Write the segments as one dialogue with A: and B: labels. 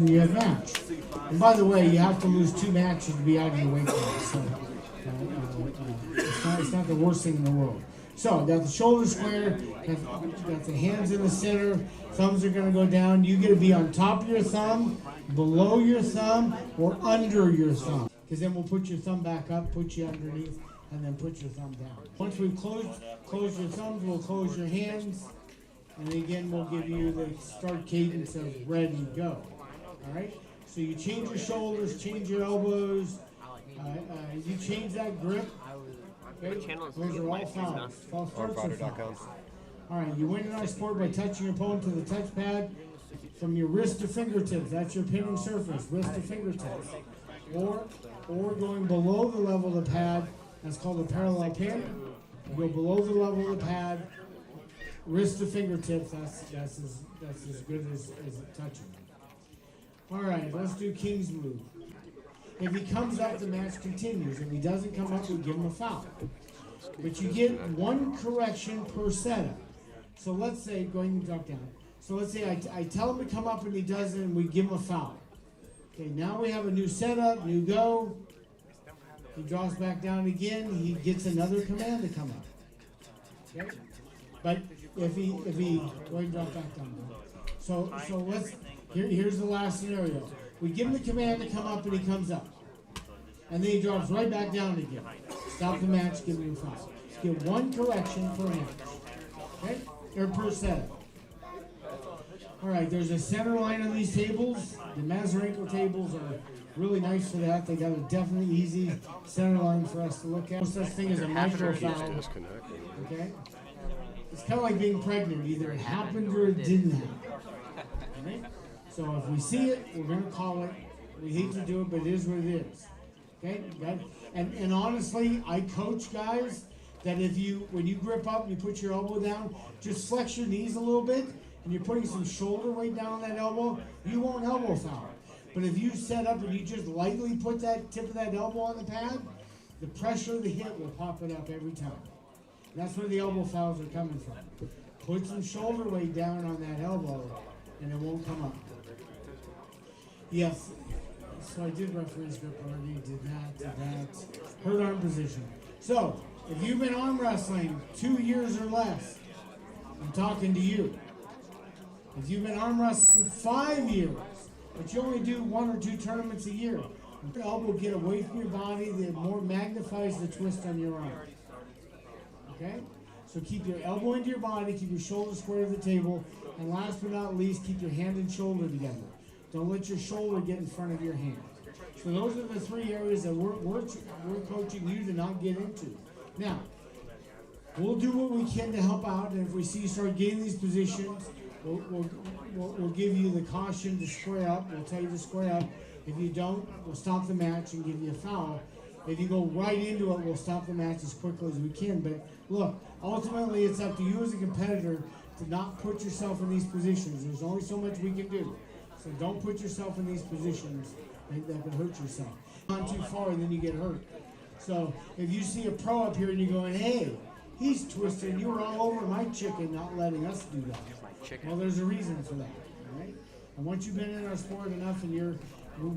A: You have match. And by the way, you have to lose 2 matches to be out of your weight class. So it's not the worst thing in the world. So got the shoulder square, got the hands in the center, thumbs are going to go down. You got to be on top of your thumb, below your thumb, or under your thumb. Because then we'll put your thumb back up, put you underneath, and then put your thumb down. Once we've closed your thumbs, we'll close your hands. And again, we'll give you the start cadence of ready, go. All right? So you change your shoulders, change your elbows, you change that grip. Okay? Those are all fouls. False starts are fouls. All right, you win in our sport by touching your opponent to the touchpad from your wrist to fingertips. That's your pinning surface, wrist to fingertips. Or going below the level of the pad, that's called a parallel pin. You go below the level of the pad, wrist to fingertips, that's as good as touching. All right, let's do King's move. If he comes up, the match continues. If he doesn't come up, we give him a foul. But you get 1 correction per setup. So let's say, go ahead and drop down. So let's say I tell him to come up and he doesn't, and we give him a foul. Okay, now we have a new setup, new go. He drops back down again. He gets another command to come up. Okay? But if he go ahead and drop back down. So let's, here's the last scenario. We give him the command to come up and he comes up. And then he drops right back down again. Stop the match, give him a foul. Just get 1 correction per match. Okay? Or per set. All right, there's a center line on these tables. The Mazarenko tables are really nice for that. They got a definitely easy center line for us to look at. No such thing as a micro foul. Okay? It's kind of like being pregnant. Either it happened or it didn't happen. Okay? So if we see it, we're going to call it. We hate to do it, but it is what it is. Okay? And honestly, I coach guys that when you grip up and you put your elbow down, just flex your knees a little bit, and you're putting some shoulder weight down on that elbow, you won't elbow foul. But if you set up and you just lightly put that tip of that elbow on the pad, the pressure of the hit will pop it up every time. And that's where the elbow fouls are coming from. Put some shoulder weight down on that elbow, and it won't come up. Yes, so I did reference grip already, did that. Hurt arm position. So, if you've been arm wrestling 2 years or less, I'm talking to you. If you've been arm wrestling 5 years, but you only do 1 or 2 tournaments a year, your elbow will get away from your body, that more magnifies the twist on your arm. Okay? So keep your elbow into your body, keep your shoulder square to the table, and last but not least, keep your hand and shoulder together. Don't let your shoulder get in front of your hand. So those are the 3 areas that we're coaching you to not get into. Now, we'll do what we can to help out, and if we see you start getting these positions, we'll give you the caution to square up. We'll tell you to square up. If you don't, we'll stop the match and give you a foul. If you go right into it, we'll stop the match as quickly as we can. But look, ultimately, it's up to you as a competitor to not put yourself in these positions. There's only so much we can do. So don't put yourself in these positions that can hurt yourself. Not too far, and then you get hurt. So if you see a pro up here and you're going, hey, he's twisted, you were all over my chicken not letting us do that. Well, there's a reason for that, all right? And once you've been in our sport enough and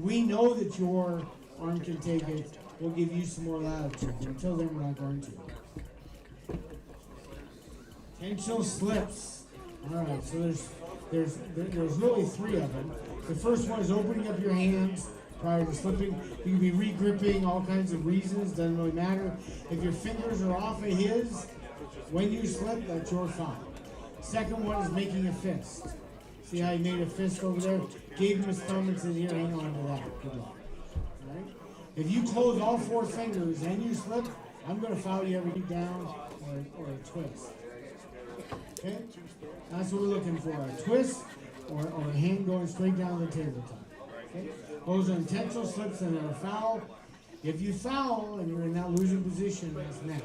A: we know that your arm can take it, we'll give you some more latitude. Until then, we're not going to. Potential slips. All right, so there's really 3 of them. The first one is opening up your hands prior to slipping. You can be re-gripping, all kinds of reasons, doesn't really matter. If your fingers are off of his, when you slip, that's your foul. Second one is making a fist. See how he made a fist over there? Gave him his thumb and said, here, hang on to that. Good luck. All right? If you close all 4 fingers and you slip, I'm going to foul you every down or a twist. Okay? That's what we're looking for, a twist or a hand going straight down the tabletop. Okay? Those are intentional slips and are a foul. If you foul and you're in that losing position, that's match.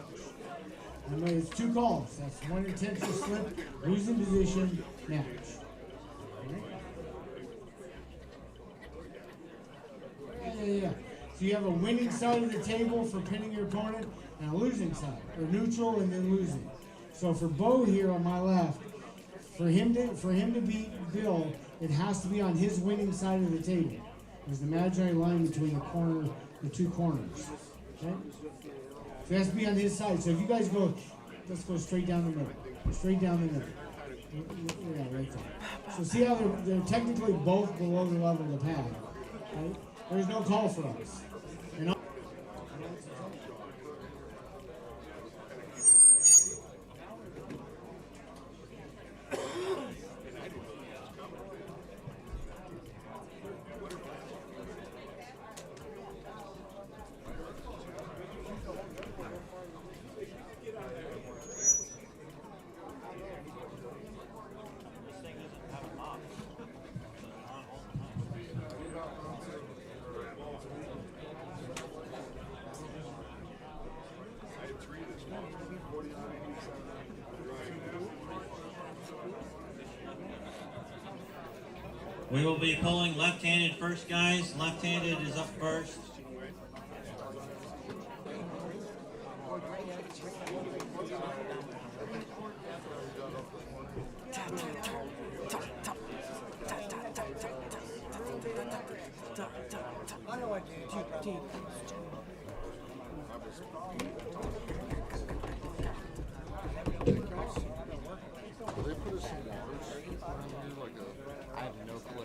A: Remember, it's 2 calls. That's 1 intentional slip, losing position, match. Okay? Yeah. So you have a winning side of the table for pinning your opponent and a losing side, or neutral and then losing. So for Bo here on my left, for him to beat Bill, it has to be on his winning side of the table. There's an imaginary line between the two corners. Okay? So it has to be on his side. So if you guys go, let's go straight down the middle. Straight down the middle. Yeah, right there. So see how they're technically both below the level of the pad. Right? There's no call for us. And
B: we will be pulling left-handed first, guys. Left-handed is up first.
C: Will they put us some hours? I have no clue.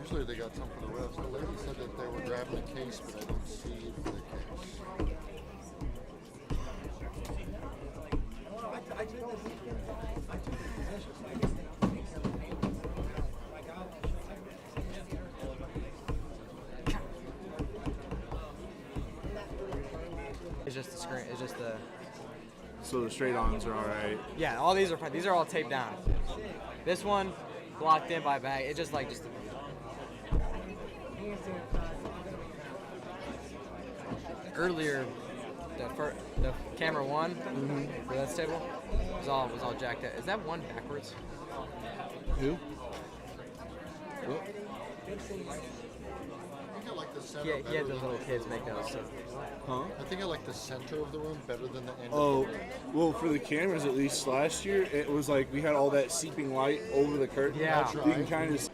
C: Usually they got some for the refs. The lady said that they were grabbing the case, but I don't see the case.
D: It's just the screen. It's just the.
E: So the straight ons are all right.
D: Yeah, all these are fine. These are all taped down. This one blocked in by bag. It's just like just. Earlier, the camera one for that table was all jacked up. Is that one backwards?
E: Who?
C: I think I like the center
D: Yeah,
C: better
D: yeah. The
C: than
D: little kids make those. So.
E: Huh?
C: I think I like the center of the room better than the end
E: Oh,
C: of the room.
E: well, for the cameras, at least last year, it was like we had all that seeping light over the curtain.
D: Yeah.
C: That's
E: You
C: right.
E: can kind of.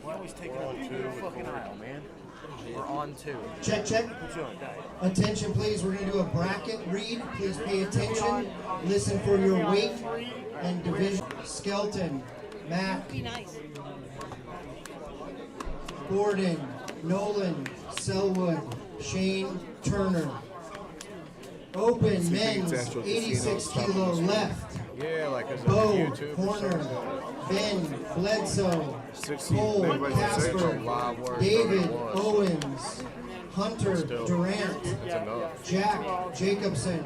F: Why always taking up two fucking aisle, man?
D: We're on two.
A: check, check.
F: Put you on a diet.
A: Attention, please. We're going to do a bracket read. Please pay attention. Listen for your weight and division. Skelton, Matt, Gordon, Nolan, Selwood, Shane, Turner. Open men's 86 kilo left.
F: Yeah, like as
A: Bo,
F: YouTube.
A: Horner, Ben, Bledsoe,
E: 60,
A: Cole,
E: everybody's
A: Casper,
F: live work,
A: David,
F: 31.
A: Owens, Hunter, Durant,
F: That's enough.
A: Jack, Jacobson,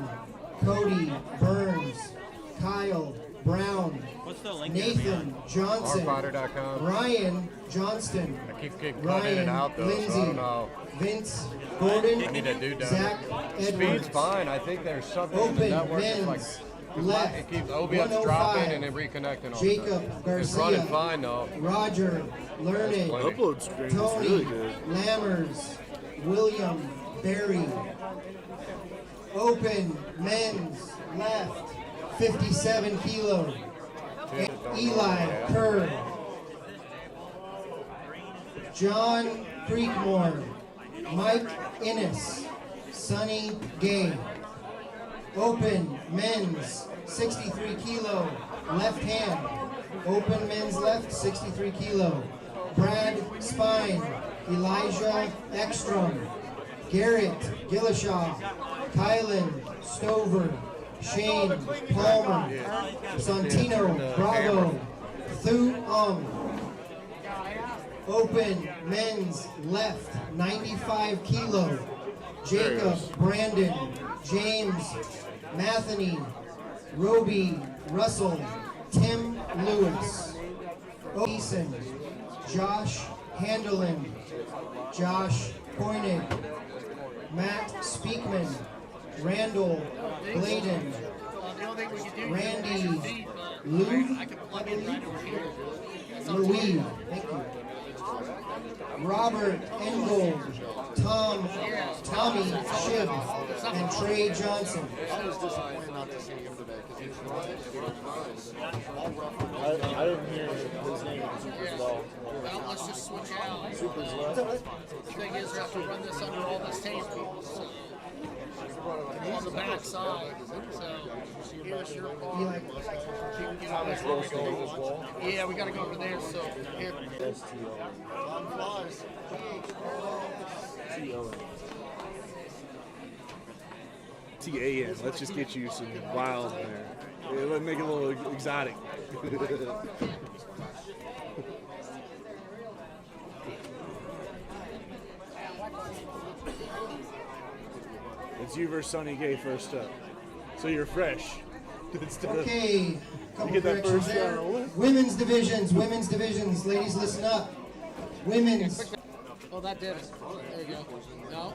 A: Cody, Burns, Kyle, Brown,
B: What's the link gonna be on?
A: Nathan, Johnson,
F: Armfighter.com.
A: Ryan, Johnston,
F: I keep getting cut in
A: Ryan,
F: and out though, so I don't
A: Lindsay,
F: know.
A: Vince, Gordon,
F: I need to do that.
A: Zach,
F: Speed's
A: Edwards.
F: fine. I think there's something in the
A: Open
F: network that's like
A: men's
F: it
A: left,
F: keeps OBS dropping
A: 105.
F: and then reconnecting all
A: Jacob
F: the time. It's
A: Garcia.
F: running fine though.
A: Roger, Learned,
F: plenty.
E: Upload screen is
A: Tony,
E: really good.
A: Lammers, William, Barry. Open men's left, 57 kilo. Eli Kerr. John Creekmore, Mike Innes, Sonny Gay. Open men's 63 kilo, left hand. Open men's left, 63 kilo. Brad Spine, Elijah Ekstrom, Garrett Gillishaw, Kylan Stover, Shane Palmer, Santino Bravo, Thu Open men's left, 95 kilo. Jacob Brandon, James Matheny, Roby Russell, Tim Lewis, Eason, Josh Handelin, Josh Koenig, Matt Speakman, Randall Bladen, Randy Lou, Louis, thank you. Robert Engold, Tommy Shiv, and Trey Johnson.
C: I was disappointed not to see him today because he's nice.
E: I didn't hear his name as well.
G: Well, let's just switch out.
E: Super's left.
G: The thing is, we have to run this under all this tape. So, on the back side. So, here's your ball.
E: Thomas Wilson as well.
G: Yeah, we got to go over there. So, here.
E: TAN. Let's just get you some wild there. Yeah, let's make it a little exotic. It's you versus Sonny Gay first up. So you're fresh.
A: Okay, couple
E: You get that
A: corrections
E: first
A: there.
E: round.
A: Women's divisions. Ladies, listen up. Women's.
G: Oh, that did it. There you go. No?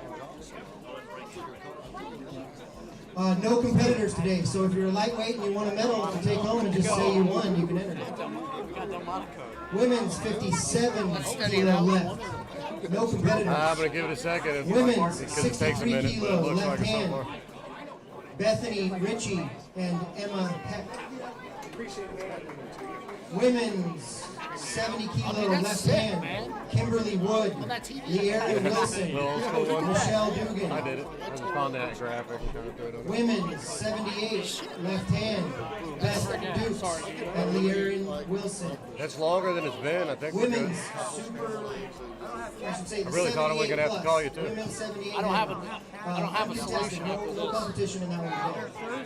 A: No competitors today, so if you're a lightweight and you want a medal to take home and just say you won, you can enter it. Women's 57 kilo left. No competitors.
F: I'm going to give it a second
A: Women's
F: because it takes a
A: 63
F: minute, but it
A: kilo
F: looks
A: left
F: like it's
A: hand.
F: somewhere.
A: Bethany Ritchie and Emma Heck. Women's 70 kilo
G: that's
A: left
G: sick,
A: hand.
G: man.
A: Kimberly Wood,
G: that TV.
A: Leary Wilson,
F: The old school one.
A: Michelle Dugan.
F: I did it. I just found that graphic and kind of threw it on.
A: Women's 78 left hand. Beth Dukes and Leary Wilson.
F: That's longer than it's been. I think we're good.
A: Women's super. I should say
F: I really thought I was gonna have to call you, too.
A: Women's 78.
G: I don't have a
A: fantastic.
G: solution
A: No,
G: after
A: no
G: this.
A: competition in that one today.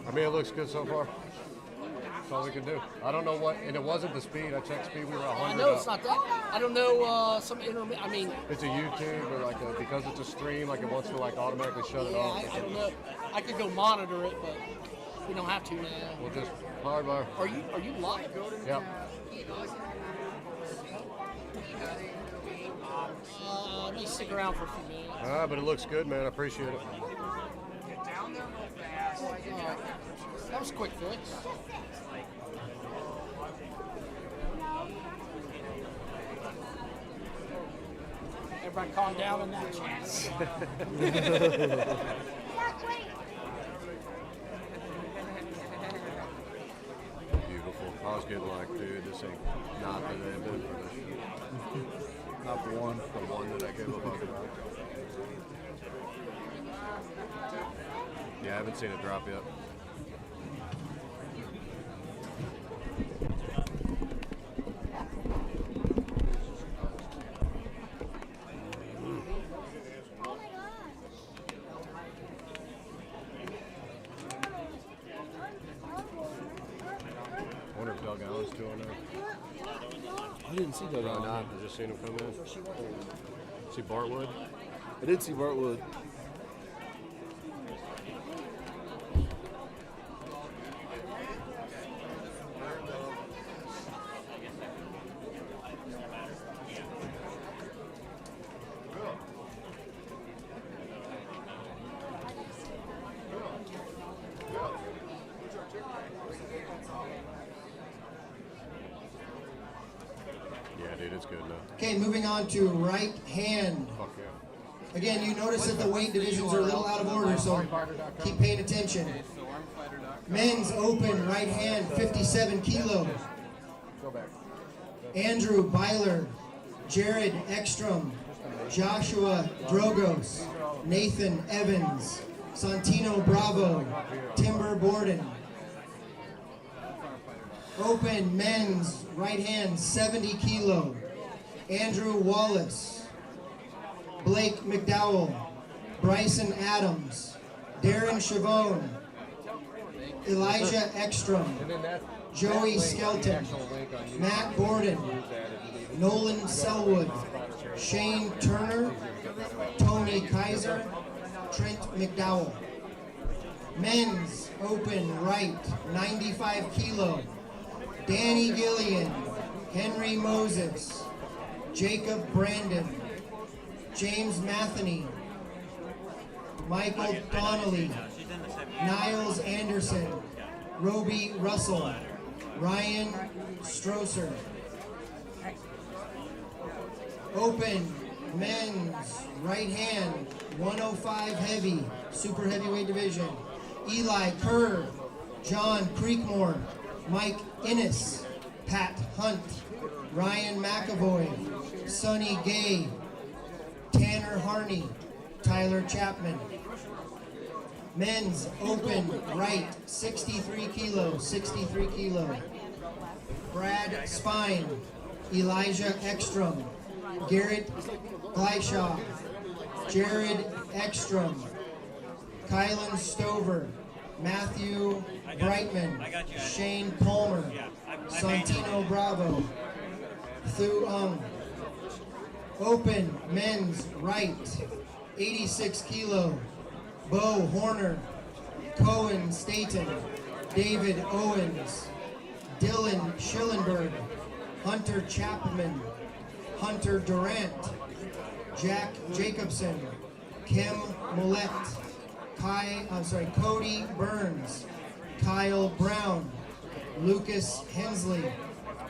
F: I mean, it looks good so far. That's all we can do. I don't know what, and it wasn't the speed. I checked speed. We were 100
G: I know
F: up.
G: it's not that. I don't know some intermittent. I mean,
F: It's a YouTube, or like because it's a stream, like it wants to like automatically shut it
G: yeah,
F: off.
G: I don't know. I could go monitor it, but we don't have to now.
F: We'll just hardwire.
G: Are you live?
F: Yep.
G: Let me stick around for a few minutes.
F: But it looks good, man. I appreciate it.
G: That was a quick fix. Everybody calm down in that chat.
F: Beautiful. I was getting like, dude, this ain't not the name for this shit.
E: Not the one.
F: The one that I gave a fuck about. Yeah, I haven't seen it drop yet. I wonder if Doug Allen's still in there.
E: I didn't see that
F: No,
E: on.
F: not. I just seen him come in. See Bartwood?
E: I did see Bartwood.
F: Yeah, dude, it's good now.
A: Okay, moving on to right hand.
F: Fuck yeah.
A: Again, you notice that the weight divisions are a little out of order, so keep paying attention. Men's open right hand, 57 kilos.
F: Go back.
A: Andrew Byler, Jared Ekstrom, Joshua Drogos, Nathan Evans, Santino Bravo, Timber Borden. Open men's right hand, 70 kilo. Andrew Wallace, Blake McDowell, Bryson Adams, Darren Chavone, Elijah Ekstrom, Joey Skelton, Matt Borden, Nolan Selwood, Shane Turner, Tony Kaiser,
H: Trent McDowell. Men's open right, 95 kilo. Danny Gillian, Henry Moses, Jacob Brandon, James Matheny, Michael Donnelly, Niles Anderson, Roby Russell, Ryan Strosser. Open men's right hand, 105 heavy, super heavyweight division. Eli Kerr, John Creekmore, Mike Innes, Pat Hunt, Ryan McAvoy, Sonny Gay, Tanner Harney, Tyler Chapman. Men's open right, 63 kilo, 63 kilo. Brad Spine, Elijah Ekstrom, Garrett Gleishaw, Jared Ekstrom, Kylan Stover, Matthew Brightman, Shane Palmer, Santino Bravo, Thu Ung. Open men's right, 86 kilo. Bo Horner, Cohen Staten, David Owens, Dylan Schillenberg, Hunter Chapman, Hunter Durant, Jack Jacobson, Kim Millett, Cody Burns, Kyle Brown, Lucas Hensley,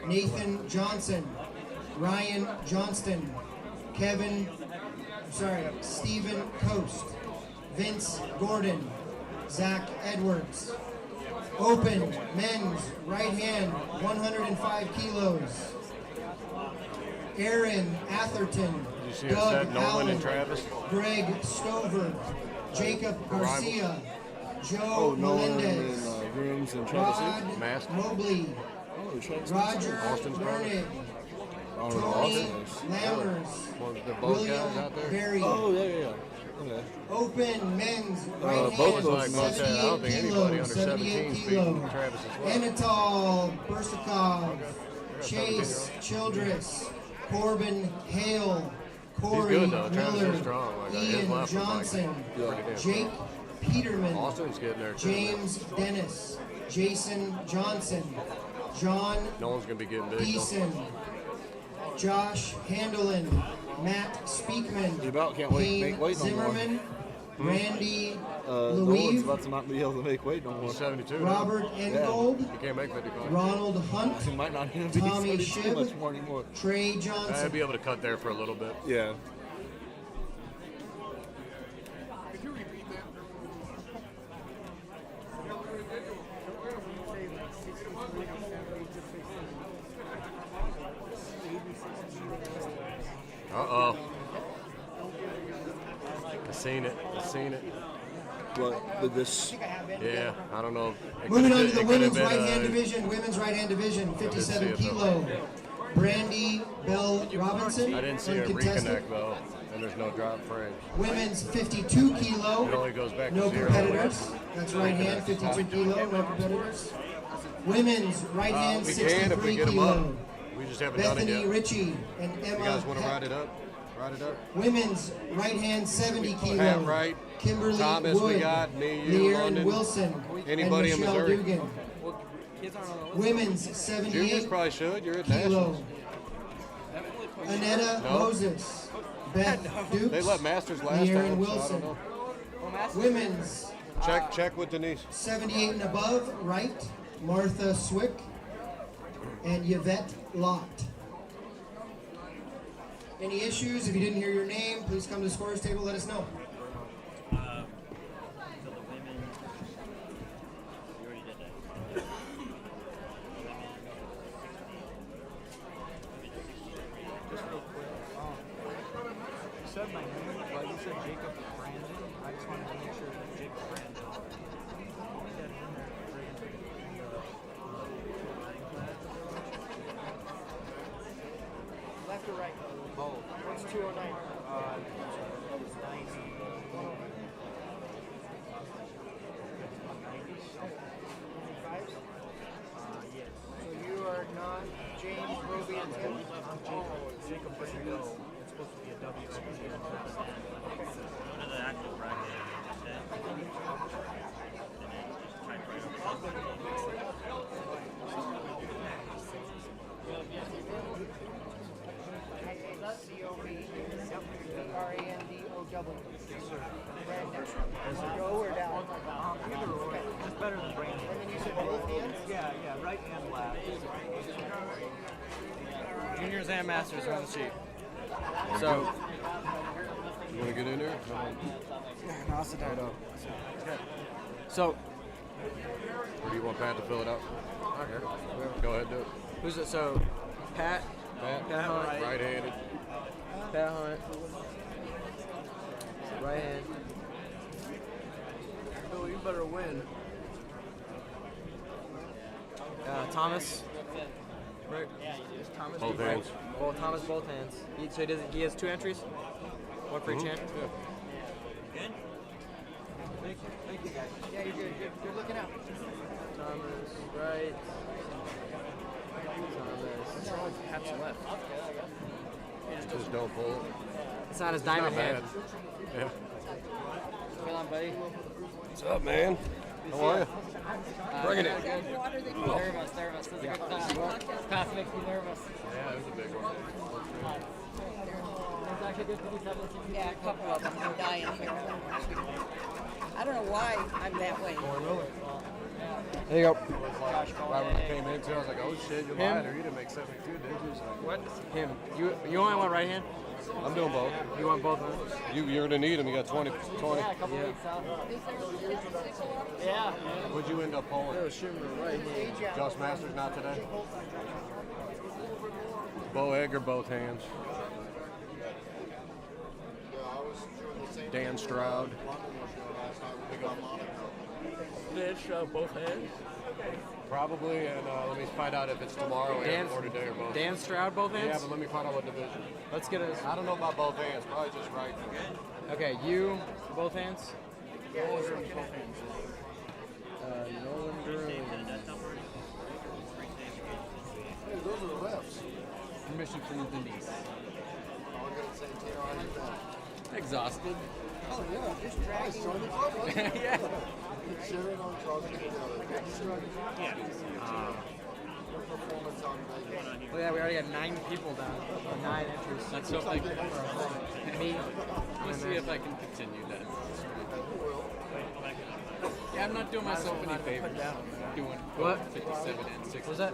H: Nathan Johnson, Ryan Johnston, Stephen Coast, Vince Gordon, Zach Edwards. Open men's right hand, 105 kilos. Aaron Atherton, Doug Allen, Greg Stover, Jacob Garcia, Joe Melendez, Rod Mobley, Roger Burnett, Tony Lammers, William Berry.
F: Oh, yeah. Okay.
H: Open men's right
F: both
H: hand,
F: of those, I don't think anybody under
H: 78
F: 17 is
H: kilo.
F: beating Travis as well.
H: Anatol Bursakov, Chase Childress, Corbin Hale, Corey
F: He's good, though. Travis
H: Miller,
F: is strong. Like, his
H: Ian
F: left was, like,
H: Johnson,
F: pretty damn
H: Jake Peterman,
F: Austin's getting there, too.
H: James Dennis, Jason Johnson, John
F: No one's going to be getting big, though.
H: Beeson, Josh Handelin, Matt Speakman,
E: You about can't wait to
H: Payne
E: make weight no more.
H: Zimmerman, Randy
E: No one's
H: Louise,
E: about to not be able to make weight no more.
F: 72 now.
H: Robert Engold,
F: You can't make 55.
H: Ronald Hunt,
E: He might not even be
H: Tommy
E: 72
H: Shibb,
E: much more anymore.
H: Trey
F: I'd
H: Johnson.
F: be able to cut there for a little bit.
E: Yeah.
G: Could you repeat that?
F: Uh-oh. I seen it.
E: But did this?
F: Yeah, I don't know. It
H: Moving
F: could've
H: on
F: been-
H: to the
F: it could've
H: women's
F: been,
H: right hand division. Women's right hand division, 57 kilo. Brandy Bell Robinson,
F: I didn't see a
H: uncontested.
F: reconnect, though, and there's no drop frame.
H: Women's 52 kilo.
F: It only goes back
H: No
F: to 0.
H: competitors. That's right hand, 52 kilo, no competitors. Women's right hand,
F: We can if we
H: 63
F: get them up.
H: kilo.
F: We just haven't done it
H: Bethany
F: yet.
H: Ritchie and
F: You
H: Emma
F: guys want to
H: Heck.
F: ride it up? Ride it up.
H: Women's right hand, 70 kilo.
F: Pat Wright,
H: Kimberly
F: Thomas,
H: Wood,
F: we got me, you,
H: Leanne
F: London.
H: Wilson,
F: Anybody in
H: and Michelle
F: Missouri?
H: Dugan.
D: Kids aren't on the list.
H: Women's
F: Juniors
H: 78
F: probably should. You're at
H: kilo.
F: nationals.
H: Anetta
F: No.
H: Moses, Beth Dukes,
F: They let Masters last
H: Leanne
F: time. So I
H: Wilson.
F: don't know.
H: Women's
F: Check with Denise.
H: 78 and above, right, Martha Swick and Yvette Lott. Any issues? If you didn't hear your name, please come to the scorer's table, let us know.
B: So the women, you already did that.
I: Just real quick, you said my name, but you said Jacob Brandon. I just wanted to make sure that Jacob Brandon.
G: Left or right?
I: Oh,
G: What's 209?
I: it's 90.
G: 5s?
I: Yes.
G: So you are not James, Roby, and Tim?
I: I'm Jacob Brandon. It's supposed to be a W.
B: Go to the actual bracket.
I: C-O-V-R-A-N-D-O-W. Yes, sir. Go or down? Either or. It's better than Brandon. And then you said both hands? Yeah, right and left.
D: Juniors and masters are on the sheet. So,
F: You want to get in there?
D: no, I'll sit down. So,
F: Or do you want Pat to fill it out? Okay. Go ahead, do it.
D: who's it? So, Pat Hunt,
F: Right-handed.
D: Pat Hunt, right hand.
I: Bill, you better win.
D: Thomas, right? Thomas.
F: Both
D: right?
F: hands.
D: Well, Thomas, both hands. He has 2 entries. One for each hand.
B: Good?
G: Yeah, you're good. You're looking out.
D: Thomas, right. Thomas.
I: Pat's left.
F: Just don't pull it.
D: It's not his diamond
F: Not
D: hand.
F: bad. Yeah.
D: Come on, buddy.
F: What's up, man? How are you? Bringing it.
D: Nervous. That's a good time. Pass makes me nervous.
F: Yeah, it was a big one.
J: Yeah, a couple of them are dying here. I don't know why I'm that way.
D: There you go.
F: Right when I came into, I was like, oh shit, you're lying, or you didn't make 72, did you? Like,
D: What? Him. You only want right hand?
F: I'm doing both.
D: You want both of them?
F: You're gonna need them. You got 20.
D: Yeah.
F: What'd you end up pulling?
D: Right hand.
F: Just Masters, not today. Bo Egg or both hands? Dan Stroud.
I: Both hands.
F: Probably, and let me find out if it's tomorrow or today or both.
D: Dan Stroud, both hands?
F: Yeah, but let me find out what division.
D: Let's get it.
F: I don't know about both hands. Probably just right.
D: Okay, you, both hands? Nolan Groom.
C: Hey, those are the refs.
I: Permission from Denise.
C: I'll get it, Santino. How you doing?
I: Exhausted.
C: Oh, yeah. Just dragging. Join the club, huh?
I: Yeah.
C: Sharing on Charles together. Your performance on Vegas.
D: Oh yeah, we already got 9 people down. 9 entries.
I: Let's hope I can.
D: Me.
I: Let's see if I can continue that. Yeah, I'm not doing myself any favors. Doing
D: What?
I: 57 and 63.
D: What was that?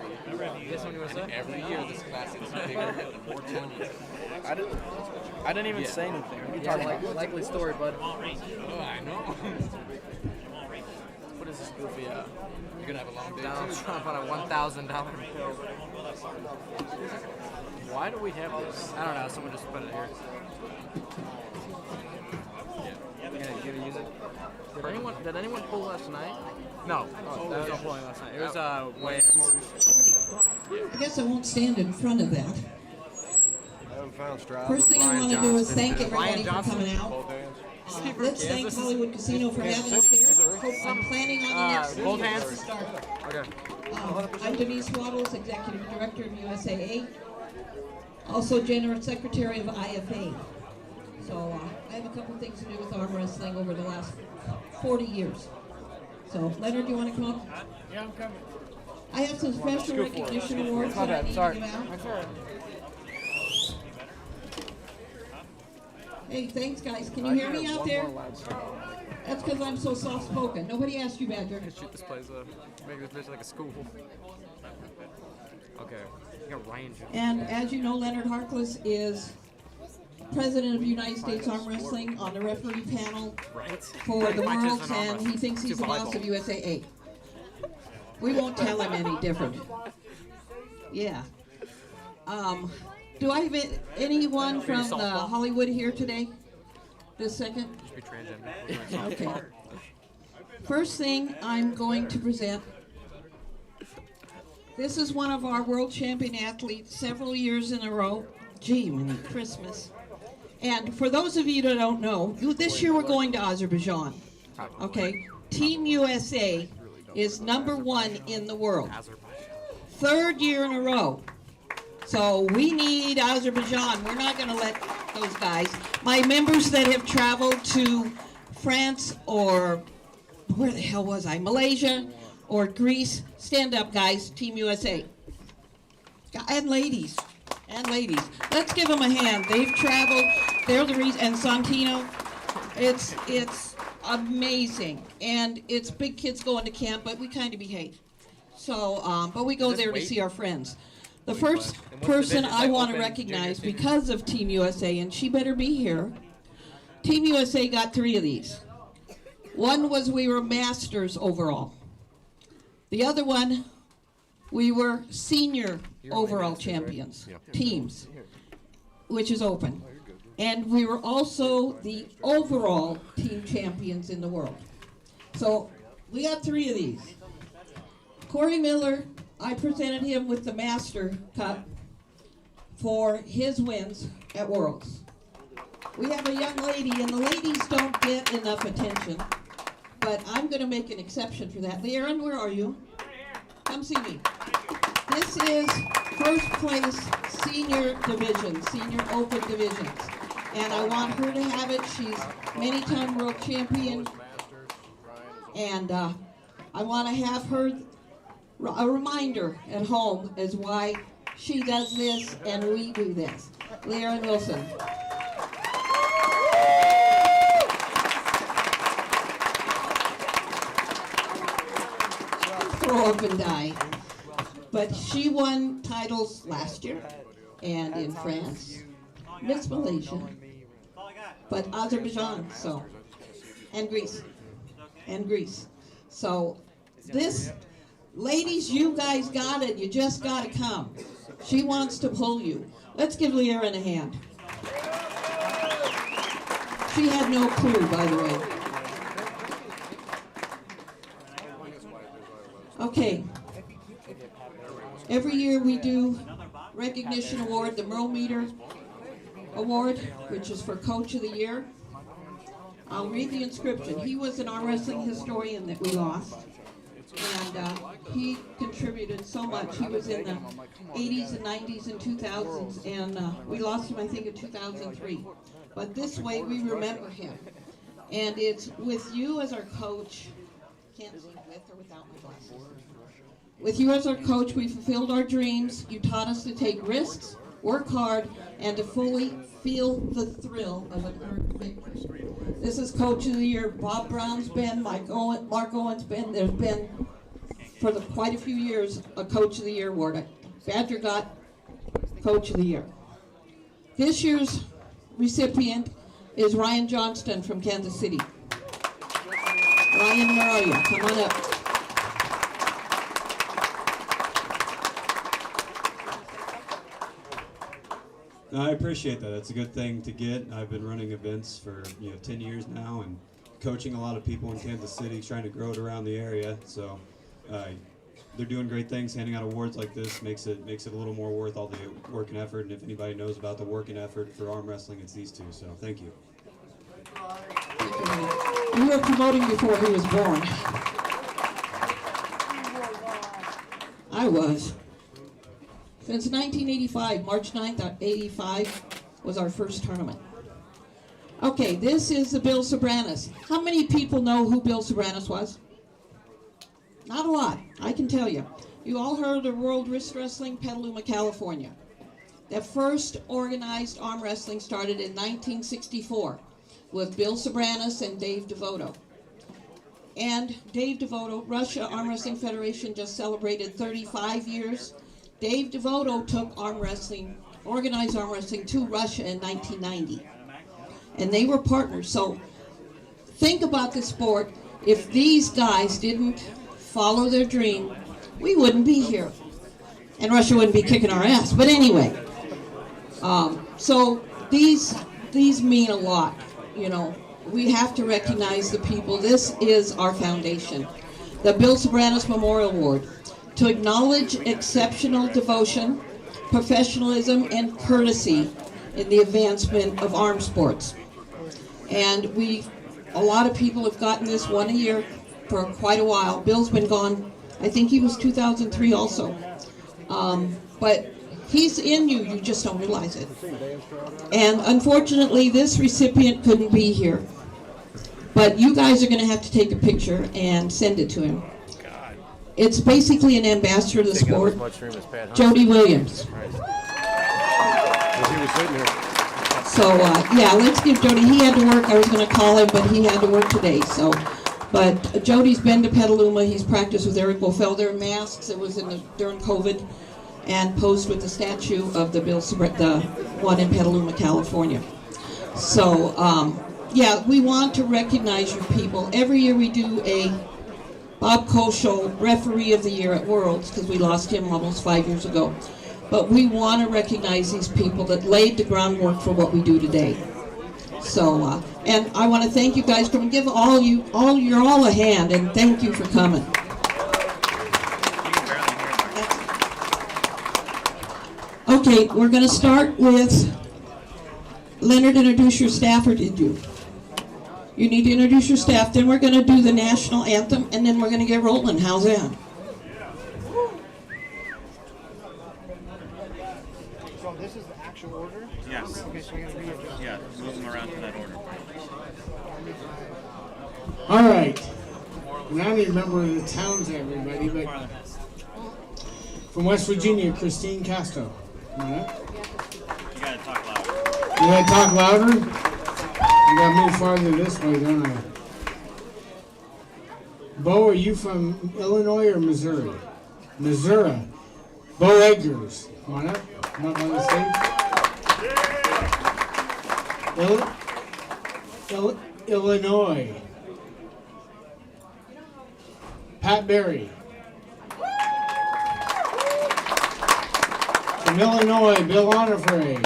D: Guess what you want to say?
I: Every year this class gets bigger and more challenging.
K: I didn't even say anything.
D: Yeah, likely story, bud.
I: Oh, I know. What is this goofy? You're gonna have a long day
D: Donald
I: too.
D: Trump on a $1,000 bill.
I: Why do we have this?
D: I don't know. Someone just put it here. You gonna use it?
I: Did anyone pull last night?
D: No. There was no pulling last night. It was weigh-ins.
J: I guess I won't stand in front of that.
F: I haven't found Stroud.
J: First thing I want to do is thank everybody for coming out.
F: Both hands.
J: Let's thank Hollywood Casino for having us here. I'm planning on the next
D: both
J: year
D: hands?
J: to start.
D: Okay.
J: I'm Denise Waddles, Executive Director of USAA. Also General Secretary of IFA. So I have a couple things to do with arm wrestling over the last 40 years. So Leonard, do you want to come up?
G: Yeah, I'm coming.
J: I have some special recognition awards that I need to give out. Hey, thanks guys. Can you hear me out there? That's because I'm so soft-spoken. Nobody asked you, Badger.
D: Shoot this place up. Make this place like a school. Okay. You got Ryan Jones.
J: And as you know, Leonard Harkless is President of the United States Arm Wrestling on the referee panel for the Worlds, and he thinks he's the boss of USAA. We won't tell him any different. Yeah. Do I have anyone from Hollywood here today? This second?
D: Just be transgender.
J: Okay. First thing I'm going to present. This is one of our world champion athletes several years in a row. Gee, many Christmas. And for those of you that don't know, this year we're going to Azerbaijan. Okay? Team USA is #1 in the world. 3rd year in a row. So we need Azerbaijan. We're not going to let those guys. My members that have traveled to France or where the hell was I? Malaysia or Greece. Stand up, guys. Team USA. And ladies. And ladies. Let's give them a hand. They've traveled. They're the reason. And Santino. It's amazing. And it's big kids going to camp, but we kind of behave. So, but we go there to see our friends. The first person I want to recognize because of Team USA, and she better be here. Team USA got 3 of these. One was we were masters overall. The other one, we were senior overall champions, teams, which is open. And we were also the overall team champions in the world. So we got 3 of these. Corey Miller, I presented him with the Master Cup for his wins at Worlds. We have a young lady, and the ladies don't get enough attention, but I'm going to make an exception for that. Leerin, where are you? Come see me. This is first place senior division, senior open divisions, and I want her to have it. She's many-time world champion, and I want to have her a reminder at home as why she does this and we do this. Leerin Wilson. Throw up and die. But she won titles last year and in France, Miss Malaysia, but Azerbaijan, so, and Greece. So this, ladies, you guys got it. You just got to come. She wants to pull you. Let's give Leerin a hand. She had no clue, by the way. Okay. Every year we do recognition award, the Merle Meter Award, which is for Coach of the Year. I'll read the inscription. He was an arm wrestling historian that we lost. And he contributed so much. He was in the 80s and 90s and 2000s, and we lost him, I think, in 2003. But this way, we remember him. And it's with you as our coach. Can't see with or without my glasses. With you as our coach, we fulfilled our dreams. You taught us to take risks, work hard, and to fully feel the thrill of an earned victory. This is Coach of the Year. Bob Brown's been, Mark Owen's been, there's been, for quite a few years, a Coach of the Year award. Badger got Coach of the Year. This year's recipient is Ryan Johnston from Kansas City. Ryan, where are you? Come on up.
L: I appreciate that. It's a good thing to get. I've been running events for 10 years now and coaching a lot of people in Kansas City, trying to grow it around the area. So they're doing great things. Handing out awards like this makes it a little more worth all the work and effort. And if anybody knows about the work and effort for arm wrestling, it's these two. So thank you.
J: You were promoting before he was born. I was. Since 1985, March 9th, 85 was our first tournament. Okay, this is the Bill Sobranis. How many people know who Bill Sobranis was? Not a lot, I can tell you. You all heard of World Wrist Wrestling, Petaluma, California. The first organized arm wrestling started in 1964 with Bill Sobranis and Dave Devoto. And Dave Devoto, Russia Arm Wrestling Federation just celebrated 35 years. Dave Devoto took arm wrestling, organized arm wrestling to Russia in 1990. And they were partners. So think about the sport. If these guys didn't follow their dream, we wouldn't be here. And Russia wouldn't be kicking our ass. But anyway, so these mean a lot. We have to recognize the people. This is our foundation. The Bill Sobranis Memorial Award, to acknowledge exceptional devotion, professionalism, and courtesy in the advancement of arm sports. And a lot of people have gotten this one a year for quite a while. Bill's been gone, I think he was 2003 also. But he's in you, you just don't realize it. And unfortunately, this recipient couldn't be here. But you guys are going to have to take a picture and send it to him. It's basically an ambassador of the sport, Jody Williams. So, yeah, let's give Jody, he had to work, I was going to call him, but he had to work today, so. But Jody's been to Petaluma, he's practiced with Eric Bofelder in masks, it was during COVID, and posed with the statue of the one in Petaluma, California. So, yeah, we want to recognize your people. Every year we do a Bob Koschel Referee of the Year at Worlds, because we lost him almost 5 years ago. But we want to recognize these people that laid the groundwork for what we do today. So, and I want to thank you guys for coming. Give you're all a hand, and thank you for coming. Okay, we're going to start with Leonard. Introduce your staff, or did you? You need to introduce your staff. Then we're going to do the national anthem, and then we're going to get rolling. How's that?
G: So this is the actual order?
M: Yes.
G: Okay, so you're going to readjust.
M: Yeah, move them around to that order.
A: All right. And I don't even remember the towns, everybody, but from West Virginia, Christine Casto. Come on up.
M: You gotta talk louder.
A: You gotta talk louder? I gotta move farther this way, don't I? Bo, are you from Illinois or Missouri? Missouri. Bo Edgars. Come on up. Come up on the stage. Illinois. Pat Berry. From Illinois, Bill Onifray.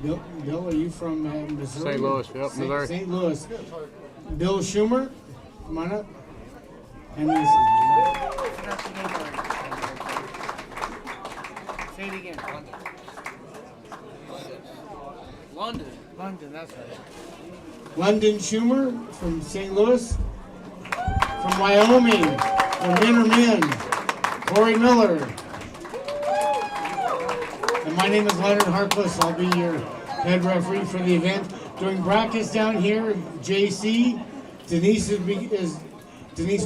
A: Bill, are you from Missouri?
F: St. Louis, yep, Missouri.
A: St. Louis. Bill Schumer, come on up. And
G: Say it again. London. London, that's right.
A: London Schumer from St. Louis. From Wyoming, from Intermin, Corey Miller. And my name is Leonard Harkless. I'll be your head referee for the event. Doing brackets down here, JC. Denise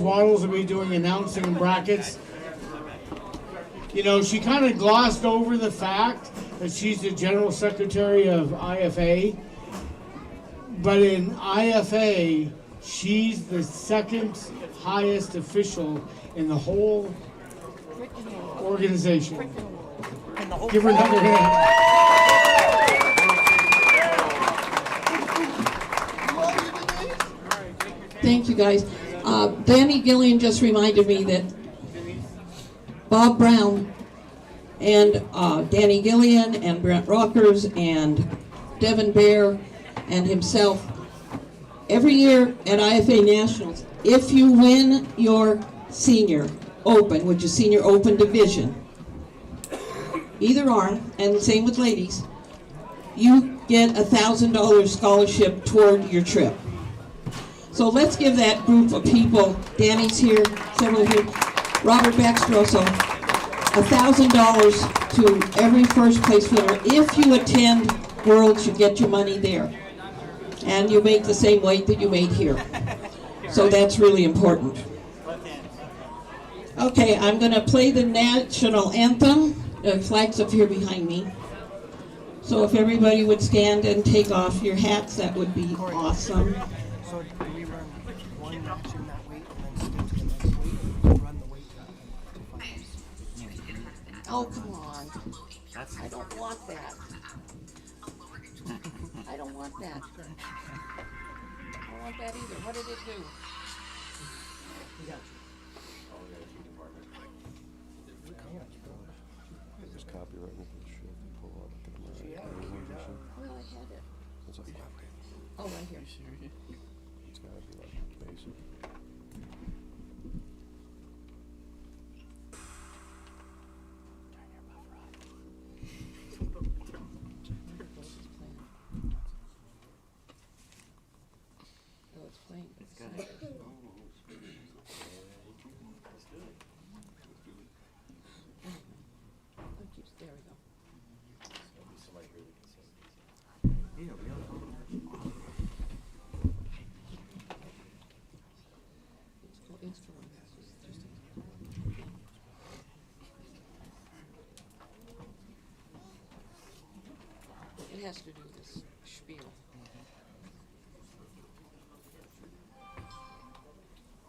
A: Waddles will be doing announcing and brackets. You know, she kind of glossed over the fact that she's the General Secretary of IFA. But in IFA, she's the second highest official in the whole organization. Give her another hand.
J: Thank you, guys. Danny Gillian just reminded me that Bob Brown and Danny Gillian and Brent Rockers and Devin Bear and himself, every year at IFA Nationals, if you win your senior open, which is senior open division, either arm, and same with ladies, you get a $1,000 scholarship toward your trip. So let's give that group of people, Danny's here, several here, Robert Baxter also, $1,000 to every first place winner. If you attend Worlds, you get your money there. And you make the same weight that you made here. So that's really important. Okay, I'm going to play the national anthem. The flag's up here behind me. So if everybody would stand and take off your hats, that would be awesome.
G: So we run one match in that weight and then stick to the next weight and run the weight to
J: Oh, come on. I don't want that. I don't want that. I don't want that either. What did it do?
C: There's copyright with this shit. Pull up the camera.
J: Well, I had it.
C: It's like,
J: Oh, right here.
C: it's gotta be like basic.
J: Oh, it's playing. It's good. There we go. has to do this spiel.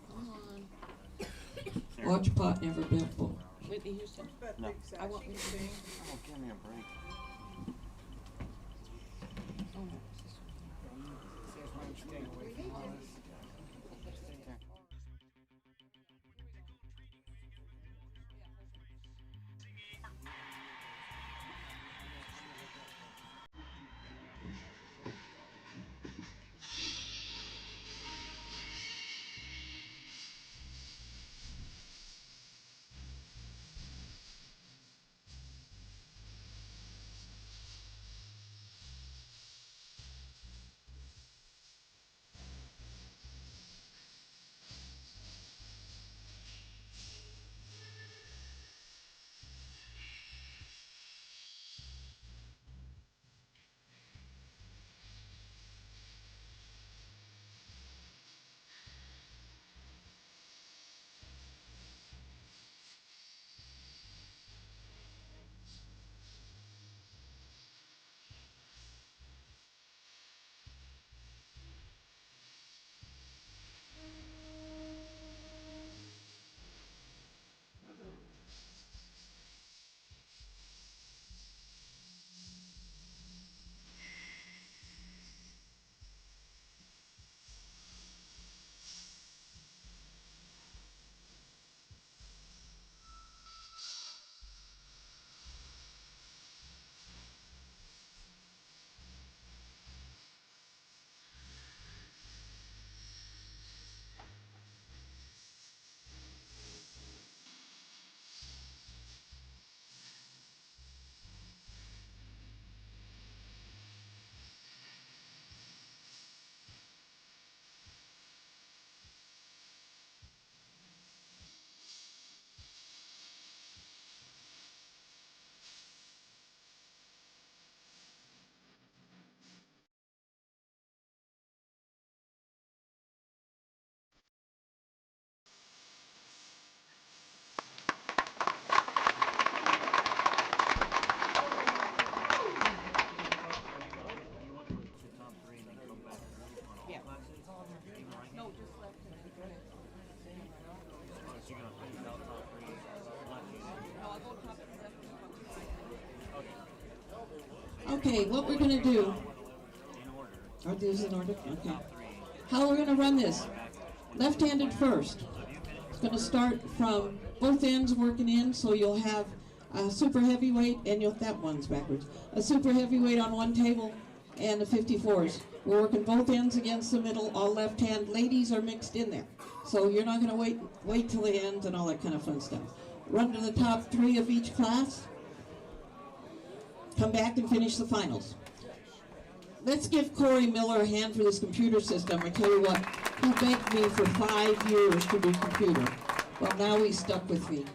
J: Come on. Watch pot never bent bull. Whitney Houston?
M: No.
J: I want me to sing.
M: Oh, give me a break.
J: Oh, no. Okay, what we're going to do, are these in order? Okay. How we're going to run this, left-handed first. It's going to start from both ends working in, so you'll have a super heavyweight, and that one's backwards, a super heavyweight on one table and the 54s. We're working both ends against the middle, all left hand. Ladies are mixed in there, so you're not going to wait till the end and all that kind of fun stuff. Run to the top 3 of each class. Come back and finish the finals. Let's give Corey Miller a hand for this computer system. I tell you what, he begged me for 5 years to do computer. Well, now he's stuck with me.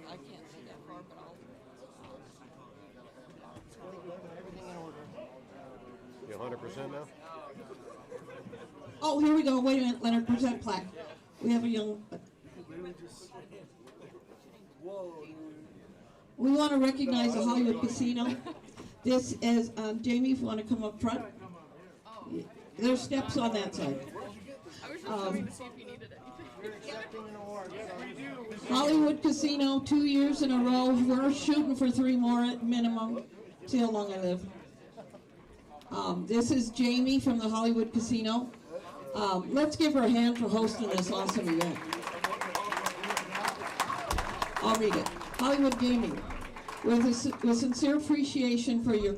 J: I can't see that far, but
C: You 100% now?
J: Oh, here we go. Wait a minute, Leonard, present plaque. We have a young... We want to recognize the Hollywood Casino. This is, Jamie, if you want to come up front. There's steps on that side.
N: I was just coming to see if you needed anything.
J: Hollywood Casino, 2 years in a row. We're shooting for 3 more at minimum. See how long I live. This is Jamie from the Hollywood Casino. Let's give her a hand for hosting this awesome event. I'll read it. Hollywood Gaming, with sincere appreciation for your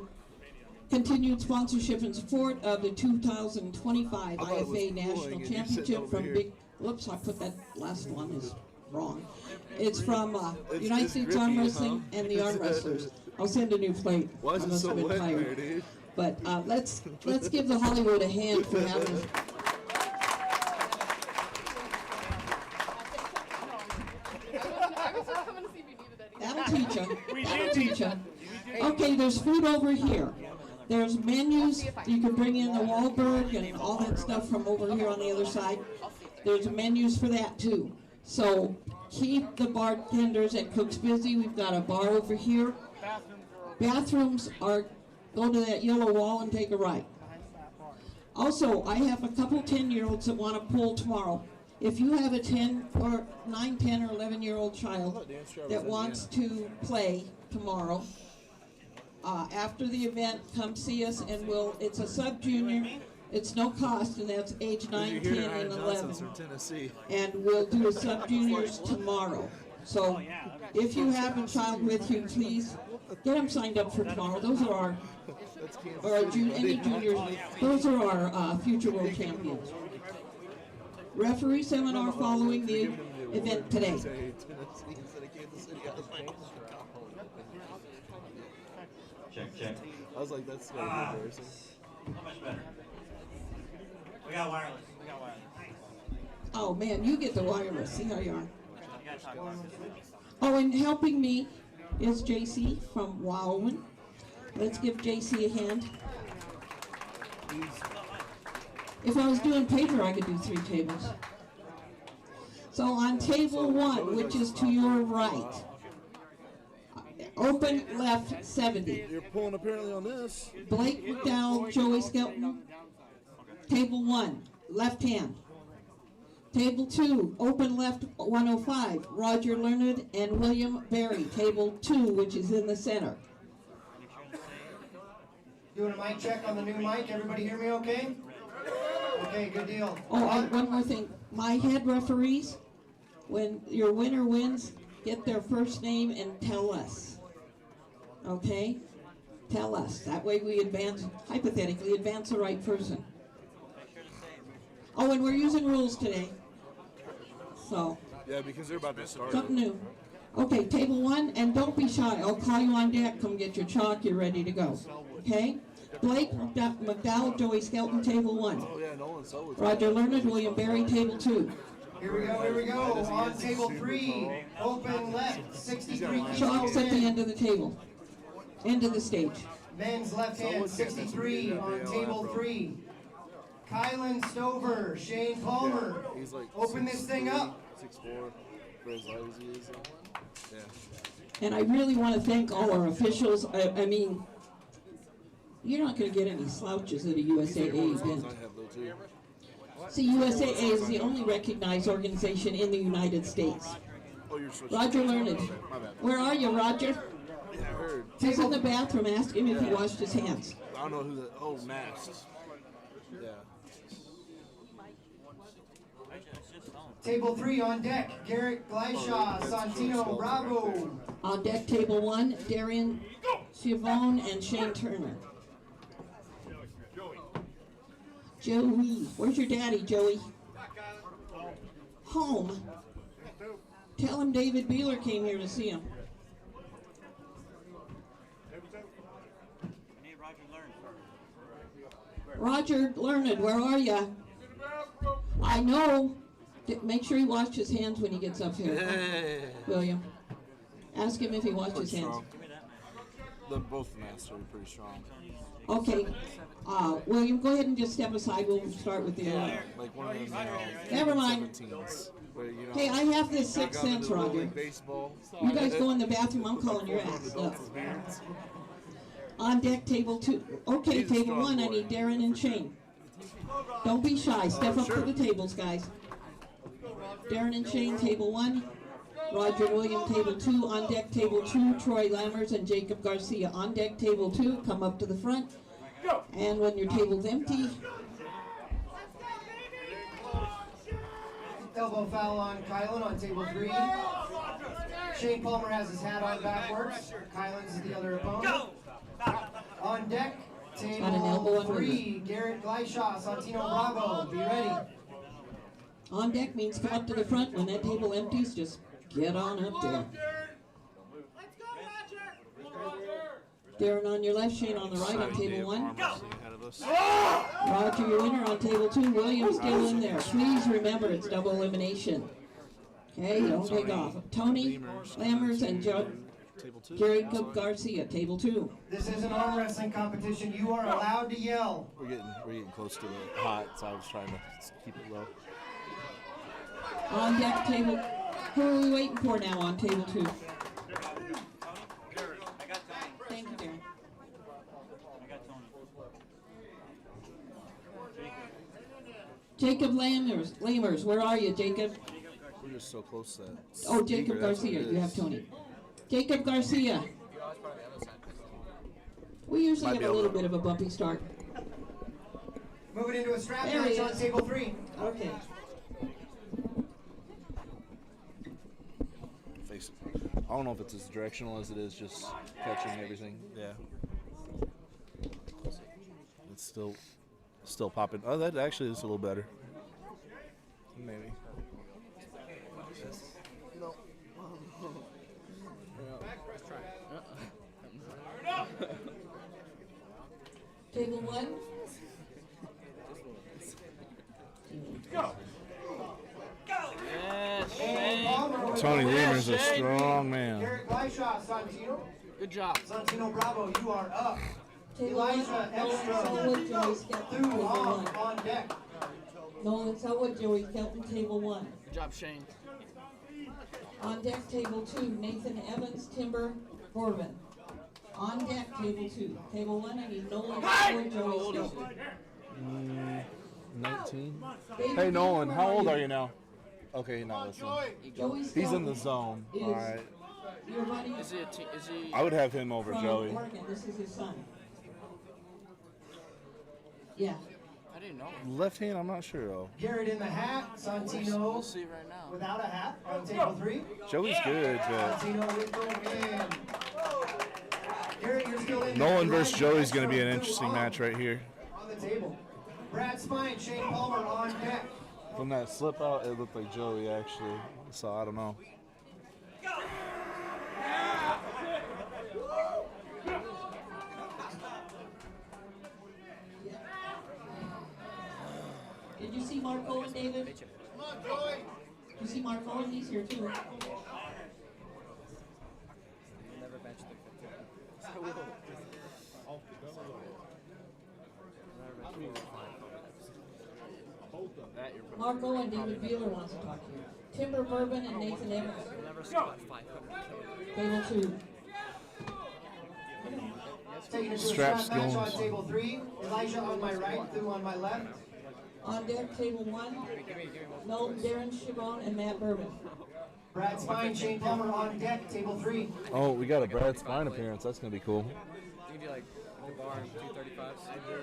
J: continued sponsorship and support of the 2025 IFA National Championship from Big... Whoops, I put that last one is wrong. It's from United States Arm Wrestling and the Arm Wrestlers. I'll send a new plate.
E: Why is
J: I
E: it
J: must
E: so
J: have been
E: wet
J: tired.
E: there, dude?
J: But let's give the Hollywood a hand for having... That'll teach you. That'll teach you. Okay, there's food over here. There's menus. You can bring in the Wahlberg and all that stuff from over here on the other side. There's menus for that too. So keep the bartenders and cooks busy. We've got a bar over here. Bathrooms are, go to that yellow wall and take a right. Also, I have a couple 10-year-olds that want to pull tomorrow. If you have a 9, 10, or 11-year-old child that wants to play tomorrow, after the event, come see us, and it's a sub-junior. It's no cost, and that's age 9, 10, and 11. And we'll do sub-juniors tomorrow. So if you have a child with you, please get them signed up for tomorrow. Those are our, or any juniors, those are our future world champions. Referee seminar following the event today.
B: Check.
E: I was like, that's gotta be embarrassing.
B: How much better? We got wireless.
J: Oh man, you get the wireless. See how you are.
B: You gotta talk wireless.
J: Oh, and helping me is JC from Wildwood. Let's give JC a hand. If I was doing paper, I could do 3 tables. So on table 1, which is to your right, open left 70.
E: You're pulling apparently on this.
J: Blake McDowell, Joey Skelton. Table 1, left hand. Table 2, open left 105, Roger Learned and William Berry. Table 2, which is in the center.
H: Doing a mic check on the new mic. Everybody hear me okay? Okay, good deal.
J: Oh, and one more thing. My head referees, when your winner wins, get their first name and tell us. Okay? Tell us. That way we hypothetically advance the right person. Oh, and we're using rules today. So.
E: Yeah, because they're about to start.
J: Something new. Okay, table 1, and don't be shy. I'll call you on deck. Come get your chalk. You're ready to go. Okay? Blake McDowell, Joey Skelton, table 1.
E: Oh, yeah, Nolan's so
J: Roger Learned, William Berry, table 2.
H: Here we go. On table 3, open left, 63
J: Chalk's at the end of the table. End of the stage.
H: Men's left hand, 63 on table 3. Kylan Stover, Shane Palmer.
E: He's like
H: Open this thing up.
E: 6'4", for as light as he is. Yeah.
J: And I really want to thank all our officials. I mean, you're not going to get any slouches at a USAA event. See, USAA is the only recognized organization in the United States. Roger Learned. Where are you, Roger?
E: Yeah, I heard.
J: He's in the bathroom. Ask him if he washed his hands.
E: I don't know who the... Oh, masks. Yeah.
H: Table 3 on deck, Garrett Gleishaw, Santino Bravo.
J: On deck, table 1, Darian Chivone and Shane Turner. Joey, where's your daddy, Joey? Home. Tell him David Beeler came here to see him. Roger Learned, where are you? I know. Make sure he washed his hands when he gets up here, William. Ask him if he washed his hands.
E: Both masks are pretty strong.
J: Okay. William, go ahead and just step aside. We'll start with the other.
E: Like one of them,
J: Never mind.
E: 17s, where, you know,
J: Hey, I have this sixth sense, Roger. You guys go in the bathroom. I'm calling your ass. Look. On deck, table 2. Okay, table 1, I need Darren and Shane. Don't be shy. Step up to the tables, guys. Darren and Shane, table 1. Roger and William, table 2. On deck, table 2. Troy Lammers and Jacob Garcia. On deck, table 2. Come up to the front. And when your table's empty.
H: Elbow foul on Kylan on table 3. Shane Palmer has his hat on backwards. Kylan's the other opponent. On deck, table 3. Garrett Gleishaw, Santino Bravo. Be ready.
J: On deck means come up to the front. When that table empties, just get on up there. Darren on your left, Shane on the right on table 1. Roger, your winner on table 2. William still in there. Please remember it's double elimination. Okay, don't take off. Tony Lammers and Jerry Garcia, table 2.
H: This is an arm wrestling competition. You are allowed to yell.
E: We're getting close to the hot, so I was trying to keep it low.
J: On deck, table. Who are we waiting for now on table 2? Thank you, Darren. Jacob Lamers, where are you, Jacob?
E: We're just so close to that.
J: Oh, Jacob Garcia, you have Tony. Jacob Garcia. We usually have a little bit of a bumpy start.
H: Moving into a strap
J: There he
H: match on
J: is.
H: table 3.
J: Okay.
E: Face it. I don't know if it's as directional as it is just catching everything. Yeah. It's still popping. Oh, that actually is a little better. Maybe.
K: No.
J: Table 1.
B: Go!
E: Tony Lehmer's a strong man.
H: Garrett Gleishaw, Santino.
K: Good job.
H: Santino Bravo, you are up.
J: Table
H: Elijah
J: 1.
H: Extra.
J: Selwood, Joey Skelton,
H: Through
J: table 1.
H: on deck.
J: Nolan Selwood, Joey Skelton, table 1.
K: Good job, Shane.
J: On deck, table 2, Nathan Evans, Timber, Corbin. On deck, table 2. Table 1, I need Nolan Selwood, Joey Skelton.
E: 19. Hey Nolan, how old are you now? Okay, not listening.
J: Joey
E: He's in
J: Skelton
E: the zone.
J: is
E: All right.
J: your buddy
K: Is he?
E: I would have him over
J: from
E: Joey.
J: Oregon. This is his son. Yeah.
K: I didn't know.
E: Left hand, I'm not sure though.
H: Garrett in the hat. Santino
K: We'll see right now.
H: without a hat on table 3.
E: Joey's good, but
H: Santino with the win. Garrett, you're still in
E: Nolan
H: there.
E: versus Joey's going to be an interesting match right here.
H: On the table. Brad Spine, Shane Palmer on deck.
E: From that slip out, it looked like Joey actually. So I don't know.
J: Did you see Mark Owen, David?
H: Come on, Joey.
J: You see Mark Owen? He's here too.
D: Never bench the 15.
J: Mark Owen, David Beeler wants to talk to you. Timber Bourbon and Nathan Evans.
D: Never squat 500.
J: Table 2.
H: Taking it to a
E: Straps
H: strap match
E: going.
H: on table 3. Elijah on my right, Thu on my left.
J: On deck, table 1. Nolan, Darren Chabon, and Matt Bourbon.
H: Brad Spine, Shane Palmer on deck, table 3.
E: Oh, we got a Brad Spine appearance. That's going to be cool.
D: You can do like the bar and 235s. I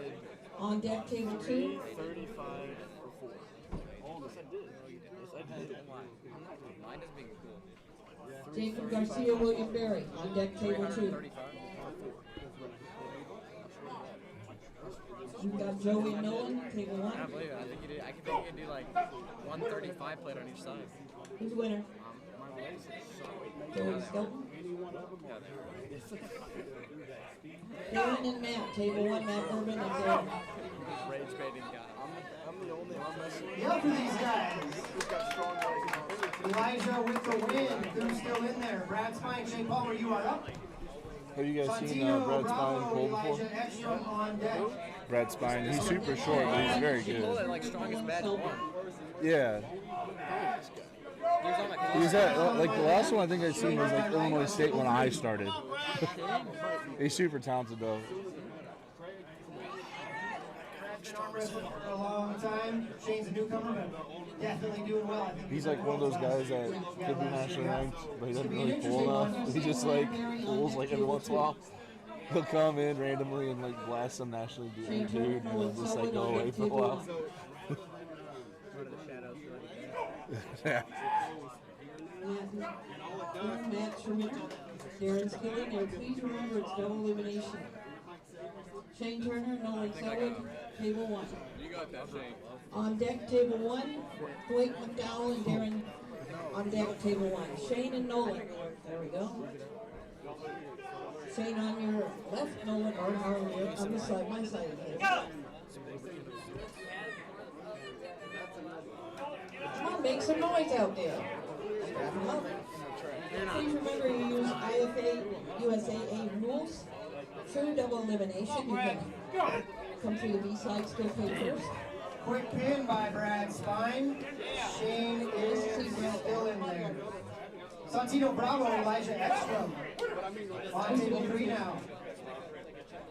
D: did.
J: On deck, table 2.
K: 35 or 4. Oh, yes, I did. Yes, I did.
D: Mine is being cool.
J: Jacob Garcia, William Berry. On deck, table 2. You've got Joey and Nolan, table 1.
D: I believe it. I think you can do like 135 plate on each side.
J: Who's the winner? Joey Skelton. Darren and Matt, table 1, Matt Bourbon and Darren.
D: Rage baiting guy.
K: I'm the only one
H: Yell for these guys. Elijah with the win. Thu's still in there. Brad Spine, Shane Palmer, you are up.
E: Have you guys seen
H: Santino,
E: Brad Spine
H: Bravo,
E: pull before?
H: Elijah Ekstrom on deck.
E: Brad Spine, he's super short, but he's very
D: He pulled it
E: good.
D: like strongest badge one.
E: Yeah.
D: He was on my
E: He was at, like, the last one I think I'd seen was like Illinois State when I started. He's super talented though.
H: Arm wrestling for a long time. Shane's a newcomer, but definitely doing well. I think
E: He's like one of those guys that could be nationally ranked, but he doesn't really pull enough. He just like pulls like every once in a while. He'll come in randomly and like blast some nationally dude and then just like go away for a while. Yeah.
J: Matt Sherman, Darren Skilling, and please remember it's double elimination. Shane Turner, Nolan Selwood, table 1.
D: You got that, Shane.
J: On deck, table 1, Blake McDowell and Darren on deck, table 1. Shane and Nolan. There we go. Shane on your left, Nolan or Harley on this side, my side of it. Come on, make some noise out there. Strap 'em up. Please remember you use IFA USAA rules. True double elimination. You can come through the B side, still pay first.
H: quick pin by Brad Spine. Shane is still in there. Santino Bravo, Elijah Ekstrom. On table 3 now.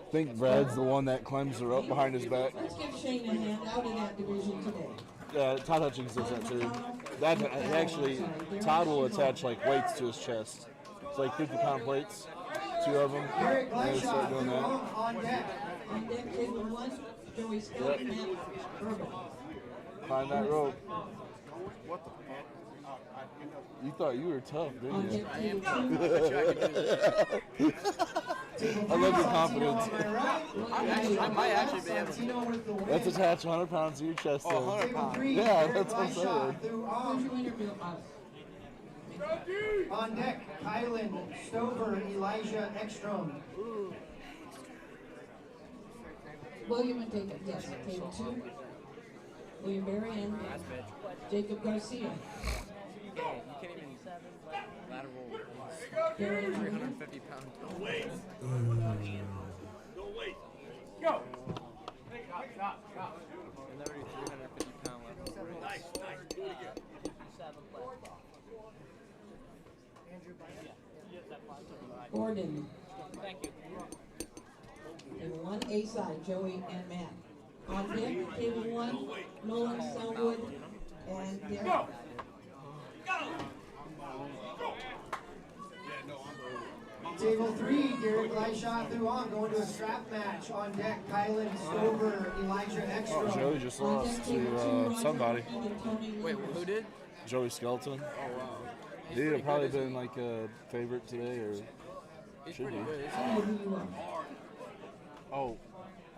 E: I think Brad's the one that climbs the rope behind his back.
J: Let's give Shane a hand out in that division today.
E: Todd Hutchings does that too. That actually, Todd will attach like weights to his chest. It's like 50-pound plates, 2 of them, and they start doing that.
J: On deck, table 1, Joey Scott, Matt Urban.
E: Climb that rope. You thought you were tough, didn't you? I love your confidence.
D: I might actually be able to.
E: Let's attach 100 pounds to your chest.
D: Oh, 100 pounds.
E: Yeah, that's what I'm saying.
H: On deck, Kylan Stover, Elijah Ekstrom.
J: William and Jacob, yes, table 2. William Berry and Jacob Garcia.
D: You can't even lateral 350 pounds.
K: No weight. Go.
D: And never do 350 pound lateral.
K: Nice. Do it again.
J: Gordon.
D: Thank you.
J: Table 1, A side, Joey and Matt. On deck, table 1, Nolan Selwood and Derek.
K: Go.
H: Table 3, Garrett Gleishot through on, going to a strap match. On deck, Kylan Stover, Elijah Ekstrom.
E: Oh, Joey just lost to somebody.
D: Wait, who did?
E: Joey Skelton.
D: Oh, wow.
E: He'd have probably been like a favorite today, or
D: He's
E: should
D: pretty
E: be.
D: good.
E: Oh,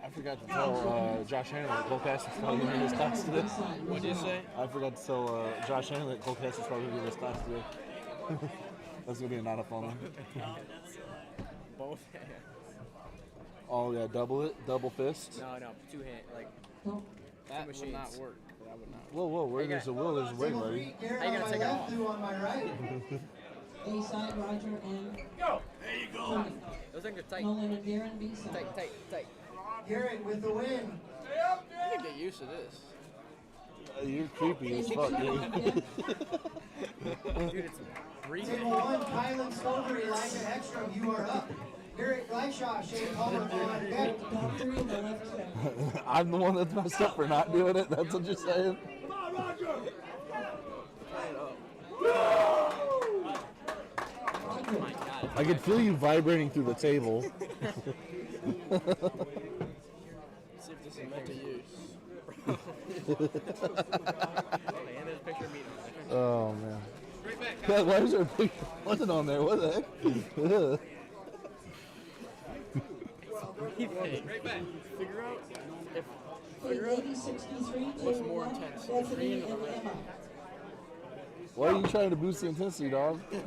E: I forgot to tell Josh Hanley that Cole Cass is probably going to be in his class today.
D: What did you say?
E: I forgot to tell Josh Hanley that Cole Cass is probably going to be in his class today. That's going to be a not a fun one.
D: Both hands.
E: Oh, yeah, double fist.
D: No, 2 hand, like
I: That would not work. That would not.
E: Whoa, where there's a will, there's a way, buddy.
H: Garrett
D: How you
H: on
D: gonna
H: my
D: take it
H: left,
D: off?
H: through on my right.
J: A side, Roger and
K: Go. There you go.
J: Tony.
D: Those things are tight.
J: Nolan and Darren, B side.
D: Tight.
H: Garrett with the win.
I: I can get used to this.
E: You're creepy as fuck, dude.
D: Dude, it's breathing.
H: Table 1, Kylan Stover, Elijah Ekstrom, you are up. Garrett Gleishot, Shane Palmer on deck.
J: Top 3 on the left side.
E: I'm the one that's messed up for not doing it. That's what you're saying.
K: Come on, Roger.
D: Oh my God.
E: I can feel you vibrating through the table.
I: See if this is meant to use.
E: Oh man. God, why is there a picture? Nothing on there? What the heck?
I: Right back. Figure out if
J: Lady 63,
I: what's
J: table
I: more
J: 1,
I: intense, the
J: Bethany
I: green or
J: and
I: the red?
J: Emma.
E: Why are you trying to boost the intensity, dog?
I: Tight.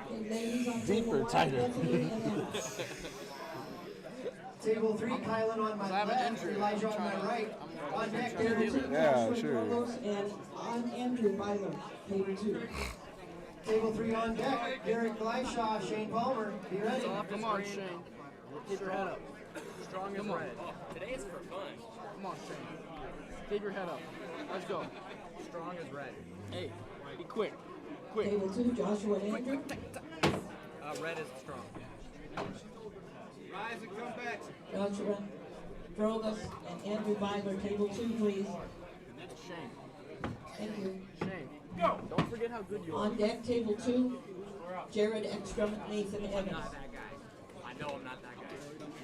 J: Okay, ladies on
E: Deeper,
J: table 1,
E: tighter.
J: Bethany and Emma.
H: Table 3, Kylan on my
I: I have an
H: left,
I: injury.
H: Elijah on my right. On deck,
J: Table
H: Garrett.
J: 2,
E: Yeah,
J: Joshua
E: sure.
J: Carlos and on Andrew Byler. Table 2.
H: Table 3 on deck, Garrett Gleishot, Shane Palmer, be ready.
I: Come on, Shane. Keep your head up.
D: Strong as red. Today is for fun.
I: Come on, Shane. Keep your head up. Let's go.
D: Strong as red.
I: Hey, be quick. Quick.
J: Table 2, Joshua and Andrew.
D: Red is strong.
K: Rise and come back.
J: Joshua Drogas and Andrew Byler. Table 2, please.
I: Shane.
J: Thank you.
I: Shane. Go. Don't forget how good you are.
J: On deck, table 2, Jared Ekstrom, Nathan Evans.
D: I know I'm not that guy.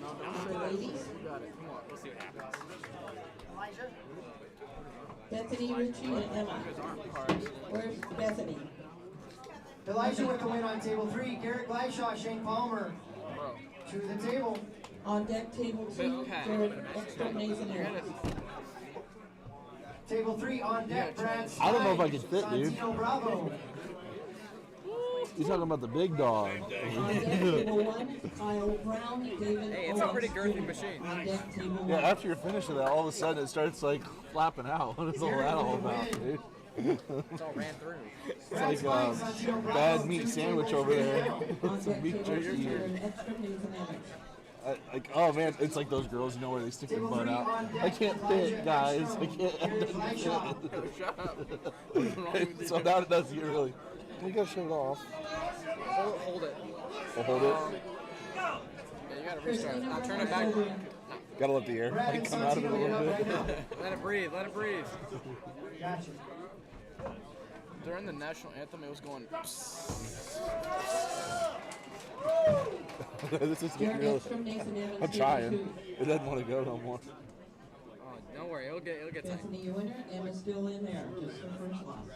I: No, don't say that.
J: Ladies.
I: You got it. Come on.
D: We'll see what happens.
J: Bethany, Richie, and Emma. Where's Bethany?
H: Elijah with the win on table 3, Garrett Gleishot, Shane Palmer. To the table.
J: On deck, table 2, Jared Ekstrom, Nathan Evans.
H: Table 3 on deck, Brad
E: I don't know if I can fit, dude.
H: Santino Bravo.
E: You're talking about the big dog.
J: On deck, table 1, Kyle Brown, David
D: Hey, it's a pretty girthy machine.
J: On deck, table 1.
E: Yeah, after you're finished with that, all of a sudden it starts like flapping out. What is all that all about, dude?
D: It's all ran through.
E: It's like bad meat sandwich over there.
J: On
E: Some
J: deck,
E: beef
J: table 2,
E: jerky.
J: Jared Ekstrom, Nathan Evans.
E: Like, oh man, it's like those girls, you know, where they stick their butt out. I can't fit, guys. I can't.
I: Shut up.
E: So now it does get really. You gotta shut it off.
D: Hold it.
E: I'll hold it.
I: Yeah, you gotta restart. Now turn it back.
E: Gotta let the air like, come out of it a little bit.
D: Let it breathe. Let it breathe.
H: Gotcha.
D: During the national anthem, it was going.
E: This is getting real. I'm trying. It doesn't want to go no more.
D: Oh, don't worry. It'll get tight.
J: Bethany Ewan, Emma's still in there, just her first loss.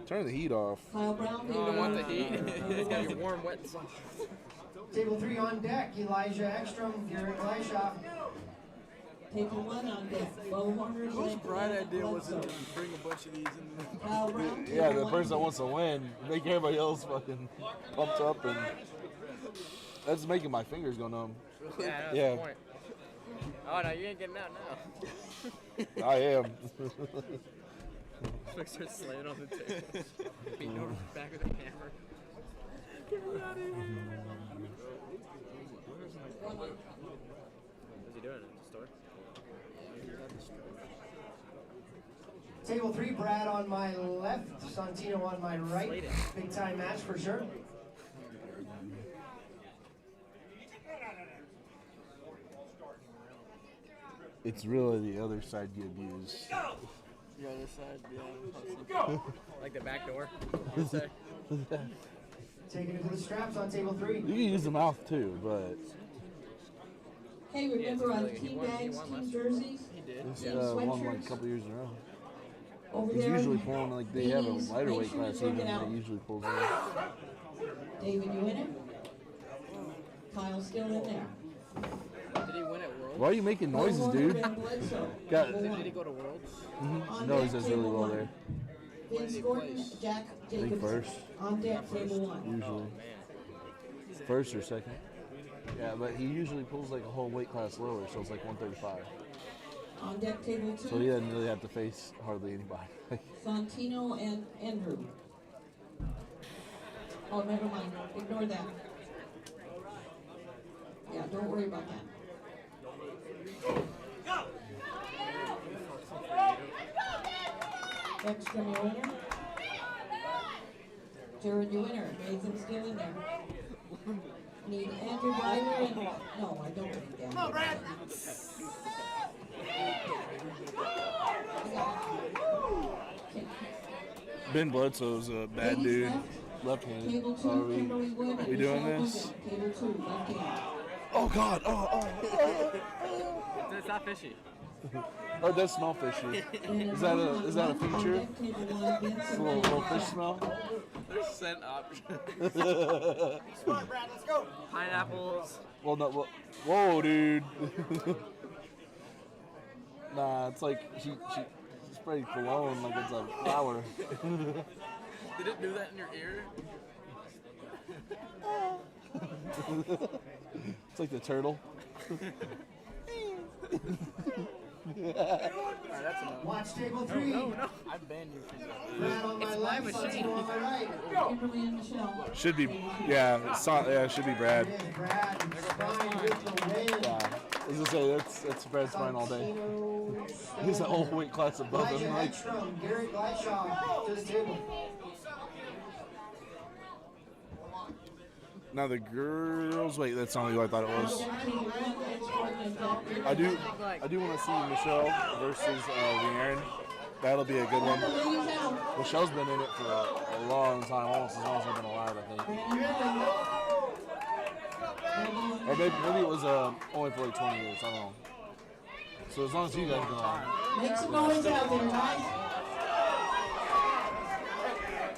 E: Turn the heat off.
J: Kyle Brown,
D: Oh, I want the heat. It's got your warm, wet song.
H: Table 3 on deck, Elijah Ekstrom, Garrett Gleishoff.
J: Table 1 on deck, Bo Horner.
K: Whose bright idea was it to bring a bunch of these in?
J: Kyle Brown.
E: Yeah, the person that wants to win, make everybody else fucking pumped up, and that's making my fingers go numb.
D: Yeah, that's
E: Yeah.
D: the point. Oh no, you ain't getting out now.
E: I am.
D: Start slaying on the table. Beating over the back of the hammer. Get me out of here. What's he doing at the store?
H: Table 3, Brad on my left, Santino on my right. Big time match for sure.
E: It's really the other side you abuse.
K: The other side, yeah.
D: Like the back door.
H: Taking it to the straps on table 3.
E: You can use the mouth too, but
J: Hey, remember on team bags, team jerseys?
E: this
J: team
E: won like a
J: sweatshirts?
E: couple years in a row.
J: Over
E: He's
J: there,
E: usually pulling like they have a
J: ladies,
E: lighter
J: make
E: weight
J: sure you're
E: class even
J: looking out.
E: that usually pulls in.
J: David, you in it? Kyle's still in there.
D: Did he win at Worlds?
E: Why are you making noises, dude? Got
D: Did he go to Worlds?
E: no, he does really well there.
J: Vince Gordon, Jack
E: I think
J: Jacobs.
E: first,
J: On deck, table 1.
E: usually. First or second. Yeah, but he usually pulls like a whole weight class lower, so it's like 135.
J: On deck, table 2.
E: So he doesn't really have to face hardly anybody.
J: Santino and Andrew. Oh, never mind. Ignore that. Yeah, don't worry about that. Extra, you winner. Jared, you winner. Nathan's still in there. Need Andrew Driver and... No, I don't need Andrew. Come on, Brad!
E: Ben Bledsoe's a bad dude. Left-handed.
J: Table 2,
E: Are
J: Kimberly Wood.
E: we doing this?
J: Table 2, left hand.
E: Oh God! Oh.
D: It's not fishy.
E: Oh, it does smell fishy. Is that a feature? It's a little fish smell.
D: There's scent options.
G: Smart, Brad, let's go.
D: Pineapples.
E: Well, no. Whoa, dude. Nah, it's like she sprayed cologne like it's a flower.
D: Did it do that in your ear?
E: It's like the turtle.
D: Alright, that's enough.
H: Watch table 3.
D: No. I banned you from that.
H: Brad on my left, Santino on my right.
J: Kimberly and Michelle.
E: Should be, yeah, it should be Brad.
H: It is Brad Spine with the win.
E: Yeah, as I say, that's Brad Spine all day. He's the whole weight class above him,
H: Elijah
E: like.
H: Ekstrom, Garrett Gleishoff to the table.
E: Now the girls, wait, that's not who I thought it was. I do want to see Michelle versus Leanne. That'll be a good one. Michelle's been in it for a long time, almost as long as I've been alive, I think. Or maybe it was only for like 20 years, I don't know. So as long as you guys go on.
J: Make some noise out there, guys.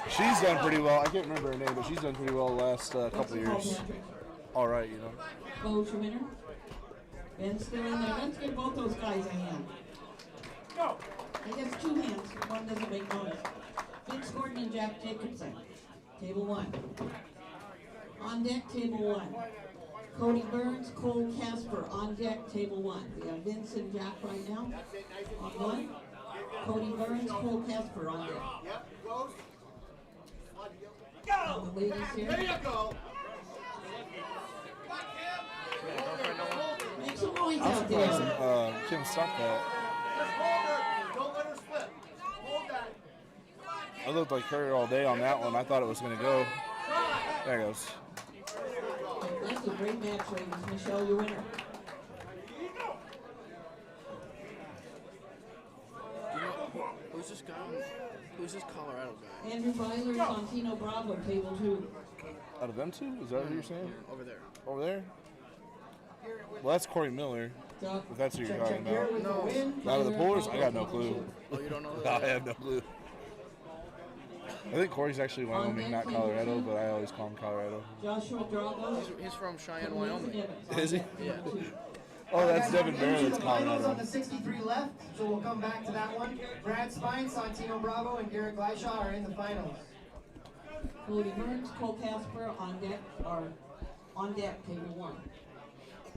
E: She's done pretty well. I can't remember her name, but she's done pretty well the last couple of years. All right, you know.
J: Bo's your winner. Ben's still in there. Let's give both those guys a hand.
G: Go.
J: I guess 2 hands. One doesn't make notice. Vince Gordon and Jack Jacobson. Table 1. On deck, table 1. Cody Burns, Cole Casper. On deck, table 1. We have Vince and Jack right now. On 1. Cody Burns, Cole Casper on deck.
G: Yep, goes.
J: Go! The ladies here.
G: There you go.
J: Make some noise
E: I'm
J: out there.
E: surprised Kim stopped that.
G: Just hold her. Don't let her slip. Hold that.
E: I looked like her all day on that one. I thought it was going to go. There it goes.
J: That's a great match, ladies. Michelle, your winner.
K: Who's this guy? Who's this Colorado guy?
J: Andrew Byler, Santino Bravo, table 2.
E: Out of them two? Is that what you're saying?
K: Over there.
E: Over there? Well, that's Corey Miller. If that's who you're talking about.
K: No.
E: Out of the pullers, I got no clue.
K: Oh, you don't know
E: I
K: that?
E: have no clue. I think Corey's actually Wyoming, not Colorado, but I always call him Colorado.
J: Joshua Drago.
K: He's from Cheyenne, Wyoming.
E: Is he?
K: Yeah.
E: Oh, that's Devin Barrett's
H: The finals on
E: Colorado.
H: the 63 left, so we'll come back to that one. Brad Spine, Santino Bravo, and Garrett Gleishaw are in the finals.
J: Cody Burns, Cole Casper on deck, table 1.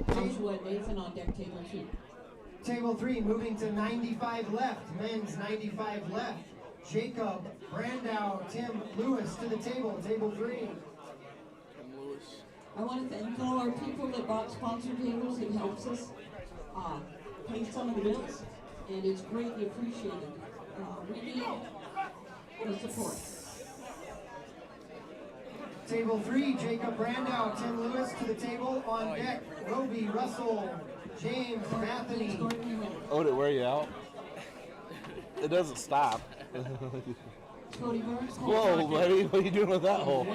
J: Joshua Nathan on deck, table 2.
H: Table 3, moving to 95 left, men's 95 left. Jacob Brandow, Tim Lewis to the table, table 3.
J: I want to thank all our people that bought sponsor tables. It helps us pay some of the bills, and it's greatly appreciated. We need the support.
H: Table 3, Jacob Brandow, Tim Lewis to the table. On deck, Roby, Russell, James, Matheny.
E: Oh, did it wear you out? It doesn't stop.
J: Cody Burns,
E: Whoa, buddy, what are you doing with that hole?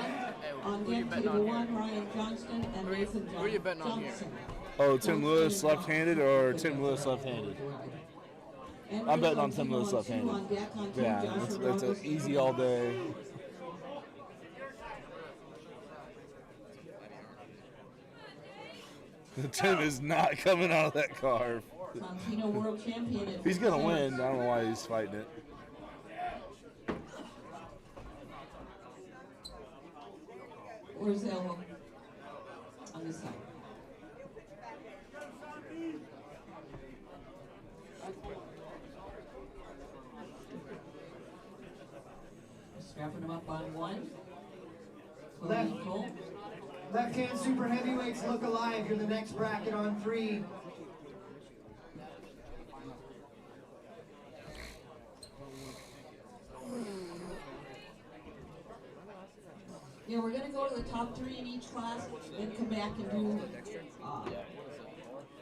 J: On deck, table 1, Ryan Johnston and Nathan Johnson.
K: Who are you betting on here?
E: Oh, Tim Lewis left-handed or Tim Lewis left-handed? I'm betting on Tim Lewis left-handed. Yeah, it's an easy all day. Tim is not coming out of that car.
J: Santino World Champion.
E: He's gonna win. I don't know why he's fighting it.
J: Where's the elbow? On this side. Strapping him up on 1.
H: Left-hand super heavyweights look alive. You're the next bracket on 3.
J: Yeah, we're going to go to the top 3 in each class, then come back and do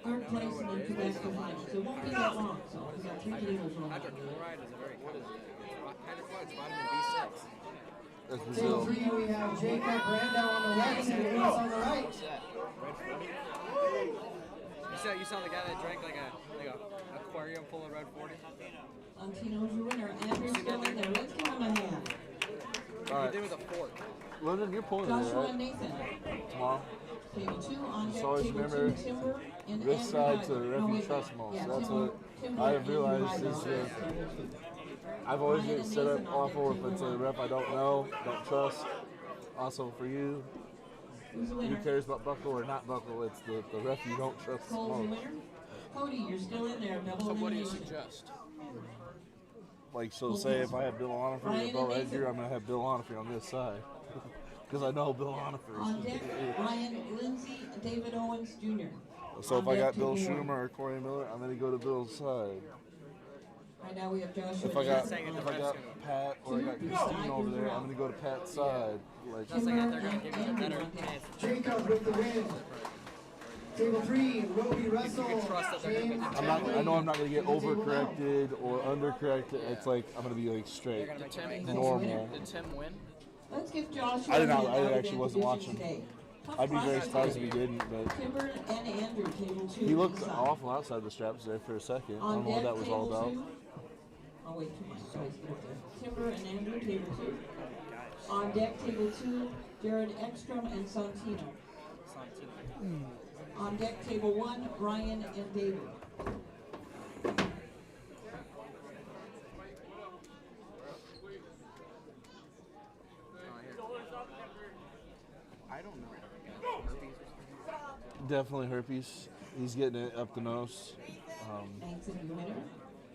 J: third place, and then come back to finals. It won't be that long, so we got 3 tables on.
D: Hydrochloride is a very good. Hydrochloride is vitamin B6.
E: That's
H: Table 3, we have Jacob Brandow on the left and Lewis on the right.
D: You saw the guy that drank like a aquarium full of red 40?
J: Santino's your winner. Andrew's still in there. Let's give him a hand.
E: All right.
D: He did with a fork.
E: London, you're pulling it,
J: Joshua
E: right?
J: and Nathan.
E: Tomorrow.
J: Table 2 on
E: Just
J: deck,
E: always
J: table
E: remember
J: 2, Timber, and
E: this
J: Andrew
E: side to the
J: Hyder.
E: referee
J: wait,
E: trust most.
J: yeah,
E: That's
J: Timber,
E: what
J: Timber
E: I've
J: and
E: realized
J: Hyder
E: is
J: on
E: that
J: deck, table 2.
E: I've always
J: Ryan
E: been
J: and
E: set up
J: Nathan on
E: awful
J: deck,
E: if it's a
J: table
E: ref I don't know, don't trust. Also for you,
J: Who's the
E: who
J: winner?
E: cares about buckle or not buckle? It's the ref you don't trust
J: Cole's the
E: most.
J: winner. Cody, you're still in there. Double
K: So what do you
J: elimination.
K: suggest?
E: Like, so say if I have Bill Onifry
J: Ryan
E: or Bo
J: and Nathan.
E: Edgar, I'm going to have Bill Onifry on this side. Because I know Bill Onifry.
J: On deck, Ryan Lindsay, David Owens Jr.
E: So
J: On
E: if I
J: deck,
E: got Bill
J: table 1.
E: Schumer or Corey Miller, I'm going to go to Bill's side.
J: Right now we have Joshua.
E: If I got
J: Jackson.
E: Pat or I got Christine over there, I'm going to go to Pat's side. Like,
D: That's like they're going to give you a better chance.
H: Jacob with the win. Table 3, Roby Russell, James.
E: I know I'm not going to get overcorrected or undercorrected. It's like I'm going to be like straight, normal.
K: Did Tim win?
J: Let's give Joshua.
E: I did not.
J: the
E: I
J: other
E: actually wasn't
J: division
E: watching.
J: today. Tough
E: I'd be very
J: process
E: surprised if
J: today.
E: he didn't, but
J: Timber and Andrew, table 2.
E: he looked
J: inside.
E: awful outside the straps there for a second. I
J: On
E: don't know what
J: deck,
E: that was all
J: table
E: about.
J: 2. Oh wait, too much. Guys, get up there. Timber and Andrew, table 2. On deck, table 2, Jared Ekstrom and Santino. On deck, table 1, Ryan and David.
K: I don't know.
E: Definitely herpes. He's getting it up the nose.
J: Thanks, and your winner.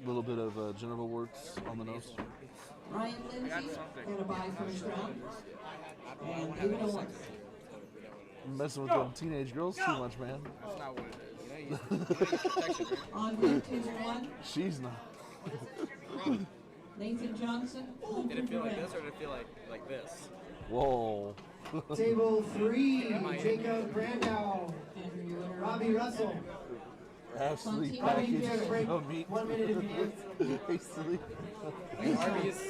E: A little bit of genital warts on the nose.
J: Ryan Lindsay, and a bye first round. And David Owens.
E: I'm messing with them teenage girls too much, man.
K: That's not what it is.
J: On deck, table 1,
E: She's not.
J: Nathan Johnson.
D: Did it feel like this or did it feel like this?
E: Whoa.
H: Table 3, Jacob Brandow, Robbie Russell.
E: Hastily
J: Santino
E: packaged
J: Gutierrez.
E: no meat.
H: 1 minute if you need.
E: Hastily.
D: Arby's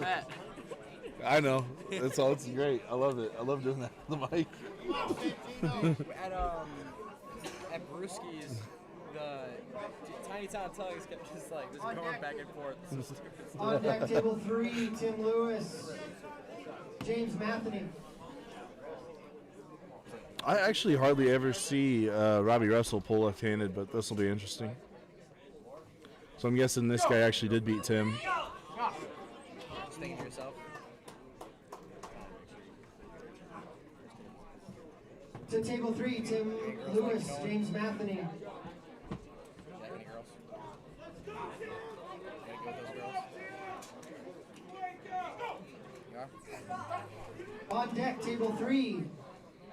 D: fat.
E: I know. That's all. It's great. I love it. I love doing that with the mic.
D: At Brewski's, the Tiny Town Tugs kept just going back and forth. This is stupid stuff.
H: On deck, table 3, Tim Lewis, James Matheny.
E: I actually hardly ever see Robbie Russell pull left-handed, but this will be interesting. So I'm guessing this guy actually did beat Tim.
D: Just thinking to yourself.
H: To table 3, Tim Lewis, James Matheny. On deck, table 3,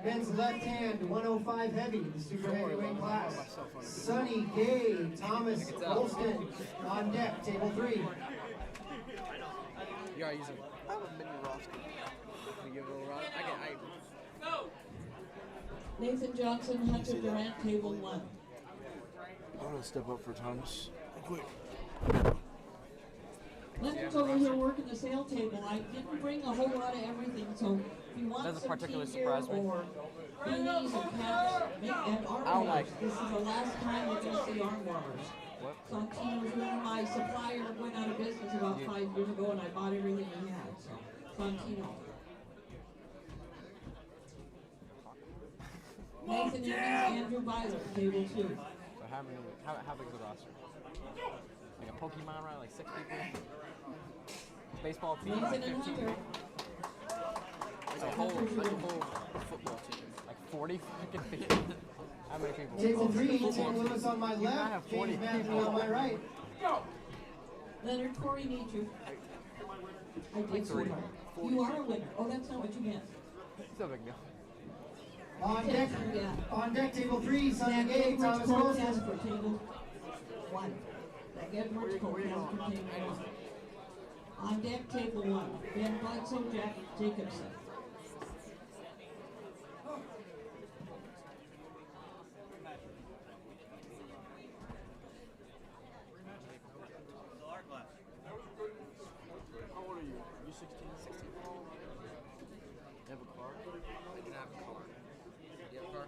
H: men's left hand, 105 heavy, the super heavyweight class. Sonny Gay, Thomas Golston. On deck, table 3.
D: You gotta use a mini roster. Can you give it a little run?
J: Nathan Johnson, Hunter Durant, table 1.
E: I'm gonna step up for Thomas. Quick.
J: Lincoln's over here working the sale table. I didn't bring a whole lot of everything, so if you want
D: Doesn't
J: some
D: particularly
J: tea here
D: surprise me.
J: or beanies and caps and arm
D: I don't
J: warmers,
D: like-
J: this is the last time you're going to see arm warmers. Santino's one of my supplier went out of business about 5 years ago, and I bought everything he had. So Santino. Nathan Evans, Andrew Byler, table 2.
D: So how big is the roster? Like a Pokemon, right? Like 6 people? Baseball team, like
J: Nathan and
D: 15
J: Hunter.
D: Like a whole football team. Like 40 freaking people. How many people?
H: Table 3,
D: Football
H: Tim
D: team.
H: Lewis on my
D: You gotta have
H: left,
D: 40
H: James Matheny
D: people.
H: on my right.
J: Leonard Corey needs you. I did,
D: Like 3.
J: sweetheart. You are a winner. Oh, that's not what you meant.
D: It's no big deal.
H: On deck, table 3, Sonny Gay, Thomas
J: Cole
H: Golston.
J: Casper, table 1. Zach Edwards, Cole Casper, table 1. On deck, table 1. Ben Bledsoe, Jack Jacobson.
K: How old are you? You 16? 16. You have a car?
D: I do not have a car. Do you have a car?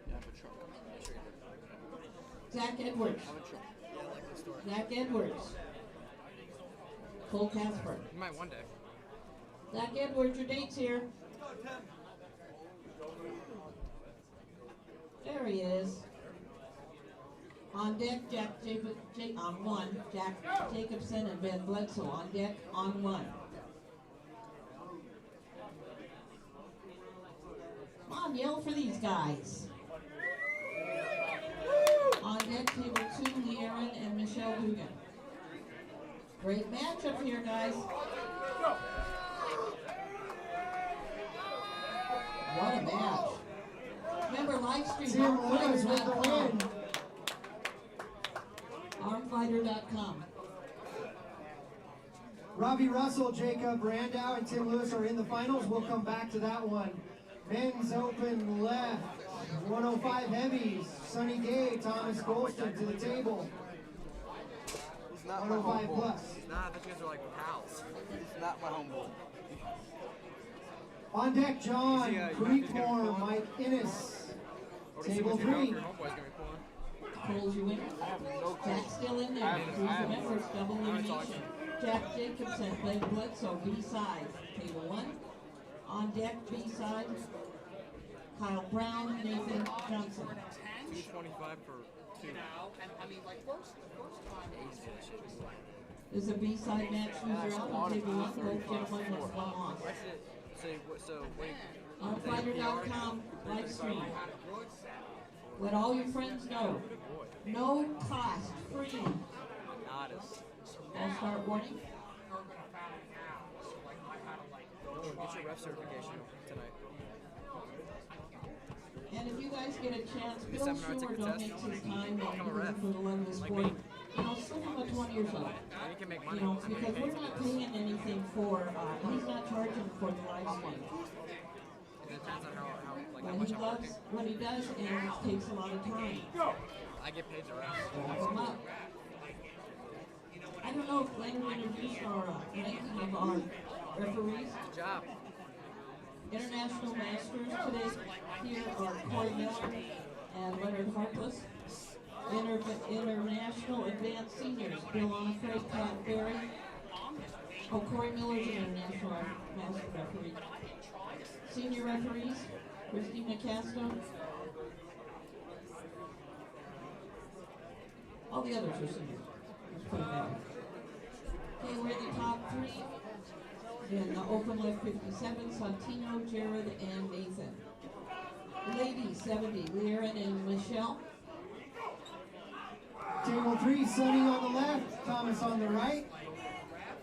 K: You have a truck.
D: Yeah, sure you do.
J: Zach Edwards.
K: I have a truck.
D: Yeah, I like this story.
J: Zach Edwards. Cole Casper.
D: You might one day.
J: Zach Edwards, your date's here. There he is. On deck, on 1, Jack Jacobson and Ben Bledsoe. On deck, on 1. Come on, yell for these guys. On deck, table 2, Le'Aaron and Michelle Dugan. Great matchup here, guys. What a match. Remember, live stream
H: Tim Lewis with the win.
J: Armfighter.com.
H: Robbie Russell, Jacob Randau, and Tim Lewis are in the finals. We'll come back to that one. Men's open left, 105 heavies. Sonny Gay, Thomas Golston to the table.
K: He's not my
H: 105
K: homeboy.
H: plus.
D: Nah, I thought you guys were like pals.
K: He's not my homeboy.
H: On deck, John
D: Is he, you think he's gonna
H: Creekmore,
D: be pulling?
H: Mike Innes.
D: Or do you see
H: Table
D: what's gonna go if
H: 3.
D: your homeboy's gonna be pulling?
J: Cole's your winner. Jack's still in there. Remember, it's double elimination. Jack Jacobson, Ben Bledsoe, B-side. Table 1. On deck, B-side. Kyle Brown, Nathan Johnson.
D: 225 for 2.
J: This is a B-side match. Loser out on table 1. Both gentlemen with 1 loss.
D: So wait.
J: Armfighter.com live stream. Let all your friends know. No cost, free.
D: Honest.
J: All start warning.
D: Get your ref certification tonight.
J: And if you guys get a chance,
D: The
J: Bill
D: seminar
J: Schumer
D: ticket test.
J: donates his time
D: Become a
J: and
D: ref.
J: for the love of the
D: Like
J: sport.
D: me.
J: You know, send him a 20 or so.
D: And you can make money.
J: You know, because we're not paying anything for, he's not charging for the live stream.
D: It depends on how
J: But he loves what he does and it takes a lot of time.
D: I get paid to rest.
J: Come up. I don't know if Glenn introduced our ranking of our referees.
D: Good job.
J: International Masters today here are Corey Miller and Leonard Harkless. International Advanced Seniors, Bill Onifray, Pat Berry. Oh, Corey Miller's an International Master referee. Senior referees, Christina Castro. All the others are seniors. Let's put it that way. Okay, we're in the top three. In the open left 57, Santino, Jared, and Nathan. Ladies 70, Liren and Michelle.
H: Table 3, Sonny on the left, Thomas on the right.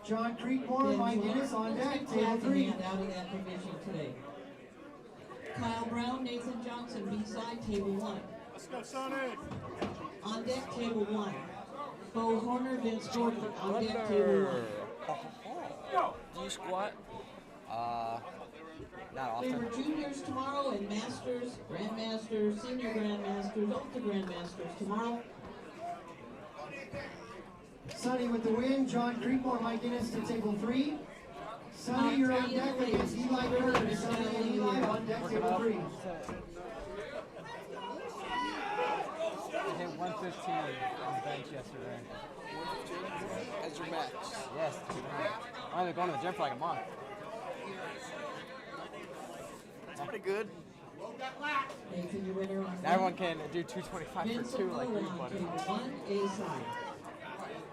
H: John Creekmore, Mike Dennis on deck, table 3.
J: Out of that division today. Kyle Brown, Nathan Johnson, B-side, table 1.
K: Let's go, Sonny.
J: On deck, table 1. Bo Horner, Vince Gordon, on deck, table 1.
D: Do you squat? Not
J: They
D: often.
J: were juniors tomorrow and masters, grandmasters, senior grandmasters, ultra grandmasters tomorrow.
H: Sonny with the win, John Creekmore, Mike Dennis to table 3. Sonny, you're on deck against Eli Curtis. Sonny and Eli on deck, table 3.
D: I hit 115 on the bench yesterday.
K: As your max.
D: Yes. I've only been going to the gym for like a month.
K: That's pretty good.
J: Nathan, your winner on
D: Now everyone can do 225
J: Vince
D: for 2 like
J: O'Connor
D: you,
J: on
D: buddy.
J: table 1, A-side.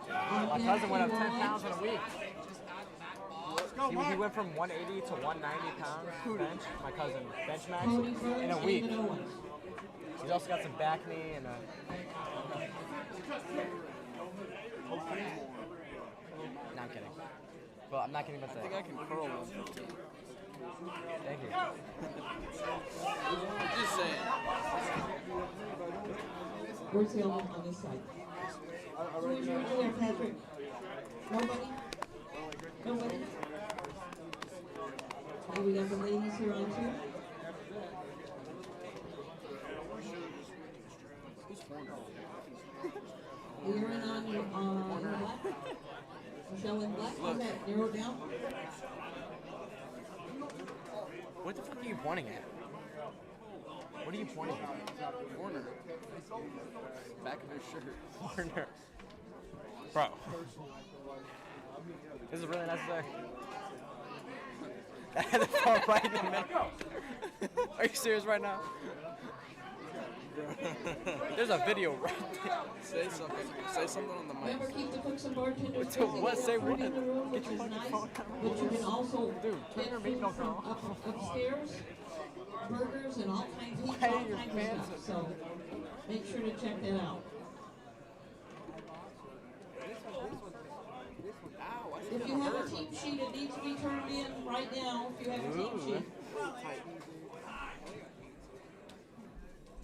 D: My cousin went up 10 pounds in a week.
K: Go,
D: He went from 180 to 190 pounds bench. My cousin, bench max,
J: Cody Burns,
D: in a week.
J: David Owens.
D: He's also got some back knee and a. No, I'm kidding. Well, I'm not kidding about that.
K: I think I can curl 115.
D: Thank you.
K: Just saying.
J: Where's the other one on this side? Who's your there, Patrick? Nobody? Nobody? Okay, we got the ladies here on too. You're in on your left. Michelle in black. How's that? Narrow down.
D: What the fuck are you pointing at? What are you pointing at?
K: Warner. Back of his shirt.
D: Warner. Bro. This is really necessary. The phone right in the middle. Are you serious right now? There's a video right there.
K: Say something. Say something on the mic.
J: Remember, keep the cooks and bartenders
D: To what?
J: busy.
D: Say
J: Food
D: what?
J: in the room,
D: Get
J: which
D: your
J: is
D: fucking
J: nice.
D: phone
J: But you can also
D: Dude,
J: get
D: turn your
J: food
D: meat milk
J: from
D: off.
J: upstairs, burgers and all kinds of
D: Why are you
J: stuff.
D: fancy?
J: So make sure to check that out. If you have a team sheet, it needs to be turned in right now. If you have a team sheet,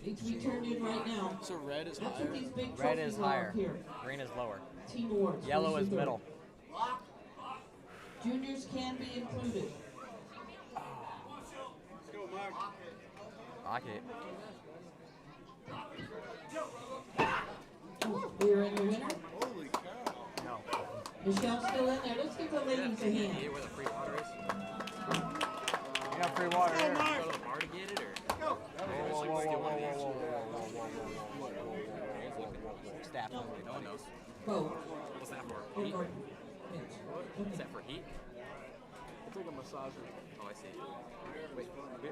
J: needs to be turned in right now.
K: So red is
J: That's
K: higher.
J: what these big
D: Red is
J: trophies are
D: higher.
J: up here.
D: Green is lower.
J: Team awards.
D: Yellow
J: first
D: is
J: and third.
D: middle.
J: Juniors can be included.
D: I like it.
J: We're in the winner.
K: Holy cow.
D: No.
J: Michelle's still in there. Let's give the ladies a hand.
D: Where the free water is? You got free water here.
M: Go to the bar to get it, or?
D: Whoa. Staff only. No one knows.
J: Bo.
M: What's that for?
J: Or
M: Heat?
J: Gordon. Mitch.
M: Is that for heat?
K: It's like a massager.
M: Oh, I see. Wait,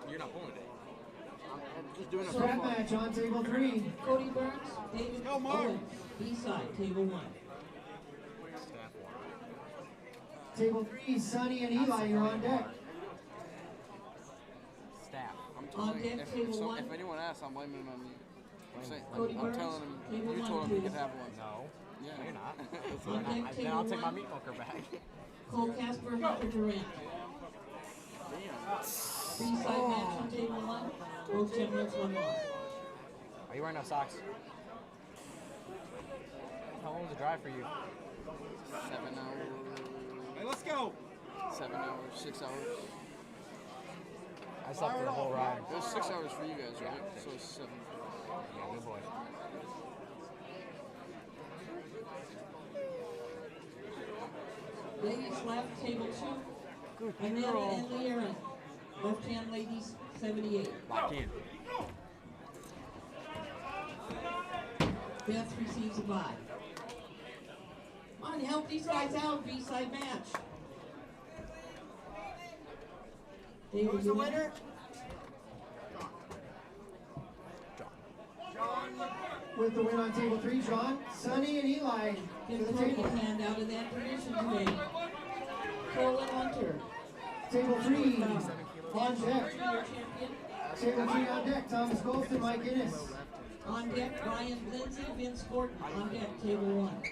M: you're not pulling it.
K: I'm just doing a
H: Strap match on table 3.
J: Cody Burns, David Owens, B-side, table 1.
M: Staff water.
H: Table 3, Sonny and Eli, you're on deck.
D: Staff.
K: I'm
J: On
K: telling
J: deck, table 1.
K: if anyone asks, I'm blaming it on you. I'm saying,
J: Cody
K: I'm
J: Burns,
K: telling him,
J: table
K: you
J: 1,
K: told him he
J: please.
K: could have one.
D: No.
K: Yeah.
D: No, you're not.
J: On deck,
D: Then
J: table
D: I'll take my
J: 1.
D: meat milker back.
J: Cole Casper, Hunter Durant. B-side match on table 1. Both gentlemen, 1 loss.
D: Are you wearing no socks? How long was the drive for you?
K: 7 hours.
M: Hey, let's go.
K: 7 hours, 6 hours.
D: I slept for the whole ride.
K: It was 6 hours for you guys, right? So it's 7.
D: Yeah, good boy.
J: Ladies left, table 2. Annette and Leerin. Left hand ladies, 78.
D: Lock in.
J: Beth receives a bye. Come on, help these guys out, B-side match.
H: Who's the winner? With the win on table 3, John, Sonny, and Eli.
J: Get
H: To
J: a
H: the
J: table
H: table.
J: hand out of that position today. Cole and Hunter.
H: Table 3, on deck.
J: Junior champion.
H: Table 3 on deck, Thomas Golston, Mike Innes.
J: On deck, Brian Lindsay, Vince Gordon. On deck, table 1.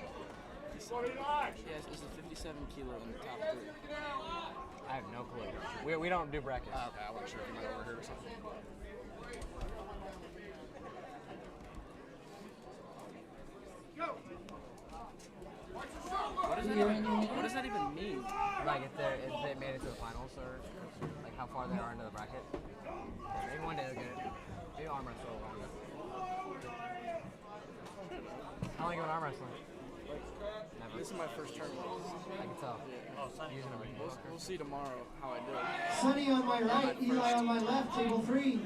D: Yes, it's a 57 kilo in the top 3. I have no clue. We don't do brackets.
F: Okay, I wasn't sure if you might overheard or something.
D: What does that even mean? Like if they made it to the finals or like how far they are into the bracket? Maybe one day they'll get it. Maybe arm wrestle one day. How long you doing arm wrestling? Never.
K: This is my first tournament.
D: I can tell. Using it.
K: We'll see tomorrow how I do.
H: Sonny on my right, Eli on my left, table 3.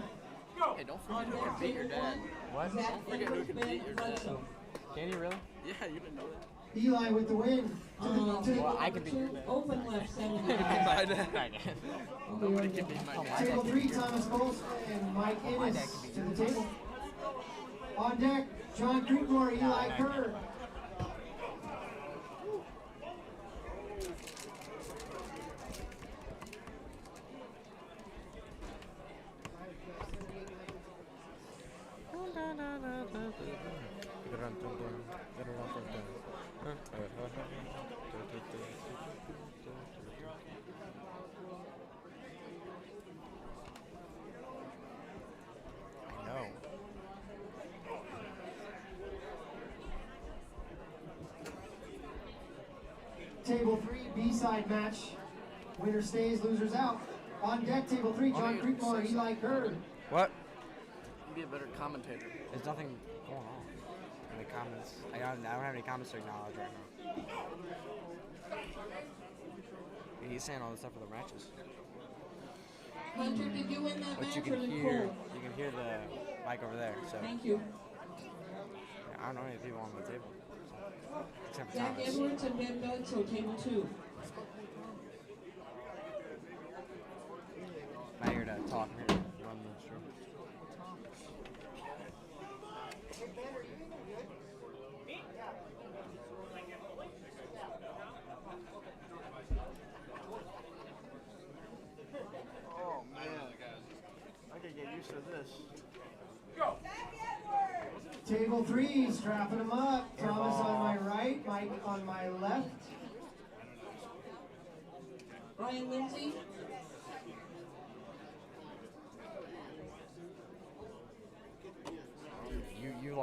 K: Hey, don't forget who can beat your dad.
D: What?
K: Don't forget who can beat your dad.
D: Can you really?
K: Yeah, you didn't know that.
H: Eli with the win.
D: Well, I can beat your dad.
J: Open left, 70.
K: My dad. Nobody can beat my dad.
H: Table 3, Thomas Golston and Mike Innes to the table. On deck, John Creekmore, Eli Kerr.
D: I know.
H: Table 3, B-side match. Winner stays, losers out. On deck, table 3, John Creekmore, Eli Kerr.
D: What?
K: You'd be a better commentator.
D: There's nothing going on in the comments. I don't have any comments to acknowledge right now. He's saying all this stuff for the matches.
J: Hunter, did you win that
D: But
J: match
D: you
J: or
D: can
J: Nicole?
D: hear the mic over there. So
J: Thank you.
D: yeah, I don't know any people on the table. Except for
J: Zach
D: Thomas.
J: Edwards and Ben Bledsoe, table 2.
D: I'm not here to talk. I'm here to run the show.
K: Oh man, I could get used to this.
H: Table 3, strapping them up. Thomas on my right, Mike on my left.
J: Brian Lindsay.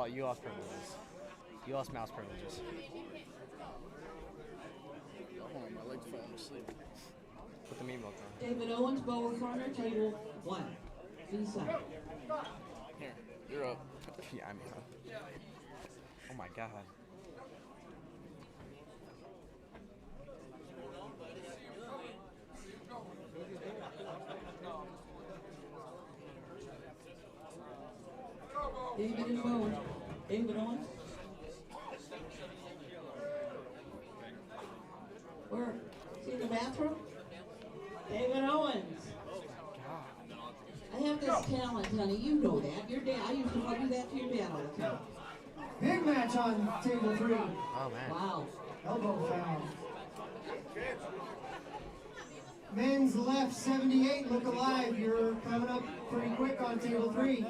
D: You lost privileges. You lost mouse privileges.
K: Oh, my legs falling asleep.
D: Put the meme look on.
J: David Owens, Bower Corner, table 1. B-side.
K: Here, you're up.
D: Yeah, I'm oh my god.
J: David and Bowen. David Owens. Where? Is he in the bathroom? David Owens. I have this talent, honey. You know that. Your dad. I used to do that to your dad all the time.
H: Big match on table 3.
D: Oh man.
J: Wow.
H: Elbow foul. Men's left 78, look alive. You're coming up pretty quick on table 3.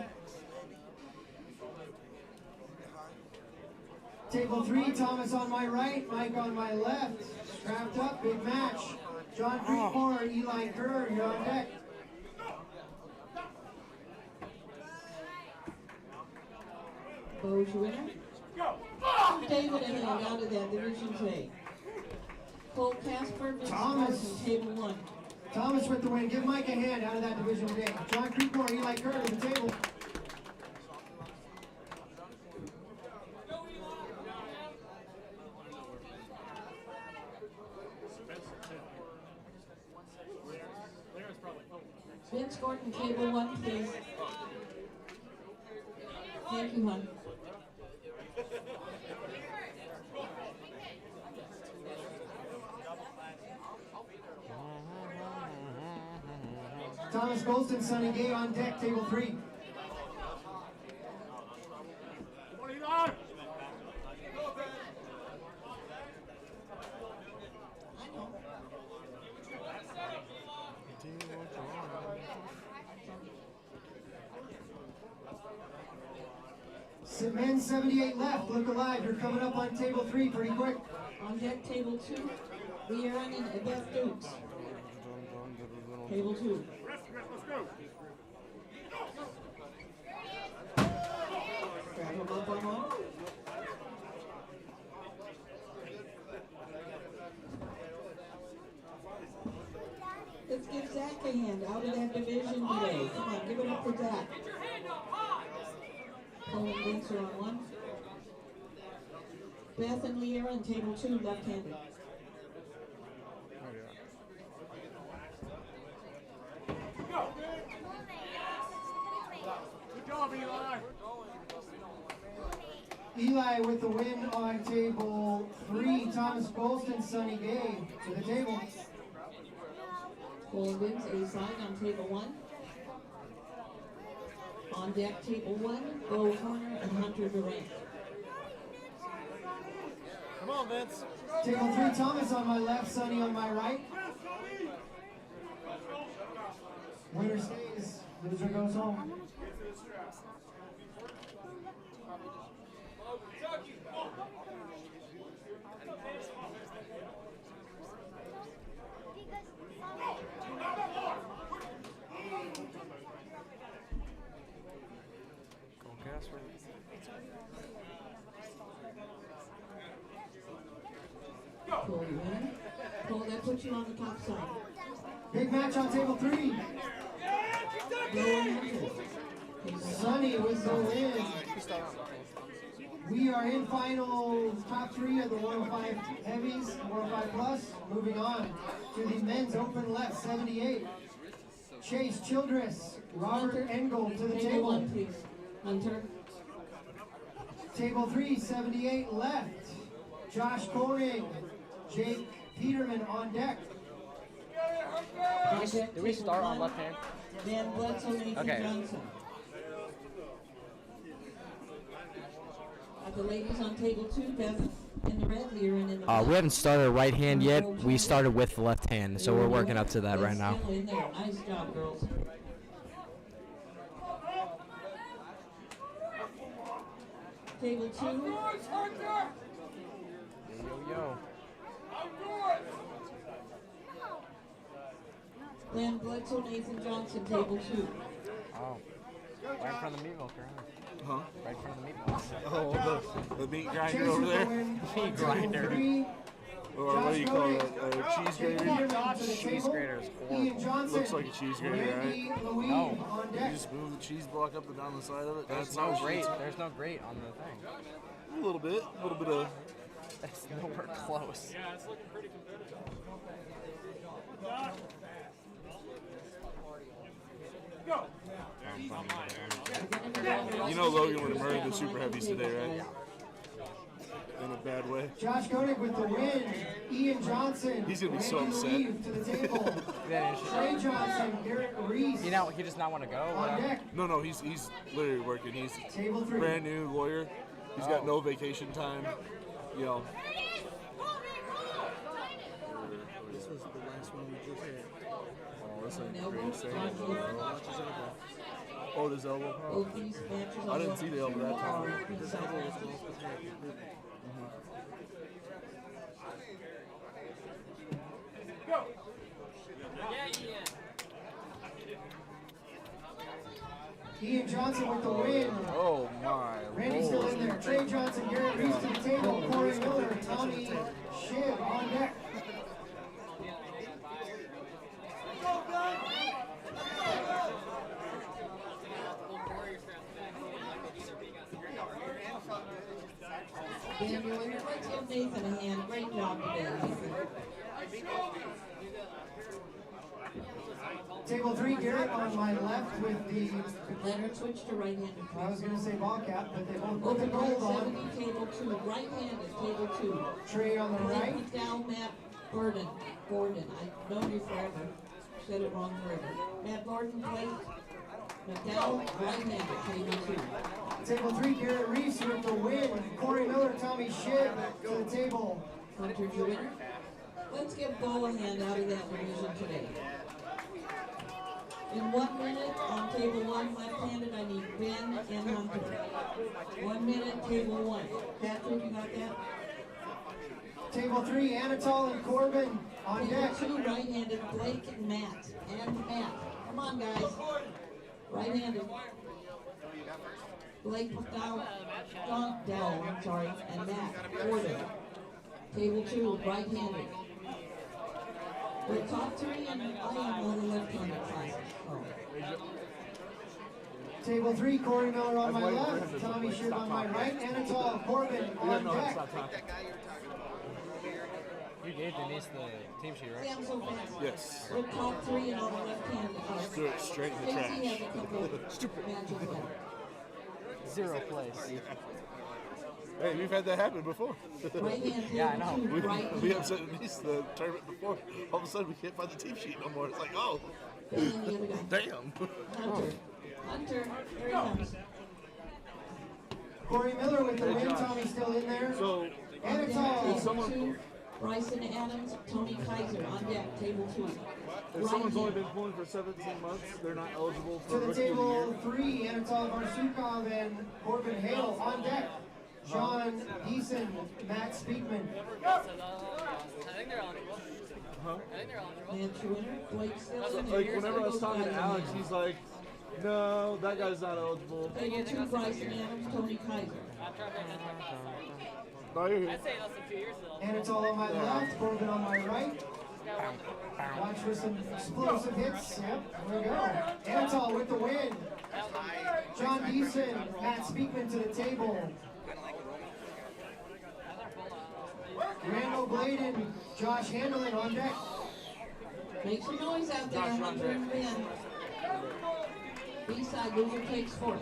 H: Table 3, Thomas on my right, Mike on my left. Strapped up, big match. John Creekmore, Eli Kerr, you're on deck.
J: Bo's your winner. David and out of that division today. Cole Casper, Vince
H: Thomas.
J: Carson, table 1.
H: Thomas with the win. Give Mike a hand out of that division today. John Creekmore, Eli Kerr to the table.
J: Gordon, table 1, please. Thank you, hon.
H: Thomas Golston, Sonny Gay on deck, table 3. Men 78 left, look alive, you're coming up on table 3 pretty quick.
J: On deck, table 2, Leanne and Beth Dukes. Table 2.
M: Let's go.
J: Grab them up on one. Let's give Zach a hand out of that division today. Come on, give it up for Zach. Cole and Vince are on 1. Beth and Leah on table 2, left-handed.
M: Good job, Eli.
H: Eli with the win on table 3. Thomas Golston, Sonny Gay to the table.
J: Cole and Vince, a sign on table 1. On deck, table 1, Bo Horner and Hunter Durant.
E: Come on, Vince.
H: Table 3, Thomas on my left, Sonny on my right. Winner stays, loser goes home.
J: Cole, you winner. Cole, that puts you on the top side.
H: Big match on table 3. Sonny with the win. We are in final top 3 of the 105 heavies, 105 plus. Moving on to the men's open left, 78. Chase Childress, Robert Engel to the
J: Table
H: table.
J: 1, please. Hunter.
H: Table 3, 78 left. Josh Koenig, Jake Peterman on deck.
D: Do we start on left hand?
J: Van Bledsoe, Nathan
D: Okay.
J: Johnson. The ladies on table 2, Beth in the red, Lear in the
D: We haven't started right hand yet. We started with left hand, so we're working up to that right now.
J: Still in there. Nice job, girls. Table 2.
D: Yo.
J: Van Bledsoe, Nathan Johnson, table 2.
D: Oh. Right in front of the meat milker, huh?
E: Huh?
D: Right in front of the meat milker.
E: Oh, the meat grinder over there?
D: Meat grinder.
E: Or what do you call it? A cheese grater?
D: Cheese grater is horrible.
E: Looks like a cheese grater, right?
D: No.
E: You just move the cheese block up and down the side of it?
D: There's no grate. There's no grate on the thing.
E: A little bit of...
D: That's nowhere close.
M: Yeah, it's looking pretty competitive. Go.
E: You know Logan would have murdered the super heavies today, right? In a bad way.
H: Josh Koenig with the win. Ian Johnson.
E: He's gonna be so
H: Randy
E: upset.
H: Leave to the table. Trey Johnson, Garrett Reese.
D: You know, he does not want to go.
H: On deck.
E: No, he's literally working. He's
H: Table 3.
E: brand new lawyer. He's got no vacation time. You know.
K: This was the last one we just had.
E: Oh, this ain't pretty insane. Oh, this elbow. Oh.
J: Both these matches
E: I didn't see the elbow that time.
K: This elbow was supposed to have completely.
M: Go.
H: Ian Johnson with the win.
E: Oh my
H: Randy's still in there. Trey Johnson, Garrett Reese to the table. Corey Miller, Tommy Shiv on deck.
J: Dan, let's give Nathan a hand. Great job today, Nathan.
H: Table 3, Garrett on my left with the...
J: Leonard switch to right-handed.
H: I was going to say ball cap, but they both put
J: Open
H: the
J: right
H: gold on.
J: 70, table 2, right-handed, table 2.
H: Trey on the right.
J: McDowell, Matt Gordon. I've known you forever. Said it wrong forever. Matt Gordon, plate. McDowell, right-handed, table 2.
H: Table 3, Garrett Reese with the win. Corey Miller, Tommy Shiv to the table.
J: Hunter's your winner. Let's give Bo a hand out of that division today. In 1 minute, on table 1, left-handed, I need Ben and Hunter. 1 minute, table 1. Patrick, you got that?
H: Table 3, Anatol and Corbin on deck.
J: Table 2, right-handed, Blake and Matt. Come on, guys. Right-handed. Blake McDowell, and Matt Gordon. Table 2, right-handed. The top 3, and I am on the left-handed classes.
H: Table 3, Corey Miller on my left, Tommy Shiv on my right, Anatol, Corbin on deck.
D: You gave Denise the team sheet, right?
J: Yeah, I'm so fast.
E: Yes.
J: The top 3 and on the left hand.
E: Threw it straight in the
J: Stacey
E: trash.
J: has a couple
E: Stupid.
J: matches left.
D: 0 place.
E: Hey, we've had that happen before.
J: Right hand,
D: Yeah, I know.
E: We upset Denise the tournament before. All of a sudden, we can't find the team sheet no more. It's like, oh,
J: And then the other guy.
E: damn.
J: Hunter, here he comes.
H: Corey Miller with the win, Tommy still in there.
E: So,
H: Anatol.
E: someone,
J: 2, Bryson Adams, Tony Kaiser on deck, table 2.
E: if someone's only been pulling for 17 months, they're not eligible
H: To
E: for
H: the
E: Rookie of the
H: table
E: Year.
H: 3, Anatol Varsukov and Corbin Hale on deck. Sean Eason, Matt Speakman.
D: I think they're eligible.
E: Huh?
D: I think they're eligible.
J: Man's your winner, Blake still
E: So,
J: in there.
E: like, whenever I was talking to Alex, he's like, no, that guy's not eligible.
J: Table 2, Bryson Adams, Tony Kaiser.
E: No, you're here.
D: I'd say less than 2 years ago.
H: Anatol on my left, Corbin on my right. Watch for some explosive hits. Yep, there we go. Anatol with the win. John Deason, Matt Speakman to the table. Randall Bladen, Josh Handelin on deck.
J: Make some noise out there, Hunter and Ben. B-side, loser takes 4th.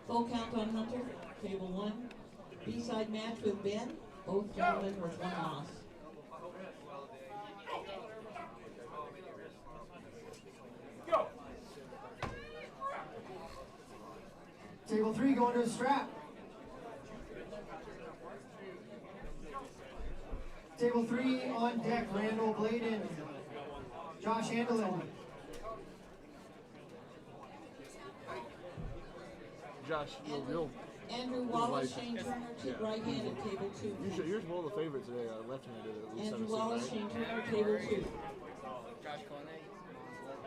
J: Full count on Hunter, table 1. B-side match with Ben, both gentlemen with 1 loss.
M: Go.
H: Table 3 going to the strap. Table 3 on deck, Randall Bladen, Josh Handelin.
E: Josh, you'll
J: Andrew Wallace, Shane Turner, right-handed, table 2.
E: Yours one of the favorites today, left-handed at least.
J: Andrew Wallace, Shane Turner, table 2.
D: Josh Koenig. I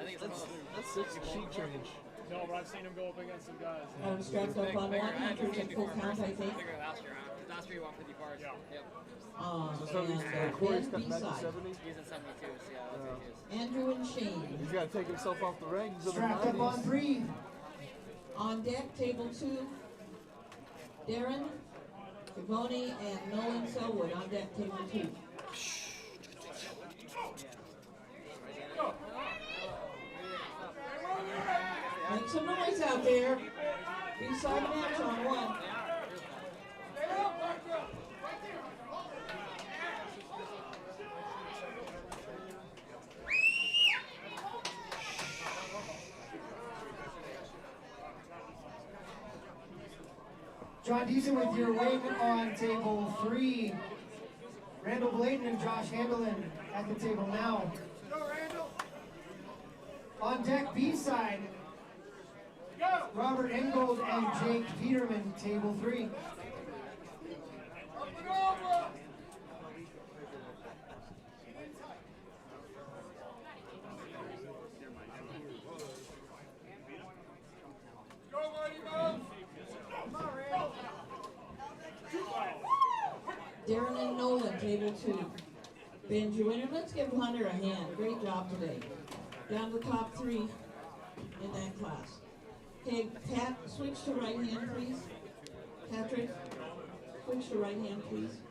D: think it's
E: That's 6 sheet change.
M: No, but I've seen him go up against some guys.
J: I'm strapped up on 1, Hunter's at full count, I think.
D: bigger last year. Last year he won 50 bars.
M: Yeah.
D: Yep.
E: So Corey's
J: Ben
E: got back to
J: B-side.
E: 70.
D: He's in 72, so yeah, that's what he is.
J: Andrew and Shane.
E: He's got to take himself off the rings of the
H: Strapped up on
E: 90s.
H: 3.
J: On deck, table 2, Darren, Gavoni, and Nolan Selwood on deck, table 2. Make some noise out there. B-side match on 1.
H: John Deason with your win on table 3. Randall Bladen and Josh Handelin at the table now. On deck B-side, Robert Engold and Jake Peterman, table 3.
J: Darren and Nolan, table 2. Ben's your winner. Let's give Hunter a hand. Great job today. Down to the top 3 in that class. Okay, Pat, switch to right hand, please. Patrick, switch to right hand, please.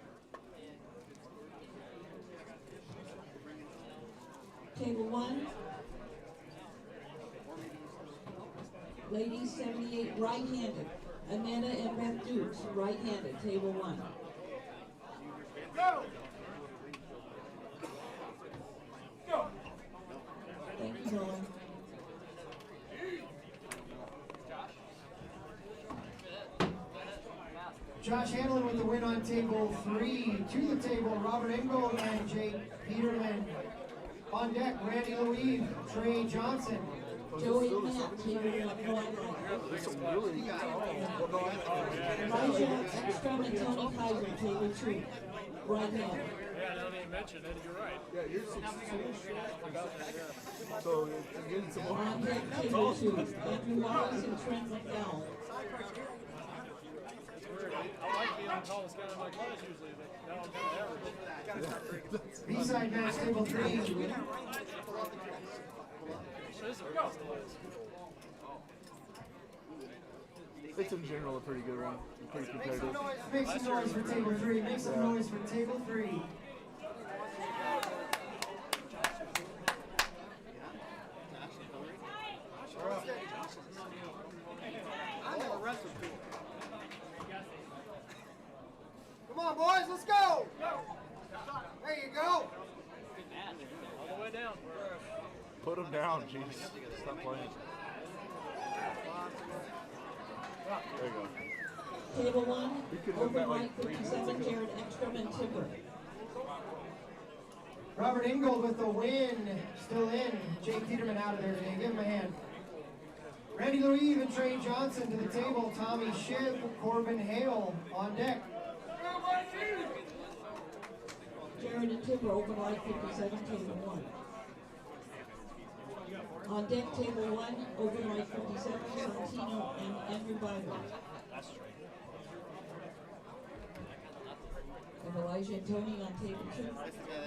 J: Table 1. Ladies 78, right-handed. Aneta and Beth Dukes, right-handed, table 1.
M: Go!
J: Thank you, Nolan.
H: Josh Hanlon with the win on table 3. To the table, Robert Engel and Jake Peterman. On deck, Randy Louise, Trey Johnson.
J: Joey Matt, table 1.
E: There's some really
J: Elijah Ekstrom and Tony Kaiser, table 2. Right hand.
M: Yeah, now that you mentioned it, you're right.
E: Yeah, you're so it's some more.
J: On deck, table 2. Andrew Wallace and Trent McDowell.
M: It's weird. I like being on the tallest guy in my class usually, but now I'm kind of average.
H: B-side match, table 3.
E: It's in general a pretty good run. Pretty competitive.
H: Make some noise for table 3. Make some noise for table 3.
G: Come on, boys, let's go! There you go!
M: All the way down.
E: Put him down, jeez. Stop playing. There you go.
J: Table 1,
E: We could move
J: open
E: that
J: right
E: like 3 minutes
J: 57,
E: ago.
J: Jared Ekstrom and Tipper.
H: Robert Ingold with the win. Still in. Jake Peterman out of there today. Give him a hand. Randy Louise and Trey Johnson to the table. Tommy Shiv, Corbin Hale on deck.
J: Jared and Tipper, open right 57, table 1. On deck, table 1, open right 57, Santino and Andrew Bible. And Elijah and Tony on table 2.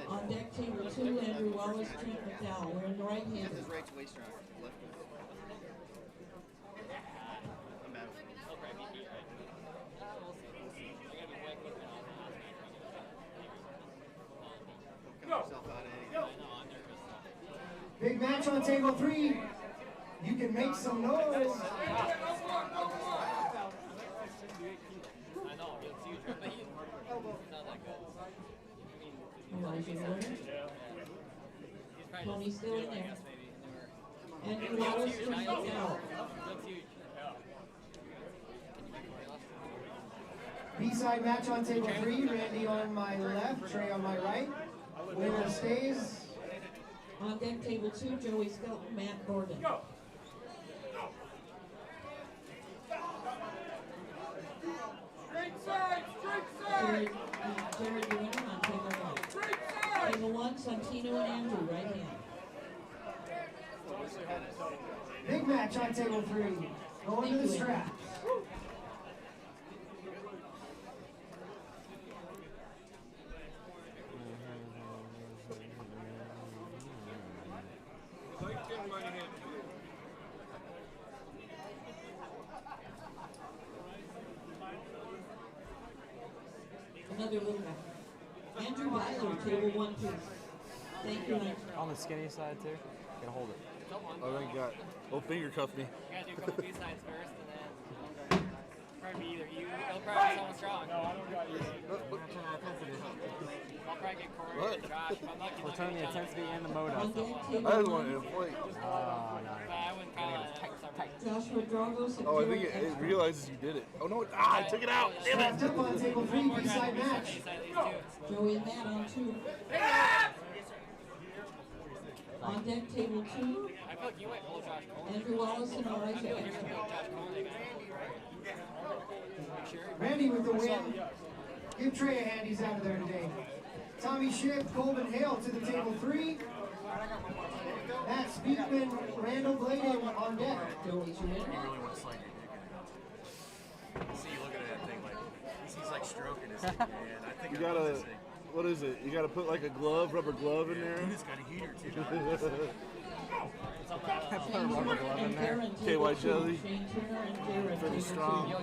J: On deck, table 2, Andrew Wallace, Trent McDowell. We're in the right hand.
H: Big match on table 3. You can make some noise.
J: Elijah Warner. Tony's still in there. Andrew Wallace, Trent McDowell.
H: B-side match on table 3. Randy on my left, Trey on my right. Winner stays.
J: On deck, table 2, Joey Skelton, Matt Gordon. Jared, Jared the winner on table 1. Table 1, Santino and Andrew, right hand.
H: Big match on table 3. Going to the straps.
J: Another little guy. Andrew Byler, table 1, please. Thank you, Andrew.
D: On the skinny side too. Gotta hold it.
E: Oh, thank God. Oh, finger cuff me.
D: You gotta do a couple B-sides first and then probably be either you, it'll probably be someone strong. No, I don't got you. I'll probably get Corey or Josh, but I'm not gonna turn the intensity and the mode up.
E: I just wanted to inflate.
D: But I wouldn't call it
J: Joshua Dragos and
E: Oh, I
J: Jared
E: think it
J: Ekstrom.
E: realizes you did it. Oh, no. Ah, I took it out. Damn it.
H: Strapped up on table 3. B-side match.
J: Joey and Matt on 2. On deck, table 2,
D: I feel like you might pull Josh Coleman.
J: Andrew Wallace and
D: I
J: Elijah
D: feel like you're
J: Ekstrom.
D: gonna pull Josh Coleman.
H: Randy with the win. Give Trey a hand. He's out of there today. Tommy Shiv, Colvin Hale to the table 3. Matt Speakman, Randall Bladen on deck.
J: Joey's your winner.
O: really want to slide your dick in. See you looking at that thing like he's like stroking his thing, man. I think
E: You gotta what is it? You got to put like a glove, rubber glove in there.
K: Dude, it's got a heater too.
E: Rubber glove in there. KY jelly. Pretty strong.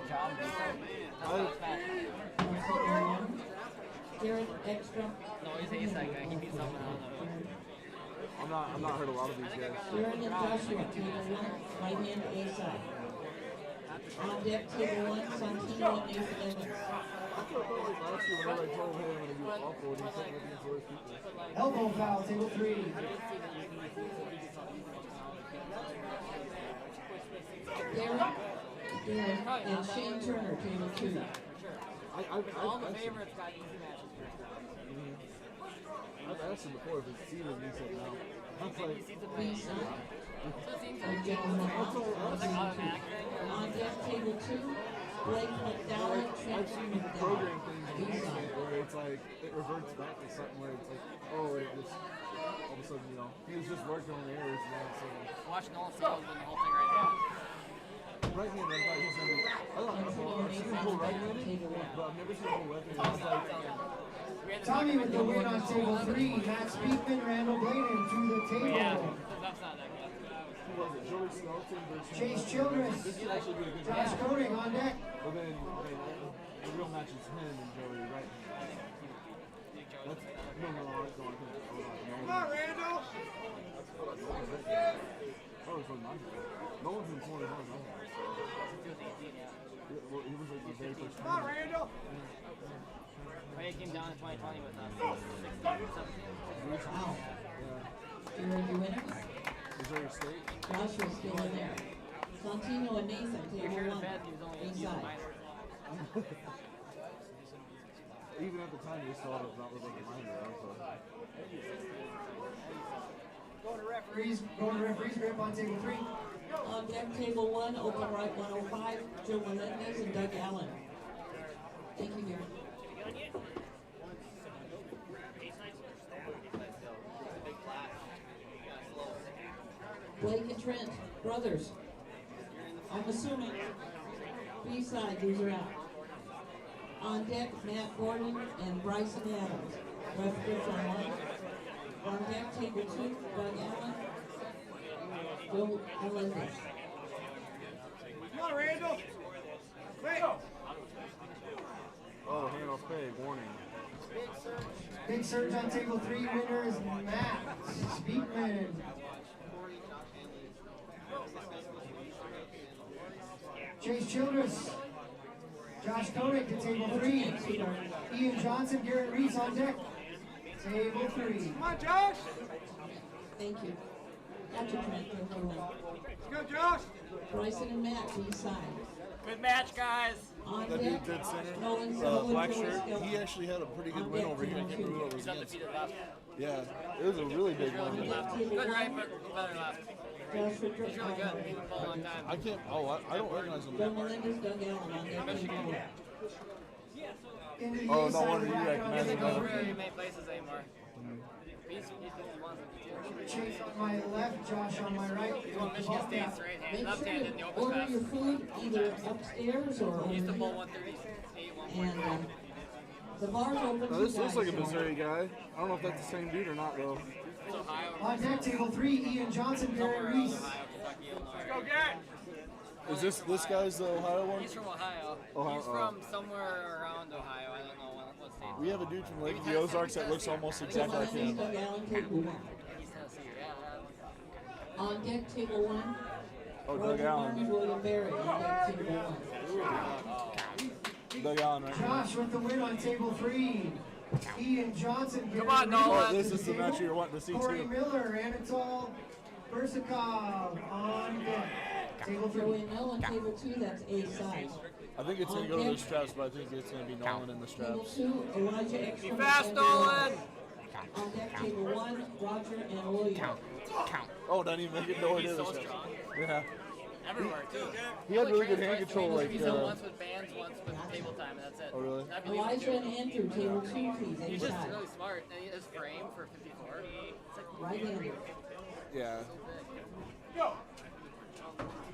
J: Garrett extra.
D: No, he's a side guy. He beats someone else.
E: I'm not heard a lot of these guys.
J: Garrett and Joshua, table 1, right hand A side. On deck, table 1, Santino and Nathan Evans.
H: Elbow foul, table 3.
J: Garrett and Shane Turner, table 2.
D: All the favorites got easy matches first.
E: I've asked him before if it's seated, and he said no. I'm like,
J: on deck, table 2, Blake McDowell,
E: I've seen program things where it's like, it reverts back to something where it's like, oh, it just, all of a sudden, he was just working on the errors and all of a sudden.
D: Watch Nolan Sales win the whole thing right now.
E: Right hand, I thought he was going to be, I've seen him pull right handed, but I've never seen him pull left handed. I was like,
H: Tommy with the win on table 3. Matt Speakman, Randall Bladen to the table.
D: Yeah, that's not that good.
H: Chase Childress, Josh Koenig on deck.
E: But then the real match is him and Joey right hand. That's, no, I don't think. Come on, Randall! Oh, it's like mine. No one's been pulling his own. Well, he was like the very first time.
K: Come on, Randall!
D: He came down in 2020 with us. 16, 17.
J: Wow. Garrett, you winner?
E: Missouri State.
J: Joshua's still in there. Santino and Nathan, table 1, inside.
E: Even at the time, they still thought it was like a minor.
H: Going to referees grip on table 3.
J: On deck, table 1, open right 105, Joe Melendez and Doug Allen. Thank you, Garrett. Blake and Trent, brothers. I'm assuming B-side, these are out. On deck, Matt Gordon and Bryson Adams. Referee on 1. On deck, table 2, Doug Allen, Joe Melendez.
K: Come on, Randall! Wait!
E: Oh, hand off pay, warning.
H: Big surge on table 3. Winner is Matt Speakman. Chase Childress, Josh Koenig to table 3. Ian Johnson, Garrett Reese on deck. Table 3.
K: Come on, Josh!
J: Thank you. After Trent, table 1.
K: Let's go, Josh!
J: Bryson and Matt, B-side.
D: Good match, guys.
J: On
E: That
J: deck,
E: dude dead center,
J: Nolan
E: black
J: Joey
E: shirt,
J: Skelton.
E: he actually had a pretty good
J: On
E: win
J: deck,
E: over here. I
J: table
E: can't remember what it was
D: He's
E: against.
D: undefeated left.
E: Yeah, it was a really big one.
D: Good right, but better left.
J: Josh
D: He's really good. He's been for a long time.
E: I can't, I don't recognize him.
J: Joe Melendez, Doug Allen on deck, table 1.
E: Oh, no wonder you recognize
D: He
E: him.
D: doesn't go very many places anymore. He's 51.
H: Chase on my left, Josh on my right.
D: He's one of Michigan State's right hand,
J: Make
D: left
J: sure
D: hand in the
J: to
D: open
J: order
D: pass.
J: your food either upstairs or over
D: He used to
J: here.
D: pull 138, 140.
J: And the bar's open.
E: Now, this looks like a Missouri guy. I don't know if that's the same dude or not, though.
D: It's Ohio.
H: On deck, table 3. Ian Johnson, Garrett Reese.
D: Ohio, Kentucky, Illinois.
K: Let's go, get!
E: Is this guy's the Ohio one?
D: He's from Ohio.
E: Ohio,
D: He's from somewhere around Ohio. I don't know what state.
E: We have a dude from Lake of the Ozarks that looks almost exactly like him.
J: Doug Allen, table 1.
D: He's Tennessee. Yeah.
J: On deck, table 1.
E: Oh, Doug
J: Roger
E: Allen.
J: Farmers, William Berry on deck, table 1.
E: Doug Allen, right?
H: Josh with the win on table 3. Ian Johnson, Garrett
D: on,
H: Reese
D: Nolan.
E: Oh,
H: to
E: this
H: the
E: is the
H: table.
E: match you're wanting to see,
H: Corey
E: too.
H: Miller, Anatol Bersakov on deck. Table 3.
J: Joey Mill on table 2, that's A side.
E: I think it's going to go to the straps, but I think it's going to be Nolan in the
J: Table
E: straps.
J: 2, Elijah Ekstrom.
D: Fast, Nolan!
J: On deck, table 1, Roger and William.
E: Oh, doesn't even make it nowhere near the
D: so
E: straps.
D: strong.
E: Yeah.
D: Everywhere, too.
E: He had really good hand control, like,
D: He's done once with bands, once with table time, and that's it.
E: Oh, really?
D: I believe
J: Elijah
D: it,
J: and Andrew, table 2, please, A
D: He's just
J: side.
D: really smart. And his frame for 54, it's like
J: Right-handed.
E: Yeah.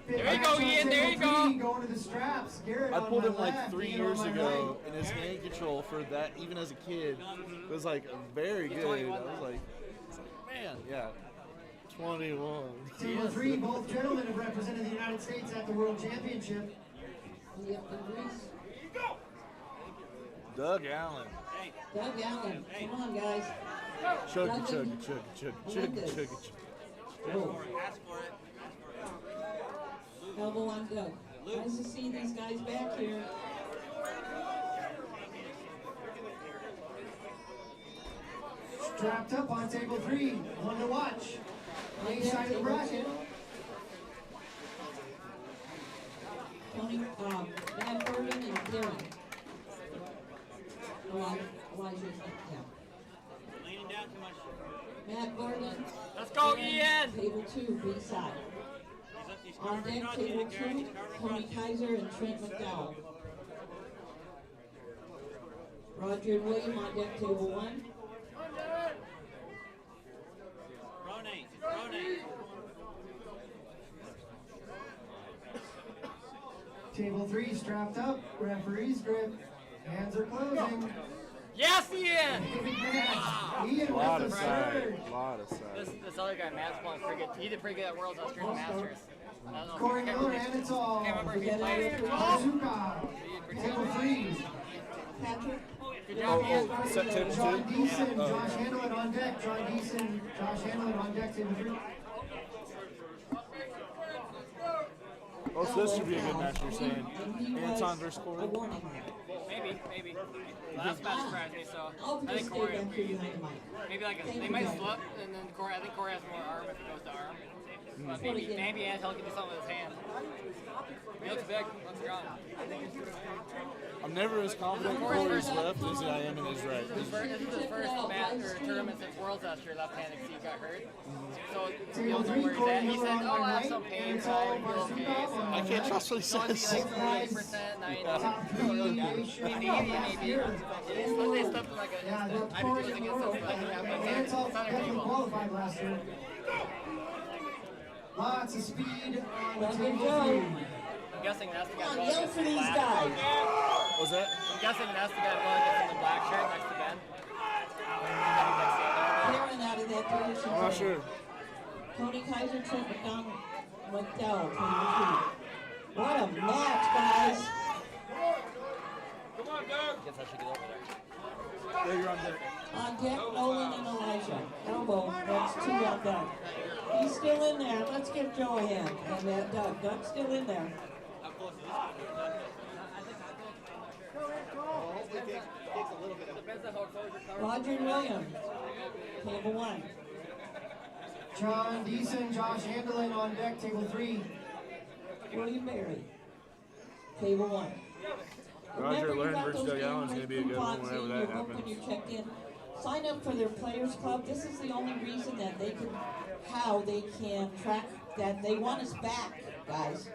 H: There you go, Ian. There you go. Going to the straps. Garrett
E: I
H: on
E: pulled
H: my
E: him like
H: left,
E: 3
H: Ian
E: years
H: on my
E: ago, and his hand control for that, even as a kid, was like very good. I was like, man, yeah. 21.
H: Table 3, both gentlemen have represented the United States at the World Championship.
E: Doug Allen.
J: Doug Allen, come on, guys.
E: Chug, chug, chug, chug, chug, chug, chug.
J: Oh.
B: Ask for it.
J: Elbow on Doug. Nice to see these guys back here.
H: Strapped up on table 3, one to watch. On each side of the bracket.
J: Tony, Matt Bergen and Darren. Elijah, yeah.
B: Leaning down too much.
J: Matt Bergen.
D: Let's go, Ian!
J: Table 2, B side. On deck, table 2, Tony Kaiser and Trent McDowell. Roger and William on deck, table 1.
B: Pronate.
H: Table 3 strapped up. Referee's grip. Hands are closing.
D: Yes, Ian!
H: Ian
E: Lot
H: with
E: of
H: the
E: side.
H: surge.
E: Lot of side.
D: This other guy, Matt's playing pretty good. He did pretty good at Worlds last year in the Masters. I don't know.
H: Corey Miller and it's all.
D: Can't remember if he played.
H: Azuka. Table 3.
J: Patrick.
D: Good job, Ian.
E: Set table 2.
H: John Deason, Josh Hanlon on deck. John Deason, Josh Hanlon on deck, table 3.
E: Oh, so this should be a good match, you're saying. Anton versus Corey?
D: Maybe. Last match surprised me, so
J: I'll
D: I think
J: just
D: Corey.
J: stay back here behind the mic.
D: Maybe they might flip, and then Corey. I think Corey has more arm if it goes to arm. But maybe Anton can do something with his hand. He looks big. Looks strong.
E: I'm never as confident in Corey's left as I am in his right.
D: This is his first match or tournament since Worlds last year. Left-handed, he got hurt. So you don't know where he's at. He said, "Oh, I have some pain, so I feel okay." So
E: I can't trust what he says.
D: Like 80%, 90%. Maybe. It's something like a. I do think it's something like a. It's on the table.
H: Qualified last year. Lots of speed on
J: Well, good
H: table 3.
J: job.
D: I'm guessing that's the guy.
J: Come on, yell for these guys.
E: Was that?
D: I'm guessing that's the guy that in the black shirt next to Ben.
J: Darren out of that position.
E: I'm not sure.
J: Tony Kaiser, Trent McDowell, table 2. What a match, guys.
D: Come on, Doug. Guess I should get over there.
E: There, you're on deck.
J: On deck, Nolan and Elijah. Elbow, that's 2 on deck. He's still in there. Let's give Joe a hand. And Doug. Doug's still in there. Roger and Williams. Table 1.
H: John Deason, Josh Hanlon on deck, table 3.
J: William Berry. Table 1.
E: Roger
J: Remember, you
E: Learn
J: got
E: versus
J: those
E: Doug Allen's going to be a good one
J: coupons
E: whenever
J: in
E: that
J: your book
E: happens.
J: when you check in. Sign up for their Players Club. This is the only reason that they can, how they can track that they want us back, guys,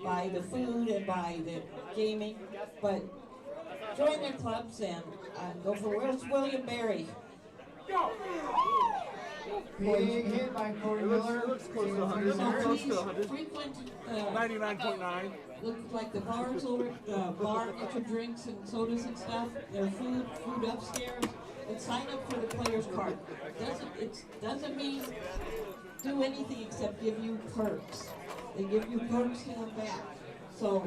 J: by the food and by the gaming. But join their clubs and go for where's William Berry?
H: Big hit by Corey Miller.
E: Looks close to 100. Close to 100.
J: Frequent.
E: 99.9.
J: Look like the bars over, bar, get your drinks and sodas and stuff, their food upstairs, and sign up for the player's card. Doesn't mean do anything except give you perks. They give you perks to come back. So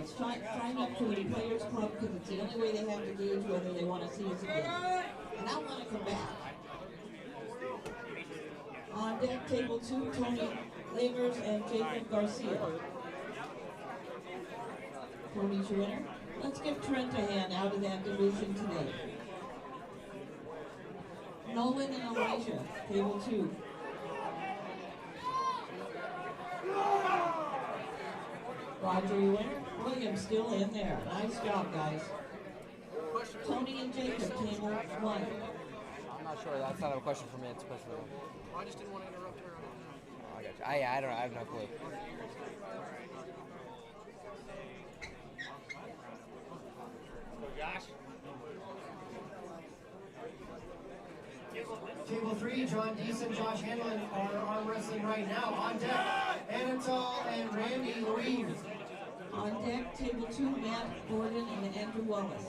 J: sign up for the player's club because it's the only way they have to gauge whether they want to see us again. And I want to come back. On deck, table 2, Tony Lavers and Jacob Garcia. Tony's your winner. Let's give Trent a hand out of that division today. Nolan and Elijah, table 2. Roger, your winner. William still in there. Nice job, guys. Tony and Jacob, table 1.
D: I'm not sure. That's not a question for me. It's a question for them.
G: I just didn't want to interrupt her.
D: I got you. I don't. I have no clue. Josh.
H: Table 3, John Deason, Josh Hanlon are arm wrestling right now on deck. Anatol and Randy Louise.
J: On deck, table 2, Matt Gordon and Andrew Wallace.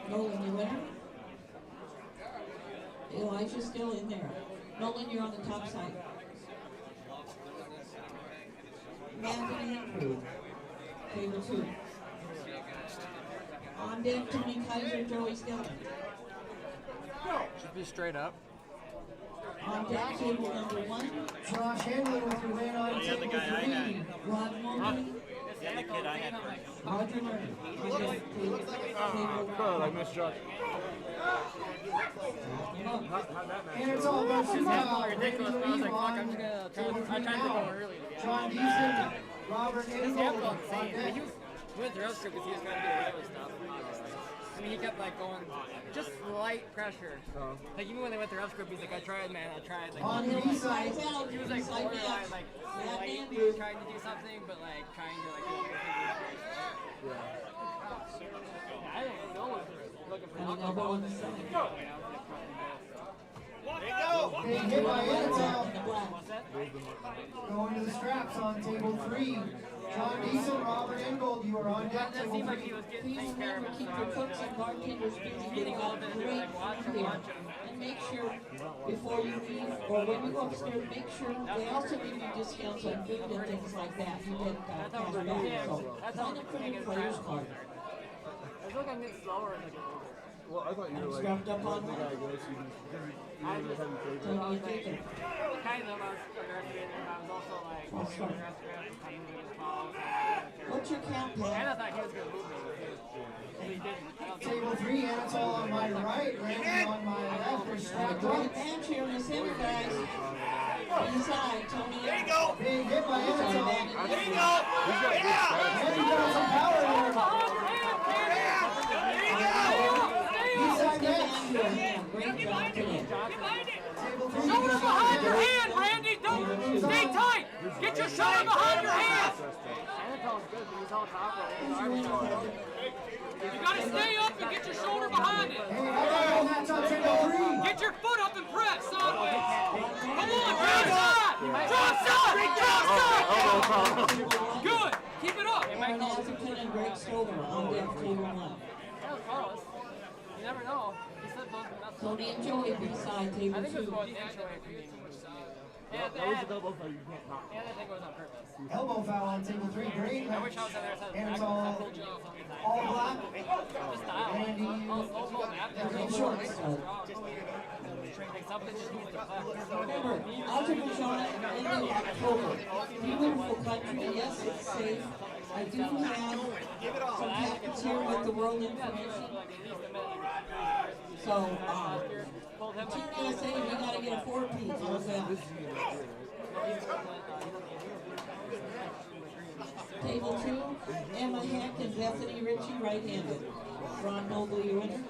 J: Nolan, your winner. Elijah's still in there. Nolan, you're on the top side. Matt and Andrew, table 2. On deck, Tony Kaiser, Joey Skeleton.
D: Should be straight up.
J: On deck, table number 1.
H: Josh Handler with your win on table 3.
J: Rod Mobley.
B: Yeah, the kid I had first.
J: Roger Murray.
E: God, I missed Josh.
H: Anatol versus
G: ridiculous, but I was like, fuck, I'm just gonna I tried to go early.
H: John Deason, Robert
G: His
H: Ingold.
G: hand felt insane. He went through script because he was trying to get away with stuff. I mean, he kept like going, just light pressure. Like even when they went through script, he's like, I tried, man, I tried. Like,
H: On the east side,
G: he was like borderline, like lightly trying to do something, but like trying to like. I don't know what they're looking for.
H: being hit by Anatol. Going to the straps on table 3. John Deason, Robert Ingold, you are on deck. Table 3.
J: Please remember, keep your cooks and bartenders busy. They've got great food here. And make sure, before you leave, or when you go upstairs, make sure, they also give you discounts on food and things like that. You get cash back. So, sign up for your player's card.
G: I feel like I'm getting slower as I get older.
E: Well, I thought you were like
J: Strapped up on
E: the guy goes, you were the heavy favorite.
J: So you take it.
G: Kind of, I was aggressive, and I was also like,
J: I'll start.
G: aggressive.
J: What's your count,
G: And I
J: Pat?
G: thought he was going to move me. But he didn't.
H: Table 3, Anatol on my right, Randy on my left. We're strapped
J: Great
H: up.
J: match here in the center, guys. Inside, Tony. There you go.
H: Being hit by Anatol.
J: There you go.
H: Randy got some power there. East side match.
J: Great job today.
H: Table 3.
G: Shoulder behind your hand, Randy. Don't stay tight. Get your shoulder behind your hand. Anatol's good, but he's on top of it. You gotta stay up and get your shoulder behind it.
H: Match on table 3.
G: Get your foot up and press sideways. Come on, drop side. Drop side. Drop side. Good. Keep it up.
J: Aaron Atherton and Greg Stover on deck, table 1.
G: That was close. You never know. He said those.
J: Tony and Joey beside table
G: I think it was
J: 2.
G: both inch away from me. Yeah,
E: That was a double play, you can't knock.
G: and I think it was on purpose.
H: Elbow foul on table 3. Great
G: I wish I
H: match.
G: was on their side.
H: Anatol all black.
G: Just style.
H: Green shorts.
G: Something just needs to play.
J: Remember, Azerbaijan ended October. Beautiful country, yes, it's safe. I do have some packets here with the world information. So, Team USA, we gotta get a 4-piece. How's that? Table 2, Emma Heck and Bethany Ritchie, right-handed. Ron Noble, your winner.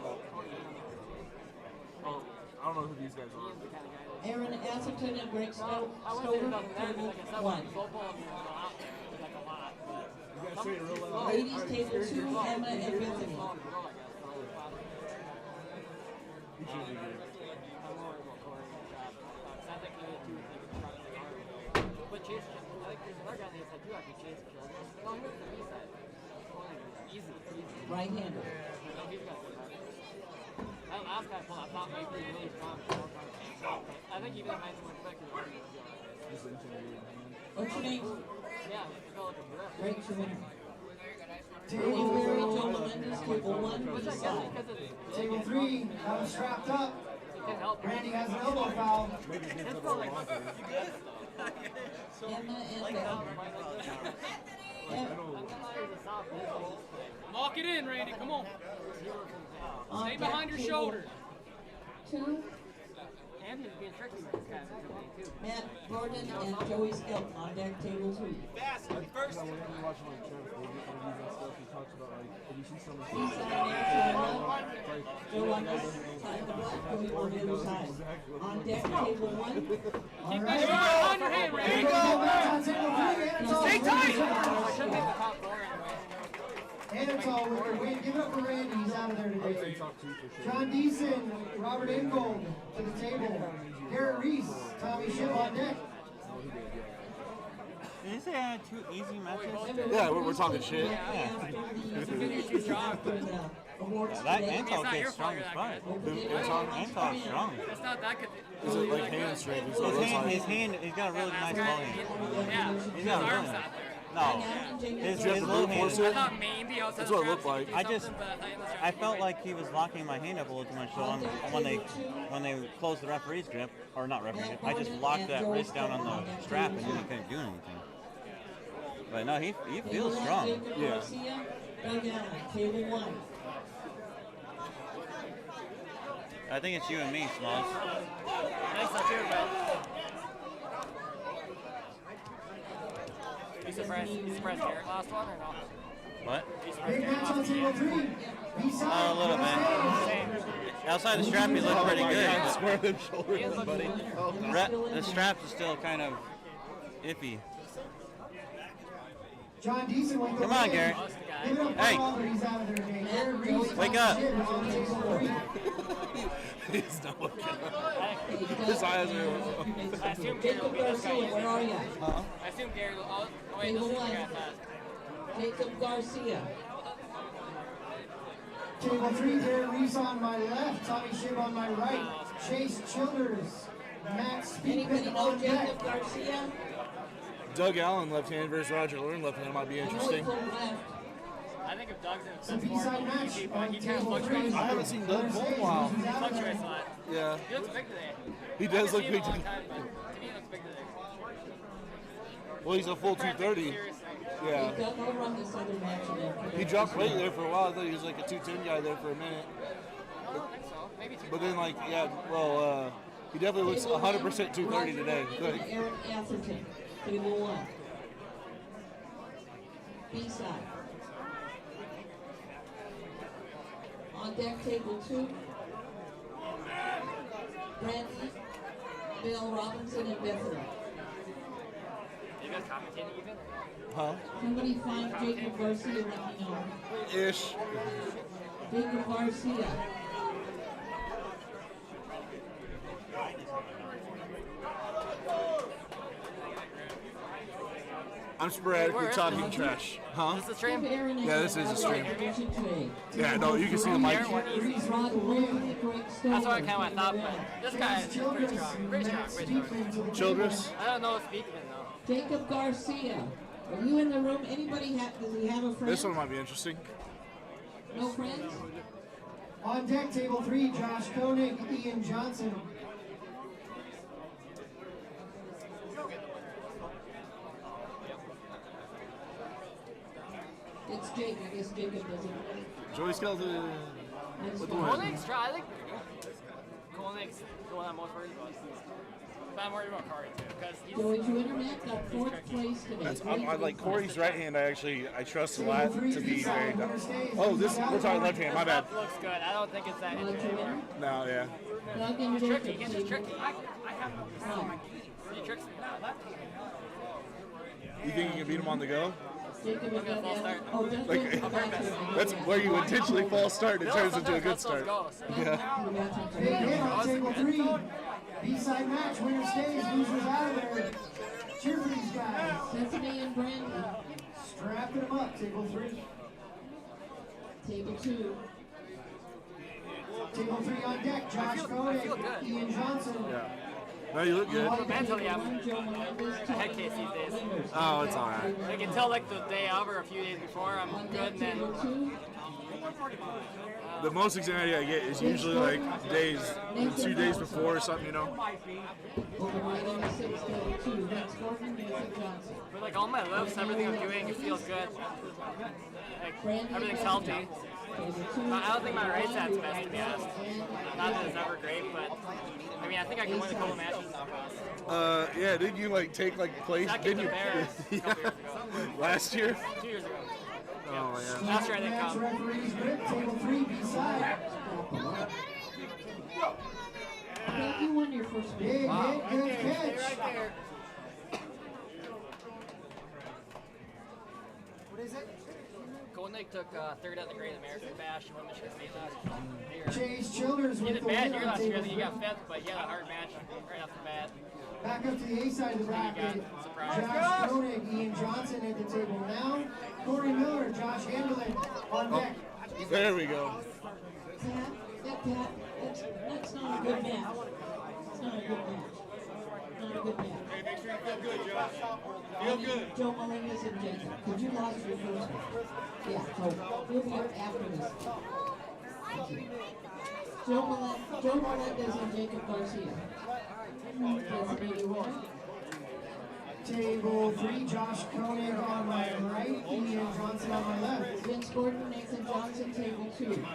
E: I don't know who these guys are.
J: Aaron Atherton and Greg Stover, table 1.
E: You guys say it real loud.
J: Ladies, table 2, Emma and Bethany.
G: But Chase, I think there's another guy on the inside too after Chase. No, he went to the east side. Easy.
J: Right-handed.
G: That last guy pulled, I thought might be really strong. I think even if I went quicker,
J: What's your name?
G: yeah, it felt like a drift.
J: Greg's your winner. William Berry, Joe Melendez, table 1, beside.
H: Table 3, got him strapped up. Randy has an elbow foul.
J: Emma and Bethany.
G: Lock it in, Randy. Come on.
J: On
G: Stay behind your
J: deck,
G: shoulder.
J: 2,
G: And he's being tricky with this guy. Too.
J: Matt Gordon and Joey Skelton on deck, table 3.
E: First. Whenever you're watching like Sheriff, or that stuff, he talks about like, if you see someone
J: Joe on this side of the block, Joey on the other side. On deck, table 1.
G: Keep that shoulder behind your hand, Randy. Stay tight.
H: Anatol with the win. Give it up for Randy. He's out of there today. John Deason, Robert Ingold to the table. Garrett Reese, Tommy Schiff on deck.
B: Did you say I had 2 easy matches?
E: Yeah, we're talking shit.
B: Yeah.
J: Awards
B: That
J: today.
B: Antal kid's strong as fuck. Antal is strong.
G: It's not that good.
E: Is it like hand strength?
B: His hand, he's got a really nice ball hand.
G: Yeah.
B: He's got a
G: His
B: really
G: arms
B: nice.
G: out there.
B: No, his little hand.
G: I thought maybe outside
E: That's
G: the
E: what it looked
G: straps
E: like.
G: he
B: I
G: could do
B: just,
G: something, but in the straps
B: I
G: he
B: felt
G: couldn't.
B: like he was locking my hand up a little too much. So when they closed the referee's grip, or not referee grip, I just locked that wrist down on the strap and then he couldn't do anything. But no, he feels strong.
E: Yeah.
J: Table 1.
B: I think it's you and me, Smalls.
G: Thanks, so too, but you surprised Garrett last one or no?
B: What?
G: You surprised
H: Big
G: Garrett
H: match on
G: last
H: table
G: one?
H: 3. B-side.
B: A little bit. Outside the strap, he looked pretty good.
E: Square them shoulders, buddy.
B: The straps are still kind of iffy.
H: John Deason went the
B: Come on,
H: win.
B: Garrett.
H: Give it up for
B: Hey.
H: Oliver, he's out of there, Jay. Garrett Reese,
B: Wake
H: Tom
B: up.
H: Shit is on table 3.
E: He's not looking up. His eyes are.
G: I assume Garrett will
J: Jacob
G: be this guy.
J: Garcia, where are you?
G: I assume Garrett will. Oh, wait,
J: Table
G: this is the
J: 1.
G: guy fast.
J: Jacob Garcia.
H: Table 3, Garrett Reese on my left, Tommy Shib on my right, Chase Childers, Matt
J: Anybody
H: Speakman
J: know
H: on deck.
J: Jacob Garcia?
E: Doug Allen left hand versus Roger Lawrence left hand might be interesting.
G: I think if Doug's in
H: It's a
G: the form,
H: B-side match
G: he
H: on
G: kind of
H: table 3.
G: fluctuates.
E: I haven't seen Doug in a while.
G: He fluctuates a lot.
E: Yeah.
G: He looks big today.
E: He does look
G: I've
E: big
G: seen him a
E: today.
G: long time, but to me, he looks big today.
E: Well, he's a full 230. Yeah.
J: He got no run this other match.
E: He dropped weight there for a while. I thought he was like a 210 guy there for a minute.
G: I don't think so. Maybe two.
E: But then, like, yeah, well, he definitely looks 100% 230 today. Like,
J: Eric Atherton, table 1. B-side. On deck, table 2. Brandy, Bill Robinson, and Bethany.
G: You guys commentating even?
E: huh?
J: Somebody find Jacob Garcia, let me know.
E: Ish.
J: Jacob Garcia.
E: I'm sporadically talking trash. Huh?
G: This is the stream?
E: Yeah, this is a stream.
J: stream.
E: Yeah, no, you can see the mic.
G: That's what I kind of thought, but this guy is pretty strong. Pretty strong, pretty strong.
E: Childress?
G: I don't know Speakman though.
J: Jacob Garcia. Are you in the room? Anybody does he have a friend?
E: This one might be interesting.
J: No friends?
H: On deck, table 3, Josh Koenig, Ian Johnson.
J: It's Jake. I guess Jacob doesn't.
E: Joey Skelton.
J: That's
E: With the
J: fine.
E: win.
G: Koenig's try. I think Koenig's the one I'm most worried about. But I'm worried about Kari too, because he's.
J: Joey Internet got 4th place today.
E: That's, I like Corey's right hand. I trust a lot to be very. Oh, we're talking left hand. My bad.
G: That looks good. I don't think it's that injured anymore.
E: No, yeah.
J: Doug and
G: It's tricky.
J: Jacob.
G: He's just tricky.
J: Oh.
G: He tricks me.
E: You think you can beat him on the go?
J: Jacob is
G: False
J: going
G: start.
J: Oh, Doug
E: Like,
J: went to the bathroom.
E: that's where you intentionally false start. It turns into a good start. Yeah.
H: Big hit on table 3. B-side match, winner stays, losers out of there. Cheer for these guys.
J: Stephanie and Brandy.
H: Strapping them up, table 3.
J: Table 2.
H: Table 3 on deck, Josh Koenig, Ian Johnson.
E: Yeah. No, you look good.
G: Mentally, I'm a head case these days.
E: Oh, it's all right.
G: Like until like the day of or a few days before, I'm good, and then
E: The most anxiety I get is usually like 2 days before or something, you know?
G: but like all my lifts, everything I'm doing, it feels good. Like everything's healthy. I don't think my right side's best, to be honest. Not that it's ever great, but I mean, I think I can win a couple matches.
E: Yeah, didn't you like take like place?
G: Second
E: Didn't
G: to
E: you?
G: Bears a couple years ago.
E: Last year?
G: 2 years ago.
E: Oh, yeah.
G: Last year I didn't
H: Match
G: come.
H: referees grip, table 3, B-side.
J: I think you won your first
H: Big
J: match.
H: hit, good catch. What is it?
D: Koenig took third at the Great American Bash. He won Michigan State last year.
H: Chase Childers
D: He
H: with
D: did
H: the
D: bad
H: win
D: here
H: on
D: last year. I
H: table
D: think he got
H: 3.
D: fifth, but he had a hard match right off the bat.
H: Back up to the A side of the bracket. Josh Koenig, Ian Johnson at the table now. Corey Miller, Josh Handelin on deck.
E: There we go.
J: Pat, that's not a good match. It's not a good match. Not a good match.
M: Hey, make sure you feel good, Josh. Feel good.
J: Joe Melendez and Jacob, could you lost your first one? Yeah, so we'll be up after this. Joe Melendez and Jacob Garcia. Designated winner.
H: Table 3, Josh Koenig on my right, Ian Johnson on my left.
J: Vince Gordon, Nathan Johnson, table 2.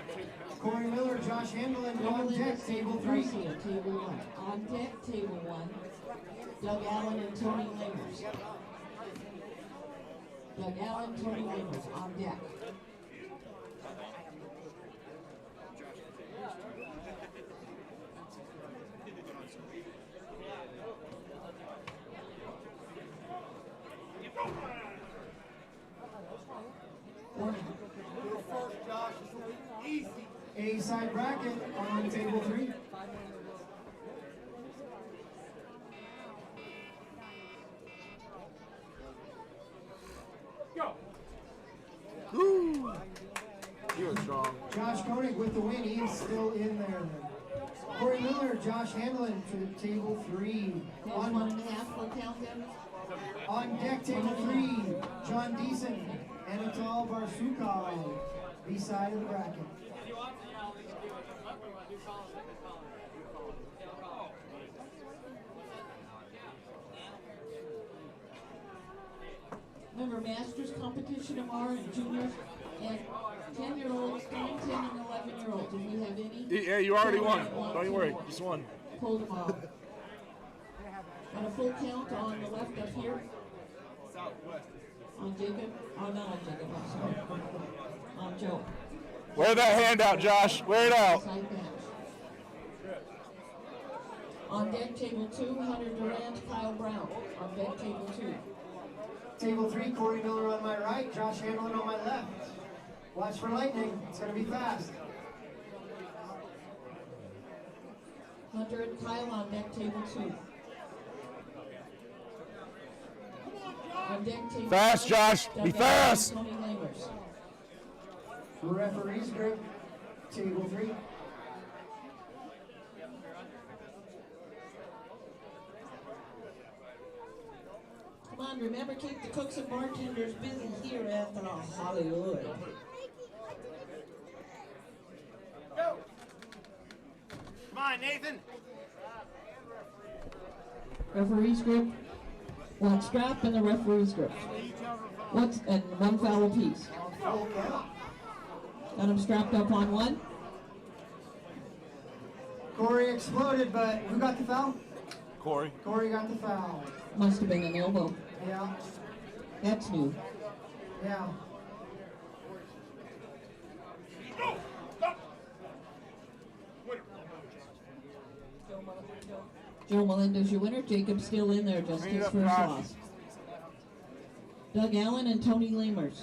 H: Corey Miller, Josh Handelin on deck, table 3.
J: Garcia, table 1. On deck, table 1. Doug Allen and Tony Lamers. Doug Allen, Tony Lamers on deck.
H: A side bracket on table 3.
M: Go.
E: Woo! You were strong.
H: Josh Koenig with the win. He is still in there. Corey Miller, Josh Handelin to table 3.
J: There's 1.5 for countdown.
H: On deck, table 3. John Deason, Anatol Barsukov, B side of the bracket.
J: Remember, Masters competition tomorrow and juniors and 10-year-olds, 10 and 11-year-olds. Do we have any?
E: Yeah, you already won. Don't you worry, just won.
J: Pull them all. Got a full count on the left up here. On Jacob. Oh, not on Jacob, I'm sorry. On Joe.
E: Wear that hand out, Josh. Wear it out.
J: Side match. On deck, table 2, Hunter Durant, Kyle Brown. On deck, table 2.
H: Table 3, Corey Miller on my right, Josh Handelin on my left. Watch for lightning. It's going to be fast.
J: Hunter and Kyle on deck, table 2. On deck, table
E: Fast,
J: 5,
E: Josh.
J: Doug
E: Be
J: Allen,
E: fast.
J: Tony Lamers.
H: Referee's grip, table 3.
J: Come on, remember, keep the cooks and bartenders busy here at the Hollywood.
G: Go. Come on, Nathan.
J: Referee's grip, one strap and the referee's grip. And one foul apiece. Got him strapped up on one.
H: Corey exploded, but who got the foul?
E: Corey.
H: Corey got the foul.
J: Must have been an elbow.
H: Yeah.
J: That's new.
H: Yeah.
J: Joe Melendez, your winner. Jacob's still in there, just his first loss. Doug Allen and Tony Lamers,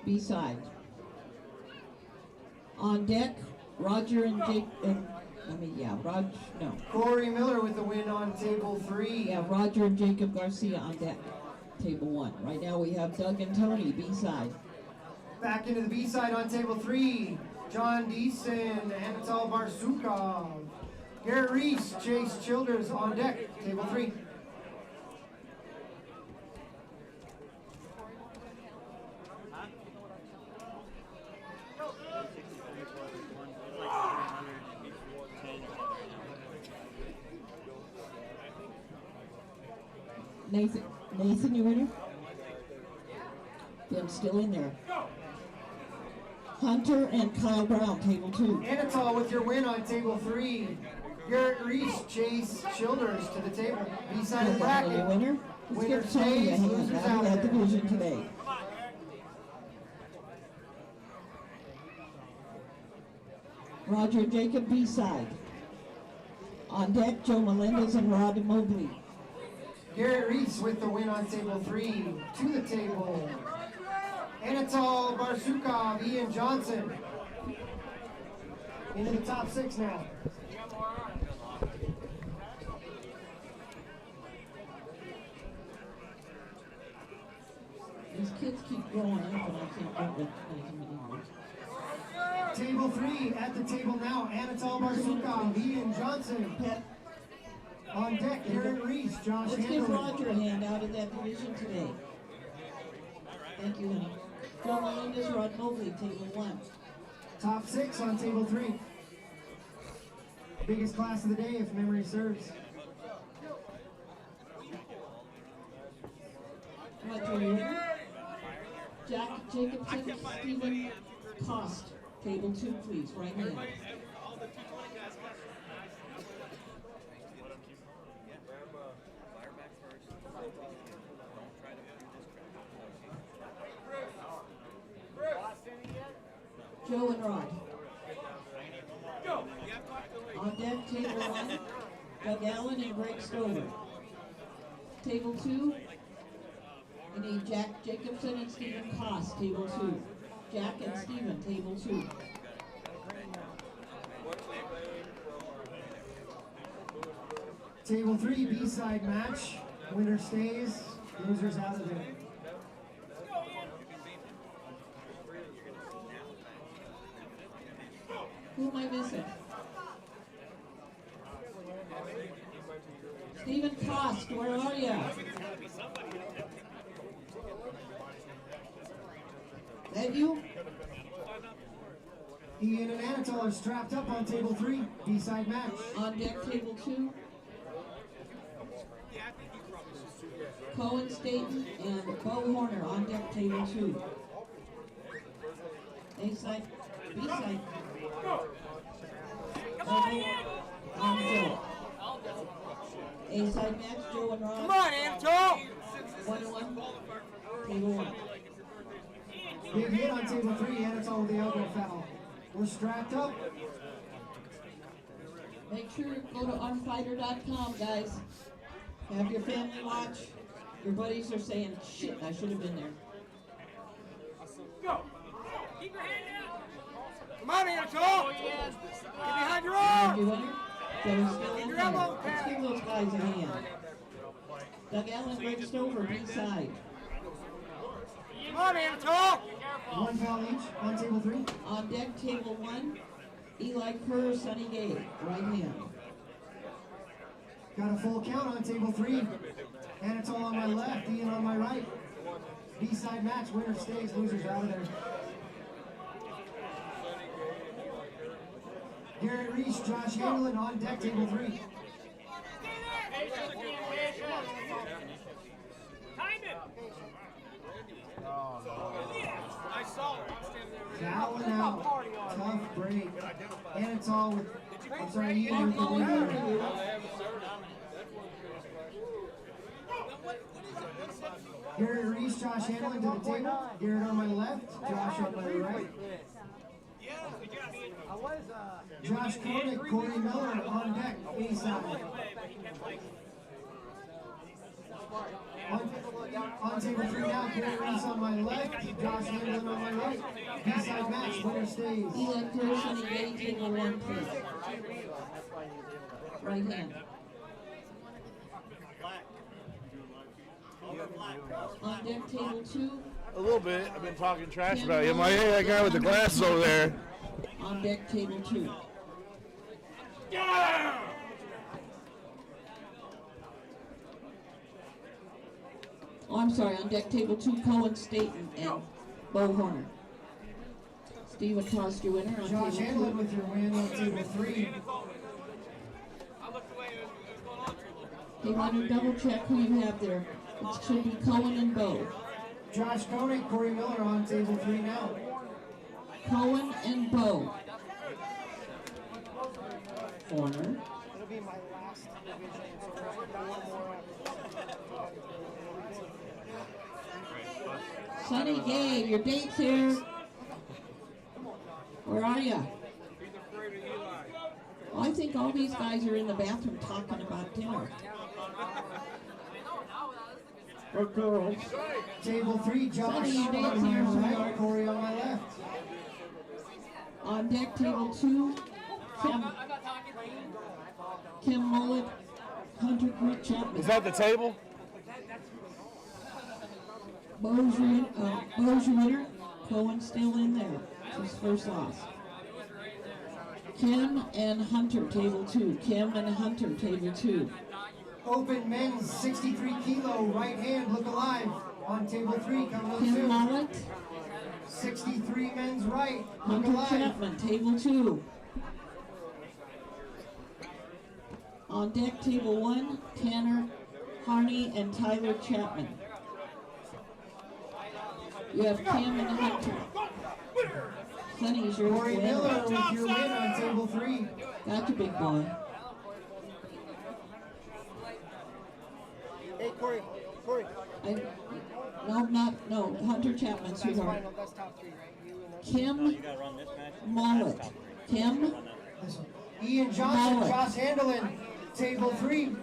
J: B-side. On deck, Roger and Jake,
H: Corey Miller with the win on table 3.
J: Yeah, Roger and Jacob Garcia on deck, table 1. Right now we have Doug and Tony, B-side.
H: Back into the B-side on table 3. John Deason, Anatol Barsukov. Garrett Reese, Chase Childers on deck, table 3.
J: Nathan, you winner? Them still in there. Hunter and Kyle Brown, table 2.
H: Anatol with your win on table 3. Garrett Reese, Chase Childers to the table. B-side of the bracket.
J: Your winner? Let's
H: Winner
J: give Tony a
H: stays,
J: hand
H: losers
J: out
H: out
J: of that
H: there.
J: division today. Roger and Jacob, B-side. On deck, Joe Melendez and Rod Mobley.
H: Garrett Reese with the win on table 3. To the table. Anatol Barsukov, Ian Johnson. Into the top 6 now.
J: These kids keep growing up and I can't recognize them anymore.
H: Table 3 at the table now. Anatol Barsukov, Ian Johnson. On deck, Aaron Reese, Josh
J: Let's give
H: Handley.
J: Roger a hand out in that division today. Thank you, honey. Joe Melendez, Rod Mobley, table 1.
H: Top 6 on table 3. Biggest class of the day, if memory serves.
J: Roger winner. Jack Jacobson, Stephen Cost, table 2, please, right hand. Joe and Rod. On deck, table 1, Doug Allen and Greg Stover. Table 2, we need Jack Jacobson and Stephen Koss, table 2. Jack and Stephen, table 2.
H: Table 3, B-side match. Winner stays, losers out of there.
J: Who am I missing? Stephen Kost, where are you? That you?
H: Ian and Anatol are strapped up on table 3, B-side match.
J: On deck, table 2. Cohen Staten and Bo Horner on deck, table 2. A-side, B-side. On Joe. A-side match, Joe and Ron.
G: Come on, Anatol!
J: 1-1. Table 1.
H: Big hit on table 3, Anatol with the elbow foul. We're strapped up.
J: Make sure you go to Armfighter.com, guys. Have your family watch. Your buddies are saying, shit, I should have been there.
G: Go! Keep your hand out! Come on, Anatol! Get behind your arm!
J: Keep your elbow. Let's give those guys a hand. Doug Allen, Greg Stover, B-side.
G: Come on, Anatol!
H: 1 foul each on table 3.
J: On deck, table 1. Eli Kerr, Sonny Gay, right hand.
H: Got a full count on table 3. Anatol on my left, Ian on my right. B-side match, winner stays, losers out of there. Garrett Reese, Josh Hamlin on deck, table 3.
G: Time it! I saw it.
H: Fouling out. Tough break. Anatol with, I'm sorry, Ian with the lead. Garrett Reese, Josh Hamlin to the table. Garrett on my left, Josh on my right. Josh Koenig, Corey Miller on deck, A-side. On table 3 now, Garrett Reese on my left, Josh Hamlin on my right. B-side match, winner stays.
J: Eli Kerr, Sonny Gay, table 1, please. Right hand. On deck, table 2.
E: A little bit. I've been talking trash about you. I'm like, hey, that guy with the glasses over there.
J: On deck, table 2. Oh, I'm sorry, on deck, table 2, Cohen Staten and Bo Horner. Stephen Cost, your winner on
H: Josh
J: table
H: Hamlin
J: 2.
H: with your win on table 3.
J: Hey, want to double check who you have there. It should be Cohen and Bo.
H: Josh Koenig, Corey Miller on table 3 now.
J: Cohen and Bo. Horner.
I: It'll be my last division, so there's one more.
J: Sonny Gay, your date's here. Where are you? Oh, I think all these guys are in the bathroom talking about dinner. for girls.
H: Table 3, Josh
J: Sonny, you
H: on
J: dance
H: my
J: here,
H: right,
J: sweetheart.
H: Corey on my left.
J: On deck, table 2, Kim Mullet, Hunter Group Chapman.
E: Is that the table?
J: Bo's winner. Cohen's still in there. It's his first loss. Kim and Hunter, table 2. Kim and Hunter, table 2.
H: Open men's 63 kilo right hand, look alive. On table 3, coming up
J: Kim
H: soon.
J: Mullet,
H: 63 men's right, look
J: Hunter
H: alive.
J: Chapman, table 2. On deck, table 1, Tanner Harney and Tyler Chapman. You have Kim and Hunter. Sonny's your
H: Corey Miller
J: winner.
H: with your win on table 3.
J: Gotcha, big boy.
I: Hey, Corey.
J: No, Hunter Chapman, sweetheart.
I: Final, that's top 3, right? You and
J: Kim
B: You gotta run this match.
J: Mullet. Kim
H: Ian Johnson,
J: Mullet.
H: Josh Handelin, table 3.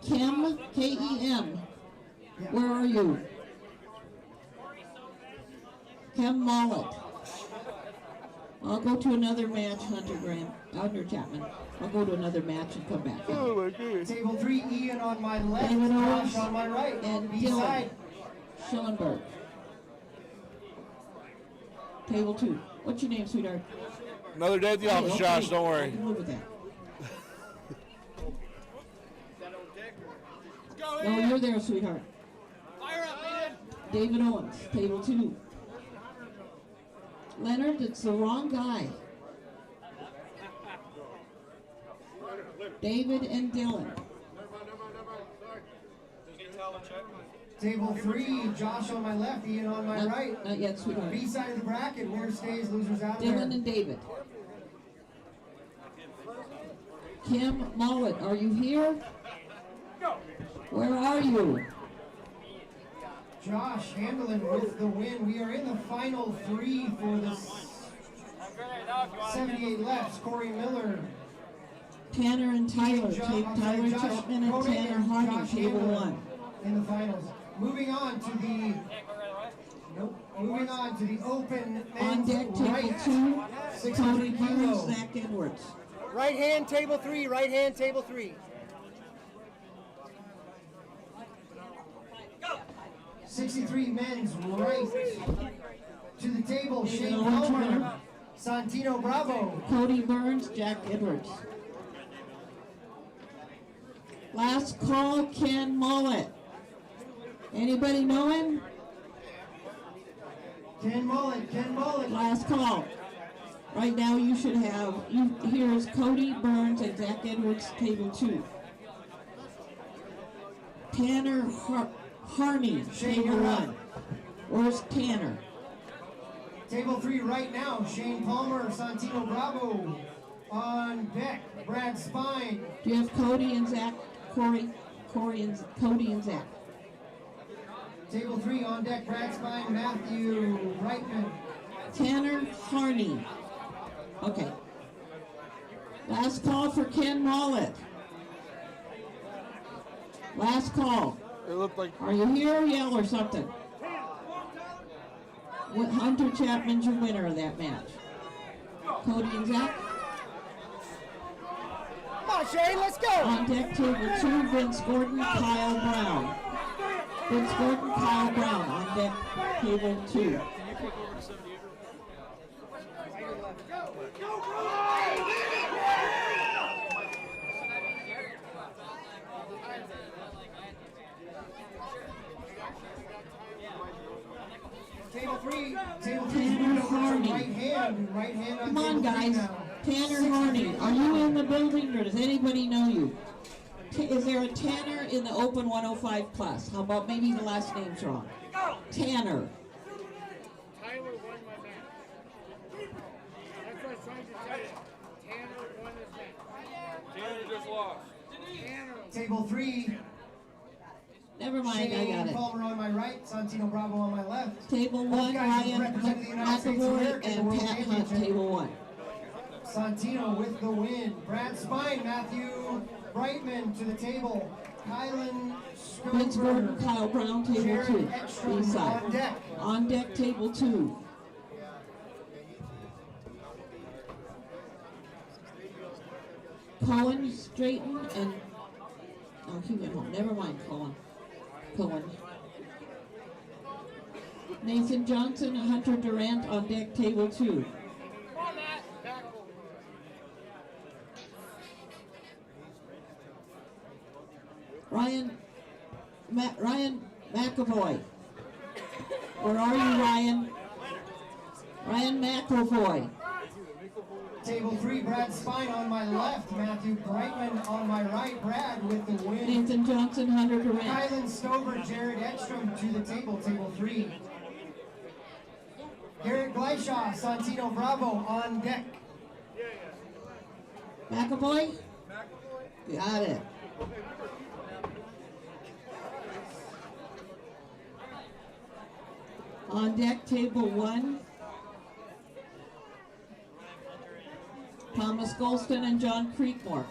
J: Kim, K-E-M. Where are you? Kim Mullet. I'll go to another match, Hunter Chapman. I'll go to another match and come back.
E: Oh my goodness.
H: Table 3, Ian on my left,
J: David Owens
H: Josh on my right.
J: and
H: B-side.
J: Dylan Schellenberg. Table 2. What's your name, sweetheart?
E: Another day at the office,
J: Okay.
E: Josh. Don't
J: I
E: worry.
J: can live with that.
G: Go
J: No, you're there, sweetheart.
G: Fire up, Ian.
J: David Owens, table 2. Leonard, it's the wrong guy. David and Dylan.
H: Table 3, Josh on my left, Ian on my right.
J: Not yet, sweetheart.
H: B-side of the bracket, winner stays, losers out
J: Dylan
H: there.
J: and David. Kim Mullet, are you here? Where are you?
H: Josh Handelin with the win. We are in the final 3 for the 78 lefts. Corey Miller,
J: Tanner and Tyler, Tyler
H: Josh
J: Chapman and
H: Koenig
J: Tanner
H: and
J: Hardy,
H: Josh
J: table
H: Handelin
J: 1.
H: in the finals. Moving on to the open
J: On
H: men's
J: deck, table
H: right
J: 2,
H: 63
J: Cody Burns,
H: kilo.
J: Zach Edwards.
I: Right hand, table 3. Right hand, table 3.
H: 63 men's right to the table. Shane
J: David Owens
H: Palmer,
J: winner.
H: Santino Bravo.
J: Cody Burns, Jack Edwards. Last call, Ken Mullet. Anybody know him?
H: Ken Mullet.
J: Last call. Right now you should have, here's Cody Burns and Zach Edwards, table 2. Tanner Harney, table 1. Where's Tanner?
H: Table 3 right now. Shane Palmer, Santino Bravo. On deck, Brad Spine.
J: Do you have Cody and Zach? Cody and Zach.
H: Table 3 on deck, Brad Spine, Matthew Reitman.
J: Tanner Harney. Okay. Last call for Ken Mullet. Last call.
E: It looked like.
J: Are you here? Yell or something. Hunter Chapman's your winner of that match. Cody and Zach.
I: Come on, Shane, let's go.
J: On deck, table 2, Vince Gordon, Kyle Brown. Vince Gordon, Kyle Brown on deck, table 2.
H: Table 3
J: Tanner Harney.
H: Right hand on
J: Come on,
H: table 3
J: guys.
H: now.
J: Tanner Harney, are you in the building or does anybody know you? Is there a Tanner in the Open 105 class? How about maybe the last name's wrong? Tanner.
M: Tyler won my match. That's what I was trying to tell you. Tanner won his match. Tanner just lost. Tanner.
H: Table 3.
J: Never mind, I got
H: Shane
J: it.
H: Palmer on my right, Santino Bravo on my left.
J: Table
H: Both
J: 1,
H: guys
J: Ryan
H: represent the United States of
J: McAvoy
H: America in the
J: and
H: World
J: Pat Hunt,
H: Championship.
J: table 1.
H: Santino with the win. Brad Spine, Matthew Brightman to the table. Kylan
J: Vince Gordon,
H: Stover,
J: Kyle Brown, table
H: Jared
J: 2.
H: Ekstrom
J: East side.
H: on deck.
J: On deck, table 2. Cohen, Straighten, and oh, he went home. Never mind, Cohen. Nathan Johnson, Hunter Durant on deck, table 2. Ryan McAvoy. Where are you, Ryan? Ryan McAvoy.
H: Table 3, Brad Spine on my left. Matthew Brightman on my right. Brad with the win.
J: Nathan Johnson, Hunter Durant.
H: Kylan Stover, Jared Ekstrom to the table. Table 3. Garrett Gleishaw, Santino Bravo on deck.
J: McAvoy? Got it. On deck, table 1. Thomas Golston and John Creekmore.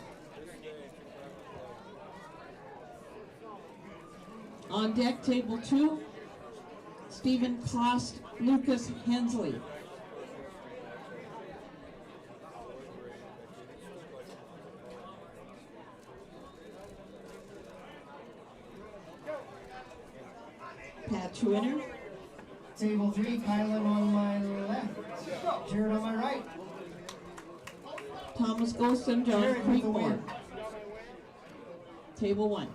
J: On deck, table 2. Stephen Klost, Lucas Hensley. Pat Schwinner.
H: Table 3, Kylan on my left. Jared on my right.
J: Thomas Golston, John
H: Jared with the
J: Creekmore.
H: win.
J: Table 1.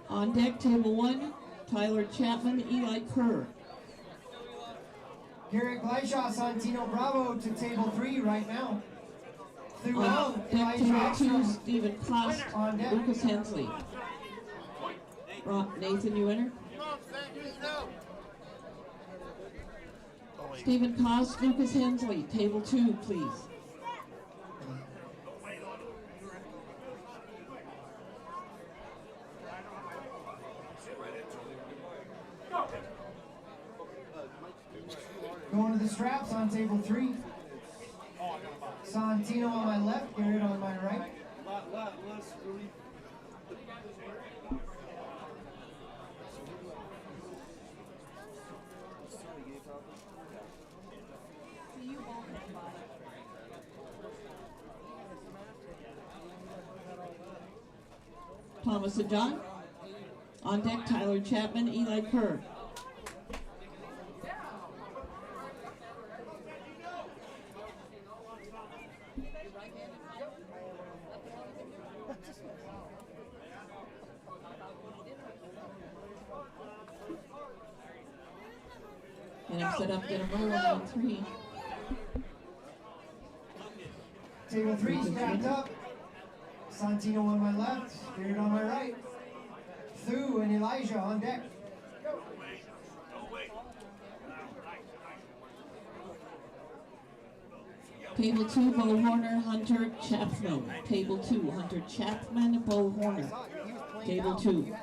J: On deck, table 1, Tyler Chapman, Eli Kerr.
H: Garrett Gleishaw, Santino Bravo to table 3 right now. Through
J: On
H: out,
J: deck,
H: Elijah
J: table 2,
H: Ekstrom.
J: Stephen Klost,
H: On deck.
J: Lucas Hensley. Nathan, you enter? Stephen Klost, Lucas Hensley, table 2, please.
H: Going to the straps on table 3. Santino on my left, Garrett on my right.
J: Thomas and John. On deck, Tyler Chapman, Eli Kerr. Get him set up, get him rolling on 3.
H: Table 3 strapped up. Santino on my left, Garrett on my right. Thu and Elijah on deck.
J: Table 2, Bo Horner, Hunter Chapman. Table 2, Hunter Chapman, Bo Horner. Table 2.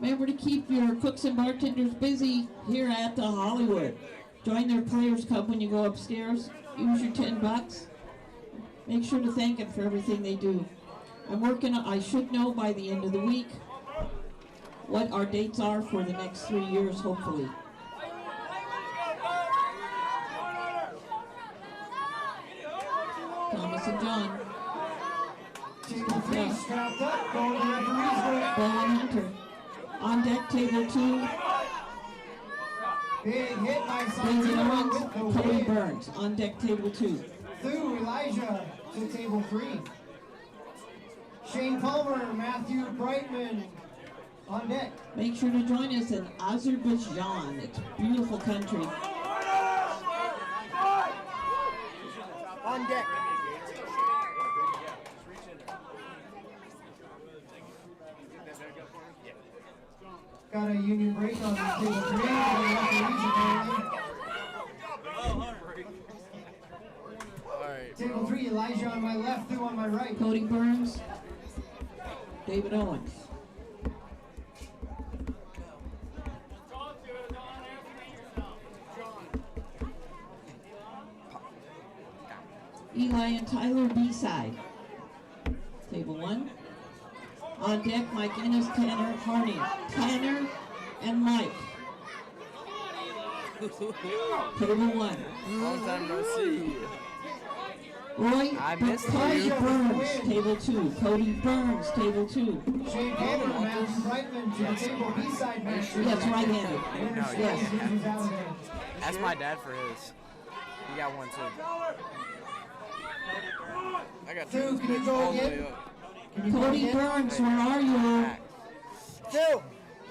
J: Remember to keep your cooks and bartenders busy here at the Hollywood. Join their Players Cup when you go upstairs. Use your $10. Make sure to thank them for everything they do. I should know by the end of the week what our dates are for the next 3 years, hopefully. Thomas and John.
H: Table 3 strapped up, going to the referee's way.
J: Bo and Hunter. On deck, table 2.
H: Big hit by
J: Lindsay
H: Santino
J: Owens,
H: with the
J: Cody
H: win.
J: Burns. On deck, table 2.
H: Thu, Elijah to table 3. Shane Palmer, Matthew Brightman on deck.
J: Make sure to join us in Azerbaijan. It's a beautiful country.
I: On deck.
H: Got a union break on table 3. The referees apparently. Table 3, Elijah on my left, Thu on my right.
J: Cody Burns, David Owens. Eli and Tyler B-side. Table 1. On deck, Mike Ennis, Tanner Harney. Tanner and Mike. Table 1.
D: Long time no see.
J: Roy
D: I missed
J: Cody
D: you.
J: Burns, table 2. Cody Burns, table 2.
H: Shane Palmer, Matthew Brightman to the table B-side match.
J: Yes, right-handed.
H: Winner stays,
J: Yes.
H: losers out of there.
D: Ask my dad for his. He got one too. I got
H: Phil, can you go again? Can you go
J: Cody
H: again?
J: Burns, where are you?
I: Phil,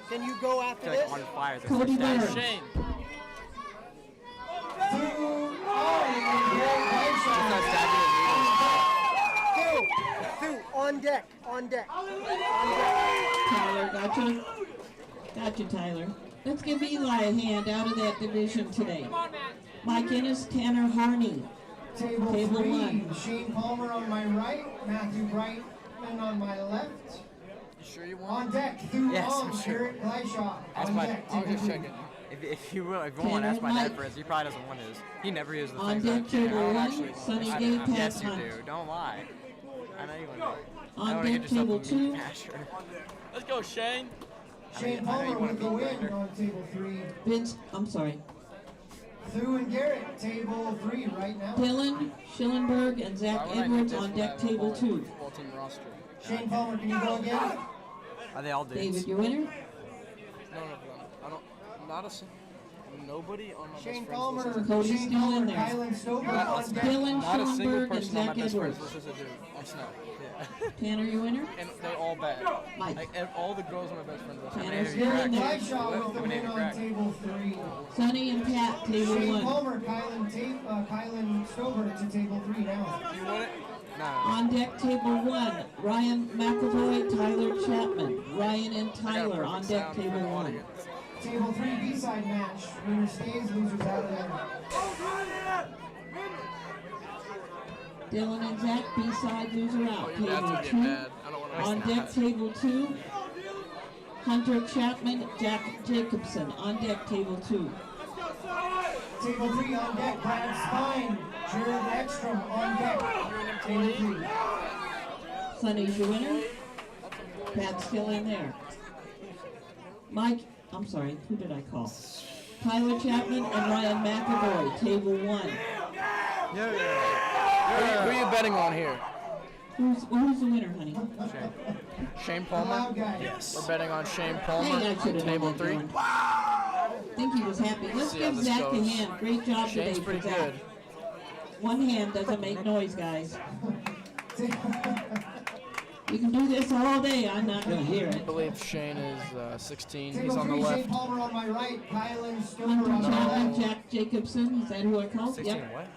I: can you go after
D: Like
I: this?
D: on fire.
J: Cody Burns.
I: Shane. Phil, on deck, on deck.
J: Tyler, gotcha. Gotcha, Tyler. Let's give Eli a hand out of that division today. Mike Ennis, Tanner Harney.
H: Table
J: Table
H: 3,
J: 1.
H: Shane Palmer on my right, Matthew Brightman on my left.
D: You sure you want?
H: On deck, through
D: Yes,
H: on,
D: I'm sure.
H: Garrett Gleishaw.
D: Ask
H: On
D: my.
H: deck,
D: I'll
H: table
D: just
H: 3.
D: check it. If you will, if you want to ask my dad for his, he probably doesn't want his. He never uses the
J: On
D: things
J: deck,
D: that I
J: table
D: don't
J: 1,
D: actually.
J: Sunny
D: I
J: Gay,
D: don't-
J: Pat
D: Yes, you
J: Hunt.
D: do. Don't lie. I know you want to. I
J: On
D: don't want to
J: deck,
D: get yourself
J: table
D: a meat
J: 2.
D: masher.
I: Let's go, Shane.
H: Shane Palmer with the win on table 3.
J: Vince, I'm sorry.
H: Thu and Garrett, table 3 right now.
J: Dylan Schillenberg and Zach Edwards on deck, table 2.
D: Full team roster.
H: Shane Palmer, can you go again?
D: Are they all dudes?
J: David, your winner?
K: None of them. I don't. Not a. Nobody on my
H: Shane
K: best friends
H: Palmer,
K: list is a dude.
J: Cody's
H: Shane
J: still
H: Palmer,
J: in there.
H: Kylan Stover
K: Not
H: on
K: a-
H: deck.
J: Dylan
K: Not a single
J: Schillenberg and
K: person on my
J: Zach
K: best friends
J: Edwards.
K: list is a dude. On Snap. Yeah.
J: Tanner, your winner?
K: And they're all bad.
J: Mike.
K: Like all the girls on my best friends list.
J: Tanner's
K: are
J: still in
H: Garrett
J: there.
H: Gleishaw with the
D: What?
H: win on table 3.
J: Sonny and Pat, table
H: Shane
J: 1.
H: Palmer, Kylan Stover to table 3 now.
K: You want it?
D: No.
J: On deck, table 1. Ryan McAvoy, Tyler Chapman. Ryan and Tyler on deck, table 1.
H: Table 3 B-side match. Winner stays, losers out of there.
J: Dylan and Zach, B-side, loser out.
K: Your dads
J: Table
K: would get
J: 2.
K: mad. I don't want to.
J: On deck, table 2. Hunter Chapman, Jack Jacobson. On deck, table 2.
H: Table 3 on deck, Brad Spine, Jared Ekstrom on deck. Table 3.
J: Sonny's your winner. Pat's still in there. Mike, I'm sorry, who did I call? Tyler Chapman and Ryan McAvoy, table 1.
K: Who are you betting on here?
J: Who's the winner, honey?
K: Shane Palmer.
H: Loud guy.
K: Yes. We're betting on Shane Palmer.
J: Hey, I should have
K: Table
J: known that
K: 3.
J: going. I think he was happy. Let's
K: See how
J: give
K: this
J: Zach a
K: goes.
J: hand. Great job
K: Shane's
J: today for
K: pretty
J: Zach.
K: good.
J: One hand doesn't make noise, guys. You can do this all day. I'm not going to hear
K: I
J: it.
K: believe Shane is 16. He's
H: Table
K: on the
H: 3, Shane
K: left.
H: Palmer on my right, Kylan Stover
J: Hunter
H: on my
J: Chapman,
H: left.
J: Jack Jacobson. Is that who I called?
D: 16
J: Yep.
D: what?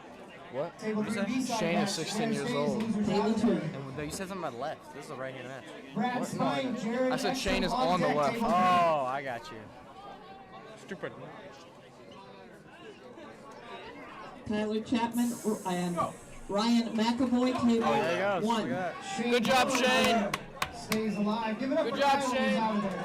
K: What?
H: Table 3 B-side
K: Shane
H: match.
K: is 16
H: Winner
K: years
H: stays,
K: old.
H: losers
J: Table
H: out of
J: 2.
H: there.
D: And you said something about left. This is a right-handed match.
H: Brad Spine, Jared
K: I said Shane is
H: Ekstrom
K: on the
H: deck,
K: left.
H: table 3.
D: Oh, I got you. Stupid.
J: Tyler Chapman and Ryan McAvoy, table
D: There he goes.
J: 1.
D: Look at that.
H: Shane
K: Good job,
H: Palmer
K: Shane.
H: Stays alive. Give it up
K: Good
H: for
K: job,
H: Kylan,
K: Shane.
H: who's out of there.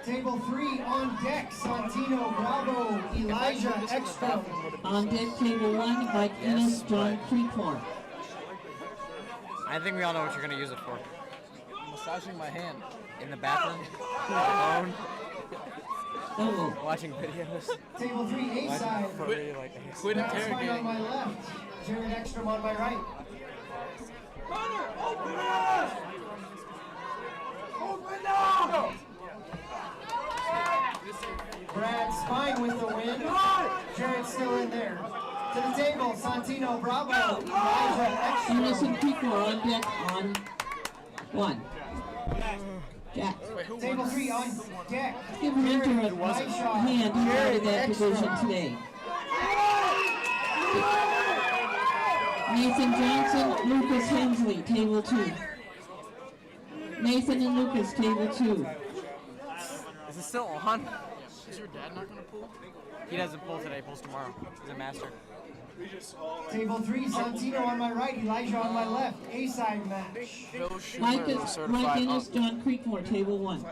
H: Table 3 on deck, Santino, Bravo, Elijah Ekstrom.
J: On deck, table 1, Mike Ennis, John Creekhorn.
D: I think we all know what you're going to use it for.
K: Massaging my hand.
D: In the bathroom, alone,
J: Oh,
D: watching videos.
H: Table 3 A-side.
D: Quit,
K: Quit
H: Brad Spine on
K: interrogating.
H: my left, Jared Ekstrom on my right. Brad Spine with the win. Jared's still in there. To the table, Santino, Bravo, Elijah Ekstrom.
J: Ennis and Creekhorn on deck on 1. Jack.
H: Table 3 on deck.
J: Give Hunter a hand. He's out of that division today. Nathan Johnson, Lucas Hensley, table 2. Nathan and Lucas, table 2.
D: Is it still on?
K: Is your dad not going to pull?
D: He doesn't pull today, he pulls tomorrow. He's a master.
H: Table 3, Santino on my right, Elijah on my left. A-side match.
K: Phil Schuler,
J: Mike
K: who's certified.
J: Mike Ennis, John Creekmore, table 1.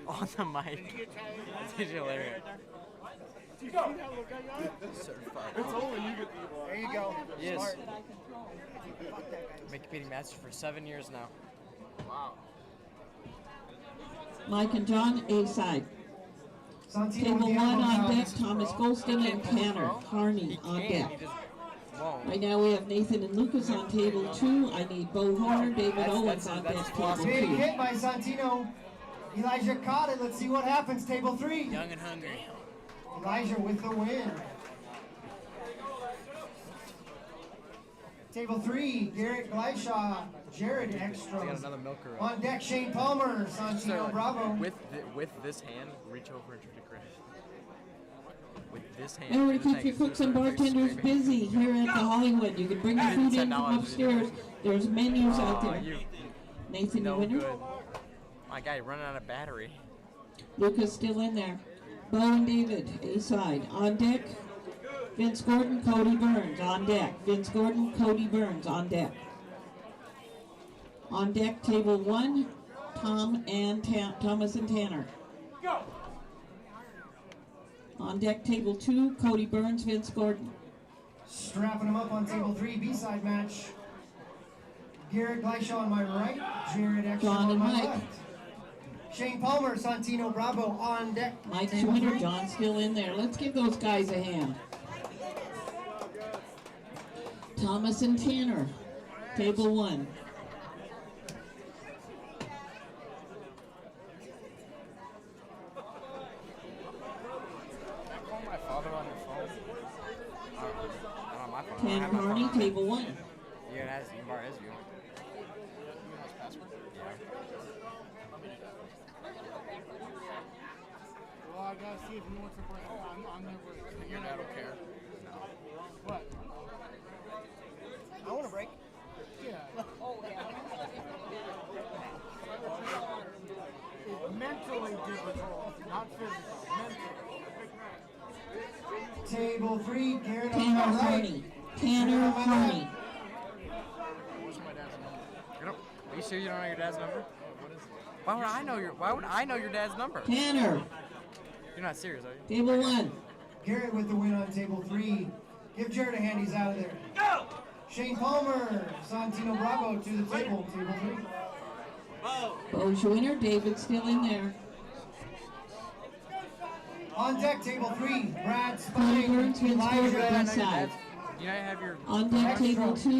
D: On the mic. That's hilarious.
I: you see that look I got?
D: Certified.
I: It's only you get the. There you go.
D: Yes.
I: Smart. Fuck that guy.
D: Been competing masters for 7 years now. Wow.
J: Mike and John, A side. Table 1 on deck, Thomas Golston and Tanner Harney on deck. Right now we have Nathan and Lucas on table 2. I need Bo Horner, David Owens on deck, table 2.
H: Big hit by Santino. Elijah caught it. Let's see what happens. Table 3.
D: Young and hungry.
H: Elijah with the win. Table 3, Garrett Gleishaw, Jared Ekstrom.
D: I got another milker.
H: On deck, Shane Palmer, Santino Bravo.
D: With this hand, reach over and try to grab. With this hand.
J: Remember to keep your cooks and bartenders busy here at the Hollywood. You can bring your food in from upstairs. There's menus out there. Nathan, you winner?
D: Good. My guy running out of battery.
J: Lucas still in there. Bo and David, A side. On deck, Vince Gordon, Cody Burns. On deck, Vince Gordon, Cody Burns. On deck. On deck, table 1, Thomas and Tanner.
G: Go.
J: On deck, table 2, Cody Burns, Vince Gordon.
H: Strapping him up on table 3, B-side match. Garrett Gleishaw on my right, Jared Ekstrom
J: John
H: on
J: and
H: my
J: Mike.
H: left. Shane Palmer, Santino Bravo on deck.
J: Mike's
H: table
J: winner,
H: 3.
J: John's still in there. Let's give those guys a hand. Thomas and Tanner, table 1.
D: Call my father on your phone. Not on my phone.
J: Tanner Harney, table 1.
D: You can borrow his view.
M: Well, I gotta see if he wants to break. I'm never. You're not. I don't care. What?
I: I want to break.
M: Yeah. It's mentally difficult, not physical. Mentally.
H: Table 3, Garrett on
J: Tanner
H: my right.
J: Harney. Tanner Harney.
D: What's my dad's number? Are you sure you don't know your dad's number? What is it? Why would I know your dad's number?
J: Tanner,
D: You're not serious, are you?
J: table 1.
H: Garrett with the win on table 3. Give Jared a hand, he's out of there. Go! Shane Palmer, Santino Bravo to the table, table 3.
J: Bo's your winner, David's still in there.
H: On deck, table 3, Brad
J: Cody
H: Spine,
J: Burns, Vince Gordon,
H: Elijah.
J: B side.
D: You know you have your
J: On deck, table 2,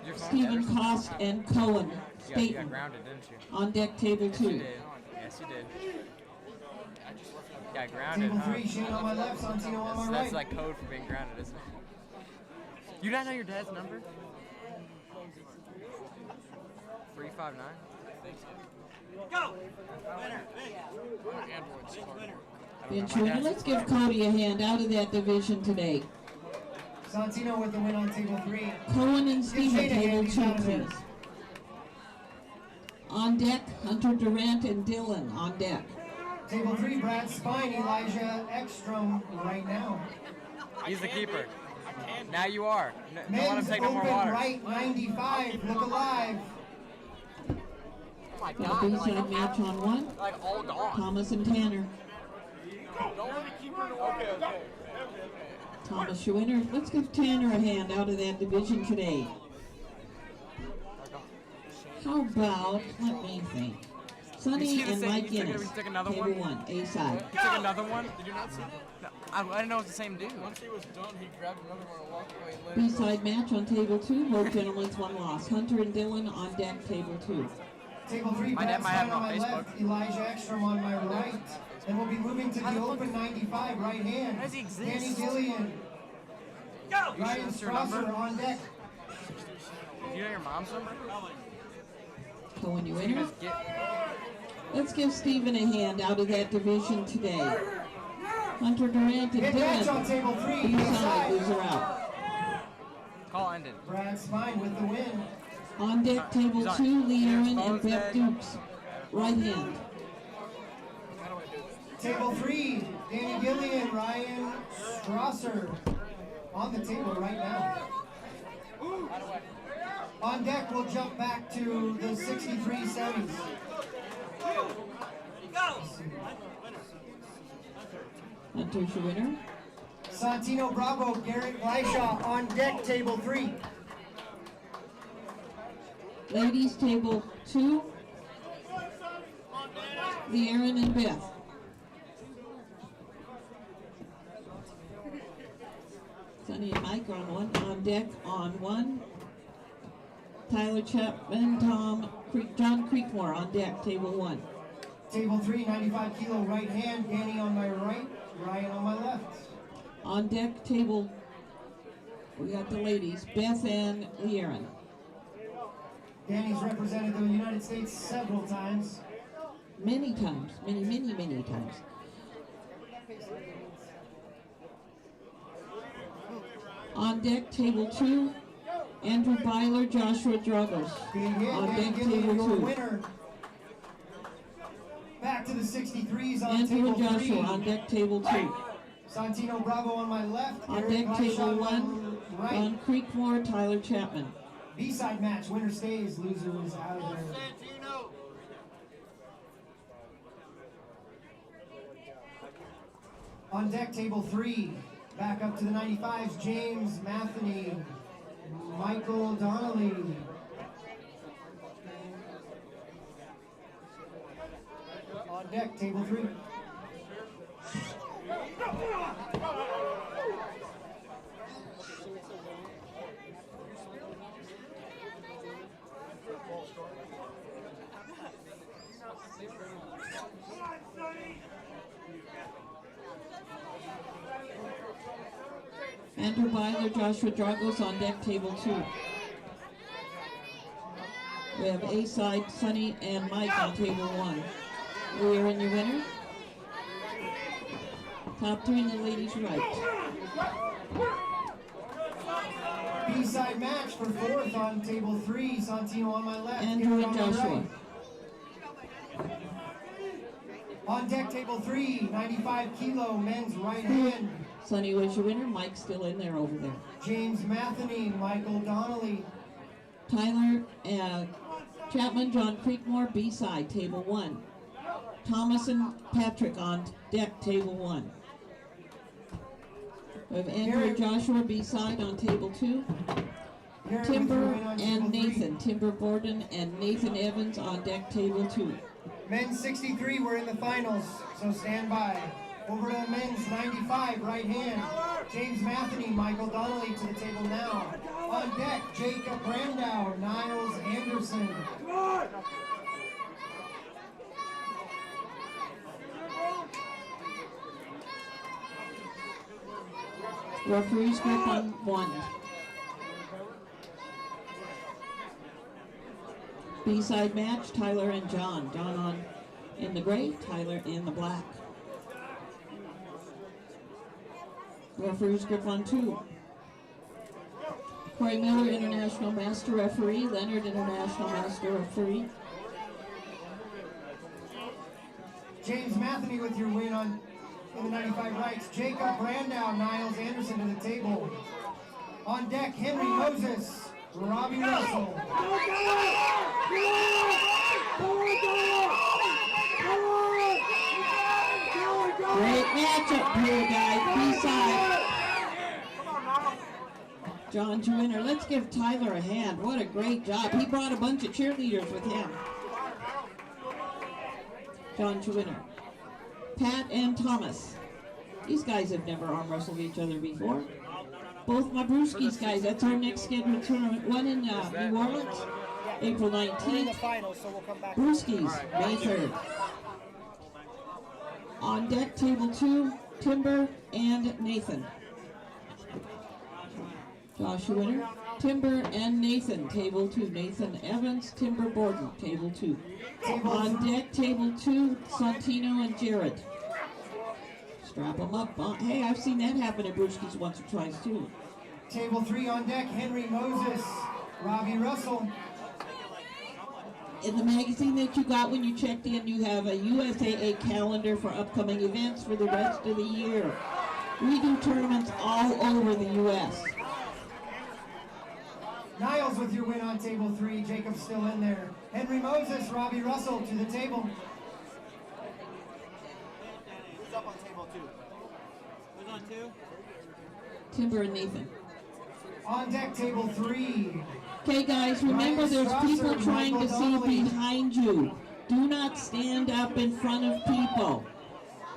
D: your phone
J: Stephen
D: dead or
J: Kost and Cohen.
D: You got
J: Staten.
D: grounded, didn't you?
J: On deck, table
D: Yes, you
J: 2.
D: did. Yes, you did. Got grounded,
H: Table
D: huh?
H: 3, Shane on my left, Santino on my
D: That's
H: right.
D: like code for being grounded, isn't it? You don't know your dad's number? 359?
G: Go.
J: Vince, your winner. Let's give Cody a hand out of that division today.
H: Santino with the win on table 3.
J: Cohen and
H: Give
J: Steven,
H: Shane a hand,
J: table
H: he's
J: 2,
H: out of there.
J: please. On deck, Hunter Durant and Dylan on deck.
H: Table 3, Brad Spine, Elijah Ekstrom right now.
D: He's the keeper. Now you are. Don't let him
H: Men's
D: take no more
H: open
D: water.
H: right 95, look alive.
D: Oh my
J: Got a B-side match on 1.
D: Like all gone.
J: Thomas and Tanner.
D: Don't let me keep her in the water. Okay.
J: Thomas, your winner. Let's give Tanner a hand out of that division today. How about, let me think, Sonny and Mike Guinness,
D: took another
J: table
D: one?
J: 1, A side.
D: You took another one? Did you not see that? No, I didn't know it was the same dude.
K: Once he was done, he grabbed another one and walked away. And let
J: B-side match on table 2, both gentlemen, 1 loss. Hunter and Dylan on deck, table 2.
H: Table 3,
D: My
H: Brad
D: dad might have
H: Spine
D: it
H: on
D: on
H: my
D: Facebook.
H: left, Elijah Ekstrom on my right. Then we'll be moving to the open 95, right hand.
D: How does he exist?
H: Danny Gillian.
D: Go!
H: Ryan
D: That's your
H: Strasser
D: number?
H: on deck.
D: Do you know your mom's number?
J: Cohen, your
D: You
J: winner.
D: just get.
J: Let's give Steven a hand out of that division today. Hunter Durant and
H: Hit match on
J: Dylan,
H: table 3,
J: B-side,
H: inside.
J: loser out.
D: Call ended.
H: Brad Spine with the win.
J: On deck, table
D: He's on.
J: 2, Lee Aaron and
D: Phone's
J: Beth
D: dead.
J: Dukes, right hand.
H: Table 3, Danny Gillian, Ryan Strasser on the table right now. On deck, we'll jump back to the 63 semis.
G: Go.
J: Hunter's your winner.
H: Santino Bravo, Garrett Gleishaw on deck, table 3.
J: Ladies, table 2. Leerin and Beth. Sonny and Mike on one, on deck on 1. Tyler Chapman, John Creekmore on deck, table 1.
H: Table 3, 95 kilo right hand, Danny on my right, Ryan on my left.
J: On deck, table, we got the ladies, Beth and Leerin.
H: Danny's represented the United States several times.
J: Many times, many times. On deck, table 2, Andrew Byler, Joshua Dragos. On deck, table 2.
H: Winner. Back to the 63s on
J: Andrew
H: table
J: and Joshua
H: 3.
J: on deck, table 2.
H: Santino Bravo on my left.
J: On
H: Garrett
J: deck,
H: Gleishaw
J: table 1,
H: on my right.
J: John Creekmore, Tyler Chapman.
H: B-side match, winner stays, loser is out of there. On deck, table 3, back up to the 95s, James Matheny, Michael Donnelly. On deck, table 3.
J: Andrew Byler, Joshua Dragos on deck, table 2. We have A-side, Sonny and Mike on table 1. We're in your winner. Top 3 in the ladies' right.
H: B-side match for 4th on table 3, Santino on my left.
J: Andrew
H: Garrett
J: and
H: on my
J: Joshua.
H: right. On deck, table 3, 95 kilo, men's right hand.
J: Sonny was your winner. Mike's still in there over there.
H: James Matheny, Michael Donnelly.
J: Tyler Chapman, John Creekmore, B-side, table 1. Thomas and Patrick on deck, table 1. We have Andrew and Joshua, B-side on table 2. Timber and Nathan. Timber Borden and Nathan Evans on deck, table 2.
H: Men's 63, we're in the finals, so stand by. Over to men's 95, right hand. James Matheny, Michael Donnelly to the table now. On deck, Jacob Brandow, Niles Anderson.
J: Referees group on 1. B-side match, Tyler and John. John on in the gray, Tyler in the black. Referees grip on 2. Corey Miller, International Master Referee. Leonard, International Master Referee.
H: James Matheny with your win on in the 95 rights. Jacob Brandow, Niles Anderson to the table. On deck, Henry Moses, Robbie Russell.
J: Great matchup here, guys. B-side. John's your winner. Let's give Tyler a hand. What a great job. He brought a bunch of cheerleaders with him. John's your winner. Pat and Thomas. These guys have never arm wrestled each other before. Both my Brewskis guys. That's our next scheduled tournament. One in New Orleans, April 19th.
I: We're in the finals, so we'll come back.
J: Brewskis, May 3rd. On deck, table 2, Timber and Nathan. Josh, your winner. Timber and Nathan, table 2. Nathan Evans, Timber Borden, table 2. On deck, table 2, Santino and Jared. Strap them up. Hey, I've seen that happen at Brewski's once or twice, too.
H: Table 3 on deck, Henry Moses, Robbie Russell.
J: In the magazine that you got when you checked in, you have a USAA calendar for upcoming events for the rest of the year. We do tournaments all over the U.S.
H: Niles with your win on table 3. Jacob's still in there. Henry Moses, Robbie Russell to the table.
I: Who's up on table 2?
J: Timber and Nathan.
H: On deck, table 3.
J: Okay, guys, remember there's people trying to see behind you. Do not stand up in front of people.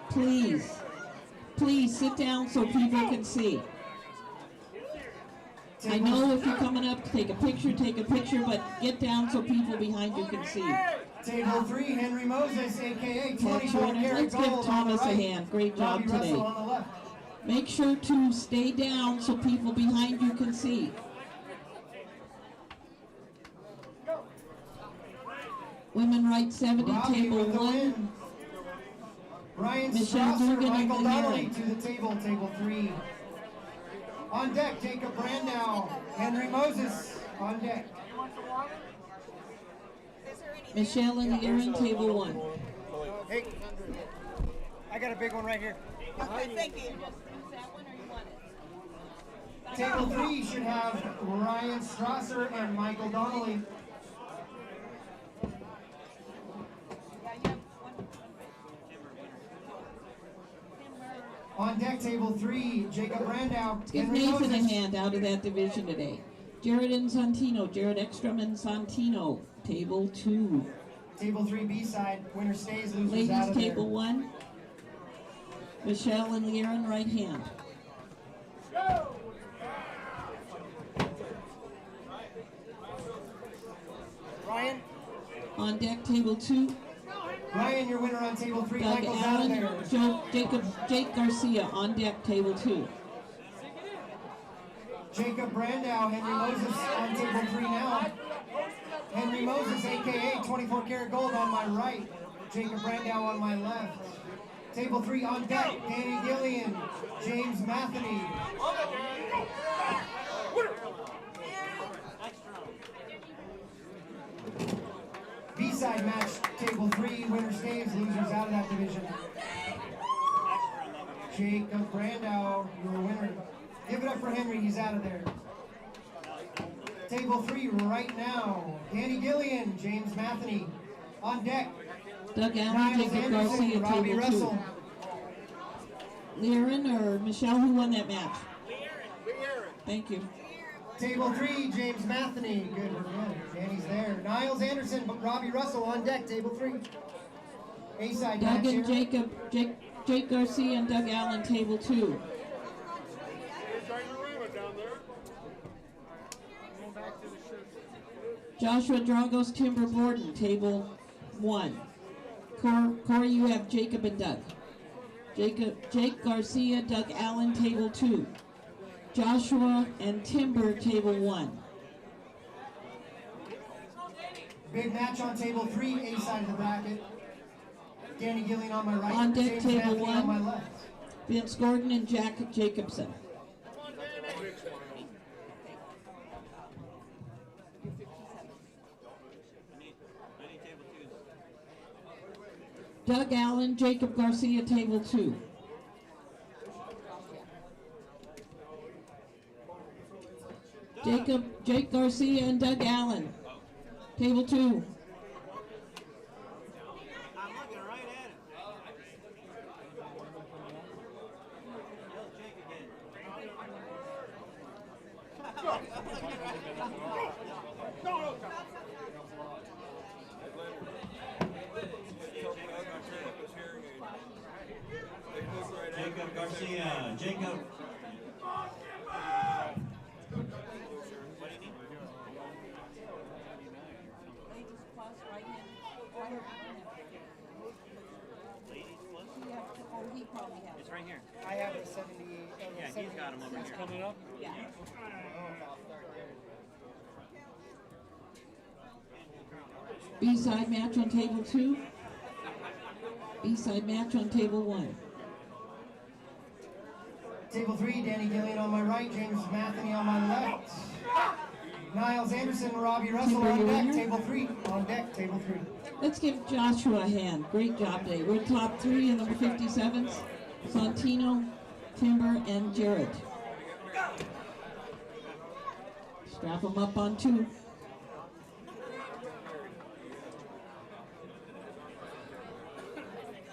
J: Please. Please sit down so people can see. I know if you're coming up to take a picture, but get down so people behind you can see.
H: Table 3, Henry Moses, a.k.a. 24
J: Let's give Thomas a hand. Great job today. Make sure to stay down so people behind you can see. Women right 70, table 1.
H: Ryan
J: Michelle
H: Strasser,
J: Dugan and
H: Michael
J: Leanne.
H: Donnelly to the table, table 3. On deck, Jacob Brandau, Henry Moses, on deck.
J: Michelle and Aaron, table 1.
I: Hey, I got a big one right here.
N: Okay, thank you.
H: Table 3 should have Ryan Strasser and Michael Donnelly. On deck, table 3, Jacob Brandau.
J: Let's give
H: Henry
J: Nathan
H: Moses.
J: a hand out of that division today. Jared and Santino, Jared Ekstrom and Santino, table 2.
H: Table 3 B-side, winner stays, losers
J: Ladies,
H: out of there.
J: table 1. Michelle and Aaron, right hand.
I: Ryan?
J: On deck, table 2.
H: Ryan, your winner on table 3,
J: Doug
H: Michael's out of there.
J: Allen, Jake Garcia, on deck, table 2.
H: Jacob Brandau, Henry Moses on table 3 now. Henry Moses, a.k.a. 24 karat gold on my right. Jacob Brandau on my left. Table 3 on deck, Danny Gillian, James Matheny. B-side match, table 3, winner stays, losers out of that division. Jacob Brandau, your winner. Give it up for Henry, he's out of there. Table 3 right now, Danny Gillian, James Matheny. On deck,
J: Doug Allen,
H: Niles
J: Jacob
H: Anderson,
J: Garcia,
H: Robbie
J: table 2.
H: Russell.
J: Learen or Michelle, who won that match? Thank you.
H: Table 3, James Matheny. Good, we're good. Danny's there. Niles Anderson, but Robbie Russell on deck, table 3. A-side match
J: Doug and
H: here.
J: Jake Garcia and Doug Allen, table 2. Joshua Dragos, Timber Borden, table 1. Corey, you have Jacob and Doug. Jake Garcia, Doug Allen, table 2. Joshua and Timber, table 1.
H: Big match on table 3, A-side of the bracket. Danny Gillian on my right.
J: On deck,
H: James
J: table
H: Matheny on my
J: 1.
H: left.
J: Vince Gordon and Jack Jacobson. Doug Allen, Jacob Garcia, table 2. Jake Garcia and Doug Allen, table 2.
O: Jacob Garcia, Jacob.
B: It's right here.
I: I have the 78.
B: Yeah, he's got him over here.
I: Coming up?
J: Yeah. B-side match on table 2. B-side match on table 1.
H: Table 3, Danny Gillian on my right, James Matheny on my left. Niles Anderson, Robbie Russell
J: Timber,
H: on
J: your
H: deck,
J: winner?
H: table 3. On deck, table 3.
J: Let's give Joshua a hand. Great job today. We're top 3 in number 57s. Santino, Timber, and Jared. Strap them up on 2.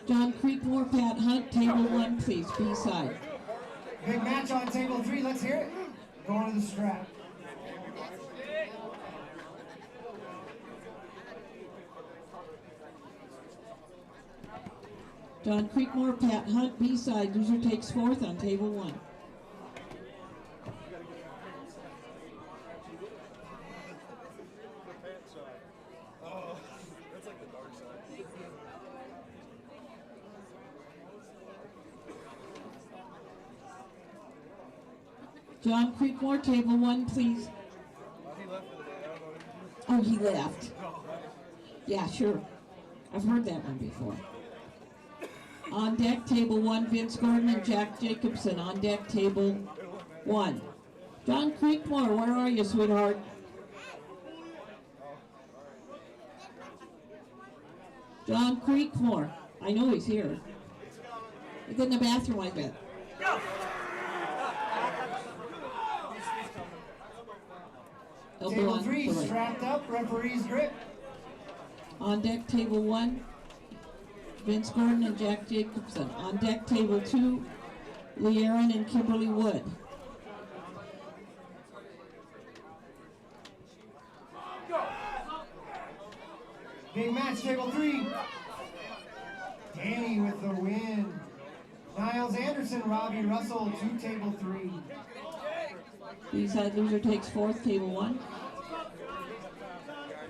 J: John Creekmore, Pat Hunt, table 1, please, B-side.
H: Big match on table 3. Let's hear it. Going to the strap.
J: John Creekmore, Pat Hunt, B-side. Loser takes 4th on table 1.
K: Oh, that's like the dark side.
J: John Creekmore, table 1, please.
K: He left for the day. I don't know.
J: Oh, he left. Yeah, sure. I've heard that one before. On deck, table 1, Vince Gordon and Jack Jacobson. On deck, table 1. John Creekmore, where are you, sweetheart? John Creekmore. I know he's here. He's in the bathroom, I bet.
H: Table 3 strapped up, referee's grip.
J: On deck, table 1, Vince Gordon and Jack Jacobson. On deck, table 2, Lee Aaron and Kimberly Wood.
H: Big match, table 3. Danny with the win. Niles Anderson, Robbie Russell, to table 3.
J: B-side loser takes 4th, table 1.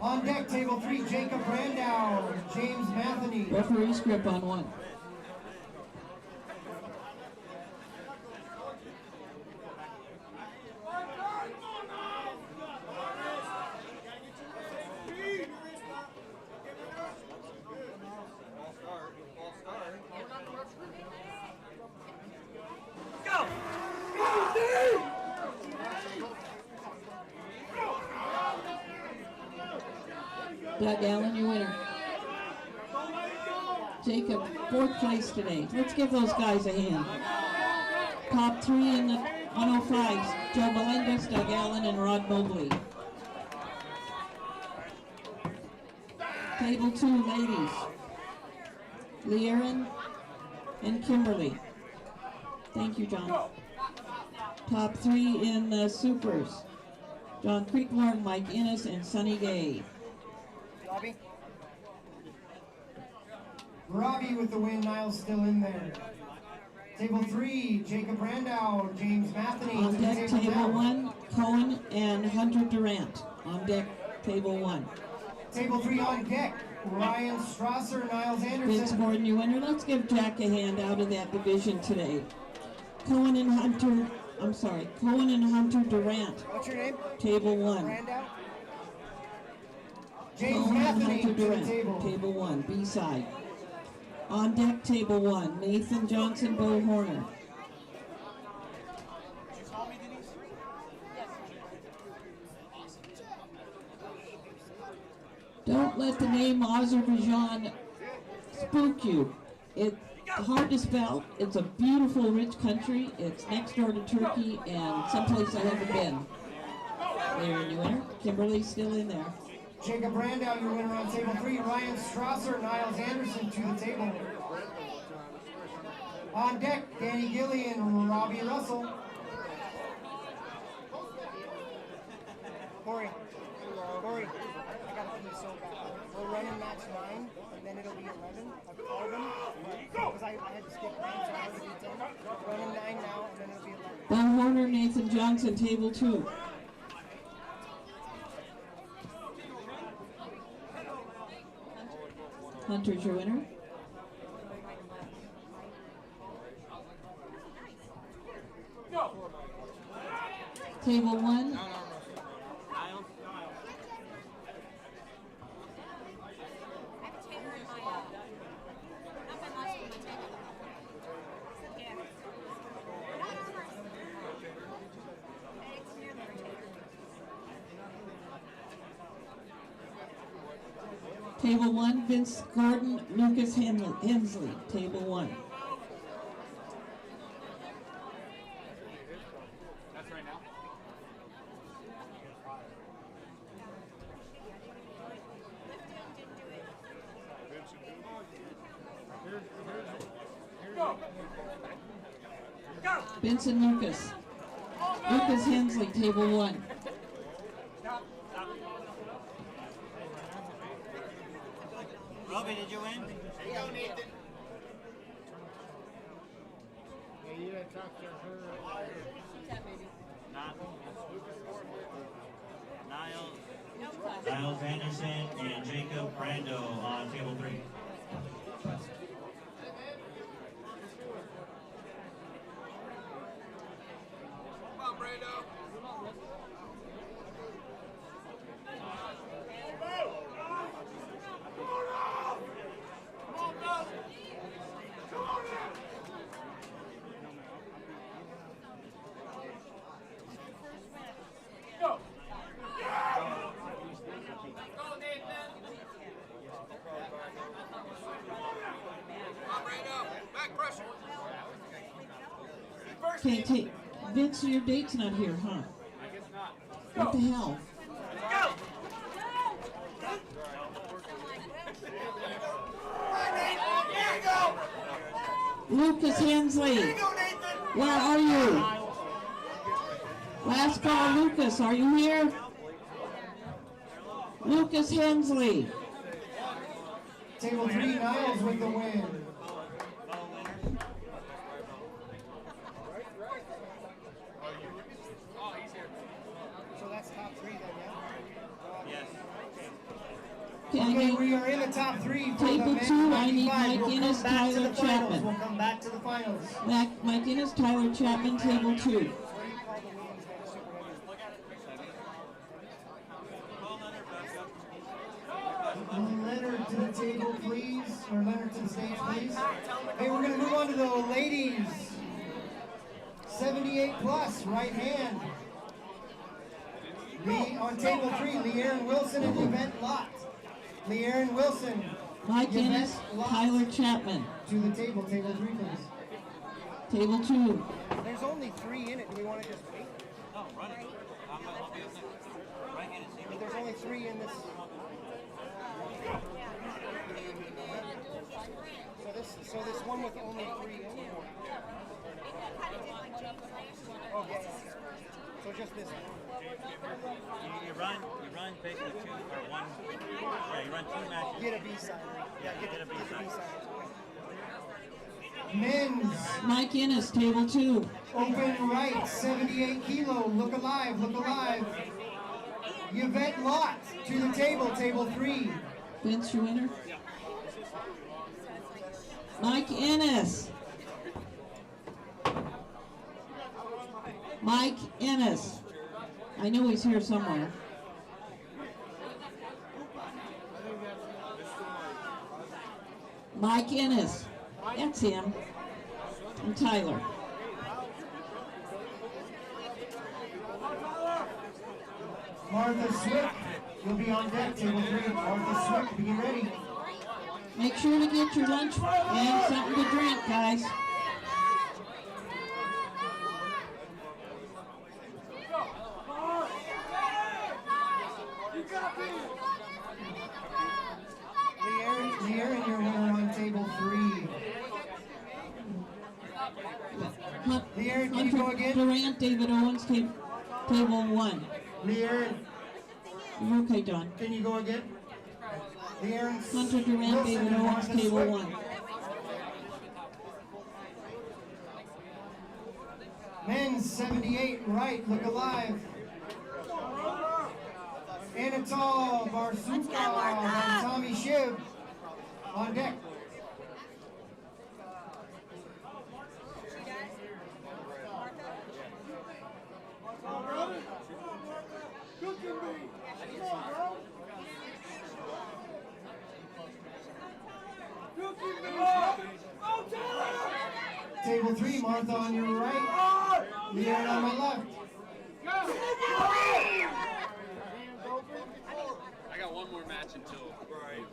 H: On deck, table 3, Jacob Brandau, James Matheny.
J: Referee's grip on 1. Doug Allen, your winner. Jacob, 4th place today. Let's give those guys a hand. Top 3 in the 105s, Joe Melendez, Doug Allen, and Rod Mobley. Table 2, ladies. Lee Aaron and Kimberly. Thank you, John. Top 3 in the supers. John Creekmore, Mike Innes, and Sonny Gay.
H: Robbie? Robbie with the win, Niles still in there. Table 3, Jacob Brandau, James Matheny.
J: On deck, table 1, Cohen and Hunter Durant. On deck, table 1.
H: Table 3 on deck, Ryan Strasser, Niles
J: Vince
H: Anderson.
J: Gordon, your winner. Let's give Jack a hand out of that division today. Cohen and Hunter Durant.
H: What's your name?
J: Table 1.
H: Brandau? James
J: Cohen and
H: Matheny
J: Hunter
H: to the
J: Durant.
H: table.
J: Table 1, B-side. On deck, table 1, Nathan Johnson, Bo Horner. Don't let the name Azerbaijan spook you. It's hard to spell. It's a beautiful, rich country. It's next door to Turkey and someplace I haven't been. There, your winner. Kimberly's still in there.
H: Jacob Brandau, your winner on table 3. Ryan Strasser, Niles Anderson to the table. On deck, Danny Gilly and Robbie Russell.
I: Corey, I got a piece so bad. We're running match 9, and then it'll be 11. I've called them, because I had to skip 9, so I already did 10. Running 9 now, and then it'll be 11.
J: Bo Horner, Nathan Johnson, table 2. Hunter's your winner. Table 1. Table 1, Vince Gordon, Lucas Hensley. Table 1.
G: That's right now. Go! Go!
J: Benson Lucas. Lucas Hensley, table 1.
B: Robbie, did you win?
M: There you go, Nathan. Yeah, you gotta talk to her.
O: Niles Anderson and Jacob Brando on table 3.
G: Come on, Brando.
J: Okay, take Vince, your date's not here, huh? What the hell? Lucas Hensley, where are you? Last call, Lucas, are you here? Lucas Hensley.
H: Table 3, Niles with the win.
I: So that's top 3 then, yeah?
B: Yes.
H: Okay, we are in the top 3 for
J: Table
H: the men's
J: 2, I need
H: 95.
J: Mike
H: We'll
J: Innes,
H: come back to
J: Tyler
H: the finals.
J: Chapman.
H: We'll come back to the finals.
J: Mike Innes, Tyler Chapman, table 2.
H: Leonard to the table, please. Or Leonard to the stage, please. Hey, we're going to move on to the ladies. 78 plus, right hand. On table 3, Leanne Wilson and Yvette Lott. Leanne Wilson.
J: Mike
H: Yvette
J: Innes,
H: Lott.
J: Tyler Chapman.
H: To the table 3, please.
J: Table 2.
I: There's only 3 in it. Do we want to just wait?
B: No, run it. Right hand and see.
I: But there's only 3 in this. So this one with only 3 in it? Oh, yeah. So just this one.
B: You run basically 2 or 1. Yeah, you run 2 matches.
I: Get a B-side. Yeah, get a B-side.
H: Men's.
J: Mike Innes, table 2.
H: Open right, 78 kilo. Look alive, look alive. Yvette Lott to the table, table 3.
J: Vince, your winner. Mike Innes. Mike Innes. I know he's here somewhere. Mike Innes. That's him. And Tyler.
H: Martha Swift, you'll be on deck, table 3. Martha Swift, be ready.
J: Make sure to get your lunch and something to drink, guys.
H: Leanne, your winner on table 3. Leanne, can you go again?
J: Durant, David Owens, table 1.
H: Leanne.
J: You're okay, Don.
H: Can you go again? Leanne.
J: Hunter Durant, David Owens, table 1.
H: Men's 78, right, look alive. Anatol Barsukov and Tommy Shiv on deck. Table 3, Martha on your right, Leanne on my left.
G: I got one more match until. Right.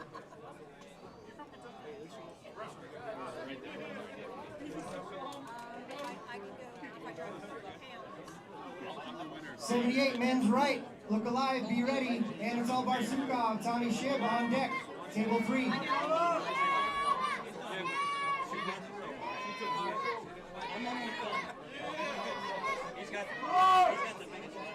H: 78, men's right, look alive, be ready. Anatol Barsukov, Tommy Shiv on deck, table 3.
B: the biggest one.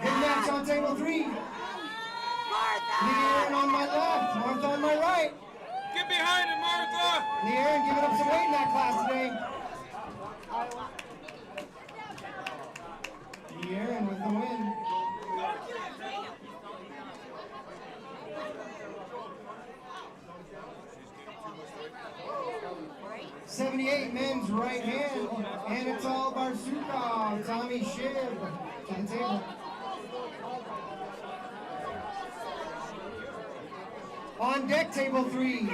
H: Big match on table 3. Leanne on my left, Martha on my right.
G: Get behind him, Martha!
H: Leanne giving up some weight in that class today. Leanne with the win. 78 men's right hand, Anatol Barsukov, Tommy Shiv to the table. On deck, table 3.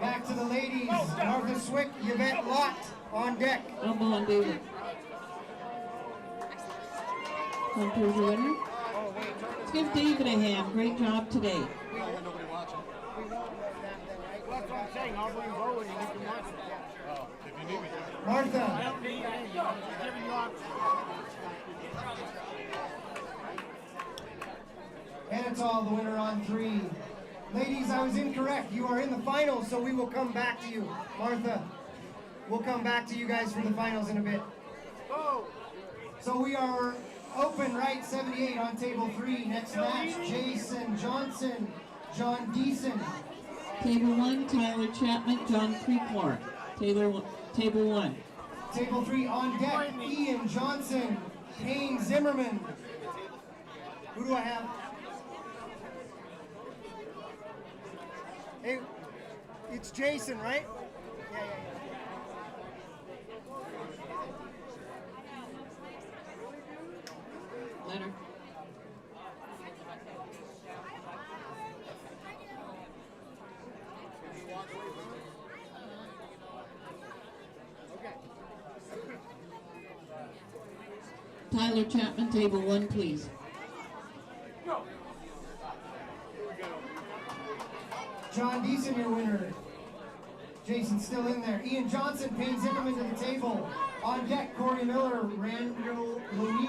H: Back to the ladies. Martha Swick, Yvette Lott on deck.
J: Elbow on David. Come towards the winner. Let's give David a hand. Great job today.
M: That's what I'm saying. I'll bring Bo and you can watch it. Oh, if you need me to.
H: Martha.
M: I don't need anything. I'm just giving you options.
H: Anatol, the winner on 3. Ladies, I was incorrect. You are in the finals, so we will come back to you. Martha, we'll come back to you guys for the finals in a bit. So we are open right 78 on table 3. Next match, Jason Johnson, John Deason.
J: Table 1, Tyler Chapman, John Creekmore. Table 1.
H: Table 3 on deck, Ian Johnson, Payne Zimmerman. Who do I have? Hey, it's Jason, right? Yeah.
J: Leonard. Tyler Chapman, table 1, please.
H: John Deason, your winner. Jason's still in there. Ian Johnson, Payne Zimmerman to the table. On deck, Corey Miller, Randy Louis.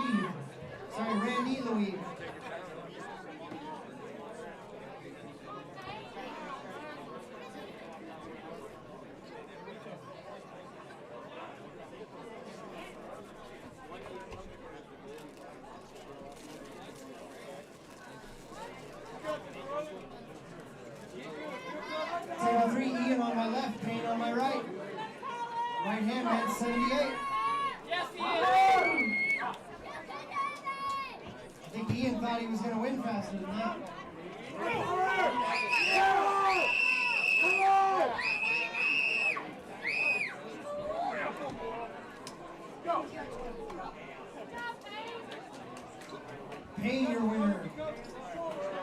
H: Table 3, Ian on my left, Payne on my right. Right hand man, 78.
G: Yes, he is!
H: I think Ian thought he was going to win faster than that. Payne, your winner.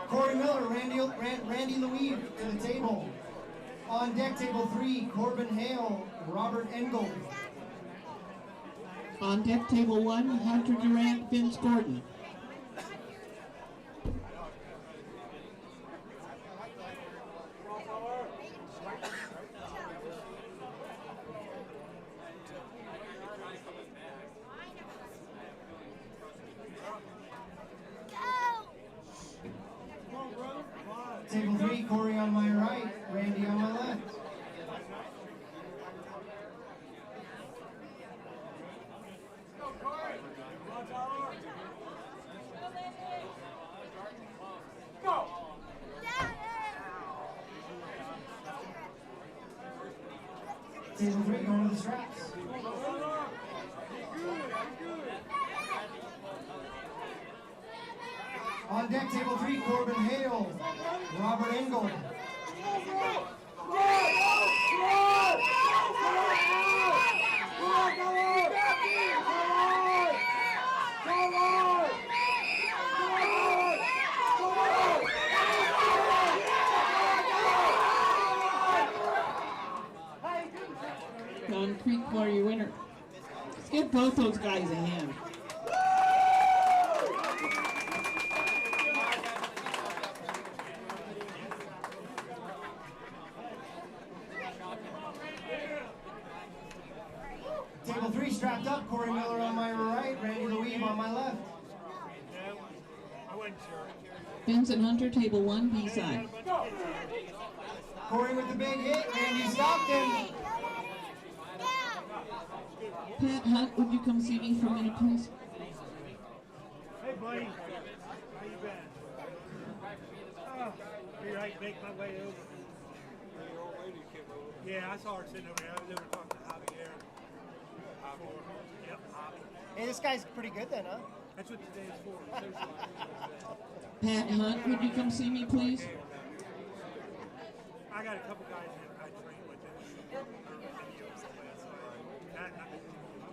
H: Corey Miller, Randy Louis to the table. On deck, table 3, Corbin Hale, Robert Engel.
J: On deck, table 1, Hunter Durant, Vince Gordon.
H: Table 3, Corey on my right, Randy on my left. Table 3, going to the straps. On deck, table 3, Corbin Hale, Robert Engel.
J: give both those guys a hand.
H: Table 3 strapped up. Corey Miller on my right. Randy Louise on my left.
J: Vincent Hunter, table 1, B side.
H: Corey with the big hit. Randy stopped him.
J: Pat Hunt, would you come see me for a minute, please?
M: Hey, buddy. How you been? Oh, be right, make my way over. Yeah, I saw her sitting over here. I was over talking to Javier. Yep, Javi.
I: Hey, this guy's pretty good then, huh?
M: That's what today is for.
J: Pat Hunt, would you come see me, please?
M: I got a couple guys that I train with.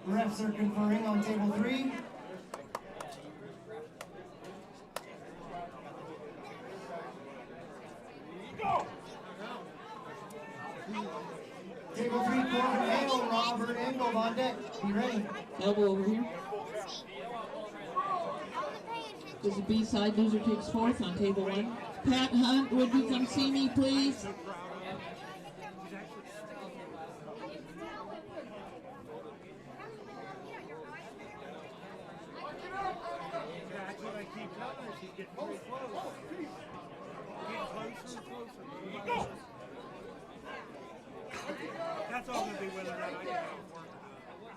H: Refs are conferring on table 3. Table 3, Corbin Hale, Robert Engel on deck. Be ready.
J: Elbow over here. This is B side, loser takes 4th on table 1. Pat Hunt, would you come see me, please?
M: That's what I keep telling her. She's getting pretty close. Getting closer and closer. That's all going to be whether or not I get out work.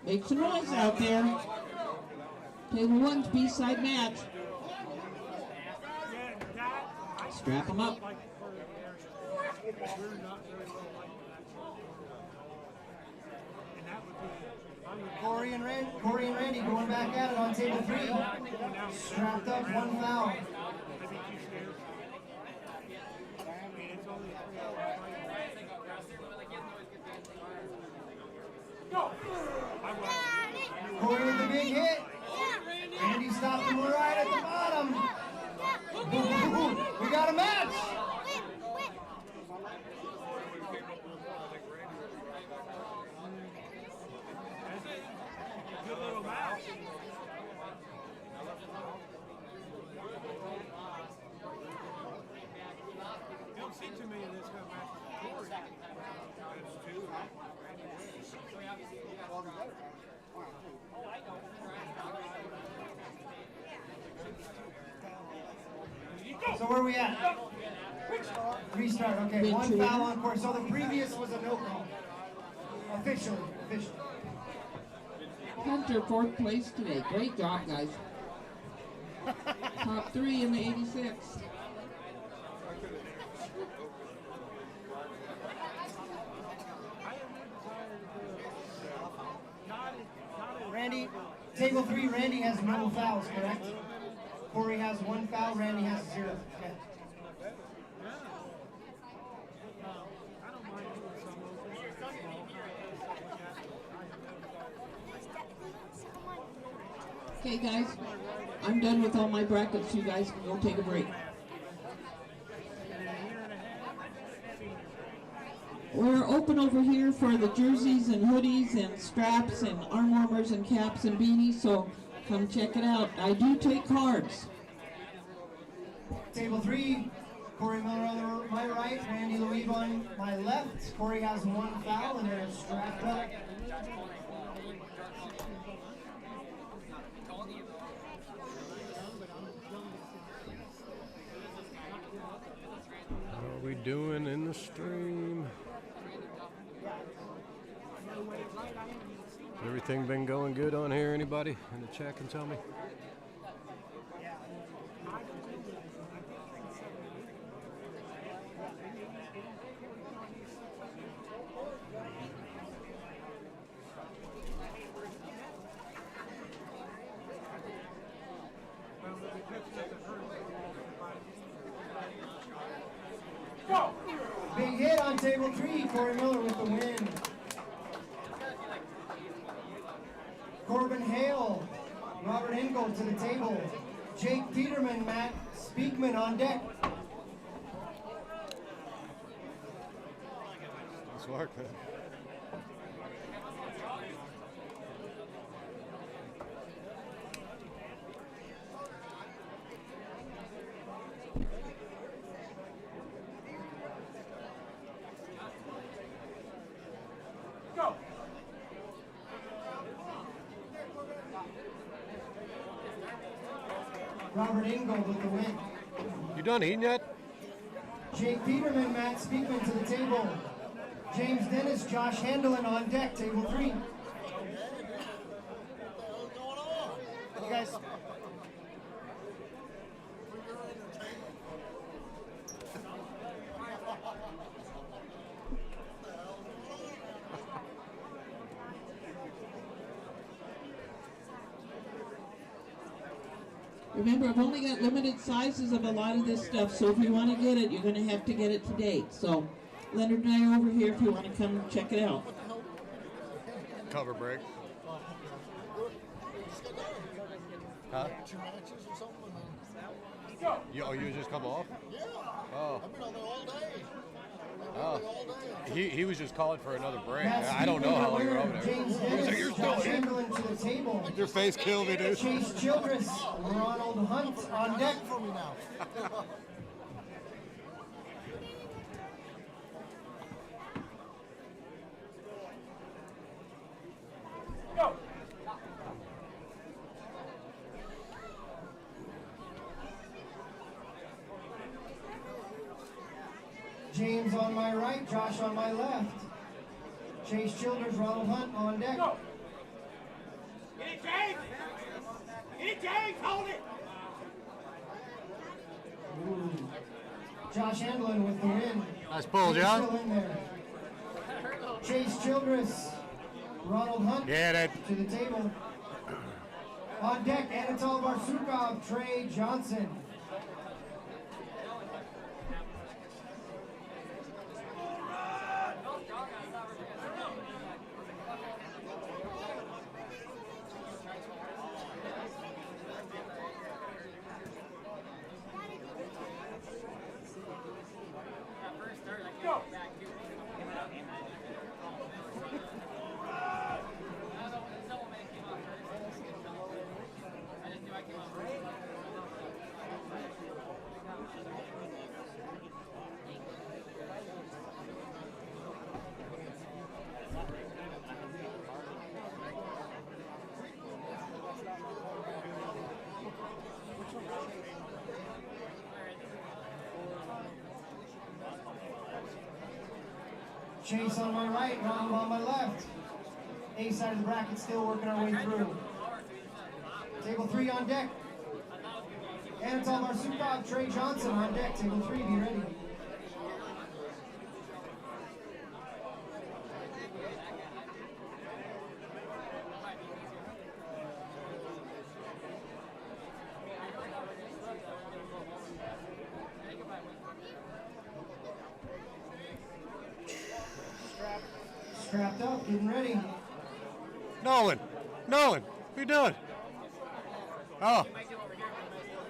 J: Make some noise out there. Table 1's B side match. Strap them up.
H: Corey and Randy going back at it on table 3. Strapped up, 1 foul. Corey with the big hit. Randy stopped him right at the bottom. We got a match.
M: Good little match. You don't see too many of this kind of matches. That's two.
H: So where are we at? Restart. Okay, 1 foul on court. So the previous was a no call. Officially.
J: Hunter, 4th place today. Great job, guys. Top 3 in the 86.
H: Randy, table 3, Randy has no fouls, correct? Corey has 1 foul, Randy has 0. Okay.
J: Okay, guys, I'm done with all my brackets. You guys can go take a break. We're open over here for the jerseys and hoodies and straps and arm warmers and caps and beanies, so come check it out. I do take cards.
H: Table 3, Corey Miller on my right, Randy Louise on my left. Corey has 1 foul and they're strapped up.
F: How are we doing in the stream? Everything been going good on here? Anybody in the chat can tell me?
H: Big hit on table 3, Corey Miller with the win. Corbin Hale, Robert Engel to the table. Jake Peterman, Matt Speakman on deck.
F: Nice work, man.
H: Ingold with the win.
F: You done eating yet?
H: Jake Peterman, Matt Speakman to the table. James Dennis, Josh Handelin on deck, table 3.
I: You guys.
J: Remember, I've only got limited sizes of a lot of this stuff, so if you want to get it, you're going to have to get it to date. So Leonard and I are over here if you want to come check it out.
F: Cover break. Huh?
C: 2 matches or something.
F: You just come off?
C: Yeah.
F: Oh.
C: I've been on there all day.
F: Oh. He was just calling for another break.
H: Matt
F: I don't know how long
H: Speakman,
F: you're over there.
H: James
F: He was like,
H: Dennis,
F: you're still
H: Josh
F: here.
H: Handelin to the table.
F: Your face killed me, dude.
H: Chase Childress, Ronald Hunt on deck.
C: For me now.
H: James on my right, Josh on my left. Chase Childers, Ronald Hunt on deck.
G: Get it, James! Get it, James! Hold it!
H: Ooh. Josh Handelin with the win.
F: Nice pull,
H: He's
F: John.
H: still in there. Chase Childress, Ronald Hunt to the table. On deck, Anatol Barsukov, Trey Johnson. Chase on my right, Ronald on my left. A side of the bracket still working our way through. Table 3 on deck. Anatol Marsukov, Trey Johnson on deck. Table 3, be ready. Strapped up, getting ready.
F: Nolan, what are you doing? Oh.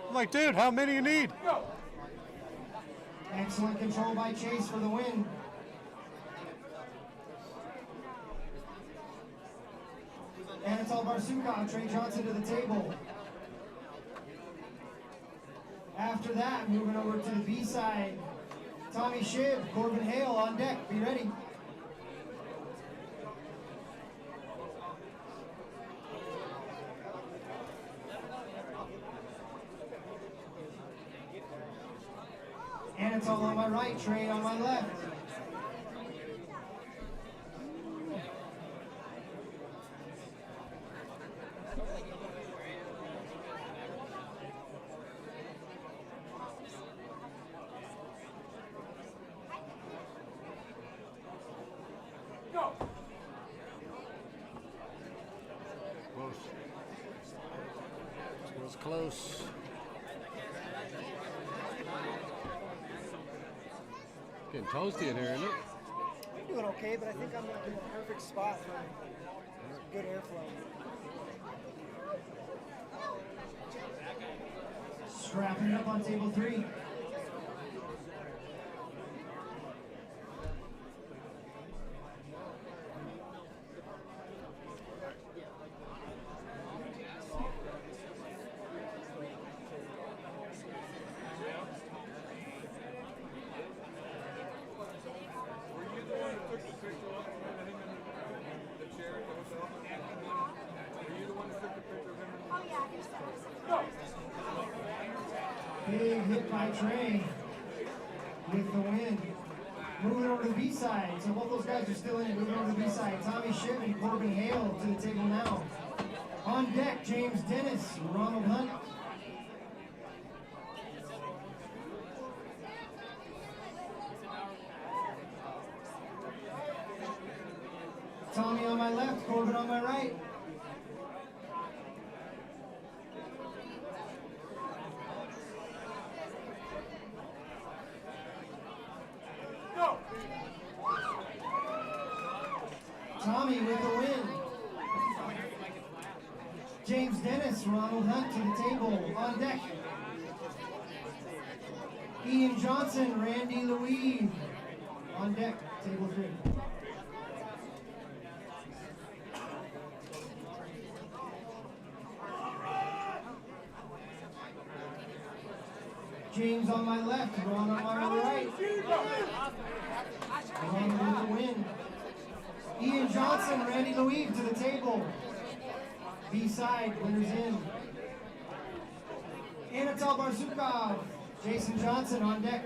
F: I'm like, dude, how many you need?
H: Excellent control by Chase for the win. Anatol Barsukov, Trey Johnson to the table. After that, moving over to the B side. Tommy Shiv, Corbin Hale on deck, be ready. Anatol on my right, Trey on my left.
F: Was close. Getting toasty in here, isn't it?
I: I'm doing okay, but I think I'm in the perfect spot for good airflow.
H: Strapping up on table 3. hit by Trey with the win. Moving over to the B-side. So both those guys are still in it. Moving over to the B-side. Tommy Schiff and Corbin Hale to the table now. On deck, James Dennis, Ronald Hunt. Tommy on my left, Corbin on my right. Tommy with the win. James Dennis, Ronald Hunt to the table. On deck, Ian Johnson, Randy Louise. On deck, table 3. James on my left, Ron on my right. Ron with the win. Ian Johnson, Randy Louise to the table. B-side, winners in. Anatol Barsukov, Jason Johnson on deck.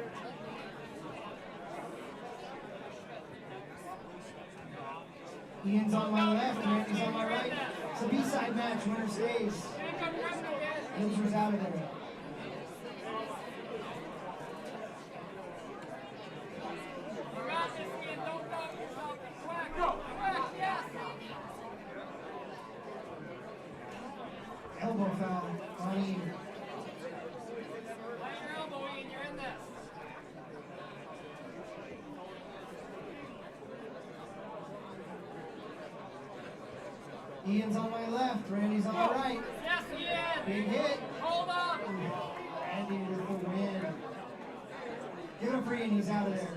H: Ian's on my left, Randy's on my right. It's a B-side match, winner stays. Losers out of there. Elbow foul on Ian. Ian's on my left, Randy's on my right.
G: Yes, Ian!
H: Big hit.
G: Hold up!
H: Randy with the win. Give it for Ian, he's out of there.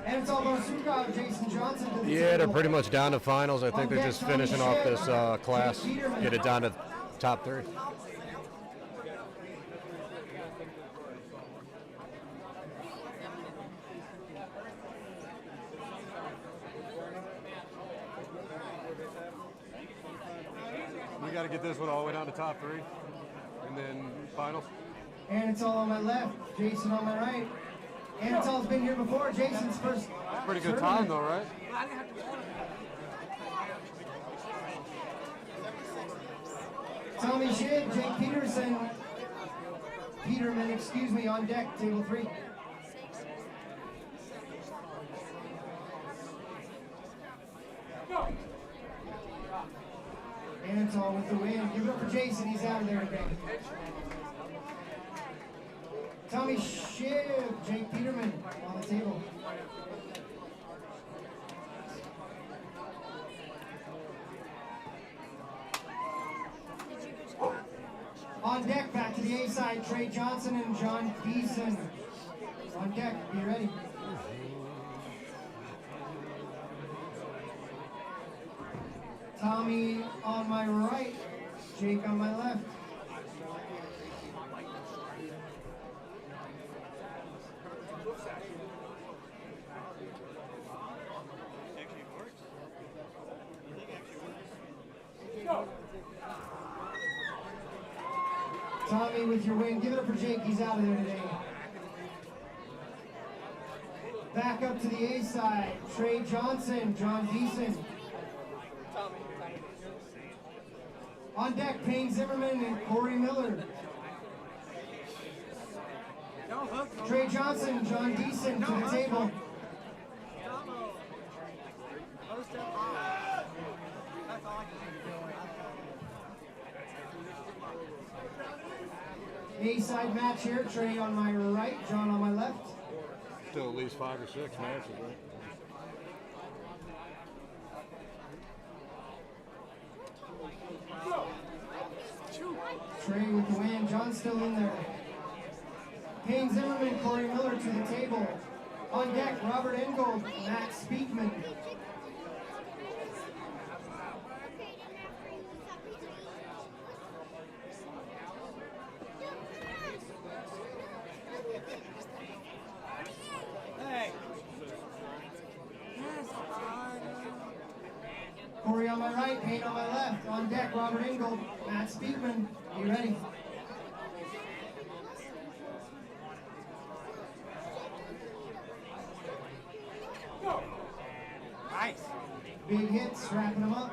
H: And it's all about Barsukov, Jason Johnson to the
F: Yeah, they're
H: table.
F: pretty much down to finals. I think they're just finishing off this class, get it down to top 3. We got to get this one all the way down to top 3, and then finals.
H: And it's all on my left, Jason on my right. Anatol's been here before, Jason's first.
F: Pretty good time though, right?
H: Tommy Schiff, Jake Peterman, excuse me, on deck, table 3. Anatol with the win. Give it up for Jason, he's out of there today. Tommy Schiff, Jake Peterman on the table. On deck, back to the A side, Trey Johnson and John Deason. On deck, be ready. Tommy on my right, Jake on my left. Tommy with your win. Give it up for Jake. He's out of there today. Back up to the A side. Trey Johnson, John Deason. On deck, Payne Zimmerman and Corey Miller. Trey Johnson, John Deason to the table. A-side match here, Trey on my right, John on my left.
F: Still at least 5 or 6 matches, right?
H: Trey with the win, John's still in there. Payne Zimmerman, Corey Miller to the table. On deck, Robert Engold, Matt Speakman. Corey on my right, Payne on my left. On deck, Robert Engold, Matt Speakman. Are you ready? Big hits, wrapping them up.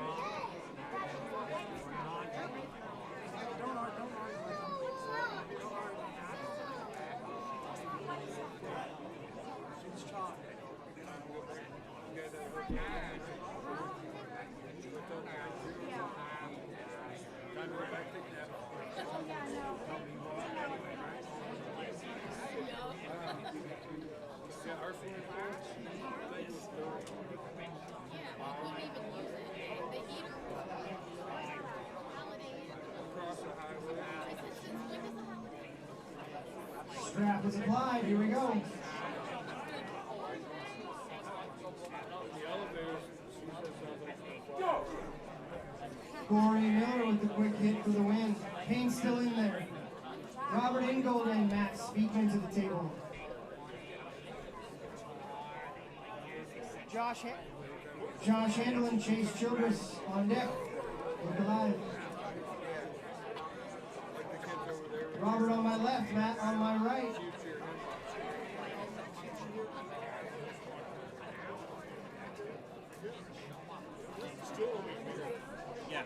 H: Strap is applied, here we go. Corey Miller with the quick hit for the win. Payne's still in there. Robert Ingold and Matt Speakman to the table. Josh Handel and Chase Childress on deck. Look alive. Robert on my left, Matt on my right.
B: Yeah.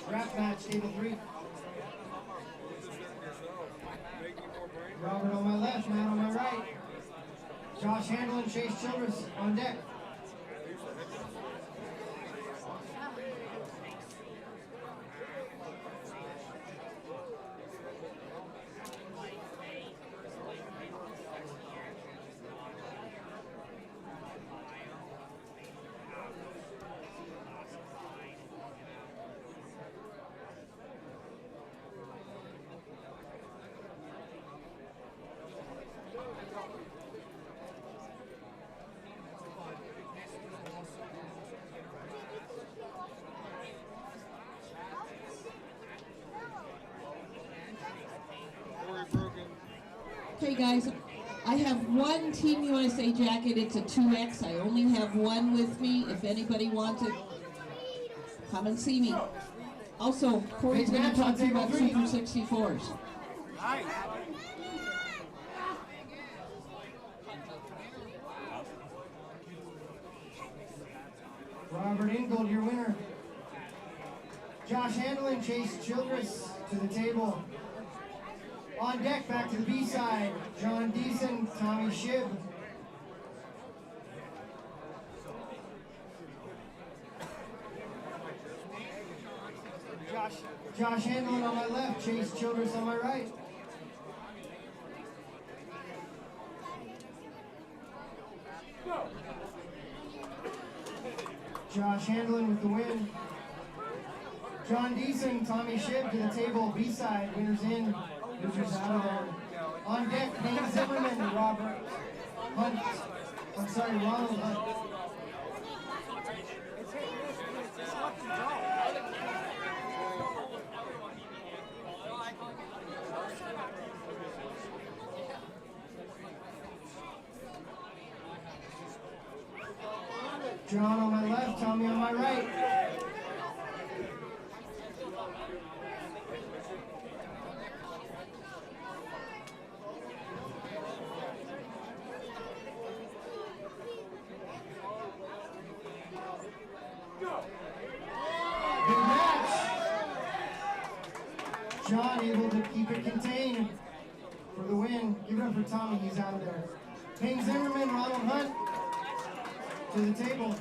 H: Wrap match, table 3. Robert on my left, Matt on my right. Josh Handel and Chase Childress on deck.
J: Okay, guys, I have one Team USA jacket. It's a 2X. I only have one with me. If anybody wants it, come and see me. Also, Corey's going to talk to you about Super 64s.
H: Robert Ingold, your winner. Josh Handel and Chase Childress to the table. On deck, back to the B side. John Deason, Tommy Shib. Josh Handel on my left, Chase Childress on my right. Josh Handel with the win. John Deason, Tommy Shib to the table, B-side, winners in, losers out of there. On deck, Nate Zimmerman, Ronald Hunt. John on my left, Tommy on my right. Good match. John able to keep it contained for the win. Give it up for Tommy, he's out of there. Nate Zimmerman, Ronald Hunt to the table.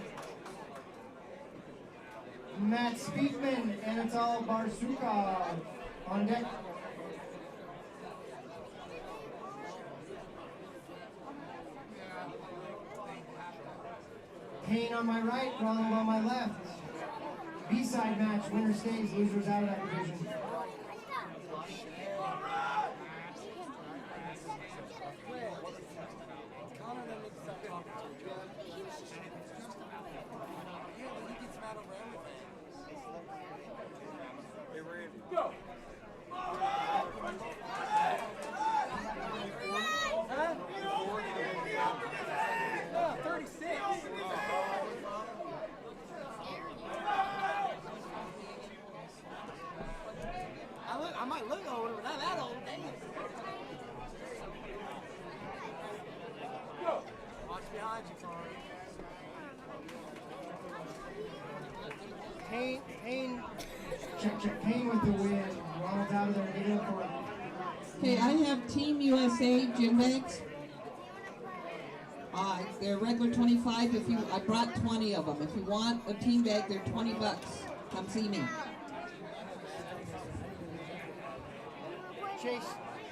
H: Matt Speakman, Anatol Barsukov on deck. Payne on my right, Ronald on my left. B-side match, winner stays, losers out of that division.
M: Go!
I: No, 36.
H: Payne with the win. Ronald's out of there. Give it up for him.
J: Okay, I have Team USA gym bags. They're regular 25. I brought 20 of them. If you want a team bag, they're $20. Come see me.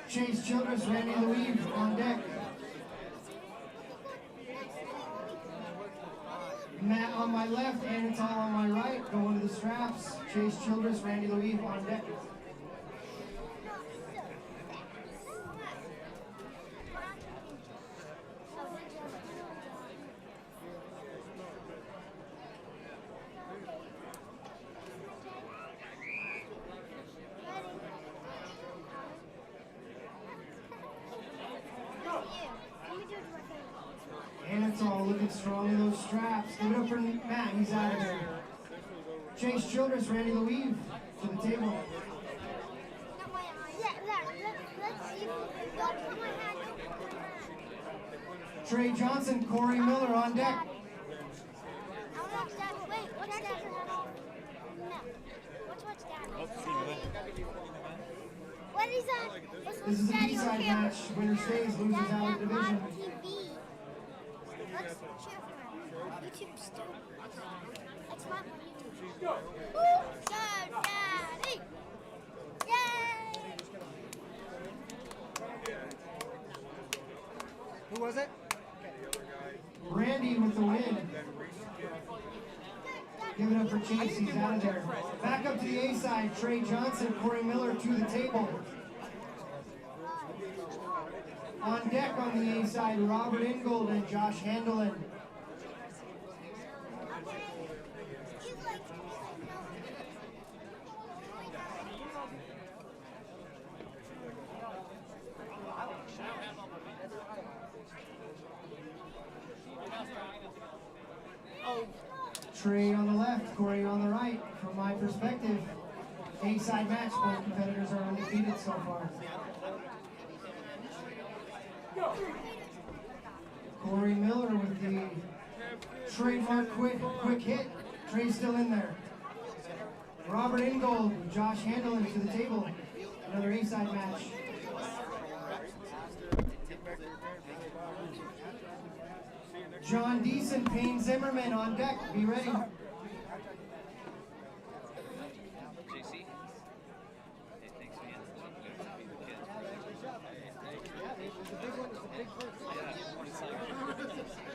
H: Chase Childress, Randy Louise on deck. Matt on my left, Anatol on my right, going to the straps. Chase Childress, Randy Louise on deck. Anatol looking strong in those straps. Give it up for Matt, he's out of there. Chase Childress, Randy Louise to the table. Trey Johnson, Corey Miller on deck.
P: What is that?
H: This is a B-side match. Winner stays, losers out of the division.
P: Let's cheer for him. YouTube's stupid. Let's run on YouTube. Go, Daddy! Yay!
H: Who was it? Randy with the win. Give it up for Chase, he's out of there. Back up to the A side, Trey Johnson, Corey Miller to the table. On deck on the A side, Robert Ingold and Josh Handelin. Trey on the left, Corey on the right. From my perspective, A-side match. Both competitors are undefeated so far. Corey Miller with the trademark quick hit. Trey's still in there. Robert Ingold, Josh Handelin to the table. Another A-side match. John Deason, Payne Zimmerman on deck. Be ready.
Q: JC? Hey, thanks, man.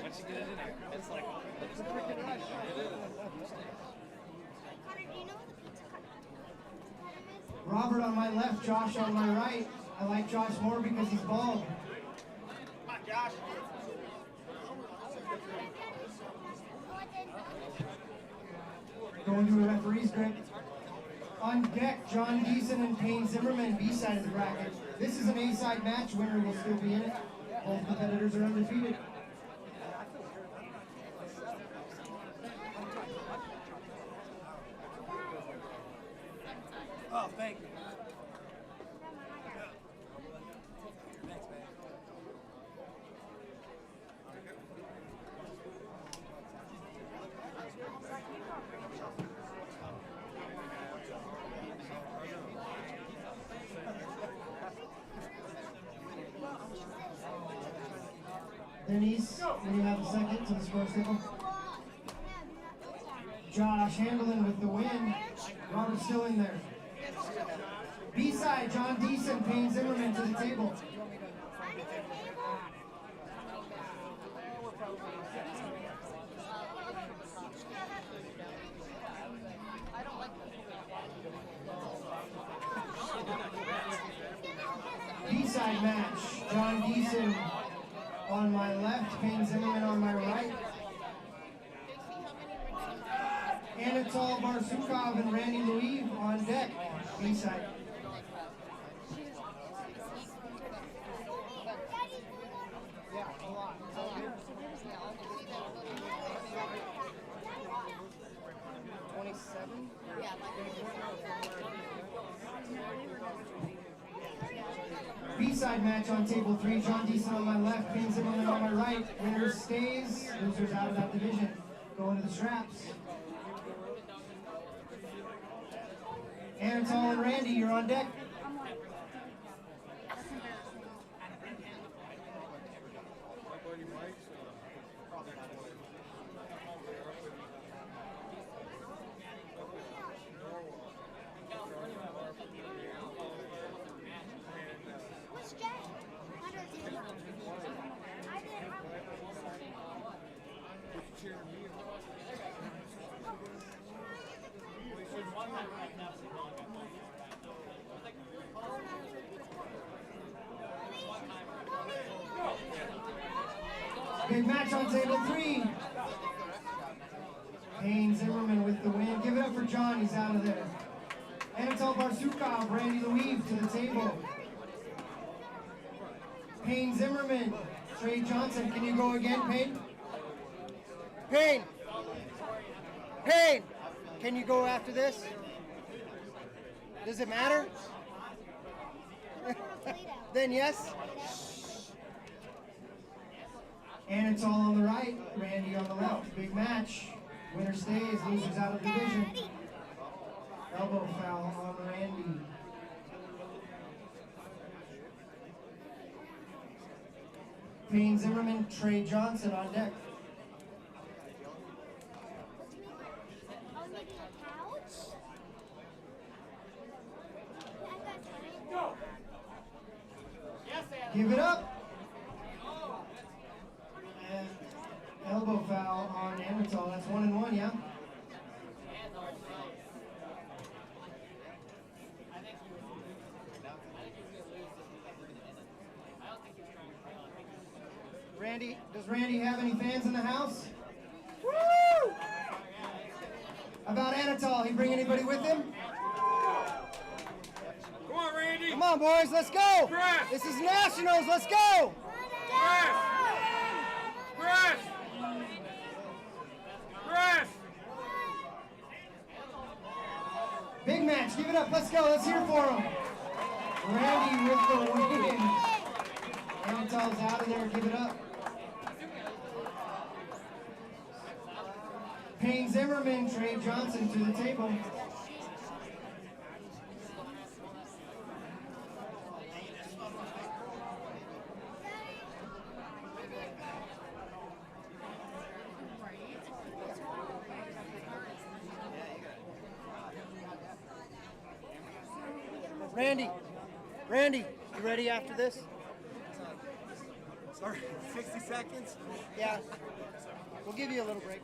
Q: Once you get it in there, it's like,
H: Robert on my left, Josh on my right. I like Josh more because he's bald.
P: Come on, Josh.
H: Going to a referee's grip. On deck, John Deason and Payne Zimmerman, B-side of the bracket. This is an A-side match. Winner will still be in it. Both competitors are undefeated.
Q: oh, thank you.
H: Denise, will you have a second to the score signal? Josh Handelin with the win. Robert's still in there. B-side, John Deason, Payne Zimmerman to the table. B-side match, John Deason on my left, Payne Zimmerman on my right. Anatol Barsukov and Randy Louise on deck, B-side. B-side match on table 3, John Deason on my left, Payne Zimmerman on my right. Winner stays, losers out of that division. Going to the straps. Anatol and Randy, you're on deck.
P: What's Jay?
H: Big match on table 3. Payne Zimmerman with the win. Give it up for John, he's out of there. Anatol Barsukov, Randy Louise to the table. Payne Zimmerman, Trey Johnson. Can you go again, Payne?
I: Payne! Payne! Can you go after this? Does it matter? Then yes.
H: Anatol on the right, Randy on the left. Big match. Winner stays, losers out of division. Elbow foul on Randy. Payne Zimmerman, Trey Johnson on deck. Give it up. Elbow foul on Anatol. That's 1-1, yeah? Randy, does Randy have any fans in the house? Woo! About Anatol, he bring anybody with him?
M: Come on, Randy.
I: Come on, boys, let's go.
M: Press.
I: This is Nationals, let's go.
M: Press. Press. Press.
H: Big match, give it up, let's go, let's hear for him. Randy with the win. Anatol's out of there, give it up. Payne Zimmerman, Trey Johnson to the table.
I: Randy, you ready after this?
R: Sorry, 60 seconds?
I: Yeah. We'll give you a little break.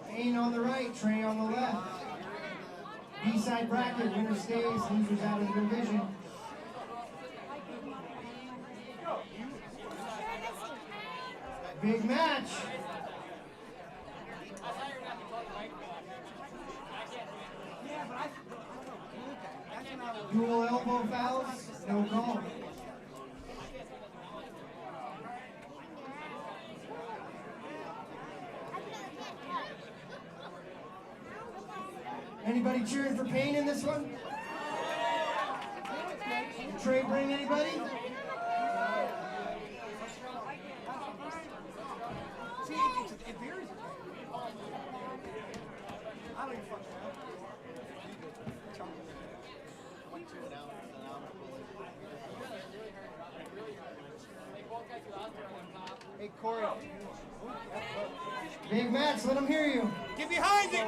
H: Payne on the right, Trey on the left. B-side bracket, winner stays, losers out of the division. Big match. Dual elbow fouls, no call. Anybody cheering for Payne in this one? Did Trey bring anybody?
I: Hey, Corey.
H: Big match, let them hear you.
I: Get behind it!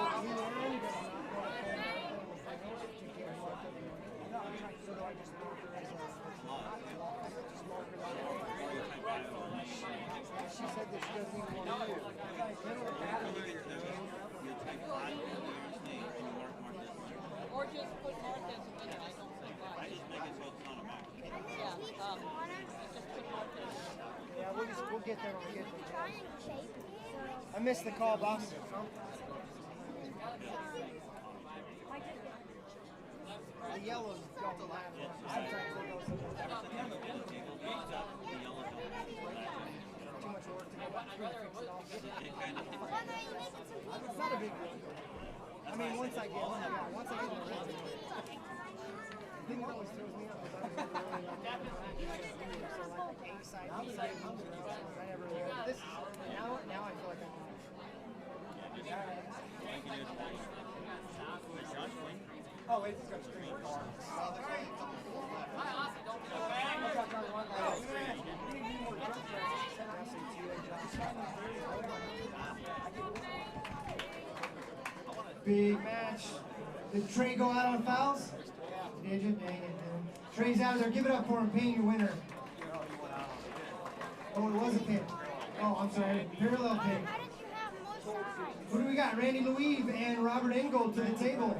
I: She said that she doesn't even want to hear.
J: Or just put Mark as a winner. I don't think why.
B: I just make it so it's not a match.
J: Yeah, just put Mark as
I: Yeah, we'll get there when we get there. I missed the call, boss. The yellows don't matter. Sometimes they go too much work to go back. big deal. I mean, once I get in the rhythm. The thing that always throws me off is I never really like that practice. So like A side, B side, I never really like this. Now I feel like I can. Oh, wait, he's got a screen. Big match. Did Trey go out on fouls? Did you? Dang it, man. Trey's out of there. Give it up for him. Payne, your winner. Oh, it was a pin. Oh, I'm sorry. Parallel pin. Who do we got? Randy Louise and Robert Engel to the table.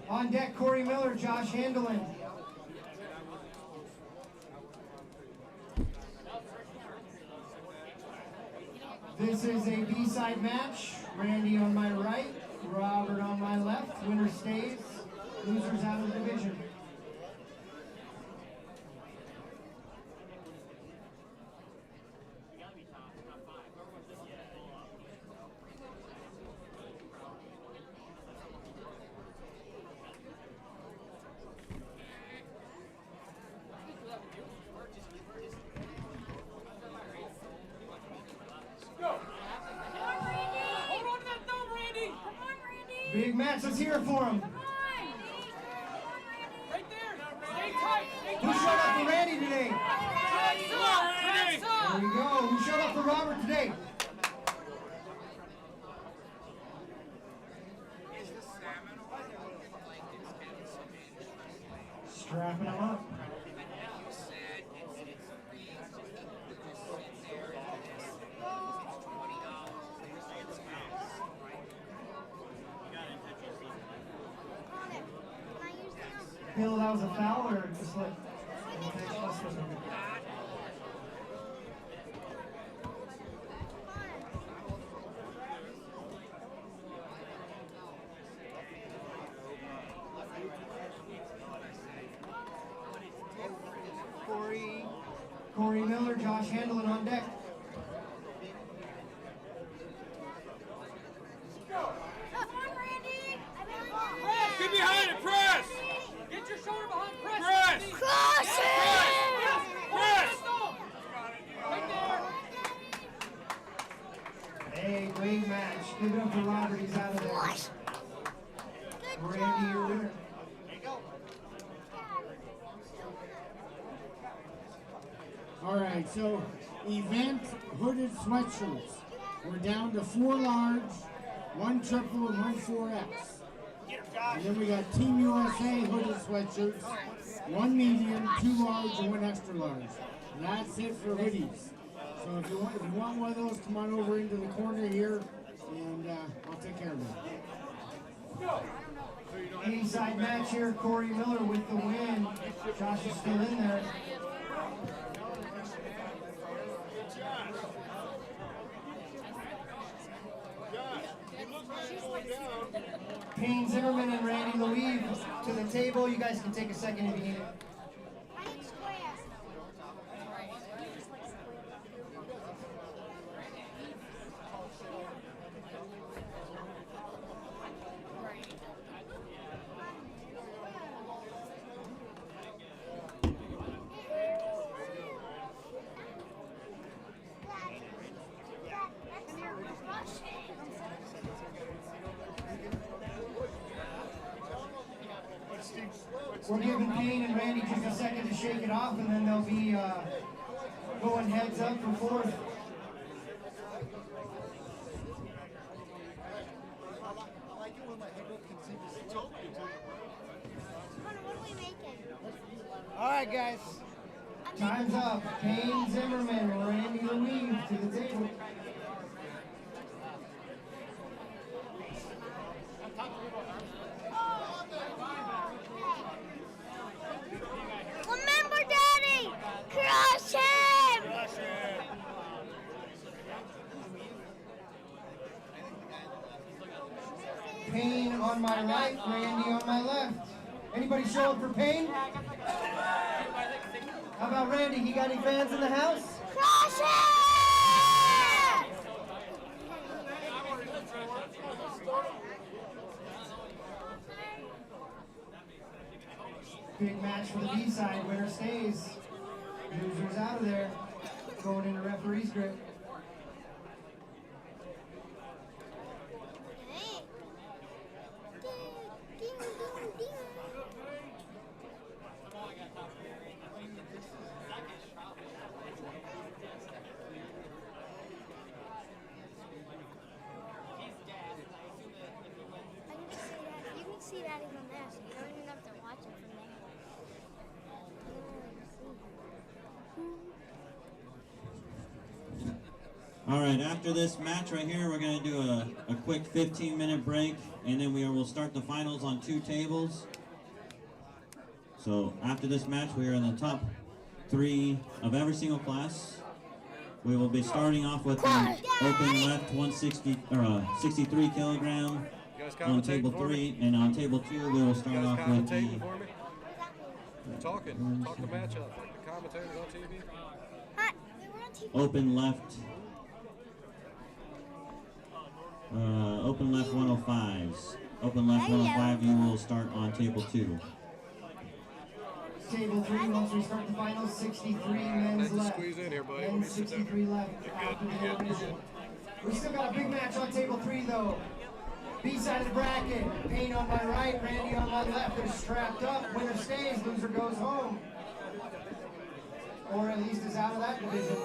I: On deck, Corey Miller, Josh Handelin. This is a B-side match. Randy on my right, Robert on my left. Winner stays, losers out of the division. Big match, let's hear it for him.
G: Right there. Stay tight.
I: Who showed up for Randy today? There we go. Who showed up for Robert today? Strapping him up. Bill, that was a foul or just like Corey Miller, Josh Handelin on deck.
G: Get behind it, press! Get your shoulder behind press! Press!
P: Cross it!
G: Press! Right there!
I: Hey, great match. Give it up for Robert, he's out of there. Randy, your winner.
A: All right, so event hooded sweatshirts. We're down to 4 large, 1 triple, and 1 4X. And then we got Team USA hooded sweatshirts, 1 medium, 2 large, and 1 extra large. And that's it for hoodies. So if you want one of those, come on over into the corner here, and I'll take care of it.
I: A-side match here, Corey Miller with the win. Josh is still in there. Payne Zimmerman and Randy Louise to the table. You guys can take a second if you need it. We're giving Payne and Randy just a second to shake it off, and then they'll be going heads up for 4th. All right, guys. Time's up. Payne Zimmerman, Randy Louise to the table.
P: Remember, Daddy! Crush him!
I: Payne on my right, Randy on my left. Anybody show up for Payne? How about Randy? You got any fans in the house?
P: Crush
H: Big match for the B side. Winner stays. Losers out of there. Going into referee's grip.
P: You can see that even there, so you don't even have to watch it from there.
O: All right, after this match right here, we're going to do a quick 15-minute break, and then we will start the finals on 2 tables. So after this match, we are in the top 3 of every single class. We will be starting off with the open left 63 kilogram on table 3, and on table 2, we will start off with the
F: Talk the matchup. The commentators on TV.
O: open left 105s. Open left 105, you will start on table 2.
H: Table 3, once we start the finals, 63 men's left.
F: Squeeze in here, buddy.
H: And 63 left after the elimination. We still got a big match on table 3, though. B-side of the bracket. Payne on my right, Randy on my left. They're strapped up. Winner stays, loser goes home. Or at least is out of that division.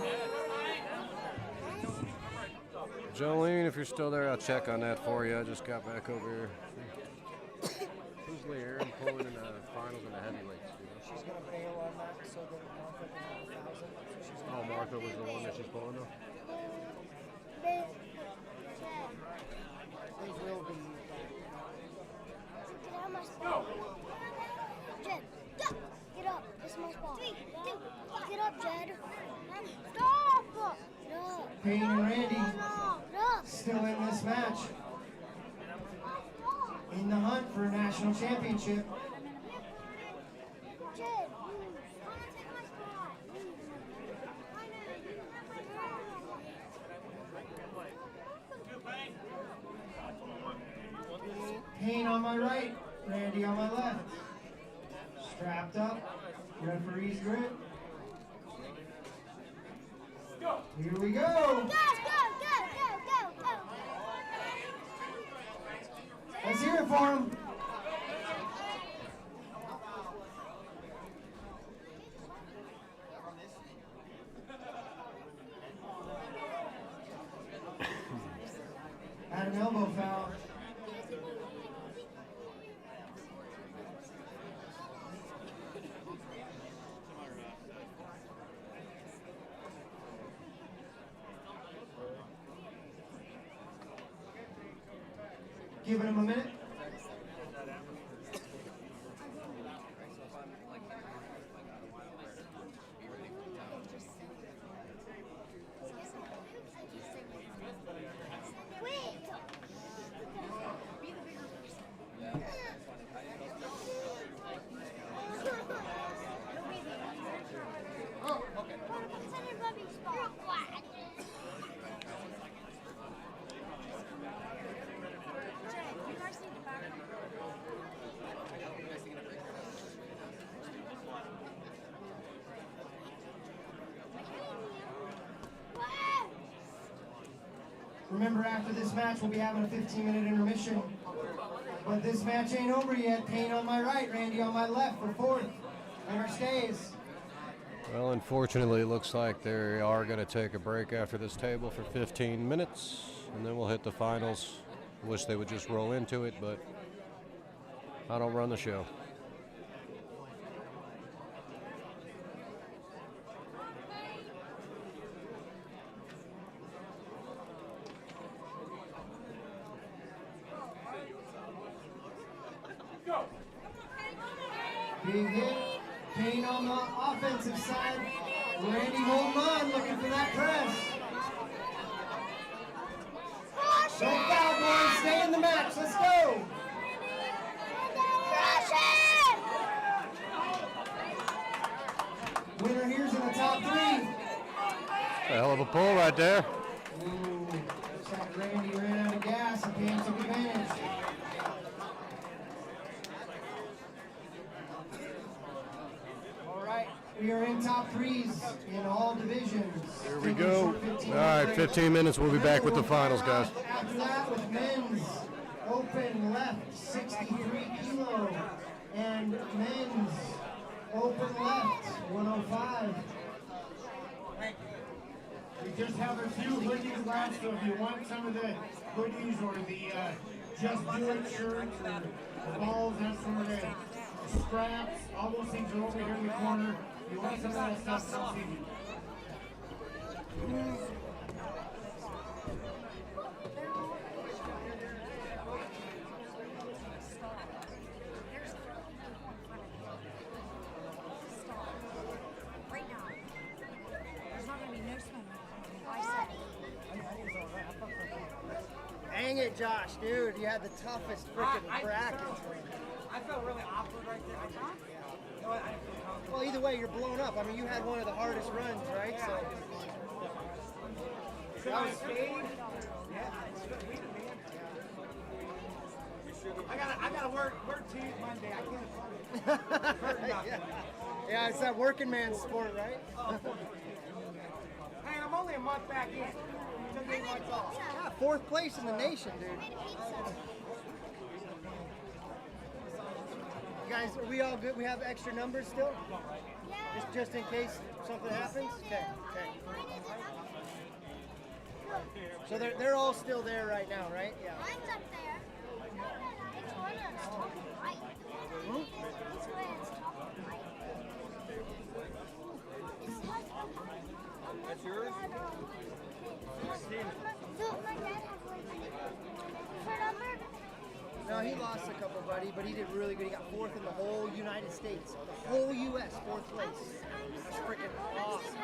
F: Jolene, if you're still there, I'll check on that for you. I just got back over here. Who's Lee Aaron pulling in the finals in the heavyweights?
I: She's going to bail on that so that Martha can have 1,000. So she's
F: Oh, Martha was the one that she's pulling though?
I: These will be.
P: Get out of my spot. Jed, go! Get up. This is my spot. 3, 2, get up, Jed. Stop! No.
H: Payne and Randy
P: No.
H: still in this match. In the hunt for a national championship.
P: Jed, move. I want to take my spot. I know. You can have my spot.
H: Payne on my right, Randy on my left. Strapped up, referee's grip. Here we go.
P: Go, go, go, go, go, go.
H: Let's hear it for him. Had an elbow foul. Giving him a minute. Remember, after this match, we'll be having a 15-minute intermission. But this match ain't over yet. Payne on my right, Randy on my left for 4th. Winner stays.
F: Well, unfortunately, it looks like they are going to take a break after this table for 15 minutes, and then we'll hit the finals. Wish they would just roll into it, but I don't run the show.
H: Big hit. Payne on the offensive side. Randy holding on, looking for that press. Don't foul, boys. Stay in the match. Let's go. Winner here's in the top 3.
F: hell of a pull right there.
H: Ooh, looks like Randy ran out of gas and Pam took advantage. All right, we are in top threes in all divisions.
F: Here we go. All right, 15 minutes. We'll be back with the finals, guys.
H: After that, with men's open left, 63 kilo, and men's open left, 105.
A: We just have a few hoodies left, so if you want some of the hoodies or the Just Do It shirts or the balls, that's some of the straps, all those things are over here in the corner. If you want some of that stuff, come see me.
I: Dang it, Josh, dude. You had the toughest freaking bracket.
D: I felt really awkward right there.
I: Well, either way, you're blown up. I mean, you had one of the hardest runs, right? So.
M: I gotta work Tuesday, Monday. I can't.
I: Yeah, it's that working man sport, right?
M: Hey, I'm only a month back in. Took 8 months off.
I: Yeah, 4th place in the nation, dude. You guys, are we all good? We have extra numbers still? Just in case something happens? Okay, okay. So they're all still there right now, right? Yeah.
P: Mine's up there. It's one that's top right. This way it's top right. It's like
M: That's yours?
P: my dad has for number.
I: No, he lost a couple, buddy, but he did really good. He got 4th in the whole United States. The whole U.S., 4th place. That's freaking awesome.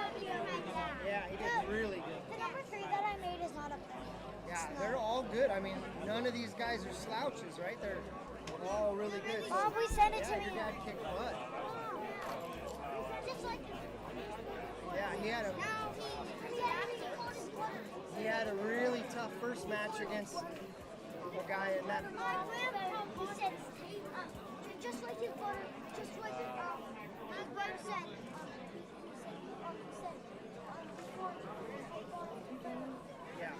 I: Yeah, he did really good.
P: The number 3 that I made is not up there.
I: Yeah, they're all good. I mean, none of these guys are slouches, right? They're all really good. So,
P: Mom, we sent it
I: yeah,
P: to me.
I: your dad kicked butt.
P: Just like
I: Yeah, he had a really tough first match against a guy in that.
P: He said, just like his brother, just like his brother said.
I: Yeah.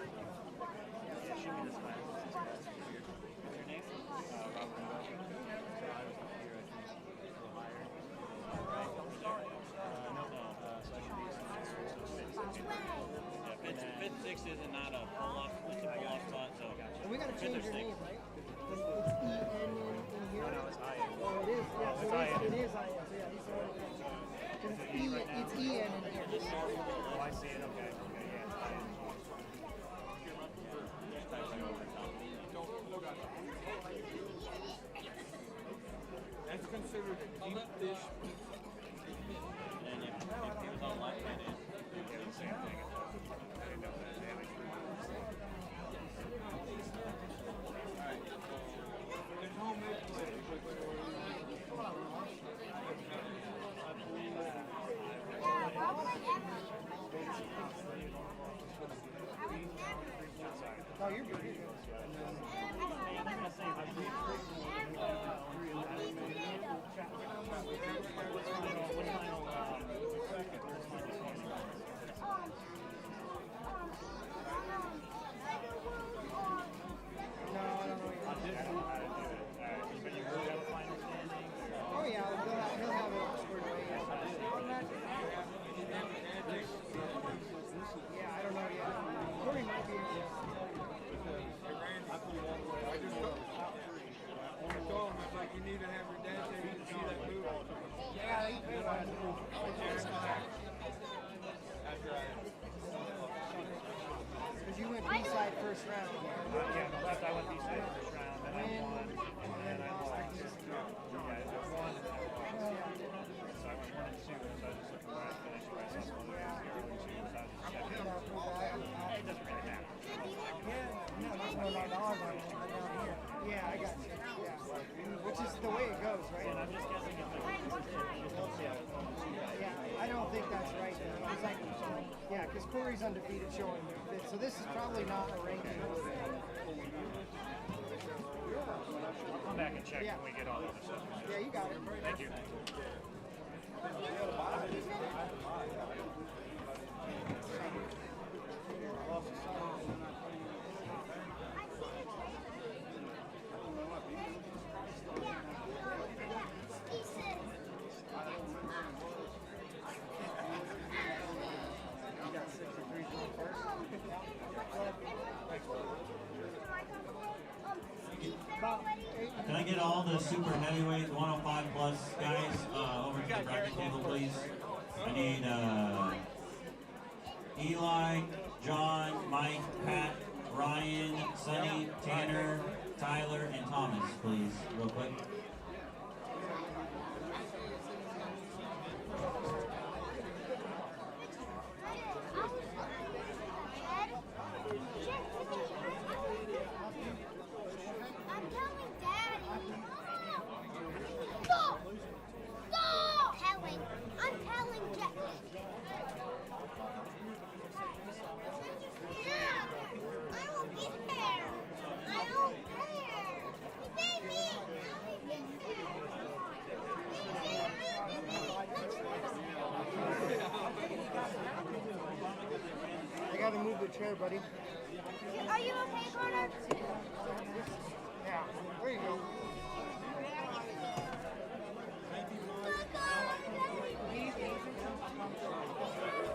B: Fifth, sixth is not a pull-off, it's a pull-off spot, so.
I: We gotta change your name, right? It's E-N in here.
K: No, it's I-N.
I: Oh, it is. Yeah,
K: It's
I: so
K: I-N.
I: it is I-N. So yeah, he's the one. Because it's E-N in here.
K: Oh, I see it. Okay. Okay, yeah, it's I-N.
M: That's considered a deep dish.
B: And if he was on light, it is.
I: No, you're good. Which is the way it goes, right? Yeah, I don't think that's right. It's like, yeah, because Corey's undefeated showing. So this is probably not a ranking.
R: I'll come back and check when we get all the other stuff.
I: Yeah, you got it.
R: Thank you.
O: Can I get all the super heavyweight 105 plus guys over to the bracket table, please? I need Eli, John, Mike, Pat, Ryan, Sonny, Tanner, Tyler, and Thomas, please, real quick.
I: I gotta move the chair, buddy.
P: Are you okay, Connor?
I: Yeah, there you go.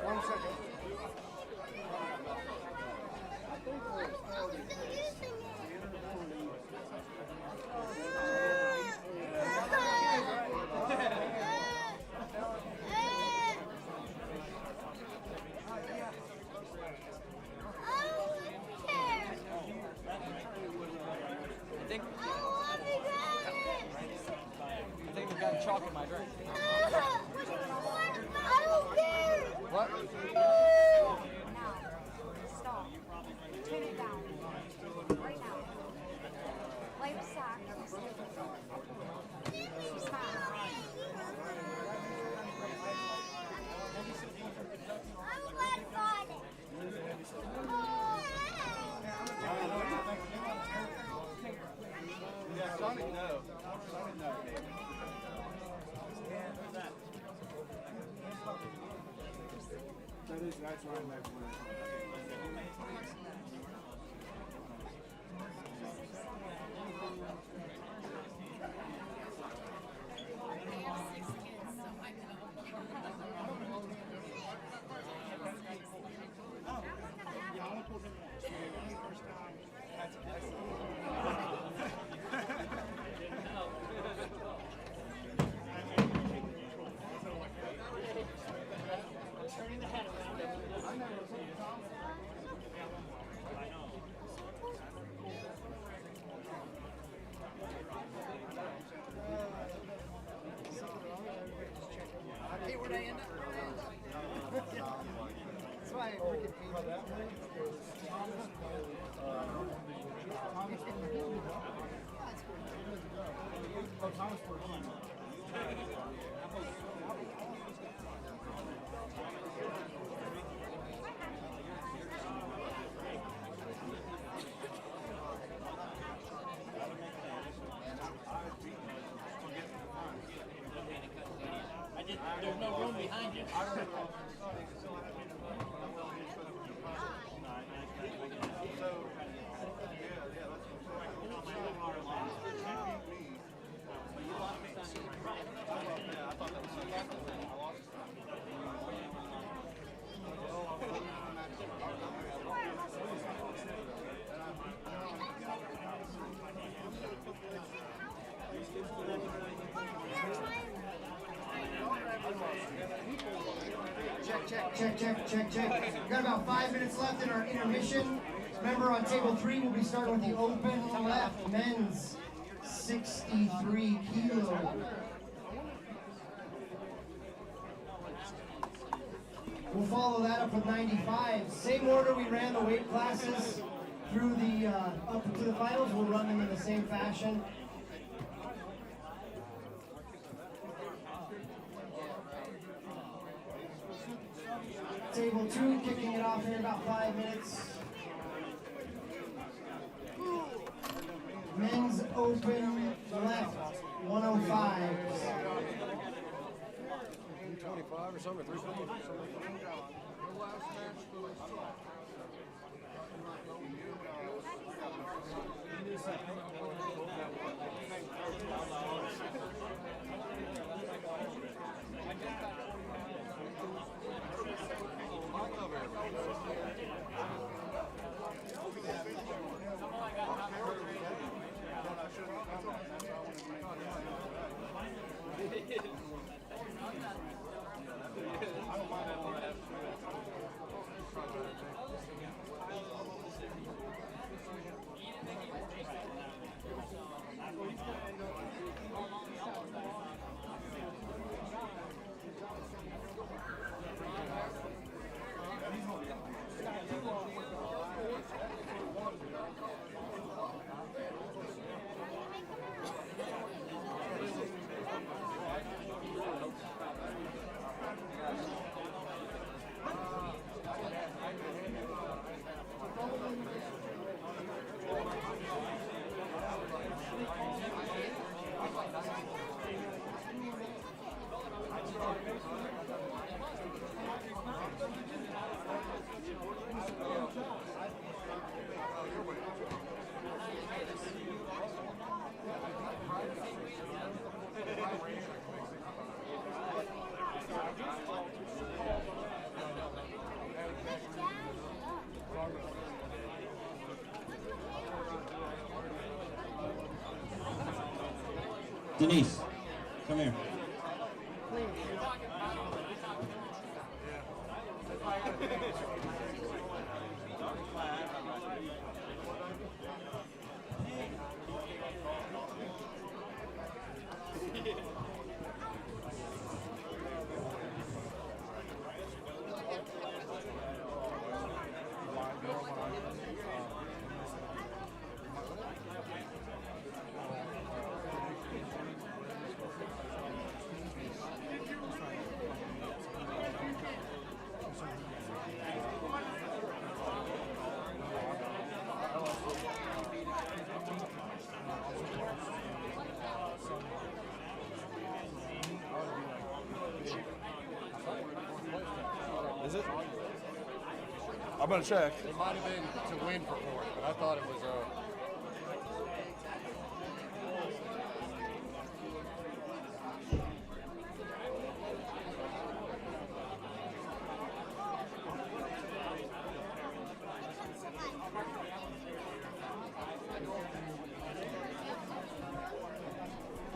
I: One second.
D: I think we've got chalk in my drink.
P: What?
S: Stop. Turn it down. Right now. Wipe the sack.
K: Yeah, Sonic, no. Sonic, no. That's right, my friend.
G: Turning the head around.
I: Hey, where'd I end up? That's why I freaking hate
G: There's no room behind you.
H: Check. We've got about 5 minutes left in our intermission. Remember, on table 3, we'll be starting with the open left men's 63 kilo. We'll follow that up with 95. Same order we ran the weight classes through the up to the finals. We'll run them in the same fashion. Table 2, kicking it off in about 5 minutes. Men's open left, 105.
F: 325 or something, 350 or something.
O: Denise, come here.
E: Is it? I'm gonna check.
C: It might have been to win for fourth, but I thought it was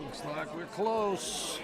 F: Looks like we're close.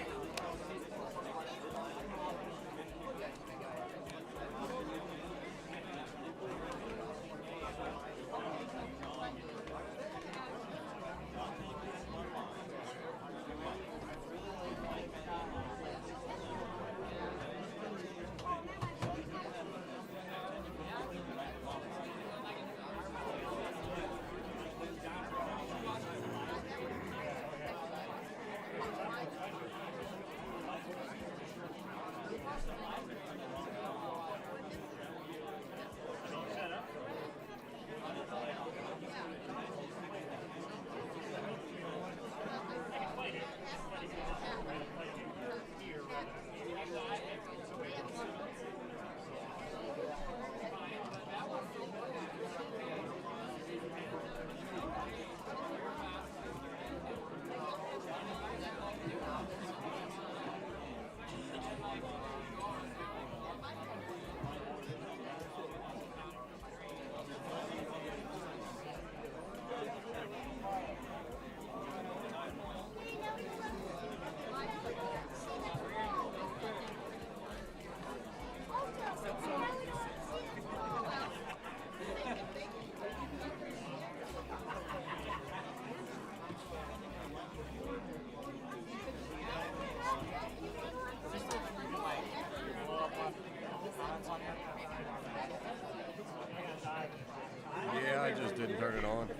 F: Yeah, I just didn't turn it on.
D: There's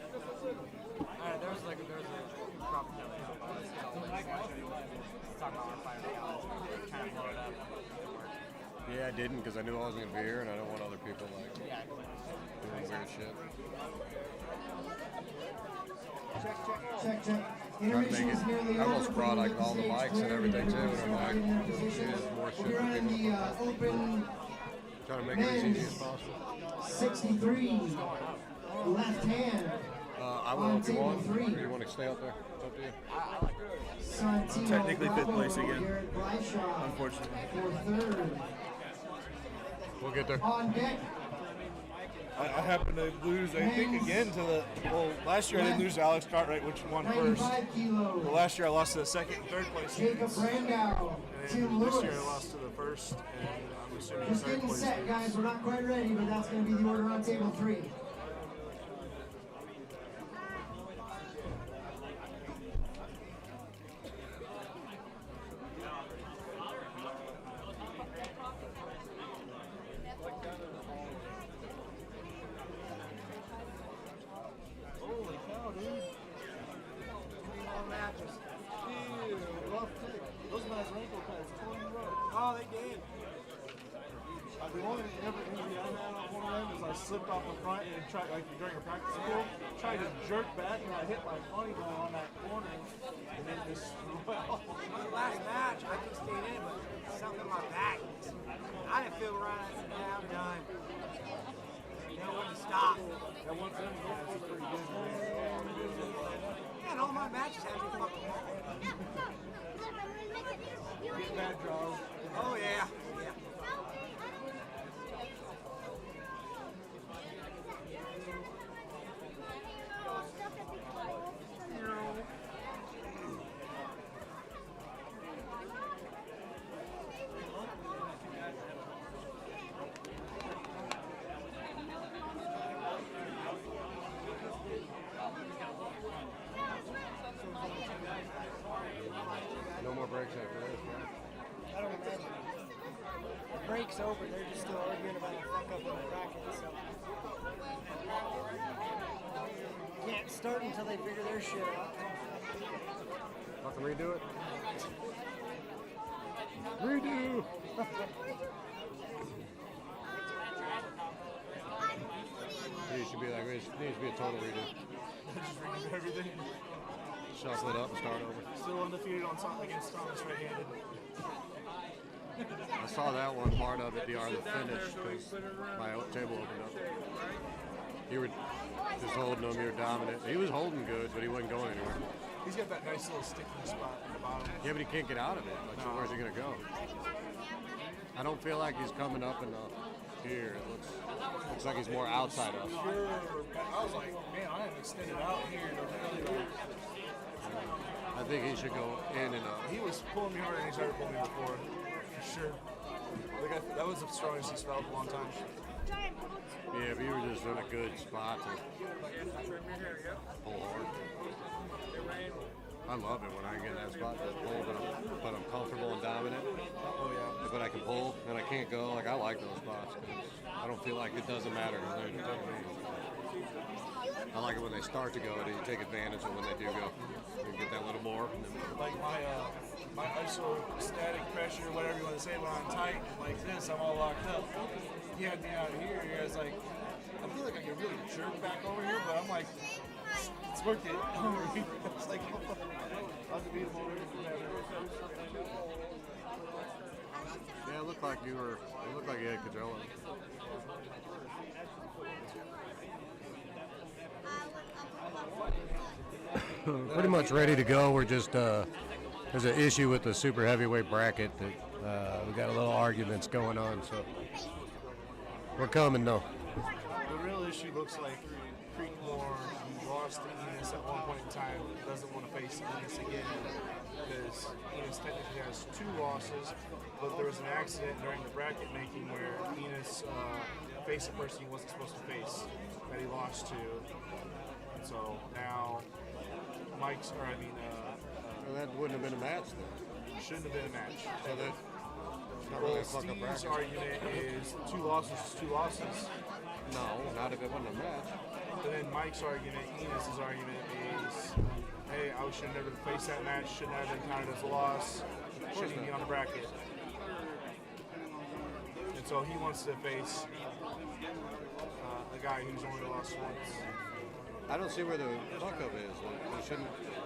D: a crop of talking about Armfighter, trying to blow it up.
F: Yeah, I didn't because I knew I wasn't going to be here, and I don't want other people like doing weird shit.
H: Check.
F: Trying to make it. I almost brought like all the bikes and everything too, and I'm like, there's more shit for people. Trying to make it as easy as possible.
H: 63, left hand.
F: I will if you want. If you want to stay up there, it's up to you.
H: Technically fifth place again, unfortunately. For third.
F: We'll get there.
H: On deck.
E: I happened to lose, I think, again to the. Well, last year I didn't lose to Alex Cartwright, which won first. But last year I lost to the second and third place.
H: Jacob Brandau, Tim
E: This
H: Lewis.
E: year I lost to the first, and I'm assuming
H: Just
E: third
H: getting
E: place.
H: set, guys. We're not quite ready, but that's going to be the order on table 3.
E: Holy cow, dude. 21 matches. Ew, rough take. Those nice ankle pads, 20 in a row. Oh, they did. The only ever injury I had on one of them is I slipped off the front and tried, like during a practice school, tried to jerk back and I hit my funny bone on that corner and then just well.
I: Last match, I could stay in, but something in my back. I didn't feel right. I said, yeah, I'm done. You know when to stop.
E: That one thing was pretty good.
I: Yeah, and all my matches have been fucking
E: Bad draws.
I: Oh, yeah.
F: No more breaks after this, right?
I: I don't imagine. The break's over. They're just still arguing about a fuck up in the bracket. So. Can't start until they figure their shit out.
F: Fucking redo it. Redo! It should be like this. It needs to be a total redo.
E: Just redo everything.
F: Shuffle it up and start over.
E: Still undefeated on top against Thomas right-handed.
F: I saw that one part of it, the finish, because my table opened up. You were just holding him, you were dominant. He was holding good, but he wasn't going anywhere.
E: He's got that nice little sticky spot at the bottom.
F: Yeah, but he can't get out of it. Like, so where's he going to go? I don't feel like he's coming up enough here. It looks like he's more outside up.
E: Sure. I was like, man, I haven't extended out here.
F: I think he should go in and up.
E: He was pulling me harder than he's ever pulled me before. For sure. Like that was the strongest he's felt in a long time.
F: Yeah, but you were just in a good spot to pull hard. I love it when I get in that spot to pull, but I'm comfortable and dominant.
E: Oh yeah.
F: But I can pull and I can't go. Like, I like those spots because I don't feel like it doesn't matter. I like it when they start to go and you take advantage of when they do go. You get that little more.
E: Like my isostatic pressure, whatever you want to say, when I'm tight like this, I'm all locked up. He had me out here. He was like, I feel like I can really jerk back over here, but I'm like, it's worth it. It's like, I'll be able to
F: yeah, it looked like you had Cadrella. Pretty much ready to go. We're just there's an issue with the super heavyweight bracket that we got a little arguments going on, so we're coming though.
E: The real issue looks like Creekmore lost to Enos at one point in time, doesn't want to face Enos again because Enos technically has 2 losses, but there was an accident during the bracket making where Enos faced a person he wasn't supposed to face that he lost to. And so now Mike's, or I mean,
F: well, that wouldn't have been a match then.
E: Shouldn't have been a match.
F: So that, not really a fuck up
E: Steve's
F: bracket.
E: argument is 2 losses is 2 losses.
F: No, not if it wasn't a match.
E: And then Mike's argument, Enos's argument is, hey, I should have never faced that match, shouldn't have been counted as a loss, shouldn't be on the bracket.
T: so he wants to face a guy who's only lost once.
F: I don't see where the fuck up is.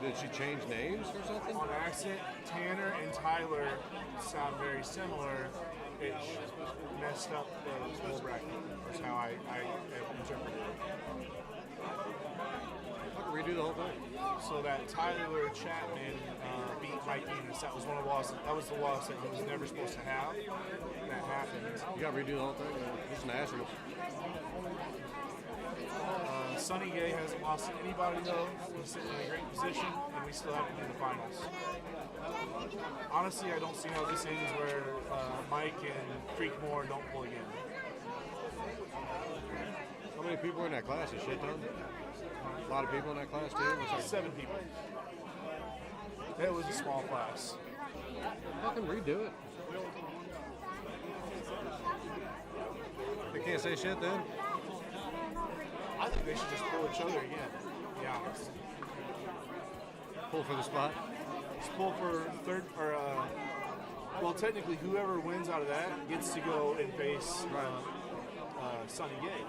F: Did she change names or something?
T: On accident, Tanner and Tyler sound very similar. It messed up the whole bracket. That's how I interpreted it.
F: Redo the whole thing.
T: So that Tyler Chapman beat Mike Enos. That was one of the losses. That was the loss that he was never supposed to have. That happened.
F: You got to redo the whole thing. It's national.
T: Sonny Gay hasn't lost to anybody though. He's sitting in a great position, and we still have to do the finals. Honestly, I don't see how this ends where Mike and Creekmore don't pull again.
F: How many people are in that class? A shit ton? A lot of people in that class too? Like
T: 7 people. It was a small class.
F: Fucking redo it. They can't say shit then?
T: I think they should just pull each other again, to be honest.
F: Pull for the spot?
T: Just pull for third, or, well, technically, whoever wins out of that gets to go and face Sonny Gay.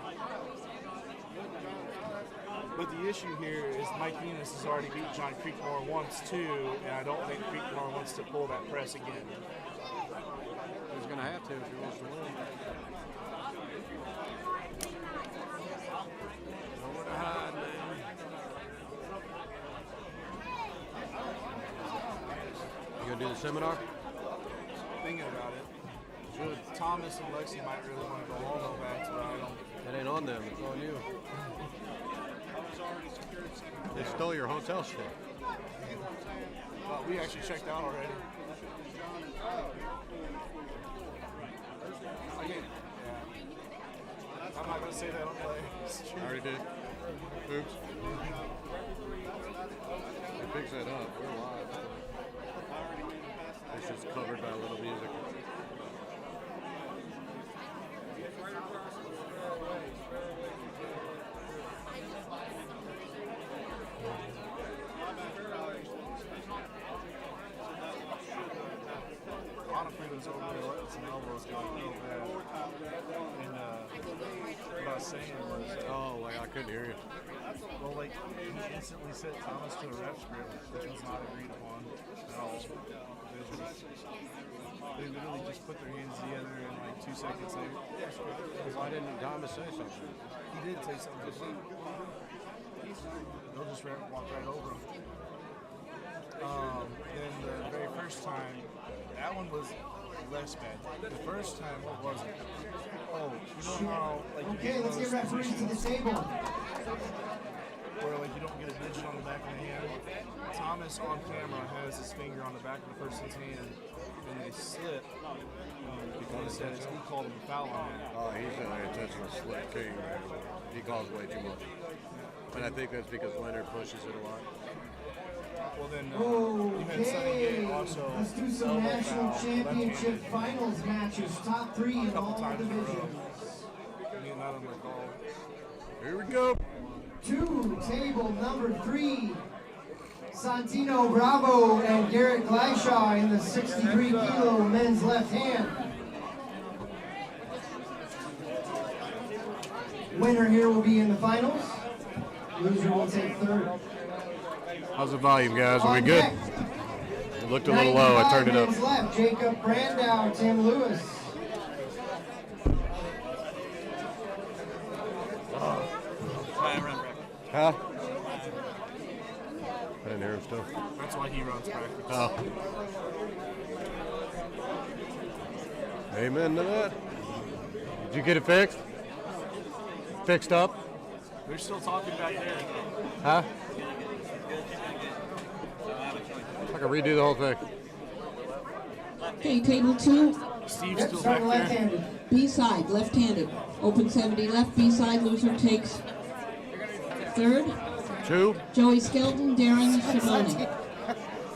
T: But the issue here is Mike Enos has already beat John Creekmore once, too, and I don't think Creekmore wants to pull that press again.
F: He's going to have to if he wants to win. Nowhere to hide, man. You going to do the seminar?
T: Thinking about it.
F: Should.
T: Thomas and Lexi might really want to go all the way back to I don't.
F: That ain't on them. It's on you. They stole your hotel stay.
T: We actually checked out already. I can't. Yeah. I'm not going to say that on play.
F: I already did. Oops. They fixed that up. We're live. It's just covered by a little music.
T: Honestly, was over there letting some elbows go real bad. And what I was saying was...
F: oh, like I couldn't hear you.
T: Well, like, he instantly set Thomas to a ref script, which was not agreed upon at all. They literally just put their hands together in like 2 seconds later.
F: Why didn't Thomas say something?
T: He did say something. They'll just walk right over him. Then the very first time, that one was less bad. The first time, what was it? Oh, you know how, like,
H: okay, let's get referees to the table.
T: Where, like, you don't get a digit on the back of the hand. Thomas on camera has his finger on the back of the person's hand, and they slip because he called him a foul on that.
F: Oh, he's an intentional slip king, man. He calls way too much. And I think that's because Leonard pushes it a lot.
T: Well, then, you had Sonny Gay also.
H: Let's do some national championship finals matches. Top 3 in all divisions.
F: Here we go.
H: To table number 3. Santino Bravo and Garrett Gleishaw in the 63-kilo men's left hand. Winner here will be in the finals. Loser will take third.
F: How's the volume, guys? Are we good? It looked a little low. I turned it up.
H: Left. Jacob Brandow, Tim Lewis.
F: Huh? I didn't hear him still.
T: That's why he runs practice.
F: Oh. Amen to that. Did you get it fixed? Fixed up?
T: They're still talking back there.
F: Huh? I can redo the whole thing.
J: Okay, table 2.
T: Steve's still back there.
J: B-side, left-handed. Open 70 left, B-side, loser takes third.
F: 2.
J: Joey Skelton, Darren Shimoni.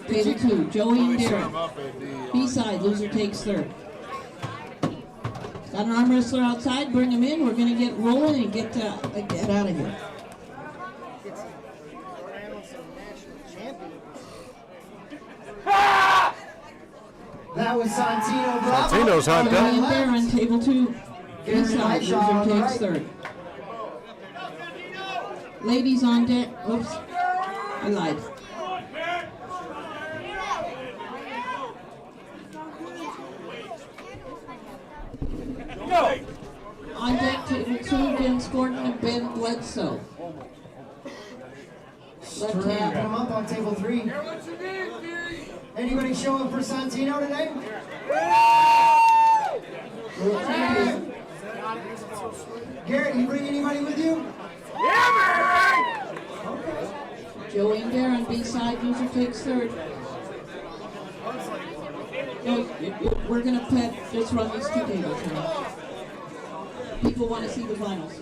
J: Table 2, Joey and Darren. B-side, loser takes third. Got an arm wrestler outside, bring him in. We're going to get rolling and get out of here.
H: That was Santino Bravo.
F: Santino's on deck.
J: Joey and Darren, table 2.
H: Garrett
J: B-side,
H: Lightshaw on
J: loser
H: the
J: takes
H: right.
J: 3rd. Ladies on deck. Oops, I lied. On deck, table 2, Vince Gordon and Ben Bledsoe. Left
H: Strap
J: hand.
H: him up on table 3. Anybody showing for Santino today? Garrett, you bring anybody with you?
J: Joey and Darren, B-side, loser takes 3rd. No, we're gonna just run these 2 tables now. People want to see the finals.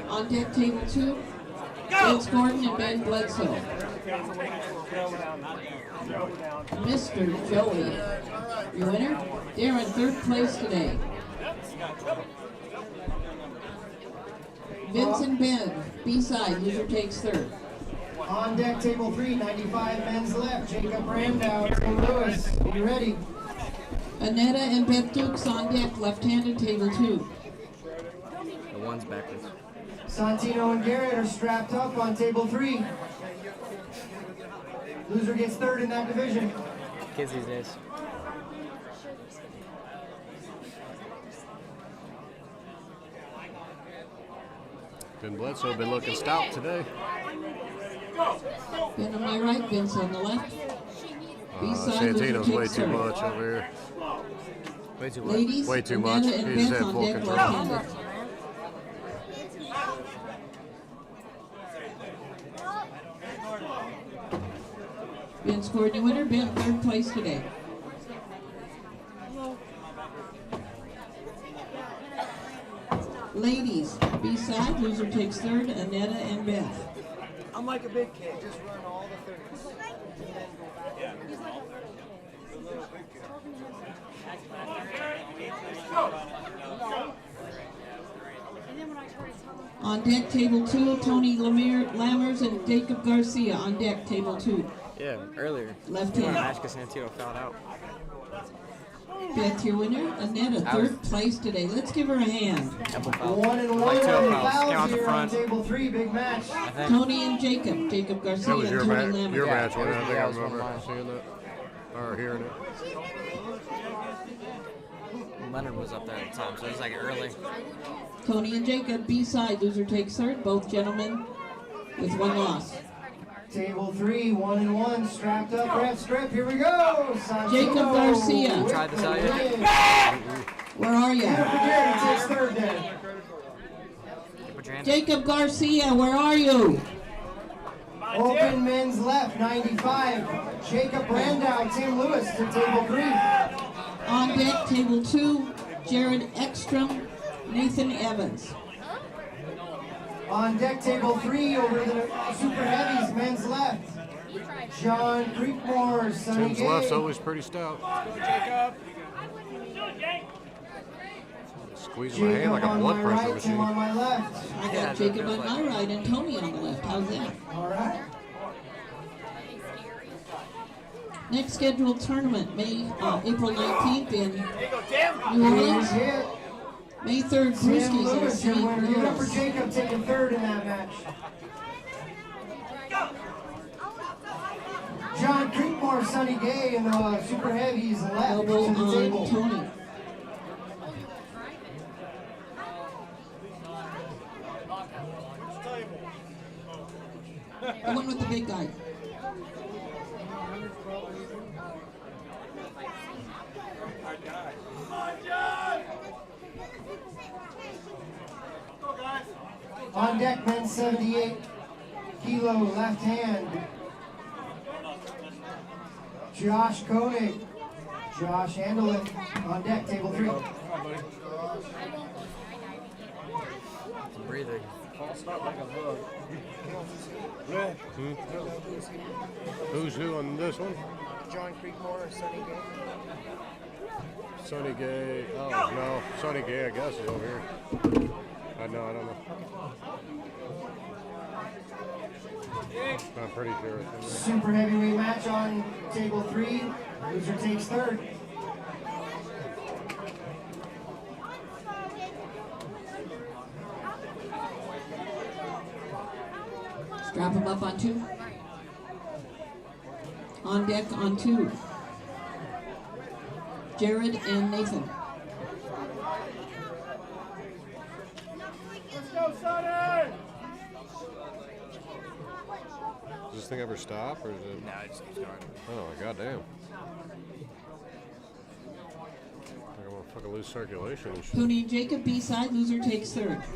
J: On deck, table 2, Vince Gordon and Ben Bledsoe. Mr. Joey, your winner. Darren, 3rd place today. Vince and Ben, B-side, loser takes 3rd.
H: On deck, table 3, 95 men's left. Jacob Brandow, Tim Lewis. You ready?
J: Anetta and Beth Dukes on deck, left-handed, table 2.
D: The one's backwards.
H: Santino and Garrett are strapped up on table 3. Loser gets 3rd in that division.
D: Kids these days.
F: Ben Bledsoe been looking stout today.
J: Ben on my right, Vince on the left. B-side, loser
F: Santino's way
J: takes
F: too
J: 3rd.
F: much over here.
D: Way too
J: Ladies,
F: Way too much.
J: Anetta and
F: He's
J: Beth
F: at
J: on
F: full
J: deck,
F: control.
J: left-handed. Vince Gordon, your winner. Ben, 3rd place today. Ladies, B-side, loser takes 3rd, Anetta and Beth.
I: I'm like a big kid, just run all the 30s. And then go back.
J: On deck, table 2, Tony Lammers and Jacob Garcia. On deck, table 2.
D: Yeah, earlier.
J: Left
D: When
J: hand.
D: Ashka Santino fouled out.
J: Beth, your winner. Anetta, 3rd place today. Let's give her a hand.
H: 1 and 1
D: Like 2
H: on the
D: fouls. Came out
H: fouls
D: the
H: here on
D: front.
H: table 3. Big match.
D: I think.
J: Tony and Jacob. Jacob Garcia
F: That was
J: and
F: your,
J: Tony
F: match.
J: Lammers.
F: Your
D: Yeah,
F: match, when I
D: that
F: think I
D: was one of
F: remember
D: mine.
F: seeing that or hearing it.
D: Leonard was up there at the time, so it was like early.
J: Tony and Jacob, B-side, loser takes 3rd. Both gentlemen with 1 loss.
H: Table 3, 1 and 1, strapped up, ref strip. Here we go. Santino
J: Jacob Garcia.
H: with
D: Tried to
H: the
D: sell you.
H: win.
J: Where are you?
H: Garrett takes 3rd then.
D: Put your hand
J: Jacob Garcia, where are you?
H: Open men's left, 95. Jacob Brandow, Tim Lewis to table 3.
J: On deck, table 2, Jared Ekstrom, Nathan Evans.
H: On deck, table 3, over the super heavies, men's left. John Creekmore, Sonny
F: Tim's
H: Gay.
F: left's always pretty stout. Squeezing my hand like a
H: on
F: blood
H: my
F: pressure
H: right, Tim
F: machine.
H: on my left.
J: I got Jacob on my right and Tony on the left. How's that?
H: All right.
J: Next scheduled tournament, April 19th in New Orleans. May 3rd,
H: Tim
J: Brewski's in
H: Lewis, your
J: St.
H: winner. Give it up for
J: Louis.
H: Jacob taking 3rd in that match. John Creekmore, Sonny Gay, and the super heavies left
J: Elbow
H: to the
J: on
H: table.
J: Tony. The one with the big guy.
H: On deck, men 78 kilo left hand. Josh Koenig. Josh Handelin on deck, table 3.
D: breathing.
F: Who's who on this one?
I: John Creekmore or Sonny Gay?
F: Sonny Gay. Oh, no. Sonny Gay, I guess, is over here. I don't know. I'm pretty sure it's in there.
H: Super heavyweight match on table 3. Loser takes third.
J: Strap him up on 2. On deck on 2. Jared and Nathan.
M: Let's go, Sonny!
F: Does this thing ever stop, or is it?
D: No, it just keeps going.
F: Oh, goddamn. I'm gonna fucking lose circulation and shit.
J: Cooney and Jacob, B-side, loser takes third.
P: This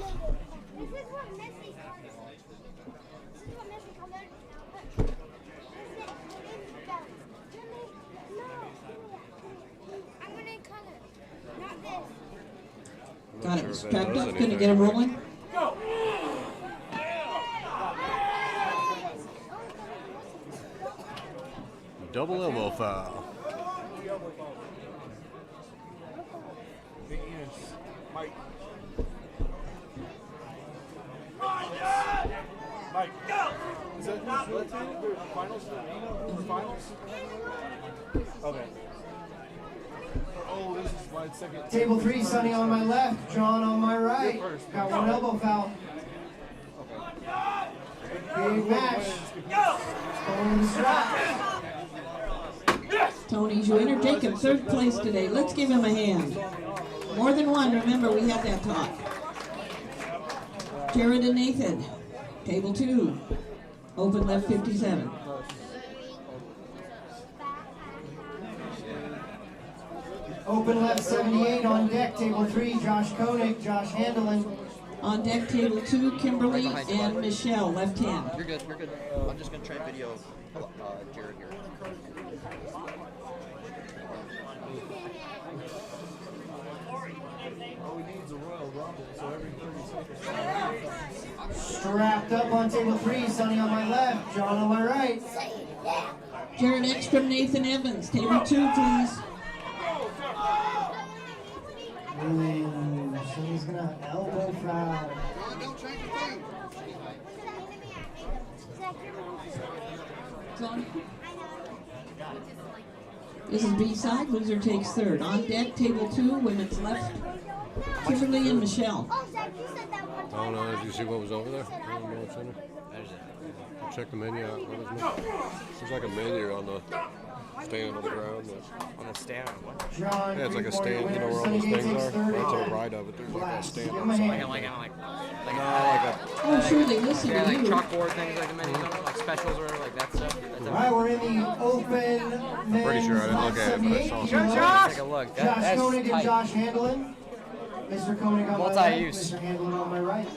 P: is what Messi comes. This is what Messi comes in. I'm gonna color, not this.
J: Got
F: Sure
J: it
F: if that
J: strapped
F: does
J: up, gonna
F: anything.
J: get him rolling.
F: Double elbow foul.
T: Big Enos. Mike. Mike. Go! Is that who's the finals? Finals? Okay. Oh, this is my second.
H: Table 3, Sonny on my left, John on my right. Got one elbow foul. Big match. Going to the strap.
J: Tony's your winner. Jacob, third place today. Let's give him a hand. More than one, remember we had that talk. Jared and Nathan, table 2. Open left 57.
H: Open left 78 on deck, table 3, Josh Koenig, Josh Handelin.
J: On deck, table 2, Kimberly and Michelle, left hand.
K: You're good, you're good. I'm just going to try and video Jared here.
T: All we need is a Royal Rumble, so every 30 seconds.
H: Strapped up on table 3, Sonny on my left, John on my right.
J: Jared Ekstrom, Nathan Evans, table 2, please.
H: Ooh, Sonny's gonna elbow foul.
J: This is B-side, loser takes third. On deck, table 2, women's left, Kimberly and Michelle.
F: Oh no, did you see what was over there? I don't know what's in there. Check the menu out. What is it? There's like a menu on the stand on the ground.
D: On the stand? What?
H: John,
F: Yeah, it's like a stand, you know where all those things are? Right to the right of it, there's like a stand outside.
J: Oh, sure, they listen
D: Yeah,
J: to
D: like
J: you.
D: chalkboard things, like the menus, like specials or like that stuff.
H: All right, we're in the open men's
F: pretty sure I didn't look at it, but I saw
H: left
F: something.
H: 78
D: Josh! Take a look.
H: Josh
D: That's
H: Koenig and
D: tight.
H: Josh Handelin. Mr. Koenig on my left,
D: Multi-use.
H: Mr. Handelin on my right.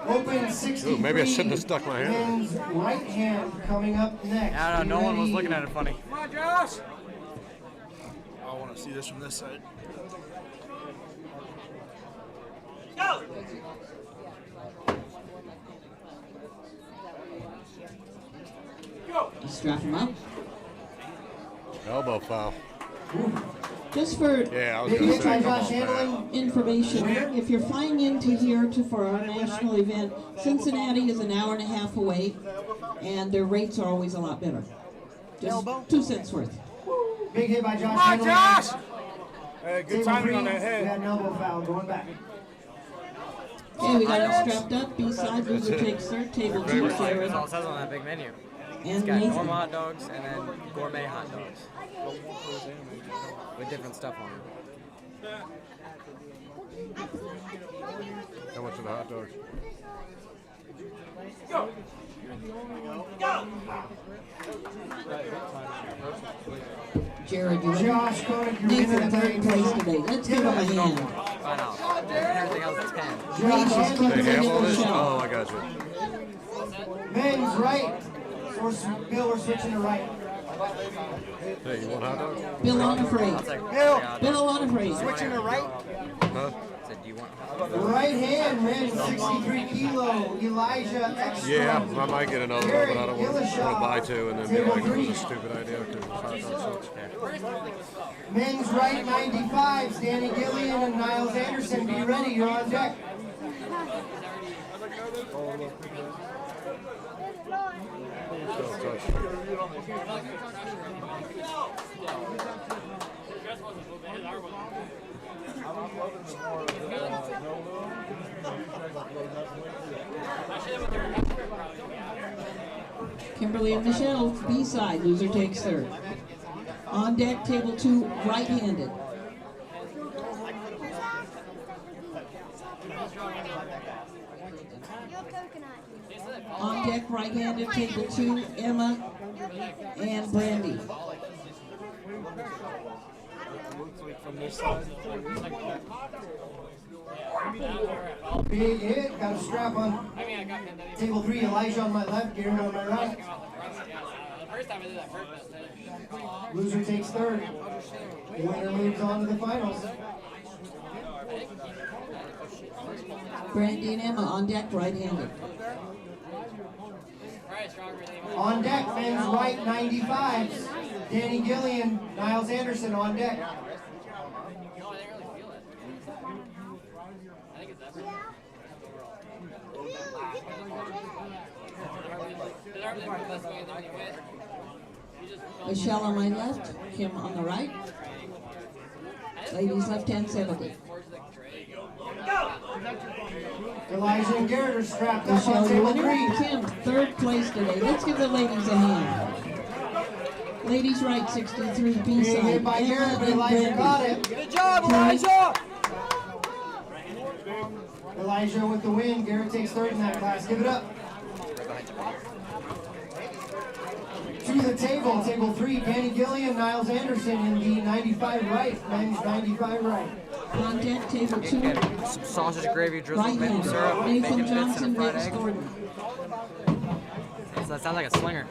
H: Open 63.
F: Ooh, maybe I shouldn't have stuck my hand.
H: Men's right hand coming up next.
D: I don't know, no
H: Be
D: one was
H: ready.
D: looking at it funny.
M: Come on, Josh!
T: I want to see this from this side.
M: Go!
J: Strap him up.
F: Elbow foul.
J: Just for
F: Yeah, I was gonna say, come on, man.
J: information, if you're flying into here for our national event, Cincinnati is an hour and a half away, and their rates are always a lot better. Just 2 cents worth.
H: Big hit by Josh
M: Come on,
H: Handelin.
M: Josh!
T: Hey, good
H: Table
T: timing
H: 3,
T: on that
H: we
T: head.
H: had an elbow foul going back.
J: Okay, we got him strapped up. B-side, loser takes third. Table 2, Jared
D: That's all it says on that big menu. It's
J: and
D: got
J: Nathan.
D: normal hot dogs and then gourmet hot dogs. With different stuff on them.
F: How much are the hot dogs?
M: Go! Go!
J: Jared, you
H: Josh Koenig, you're
J: Nathan,
H: winning
J: third place today. Let's give him a hand.
D: I know. Everything else is 10.
J: Ladies,
H: Josh
J: Kimberly
F: They have all
J: and
F: this?
J: Michelle.
F: Oh, I got you.
H: Men's right. Bill, we're switching to right.
F: Hey, you want hot dogs?
J: Bill Onifray. Bill Onifray.
H: Switching to right.
F: Huh?
D: Said, do you want
H: Right hand, men, 63 kilo, Elijah Ekstrom.
F: Yeah, I might get another one, but I don't want to buy two and then be like, it was a stupid idea because hot dogs sucks.
H: Men's right 95, Danny Gillian and Niles Anderson. Be ready, you're on deck.
J: Kimberly and Michelle, B-side, loser takes third. On deck, table 2, right-handed. On deck, right-handed, table 2, Emma and Brandy.
T: From this side.
H: Big hit, got a strap on. Table 3, Elijah on my left, Garen on my right. Loser takes third. Winner moves on to the finals.
J: Brandy and Emma on deck, right-handed.
H: On deck, men's right 95s. Danny Gillian, Niles Anderson on deck.
J: Michelle on my left, Kim on the right. Ladies left hand 70.
H: Elijah and Garrett are strapped up
J: Michelle,
H: on
J: your
H: table
J: winner.
H: 3.
J: Kim, third place today. Let's give the ladies a hand. Ladies right 63, B
H: Being
J: side.
H: hit by Garrett, but
J: and
H: Elijah got it.
D: Good job, Elijah!
H: Elijah with the win. Garrett takes third in that class. Give it up. To the table, table 3, Danny Gillian, Niles Anderson in the 95 right, men's 95 right.
J: On deck, table 2.
D: Some sausage gravy drizzled with maple
J: Right-handed.
D: syrup,
J: Nathan
D: bacon bits,
J: Johnson,
D: and a fried
J: Vince
D: egg.
J: Gordon.
D: So that sounds like a slinger.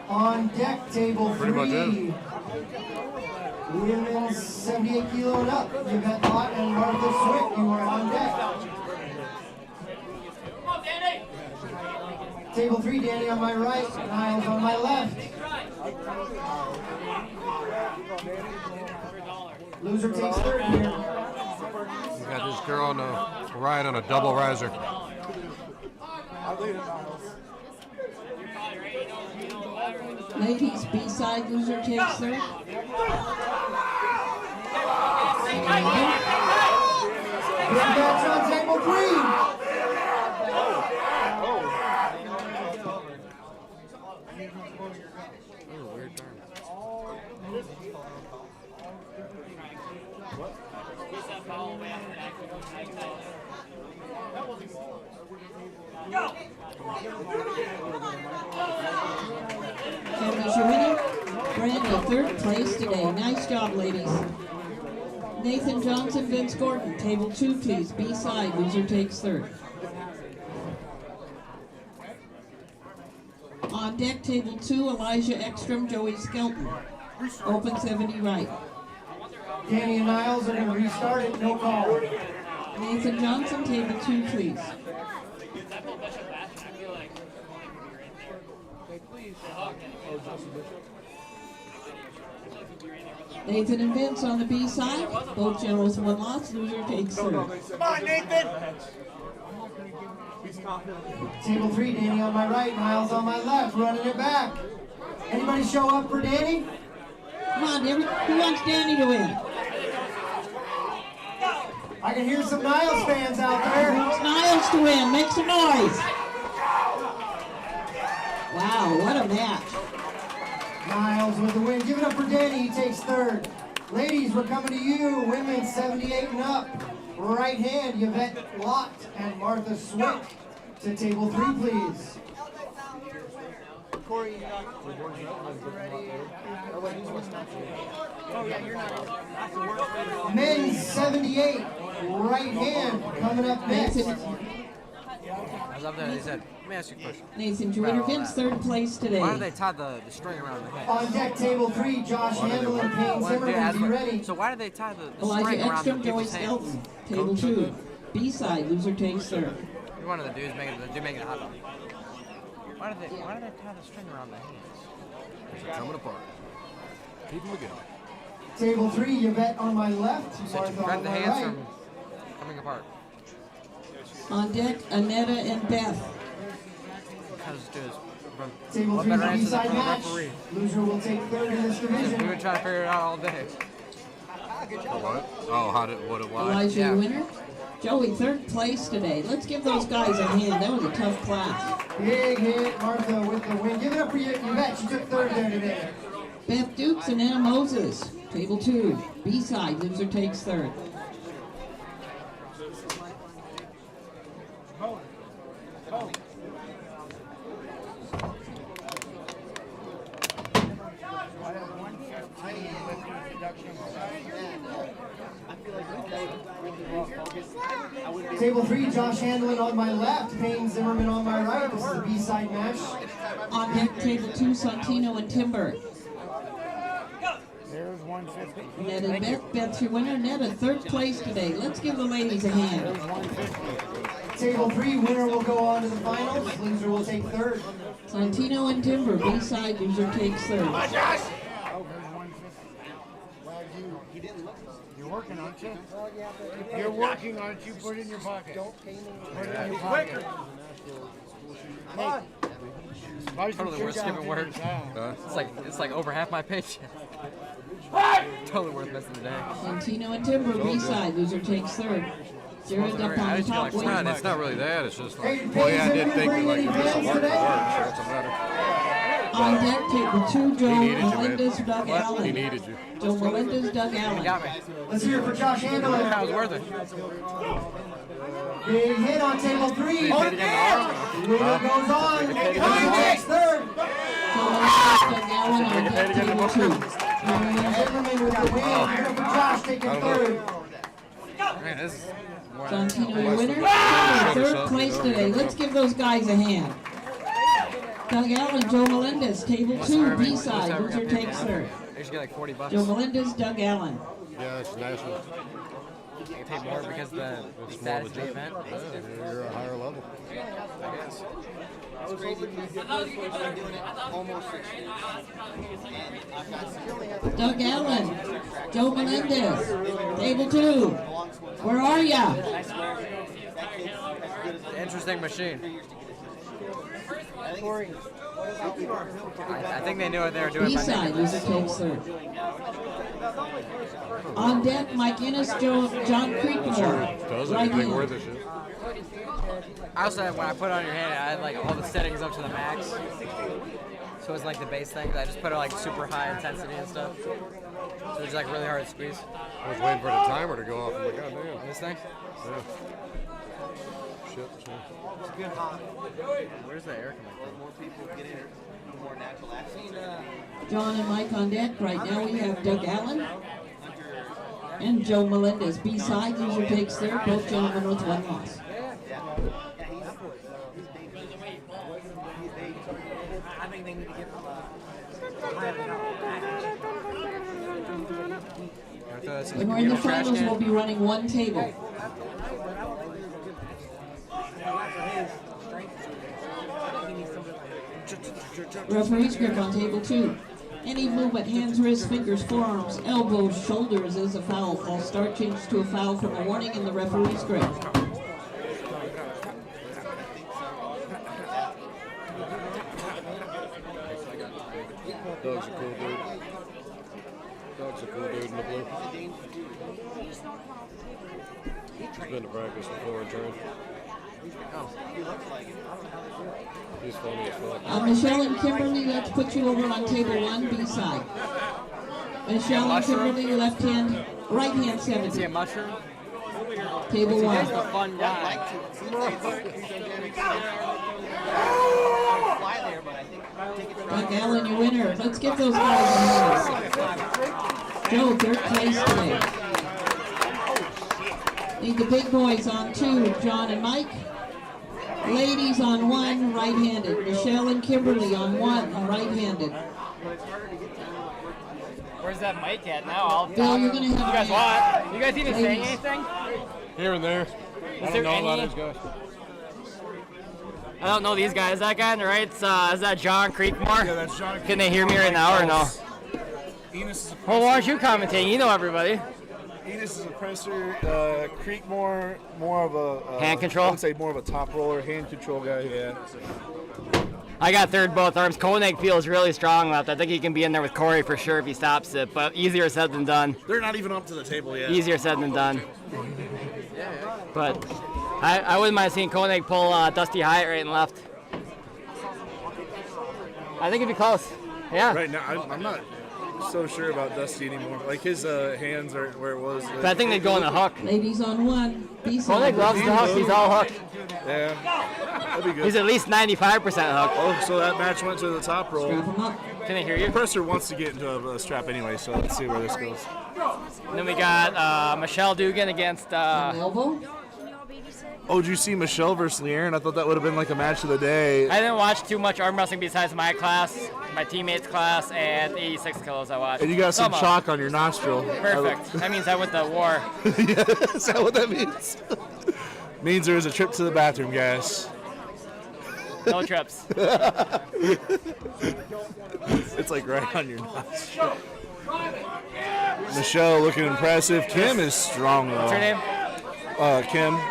H: On deck, table 3. Women's 78 kilo and up. Yvette Lott and Martha Swick, you are on deck. Table 3, Danny on my right, Niles on my left. Loser takes third here.
F: We got this girl on the right on a double riser.
J: Ladies, B-side, loser takes third.
H: That's on table 3.
J: Cameron's your winner. Brandy, third place today. Nice job, ladies. Nathan Johnson, Vince Gordon. Table 2, please. B-side, loser takes third. On deck, table 2, Elijah Ekstrom, Joey Skelton. Open 70 right.
H: Danny and Niles are going to restart it, no call.
J: Nathan Johnson, table 2, please. Nathan and Vince on the B side. Both generals 1 loss. Loser takes third.
D: Come on, Nathan!
H: Table 3, Danny on my right, Niles on my left, running it back. Anybody show up for Danny?
J: Come on, who wants Danny to win?
H: I can hear some Niles fans out there.
J: Wants Niles to win. Make some noise. Wow, what a match.
H: Niles with the win. Give it up for Danny. He takes third. Ladies, we're coming to you. Women 78 and up. Right hand, Yvette Lott and Martha Swick. To table 3, please.
I: Corey, ready? Oh yeah, you're not.
H: Men's 78. Right hand coming up next.
D: I was up there, they said, let me ask you a question.
J: Nathan, your winner, Vince, third place today.
D: Why do they tie the string around the head?
H: On deck, table 3, Josh Handel and Payne Zimmerman. Be ready.
D: So why do they tie the
J: Elijah
D: string around the
J: Ekstrom, Joey
D: people's hands?
J: Skelton. Table 2. B-side, loser takes third.
D: You're one of the dudes making a hot dog. Why do they tie the string around the hands?
F: They're coming apart. Keep them together.
H: Table 3, Yvette on my left,
D: So to
H: Martha
D: prevent
H: on
D: the
H: my
D: hands
H: right.
D: from coming apart.
J: On deck, Annetta and Beth.
D: Because dudes
H: Table
D: What
H: 3
D: better
H: is a
D: answer than
H: B-side
D: from the
H: match.
D: referee?
H: Loser will take third in this
D: We
H: division.
D: were trying to figure it out all day.
F: What? Oh, what it was?
J: Elijah, your winner. Joey, third place today. Let's give those guys a hand. That was a tough class.
H: Big hit, Martha with the win. Give it up for you, Yvette. She took third there today.
J: Beth Dukes and Anna Moses. Table 2. B-side. Loser takes third.
H: Table 3, Josh Handlin on my left, Payne Zimmerman on my right. This is a B-side match.
J: On deck, table 2, Santino and Timber.
M: There's 150.
J: Ned and Beth. Beth's your winner. Ned in third place today. Let's give the ladies a hand.
H: Table 3, winner will go on to the finals. Loser will take third.
J: Santino and Timber. B-side. Loser takes third.
M: Oh, there's 150. You're working, aren't you? You're working, aren't you? Put it in your pocket. Put it in your pocket.
D: Totally worth skipping work. It's like over half my paycheck. Totally worth missing the day.
J: Santino and Timber. B-side. Loser takes third. Jared up on the top weight.
F: It's not really that. It's just like, well, yeah, I did think like you did some work for work, so it's a matter.
J: On deck, table 2, Joe
F: He needed you, man.
J: Melendez, Doug Allen.
F: He needed you.
J: Joe Melendez, Doug Allen.
D: Got me.
H: Let's hear it for Josh Handlin.
D: That was worth it.
H: Big hit on table 3. Oh, yeah! Winner goes on. Payne takes third.
J: Joe Melendez, Doug Allen on deck, table 2.
H: Zimmerman with the win. Winner for Josh taking third.
D: Man, this is more
J: Santino, your winner. Third place today. Let's give those guys a hand. Doug Allen, Joe Melendez, table 2, B-side. Loser takes third.
D: They should get like $40.
J: Joe Melendez, Doug Allen.
F: Yeah, it's national.
D: You get paid more because the status of the event.
F: Yeah, you're a higher level.
D: I guess.
J: Doug Allen, Joe Melendez, table 2. Where are ya?
D: Interesting machine. I think they knew what they were doing.
J: B-side, loser takes third. On deck, Mike Innes, John Creekmore. Right hand.
D: I also had, when I put it on your hand, I had like all the settings up to the max. So it's like the base thing. I just put it like super high intensity and stuff. So it's like really hard to squeeze.
F: I was waiting for the timer to go off. I'm like, God damn.
D: On this thing?
F: Yeah. Shit.
D: It's good hot. Where's the air coming from? More people get in, more natural action.
J: John and Mike on deck. Right now we have Doug Allen and Joe Melendez. B-side, loser takes third. Both gentlemen with one loss.
Q: I think they need to get
J: When we're in the finals, we'll be running one table. Referee's grip on table 2. Any movement, hands, wrists, fingers, forearms, elbows, shoulders is a foul. All start changes to a foul from a warning in the referee's grip.
F: Doug's a cool dude. Doug's a cool dude in the blue. He's been to practice before and trained. He's funny as fuck.
J: Michelle and Kimberly, let's put you over on table 1, B-side. Michelle and Kimberly, left hand, right hand 70.
D: See a mushroom?
J: Table 1.
D: He's the fun guy.
J: Doug Allen, your winner. Let's give those guys a hand. Joe, third place today. Need the big boys on 2, John and Mike. Ladies on 1, right-handed. Michelle and Kimberly on 1, right-handed.
Q: Where's that mic at now?
J: Bill, you're going to have
Q: You guys what? You guys even saying
J: Ladies.
Q: anything?
F: Here and there. I don't know about those guys.
Q: I don't know these guys. That guy on the right, is that John Creekmore?
T: Yeah, that's John.
Q: Can they hear me right now or no?
T: Enos is a
Q: Well, why aren't you commentating? You know everybody.
T: Enos is a presser. Creekmore, more of a
Q: Hand control?
T: I would say more of a top roller, hand control guy. Yeah.
Q: I got third both arms. Koenig feels really strong left. I think he can be in there with Corey for sure if he stops it, but easier said than done.
T: They're not even up to the table yet.
Q: Easier said than done. But I wouldn't mind seeing Koenig pull Dusty Hyatt right and left. I think it'd be close. Yeah.
T: Right now, I'm not so sure about Dusty anymore. Like his hands are where it was.
Q: But I think they'd go on the hook.
J: Ladies on one.
Q: Koenig loves the hook. He's all hook.
T: Yeah, that'd be good.
Q: He's at least 95% hook.
T: Oh, so that match went to the top roll.
Q: Can I hear you?
T: Presser wants to get into a strap anyway, so let's see where this goes.
Q: And then we got Michelle Dugan against.
J: Elbow.
T: Oh, did you see Michelle versus Leanne? I thought that would have been like a match of the day.
Q: I didn't watch too much arm wrestling besides my class, my teammates' class, and 86 kilos I watched.
T: And you got some chalk on your nostril.
Q: Perfect. That means I went to war.
T: Yeah, is that what that means? Means there is a trip to the bathroom, guys.
Q: No trips.
T: It's like right on your nostril. Michelle looking impressive. Kim is strong though.
Q: What's her name?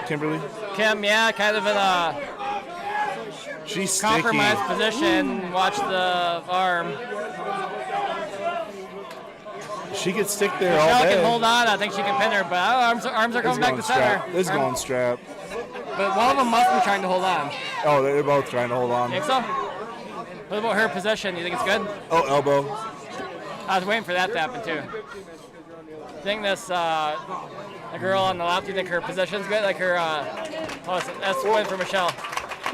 T: Kimberly.
Q: Kim, yeah, kind of in a
T: She's
Q: compromised position. Watch the arm.
T: She could stick there
Q: Michelle
T: all day.
Q: can hold on. I think she can pin her, but arms are coming back to center.
T: It's going strap.
Q: But one of them must be trying to hold on.
T: Oh, they're both trying to hold on.
Q: Think so? What about her position? You think it's good?
T: Oh, elbow.
Q: I was waiting for that to happen too. I think this the girl on the left. You think her position's good? Like her. That's one for Michelle.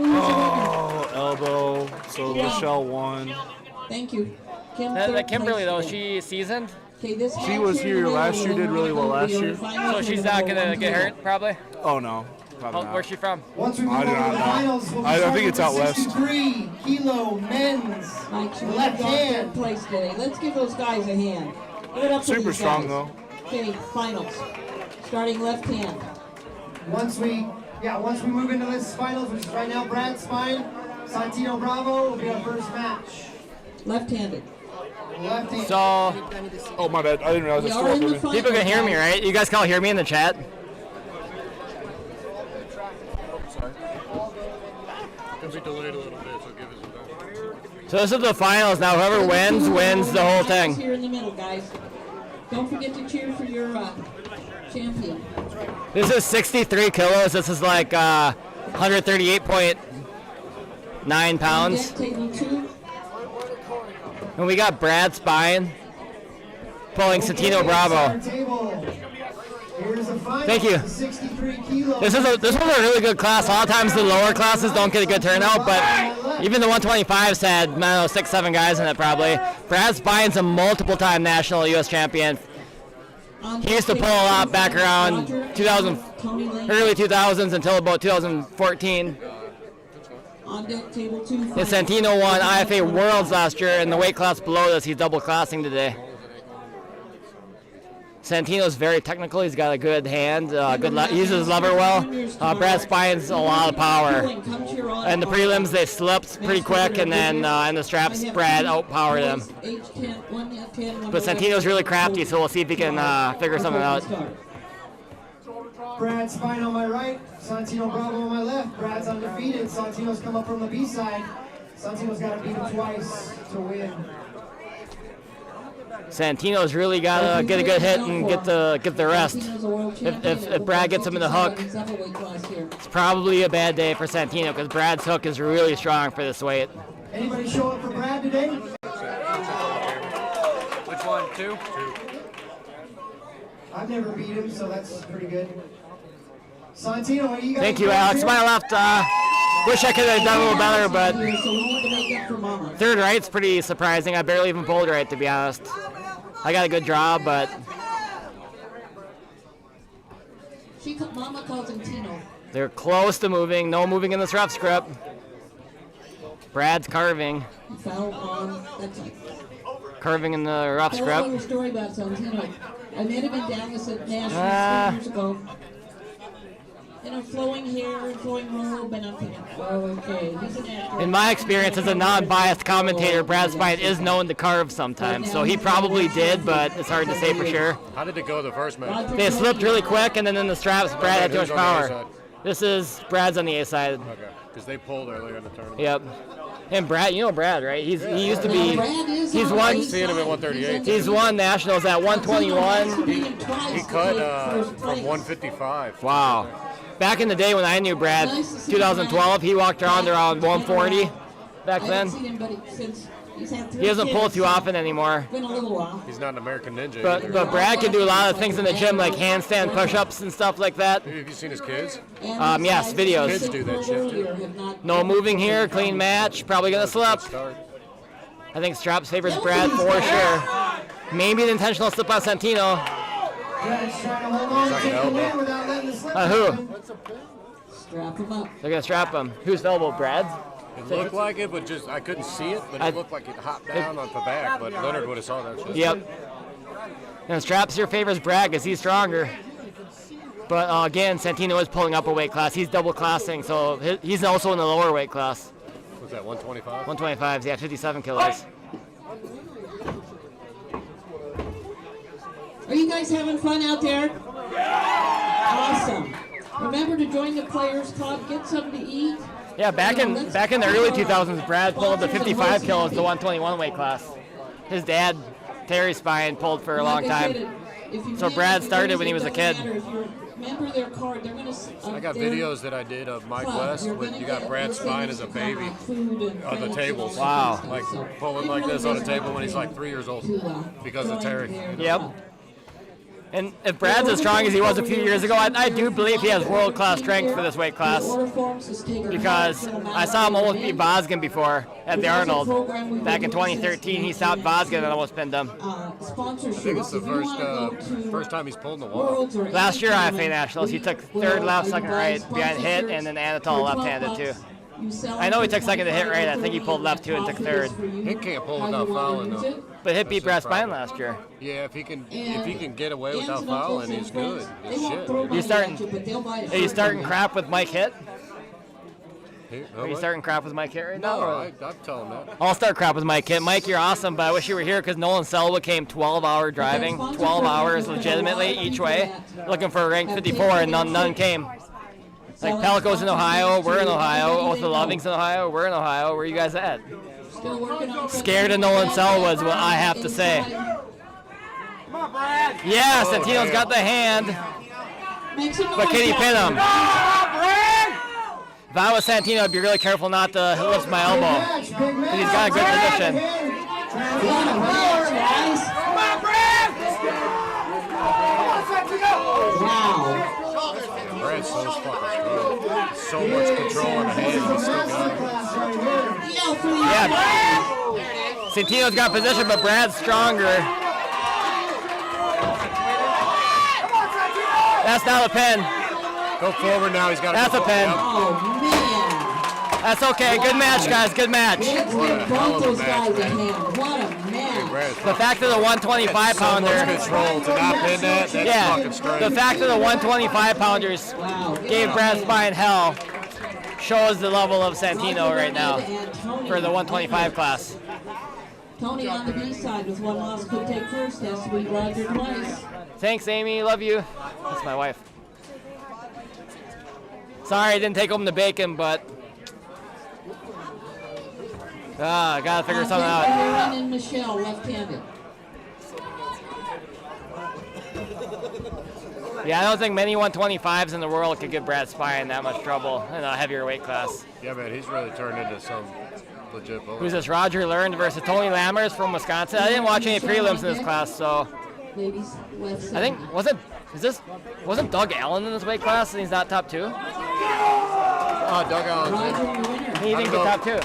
T: Oh, elbow. So Michelle won.
J: Thank you. Kim,
Q: That Kimberly though, she seasoned.
J: Okay, this
T: She was here last year. Did really well last year.
Q: So she's not gonna get hurt probably.
T: Oh no. Probably not.
Q: Where's she from?
H: Once we move
T: I do
H: over to
T: not
H: the
T: know.
H: finals, we'll be
T: I
H: starting
T: think it's
H: with
T: out
H: the
T: west.
H: 63 kilo men's
J: Mike, she
H: left
J: got
H: hand.
J: third place today. Let's give those guys a hand. Give it up for
T: Super
J: these
T: strong
J: guys.
T: though.
J: Okay, finals. Starting left hand.
H: Once we move into this finals, which is right now Brad Spine, Santino Bravo will be our first match.
J: Left-handed.
H: Left hand.
Q: So.
T: Oh my bad. I didn't realize
J: We are in the
T: it's
Q: People can hear me, right? You guys can all hear me in the chat.
F: Could be delayed a little bit, so give us a time.
Q: So this is the finals now. Whoever wins the whole thing.
J: Here in the middle, guys. Don't forget to cheer for your champion.
Q: This is 63 kilos. This is like 138.9 pounds.
J: Table 2.
Q: And we got Brad Spine pulling Santino Bravo. Thank you. This was a really good class. A lot of times the lower classes don't get a good turnout, but even the 125s had, I don't know, 6-7 guys in it probably. Brad Spine's a multiple-time national U.S. champion. He used to pull a lot back around early 2000s until about 2014.
J: On deck, table 2.
Q: And Santino won IFA Worlds last year, and the weight class below this, he's double classing today. Santino's very technical. He's got a good hand, uses his lever well. Brad Spine's a lot of power. And the prelims, they slipped pretty quick, and then in the straps, Brad outpowered him. But Santino's really crafty, so we'll see if he can figure something out.
H: Brad Spine on my right, Santino Bravo on my left. Brad's undefeated. Santino's come up from the B side. Santino's got to beat him twice to win.
Q: Santino's really got to get a good hit and get the rest. If Brad gets him in the hook, it's probably a bad day for Santino because Brad's hook is really strong for this weight.
H: Anybody show up for Brad today?
D: Which one? 2?
H: I've never beat him, so that's pretty good. Santino, what do you guys
Q: Thank you, Alex. My left. Wish I could have done a little better, but third right's pretty surprising. I barely even pulled right, to be honest. I got a good draw, but
J: Mama calls him Tino.
Q: they're close to moving. No moving in this rough script. Brad's carving.
J: Foul on. That's it.
Q: Curving in the rough
J: Tell a
Q: script.
J: story about Santino. I met him in Dallas at Nationals 3 years ago. You know, flowing hair, flowing robe, and I'm thinking, oh, okay, he's an actor.
Q: In my experience as a non-biased commentator, Brad Spine is known to carve sometimes, so he probably did, but it's hard to say for sure.
F: How did it go the first match?
Q: They slipped really quick, and then in the straps, Brad had too much power. This is Brad's on the A side.
F: Okay. because they pulled earlier in the tournament.
Q: Yep. And Brad, you know Brad, right? He used to be. He's
F: I've
Q: won.
F: seen him at 138.
Q: He's won nationals at 121.
F: He cut from 155.
Q: Wow. Back in the day when I knew Brad, 2012, he walked around 140 back then. He doesn't pull too often anymore.
F: He's not an American Ninja.
Q: But Brad can do a lot of things in the gym, like handstand push-ups and stuff like that.
F: Have you seen his kids?
Q: Yes, videos.
F: Kids do that shit too.
Q: No moving here, clean match. Probably gonna slip. I think Straps favors Brad for sure. Maybe an intentional slip on Santino. Who?
J: Strap him up.
Q: They're gonna strap him. Who's elbow? Brad's?
F: It looked like it, but just I couldn't see it. But it looked like it hopped down on the back. But Leonard would have saw that shit.
Q: Yep. And Straps here favors Brad because he's stronger. But again, Santino is pulling up a weight class. He's double classing, so he's also in the lower weight class.
F: Was that 125?
Q: 125s, yeah, 57 kilos.
J: Are you guys having fun out there? Awesome. Remember to join the Players Club, get something to eat.
Q: Yeah, back in the early 2000s, Brad pulled the 55 kilos, the 121 weight class. His dad, Terry Spine, pulled for a long time. So Brad started when he was a kid.
J: Remember card,
F: I got videos that I did of Mike West when you got Brad Spine as a baby on the tables.
Q: Wow.
F: Like pulling like this on a table when he's like 3 years old because of Terry.
Q: Yep. And if Brad's as strong as he was a few years ago, I do believe he has world-class strength for this weight class. Because I saw him almost beat Vosgin before at the Arnold. Back in 2013, he stopped Vosgin and almost pinned him.
F: I think it's the first time he's pulled in the wall.
Q: Last year, IFA Nationals, he took third left, second right, behind hit, and then Anatol left-handed too. I know he took second to hit right. I think he pulled left too and took third.
F: Hit can't pull without fouling though.
Q: But Hit beat Brad Spine last year.
F: Yeah, if he can get away without fouling, he's good. He's shit.
Q: Are you starting crap with Mike Hit? Are you starting crap with Mike Hit right now?
F: No, I'm telling that.
Q: I'll start crap with Mike Hit. Mike, you're awesome, but I wish you were here because Nolan Selwood came 12-hour driving, 12 hours legitimately each way, looking for a rank 54, and none came. Like Pelico's in Ohio, we're in Ohio. Oath of Loving's in Ohio, we're in Ohio. Where are you guys at? Scared of Nolan Selwood is what I have to say. Yeah, Santino's got the hand. But can he pin him? If I was Santino, I'd be really careful not to lift my elbow. Because he's got a good position.
J: Wow.
F: Brad's so fucking strong. So much control on the hand. He's still got it.
Q: Yeah. Santino's got position, but Brad's stronger. That's not a pin.
F: Go forward now. He's got.
Q: That's a pin.
J: Oh man.
Q: That's okay. Good match, guys. Good match.
J: Both those guys a hand. What a match.
Q: The fact of the 125-pounder.
F: So much control to not pin that. That's fucking straight.
Q: The fact of the 125-pounders gave Brad Spine hell shows the level of Santino right now for the 125 class.
J: Tony on the B side with one loss, could take first, has to beat Roger twice.
Q: Thanks, Amy. Love you. That's my wife. Sorry I didn't take home the bacon, but I gotta figure something out.
J: Aaron and Michelle, left-handed.
Q: Yeah, I don't think many 125s in the world could give Brad Spine that much trouble in a heavier weight class.
F: Yeah, man, he's really turned into some legit bowler.
Q: Who's this? Roger Learned versus Tony Lammers from Wisconsin. I didn't watch any prelims in this class, so I think wasn't Doug Allen in this weight class and he's not top two?
F: Doug Allen.
Q: He didn't get top two.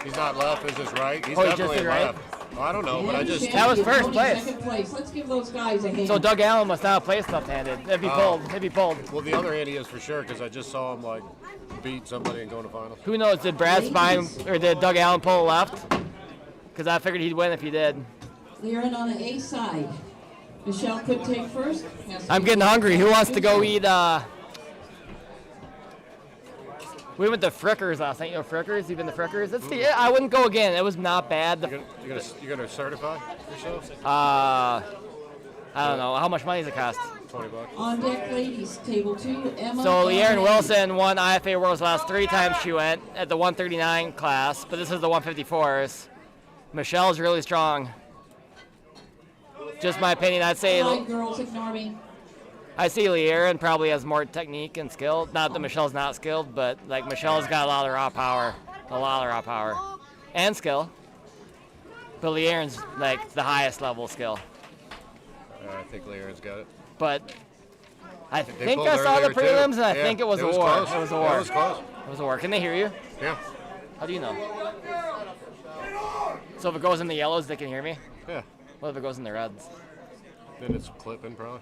F: He's not left. Is this right? He's
Q: He
F: definitely
Q: just did right.
F: left. Well, I don't know, but I just.
Q: That was first place.
J: Second place. Let's give those guys a hand.
Q: So Doug Allen must not have placed left-handed. If he pulled, if he pulled.
F: Well, the other hand he is for sure because I just saw him like beat somebody and go to finals.
Q: Who knows? Did Brad Spine or did Doug Allen pull left? Because I figured he'd win if he did.
J: Aaron on the A side. Michelle could take first.
Q: I'm getting hungry. Who wants to go eat? We went to Frickers last night. You know Frickers? You've been to Frickers? I wouldn't go again. It was not bad.
F: You're gonna certify yourself?
Q: I don't know. How much money does it cost?
F: $20.
J: On deck, ladies, table 2, Emma.
Q: So
J: and
Q: Leanne
J: Mandy.
Q: Wilson won IFA Worlds last 3 times she went at the 139 class, but this is the 154s. Michelle's really strong. Just my opinion, I'd say
J: All right, girls, ignore me.
Q: I see Leanne probably has more technique and skill. Not that Michelle's not skilled, but like Michelle's got a lot of raw power, and skill. But Leanne's like the highest level skill.
F: I think Leanne's got it.
Q: But I
F: They
Q: think
F: pulled
Q: I saw the
F: earlier, too.
Q: prelims, and I
F: Yeah,
Q: think it was a war.
F: close.
Q: It was a
F: Yeah,
Q: war.
F: it was close.
Q: It was a war. Can they hear you?
F: Yeah.
Q: How do you know? So if it goes in the yellows, they can hear me?
F: Yeah.
Q: What if it goes in the reds?
F: Then it's clipping probably.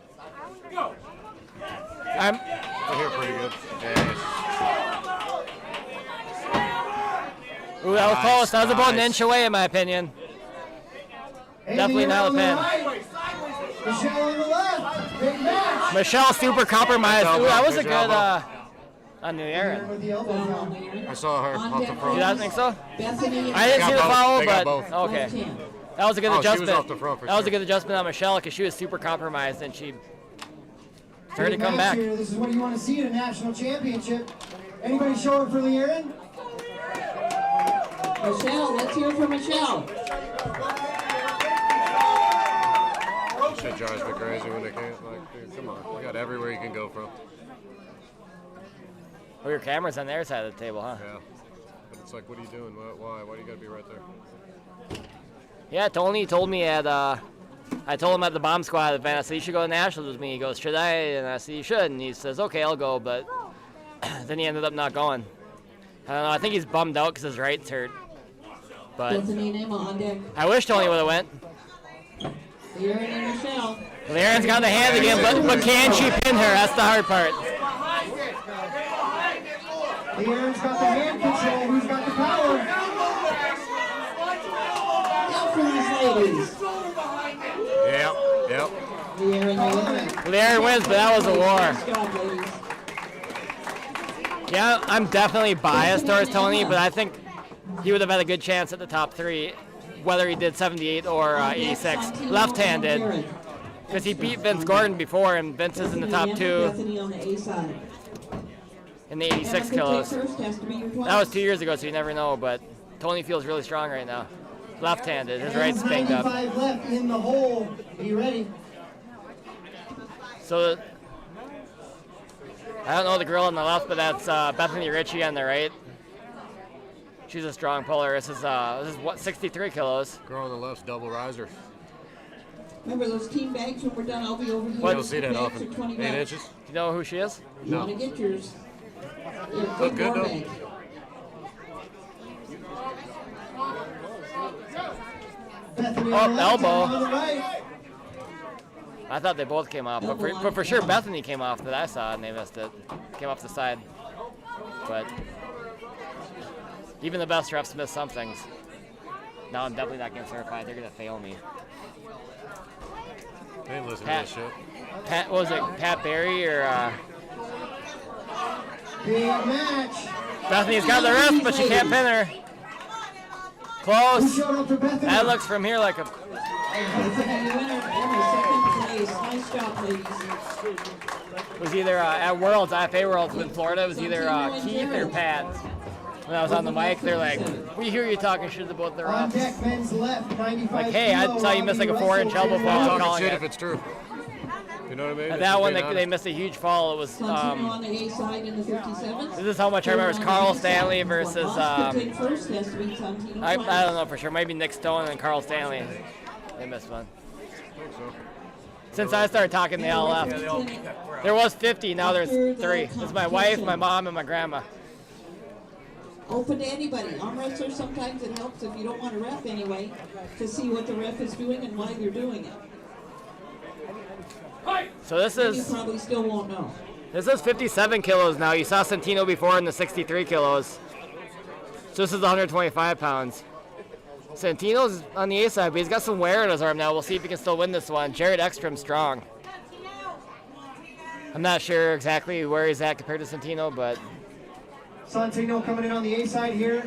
Q: I
F: hear pretty good.
Q: Ooh, that was
F: Nice,
Q: close. That was about an
F: nice.
Q: inch away, in my opinion.
H: Hey,
Q: Definitely not a
H: on the
Q: pin.
H: right. Michelle on the left. Big match.
Q: Michelle super compromised. Ooh, that was a
F: Good
Q: good
F: elbow.
Q: on the Aaron.
H: With the elbow down.
F: I saw her off the front.
Q: You guys think so?
J: Bethany.
Q: I didn't
F: Got
Q: see the
F: both.
Q: foul,
F: They got
Q: but
F: both.
Q: okay.
J: Left hand.
Q: That was a good
F: Oh, she was
Q: adjustment.
F: off the front for
Q: that was a
F: sure.
Q: good adjustment on Michelle because she was super compromised and she started
H: Big
Q: to come
H: match
Q: back.
H: Here. This is what you want to see at a national championship. Anybody show up for Leanne?
J: Michelle, let's hear from Michelle.
F: Shit drives me crazy when they can't. Like, dude, come on. You got everywhere you can go from.
Q: Oh, your camera's on their side of the table, huh?
F: Yeah. But it's like, what are you doing? Why? Why do you got to be right there?
Q: Yeah, Tony told me at I told him at the bomb squad event, I said, you should go to nationals with me. He goes, should I? And I said, you should. And he says, okay, I'll go. But then he ended up not going. I don't know. I think he's bummed out because his right's hurt. But
J: Bethany and Emma on deck.
Q: I wish Tony would have went.
J: Aaron and Michelle.
Q: Well, Aaron's got the hand again, but can she pin her? That's the hard part.
H: Leanne's got the hand control. Who's got the power?
J: Out for these ladies.
F: Yep.
Q: Aaron wins, but that was a war.
J: Nice job, ladies.
Q: Yeah, I'm definitely biased towards Tony, but I think he would have had a good chance at the top 3, whether he did 78 or 86, left-handed. Because he beat Vince Gordon before, and Vince is in the top 2
J: Bethany on the A side.
Q: in the 86 kilos.
J: First has to be your
Q: That was 2 years ago, so you never know, but Tony feels really strong right now. Left-handed, his right's banged up.
H: 95 left in the hole. Be ready.
Q: So, I don't know the girl on the left, but that's Bethany Ritchie on the right. She's a strong puller. This is what, 63 kilos.
F: Girl on the left's double riser.
J: Remember those team bags when we're done? I'll be over here.
F: You don't see that
J: Bags
F: often.
J: are 20
F: 8
J: bucks.
F: inches.
Q: Do you know who she is?
J: You
F: No.
J: want to get yours?
F: Look good, though.
Q: Oh, elbow.
H: On the right.
Q: I thought they both came off, but for sure Bethany came off that I saw and they missed it. Came off the side. But even the best refs miss some things. No, I'm definitely not getting certified. They're gonna fail me.
F: They ain't listening
Q: Pat-
F: to this shit.
Q: Pat, what was it? Pat Barry or
H: Big match.
Q: Bethany's got the wrist, but she can't pin her. Close.
H: Who showed up for Bethany?
Q: That looks from here like a.
J: Bethany winner, Emma second place. Nice job, ladies.
Q: It was either at Worlds, IFA Worlds in Florida. It was either Keith or Pat. When I was on the mic, they're like, "We hear you talking shit about the
H: On
Q: refs."
H: deck, men's left, 95
Q: Like, hey, I
H: kilo,
Q: saw you miss like a
H: Robbie
Q: 4-inch elbow
H: Russell.
Q: fall. I'm
F: Talking
Q: calling
F: shit
Q: it.
F: if it's true. You know what I mean?
Q: At
F: If
Q: that
F: you're
Q: one,
F: being
Q: they
F: honest.
Q: missed a huge fall. It was.
J: Santino on the A side in the 57.
Q: This is how much I remember. It's Carl Stanley versus.
J: First has to be Santino.
Q: I don't know for sure. Maybe Nick Stone and Carl Stanley. They missed one.
F: I think so.
Q: Since I started talking, they all left. There was 50. Now there's 3. This is my wife, my mom, and my grandma.
J: Open to anybody. Arm wrestlers, sometimes it helps if you don't want to ref anyway, to see what the ref is doing and why they're doing it.
Q: So this
J: You
Q: is.
J: probably still won't know.
Q: This is 57 kilos now. You saw Santino before in the 63 kilos. So this is 125 pounds. Santino's on the A side, but he's got some wear in his arm now. We'll see if he can still win this one. Jared Ekstrom's strong. I'm not sure exactly where he's at compared to Santino, but
H: Santino coming in on the A side here.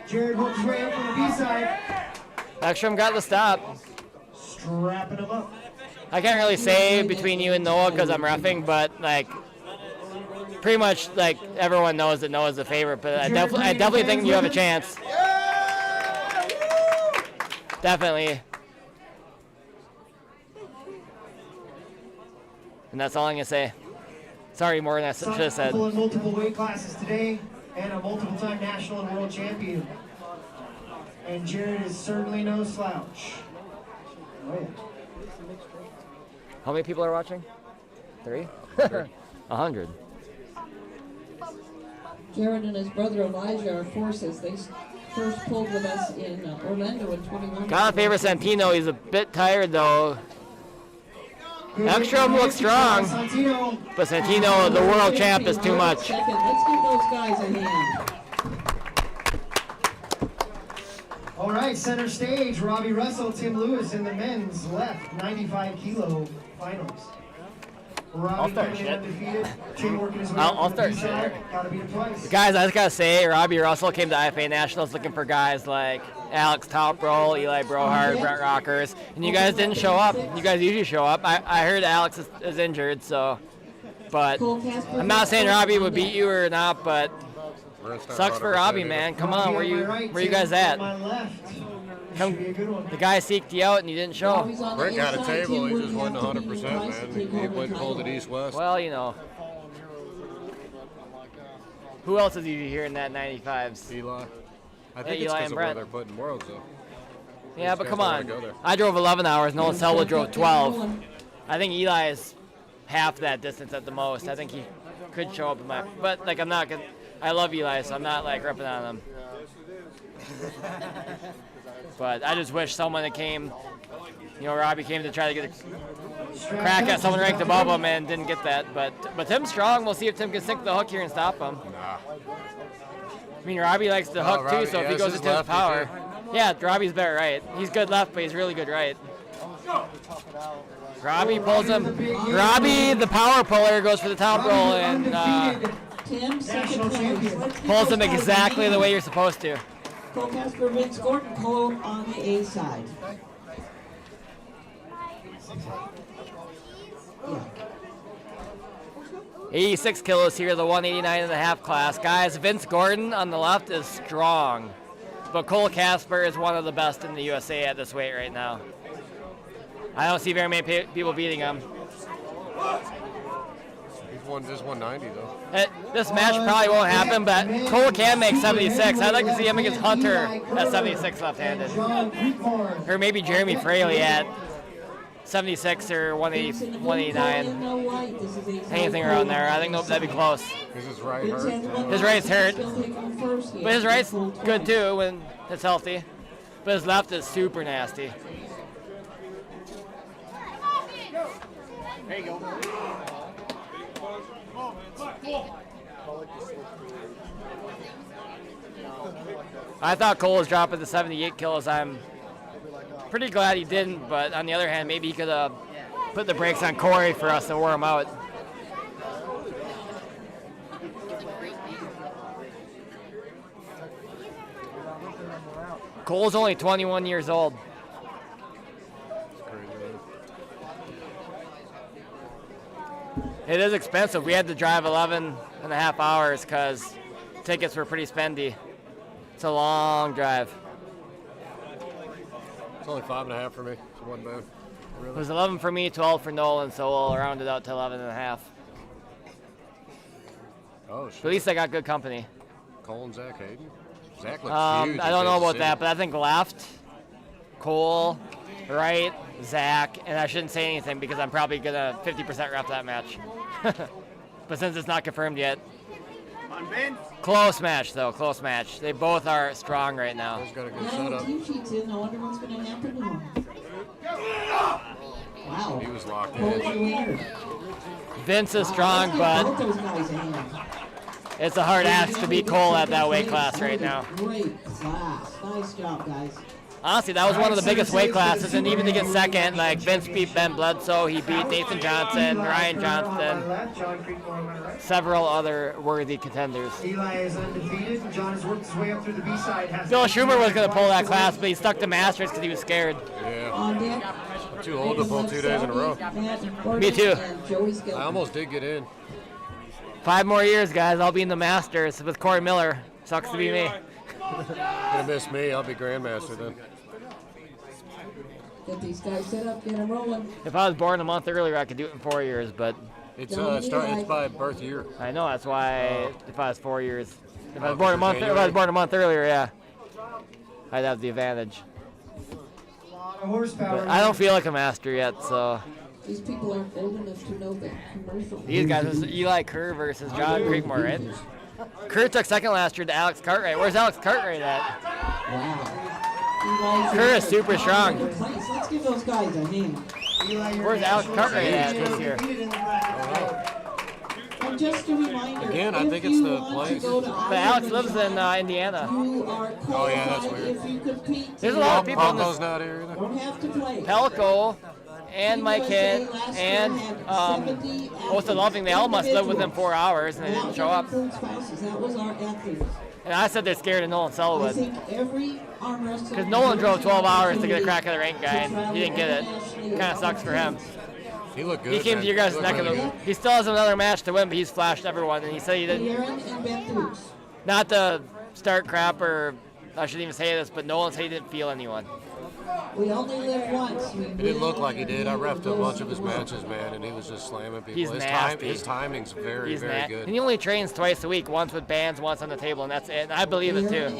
H: Jared works his way up on the B side.
Q: Ekstrom got the stop.
H: Strapping him up.
Q: I can't really say between you and Noah because I'm reffing, but like pretty much like everyone knows that Noah's the favorite. But I definitely think you have a chance. Definitely. And that's all I'm gonna say. Sorry, more than I should have said.
H: In multiple weight classes today, and a multiple-time national and world champion. And Jared is certainly no slouch. Oh, yeah.
Q: How many people are watching? 3? 100.
J: Jared and his brother Elijah are forces. They first pulled with us in Orlando in 21.
Q: Gotta favor Santino. He's a bit tired though. Ekstrom looks strong, but Santino, the world champ, is too much.
J: Let's give those guys a hand.
H: All right, center stage, Robbie Russell, Tim Lewis in the men's left 95 kilo finals. Robbie coming in undefeated, Jay working his way
Q: I'll
H: up to the
Q: start.
H: B-side, gotta beat him twice.
Q: Guys, I just gotta say, Robbie Russell came to IFA Nationals looking for guys like Alex Tauproll, Eli Brohard, Brent Rockers, and you guys didn't show up. You guys usually show up. I heard Alex is injured, so. But I'm not saying Robbie would beat you or not, but sucks for Robbie, man. Come on, where you guys at? Come, the guy seeked you out and you didn't show.
F: Rick got a table. He just wasn't 100%, man. He went and pulled it east-west.
Q: Well, you know. Who else is usually here in that 95s?
F: Eli. I think it's
Q: Eli
F: because
Q: and
F: of where
Q: Brent.
F: they're putting worlds, though.
Q: Yeah, but come on. I drove 11 hours. Nolan Selwood drove 12. I think Eli is half that distance at the most. I think he could show up in my. But like, I'm not gonna. I love Eli, so I'm not like ripping on him. But I just wish someone that came, Robbie came to try to get a crack at someone ranked above him and didn't get that. But Tim's strong. We'll see if Tim can sink the hook here and stop him.
F: Nah.
Q: I mean, Robbie likes the hook too, so if he goes into his power. Yeah, Robbie's better right. He's good left, but he's really good right. Robbie pulls him. Robbie, the power puller, goes for the top roll and pulls him exactly the way you're supposed to.
J: Co-caster Vince Gordon, pull on the A side.
Q: 86 kilos here, the 189.5 class. Guys, Vince Gordon on the left is strong, but Cole Casper is one of the best in the USA at this weight right now. I don't see very many people beating him.
F: He's won just 190 though.
Q: This match probably won't happen, but Cole can make 76. I'd like to see him against Hunter at 76 left-handed. Or maybe Jeremy Fraley at 76 or 189. Anything around there. I think that'd be close.
F: Is his right hurt?
Q: His right's hurt. But his right's good too when it's healthy. But his left is super nasty.
M: There you go.
Q: I thought Cole was dropping to 78 kilos. I'm pretty glad he didn't, but on the other hand, maybe he could have put the brakes on Corey for us to wear him out. Cole's only 21 years old. It is expensive. We had to drive 11.5 hours because tickets were pretty spendy. It's a long drive.
F: It's only 5.5 for me. It wasn't bad. Really?
Q: It was 11 for me, 12 for Nolan, so we'll round it out to 11.5.
F: Oh, shit.
Q: But at least I got good company.
F: Cole and Zach Hayden? Zach looks huge.
Q: I don't know about that, but I think left, Cole, right, Zach, and I shouldn't say anything because I'm probably going to 50% ref that match. But since it's not confirmed yet. Close match, though. Close match. They both are strong right now.
F: He's got a good setup.
J: Team sheets in. I wonder what's going to happen to him. Wow.
F: He was locked in.
Q: Vince is strong, but it's a hard ask to beat Cole at that weight class right now.
J: Great class. Nice job, guys.
Q: honestly, that was one of the biggest weight classes, and even to get second, like Vince beat Ben Bledsoe, he beat Nathan Johnson, Ryan Johnston, several other worthy contenders.
H: Eli is undefeated. John has worked his way up through the B-side.
Q: Bill Schumer was going to pull that class, but he stuck to Masters because he was scared.
F: Yeah. I'm too old to pull 2 days in a row.
Q: Me too.
F: I almost did get in.
Q: 5 more years, guys. I'll be in the Masters with Corey Miller. Sucks to be me.
F: Gonna miss me. I'll be Grandmaster then.
J: Get these guys set up, get them rolling.
Q: If I was born a month earlier, I could do it in 4 years, but
F: It's by birth year.
Q: I know, that's why if I was 4 years. If I was born a month earlier, yeah, I'd have the advantage. But I don't feel like a master yet, so.
J: These people aren't old enough to know the commercial.
Q: These guys, was Eli Kerr versus John Creekmore, right? Kerr took second last year to Alex Cartwright. Where's Alex Cartwright at?
J: Wow.
Q: Kerr is super strong.
J: Let's give those guys a hand.
Q: Where's Alex Cartwright at this year?
J: And just a reminder,
F: again, I think it's the place.
Q: But Alex lives in Indiana.
F: Oh yeah, that's weird.
J: If you compete,
Q: there's a lot of people in
F: Pelco's
Q: this.
F: not here either.
J: Don't have to play.
Q: Pelco and Mike Hitt and Osa Loving, they all must live within 4 hours and they didn't show up.
J: That was our athletes.
Q: And I said they're scared of Nolan
J: I
Q: Selwood.
J: think every arm wrestler.
Q: Because Nolan drove 12 hours to get a crack at the rank guy and he didn't get it. Kind of sucks for him.
F: He looked good.
Q: He came to your guys' neck of the. He still has another match to win, but he's flashed everyone, and he said he didn't. Not to start crap, or I shouldn't even say this, but Nolan said he didn't feel anyone.
J: We only live once.
F: It didn't look like he did. I reffed a bunch of his matches, man, and he was just slamming people.
Q: He's nasty.
F: His timing's very good.
Q: And he only trains twice a week, once with bands, once on the table, and that's it. And I believe it too.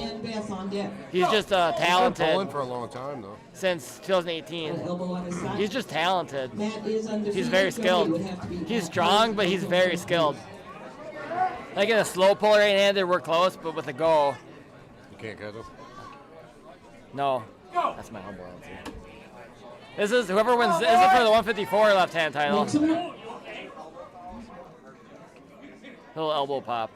Q: He's just talented.
F: He's been pulling for a long time, though.
Q: Since 2018. He's just talented. He's very skilled. He's strong, but he's very skilled. Like in a slow pull right-handed, we're close, but with a go.
F: You can't catch him?
Q: No. That's my humble answer. This is whoever wins. This is for the 154 left-hand title. Little elbow pop.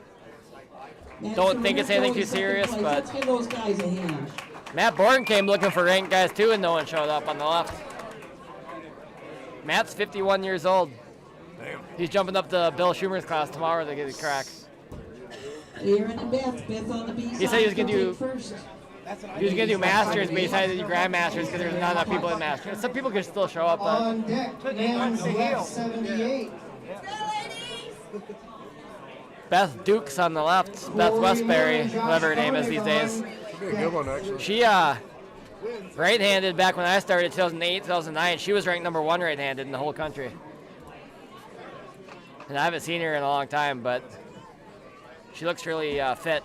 Q: Don't think it's anything too serious, but
J: Let's give those guys a hand.
Q: Matt Borden came looking for ranked guys too, and no one showed up on the left. Matt's 51 years old.
F: Damn.
Q: He's jumping up to Bill Schumer's class tomorrow to get a crack.
J: Aaron and Beth on the B side.
Q: He said he was gonna do.
J: First.
Q: He was going to do Masters, but he decided to do Grandmasters because there's not enough people in Masters. Some people could still show up, but...
H: On deck, man's left 78.
Q: Beth Dukes on the left, Beth Westbury, whatever her name is these days.
F: Be a good one, actually.
Q: She, right-handed back when I started, 2008, 2009. She was ranked number 1 right-handed in the whole country. And I haven't seen her in a long time, but she looks really fit.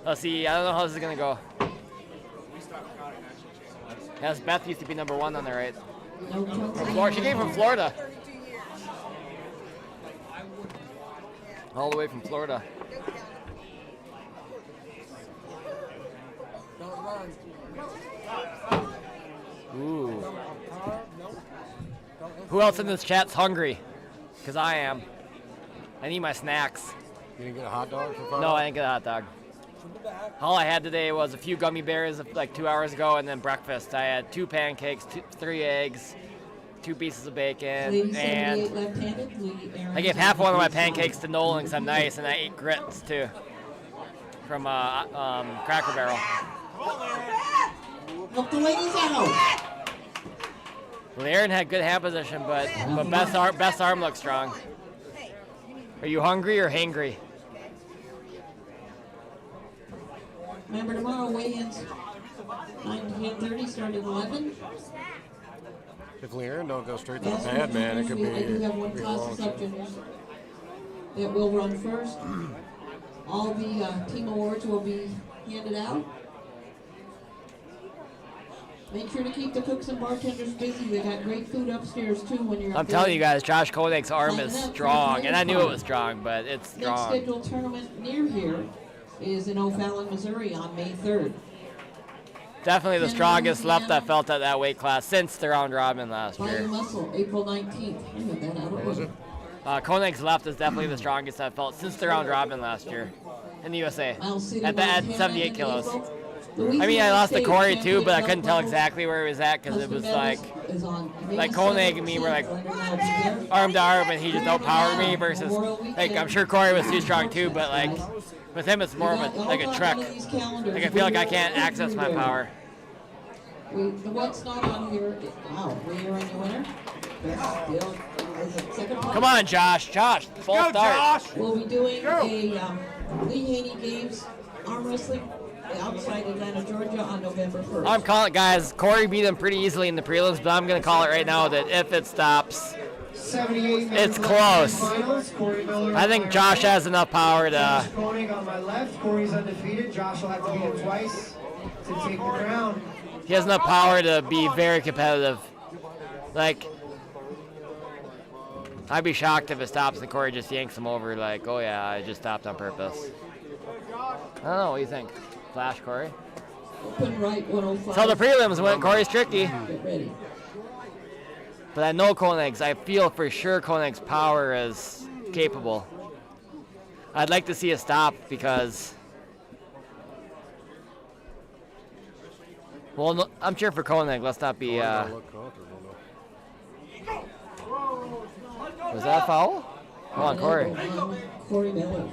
Q: Let's see, I don't know how this is going to go. Yes, Beth used to be number 1 on the right. She came from Florida. All the way from Florida. Ooh. Who else in this chat's hungry? Because I am. I need my snacks.
F: You didn't get a hot dog for 5?
Q: No, I didn't get a hot dog. All I had today was a few gummy bears like 2 hours ago, and then breakfast. I had 2 pancakes, 3 eggs, 2 pieces of bacon, and I gave half one of my pancakes to Nolan because I'm nice, and I ate grits too from Cracker Barrel.
J: Help the ladies out.
Q: Well, Aaron had good hand position, but Beth's arm looks strong. Are you hungry or hangry?
J: Remember tomorrow weigh-ins 9 to 10:30, starting 11.
F: If Aaron don't go straight to the pad, man, it could be.
J: I do have one class of sub-juniors that will run first. All the team awards will be handed out. Make sure to keep the cooks and bartenders busy. They got great food upstairs too when you're up
Q: I'm
J: there.
Q: telling you guys, Josh Kodak's arm is strong, and I knew it was strong, but it's
J: Next
Q: strong.
J: scheduled tournament near here is in O'Fallon, Missouri on May 3rd.
Q: Definitely the strongest left I felt at that weight class since the round robin last
J: Fire
Q: year.
J: Muscle, April 19th. I had that out.
F: What was it?
Q: Konig's left is definitely the strongest I've felt since the round robin last year in the USA
J: I'll see
Q: at
J: about 10
Q: 78
J: in
Q: kilos.
J: April.
Q: I mean, I lost to Corey too, but I couldn't tell exactly where he was at because it was like Koenig and me were like arm to arm, and he just outpowered me versus like I'm sure Corey was too strong too, but like with him it's more of a like a truck. Like I feel like I can't access my power.
J: What's not on here? Wow, you're on your winner.
Q: Come on, Josh. Josh, full start.
J: Josh. We'll be doing a Lee Haney Games arm wrestling outside Atlanta, Georgia on November 1st.
Q: I'm calling it, guys. Corey beat him pretty easily in the prelims, but I'm going to call it right now that if it stops, it's close. I think Josh has enough power to.
H: Koenig on my left. Corey's undefeated. Josh will have to beat him twice to take the crown.
Q: He has enough power to be very competitive. Like, I'd be shocked if it stops and Corey just yanks him over like, oh yeah, I just stopped on purpose. I don't know, what do you think? Flash Corey?
J: Open right 105.
Q: So the prelims went Corey's tricky.
J: Get ready.
Q: But I know Koenig's. I feel for sure Koenig's power is capable. I'd like to see a stop because... Well, no, I'm cheering for Koenig. Let's not be... Was that a foul? Come on, Corey.
J: Corey Miller.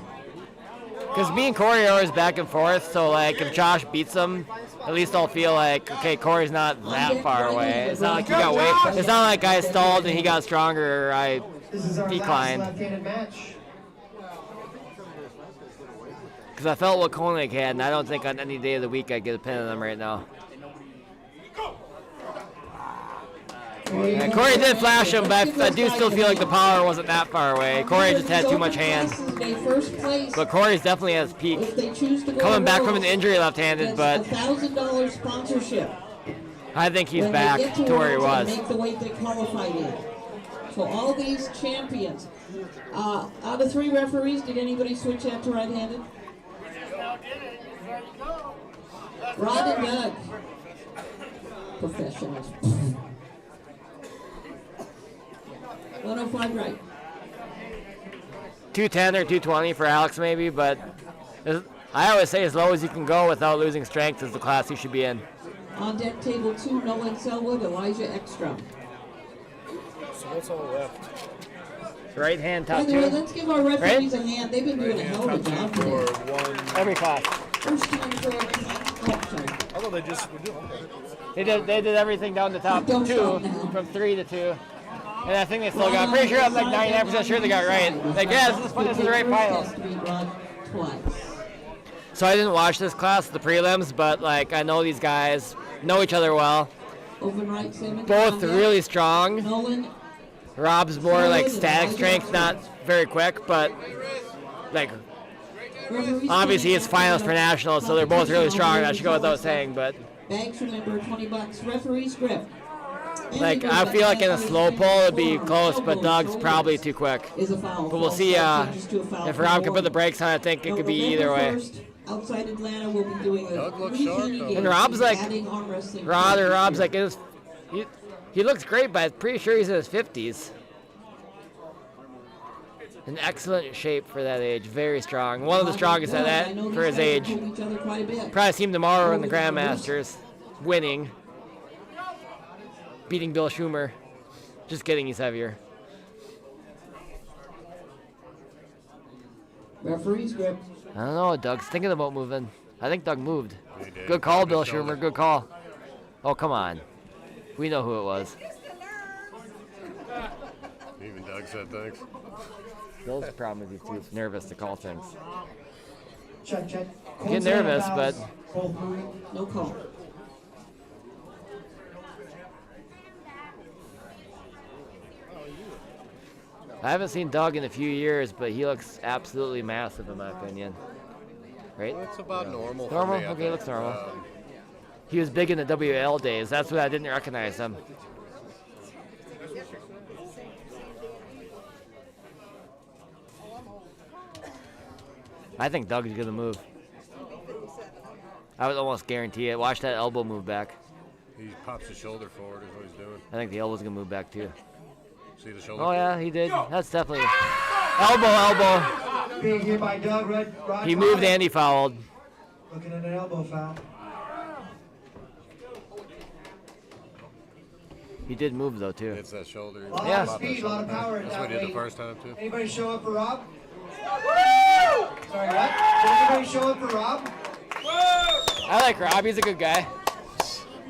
Q: Because me and Corey are always back and forth, so like if Josh beats him, at least I'll feel like, okay, Corey's not that far away. It's not like he got weight. It's not like I stalled and he got stronger or I declined. Because I felt what Koenig had, and I don't think on any day of the week I'd get a pin on him right now. Yeah, Corey did flash him, but I do still feel like the power wasn't that far away. Corey just had too much hand. But Corey's definitely at his peak. Coming back from an injury left-handed, but
J: $1,000 sponsorship.
Q: I think he's back to where he was.
J: Make the weight they qualified in. So all these champions. Out of 3 referees, did anybody switch out to right-handed? Rod and Doug. Professionals. 105 right.
Q: 210 or 220 for Alex maybe, but I always say as low as you can go without losing strength is the class you should be in.
J: On deck table 2, Nolan Selwood, Elijah Ekstrom.
T: So what's all left?
Q: Right hand top
J: By the
Q: 2.
J: way, let's give our referees a hand. They've been doing a hell of a job today.
Q: Every class.
J: First time for everything. Oh, sorry.
T: I thought they just would do
Q: They did everything down the top 2 from 3 to 2. And I think they still got, I'm pretty sure I'm like 99% sure they got right. Like, yeah, this is the right final. So I didn't watch this class, the prelims, but like I know these guys, know each other well. Both really strong. Rob's more like static strength, not very quick, but like obviously it's finals for nationals, so they're both really strong. I should go without saying, but
J: Bags, remember, $20. Referee's grip.
Q: like I feel like in a slow pull it'd be close, but Doug's probably too quick. But we'll see if Rob can put the brakes on. I think it could be either way.
J: Outside Atlanta, we'll be doing a
Q: And Rob's like Rob's like he looks great, but I'm pretty sure he's in his 50s. In excellent shape for that age, very strong. One of the strongest at that for his age. Probably see him tomorrow in the Grandmasters, winning, beating Bill Schumer. Just kidding, he's heavier.
J: Referee's grip.
Q: I don't know, Doug's thinking about moving. I think Doug moved. Good call, Bill Schumer, good call. Oh, come on. We know who it was.
U: Even Doug said thanks.
Q: Bill's problem is he's too nervous to call things.
H: Check.
Q: Get nervous, but
J: no call.
Q: I haven't seen Doug in a few years, but he looks absolutely massive in my opinion. Right?
U: Well, it's about normal.
Q: Normal?
U: For me, I
Q: Okay,
U: think.
Q: looks normal. He was big in the WL days. That's what I didn't recognize him. I think Doug's gonna move. I would almost guarantee it. Watch that elbow move back.
U: He pops his shoulder forward is what he's doing.
Q: I think the elbow's gonna move back too.
U: See the shoulder?
Q: Oh yeah, he did. That's definitely elbow.
H: Big hit by Doug. Rod
Q: He moved and he fouled.
H: Looking at an elbow foul.
Q: He did move though too.
U: It's that shoulder.
H: A lot
Q: Yeah.
H: of speed, a lot of power at
U: That's
H: that
U: what he did
H: weight.
U: the first time too.
H: Anybody show up for Rob? Sorry, what? Did anybody show up for Rob?
Q: I like Rob. He's a good guy.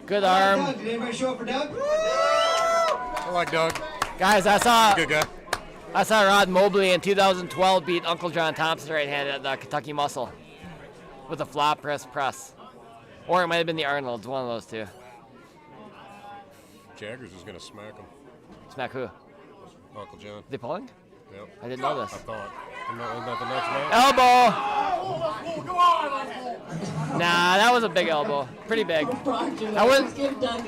Q: Good arm.
H: Doug, did anybody show up for Doug?
U: I like Doug.
Q: Guys, I
U: Good guy.
Q: saw Rod Mobley in 2012 beat Uncle John Thompson right-handed at the Kentucky Muscle with a flop press. Or it might have been the Arnolds, one of those two.
U: Jaggers is gonna smack him.
Q: Smack who?
U: Uncle John.
Q: They pulling?
U: Yep.
Q: I didn't know this.
U: I thought. Isn't that the next match?
Q: Elbow! Nah, that was a big elbow. Pretty big. I wouldn't.
J: Give Doug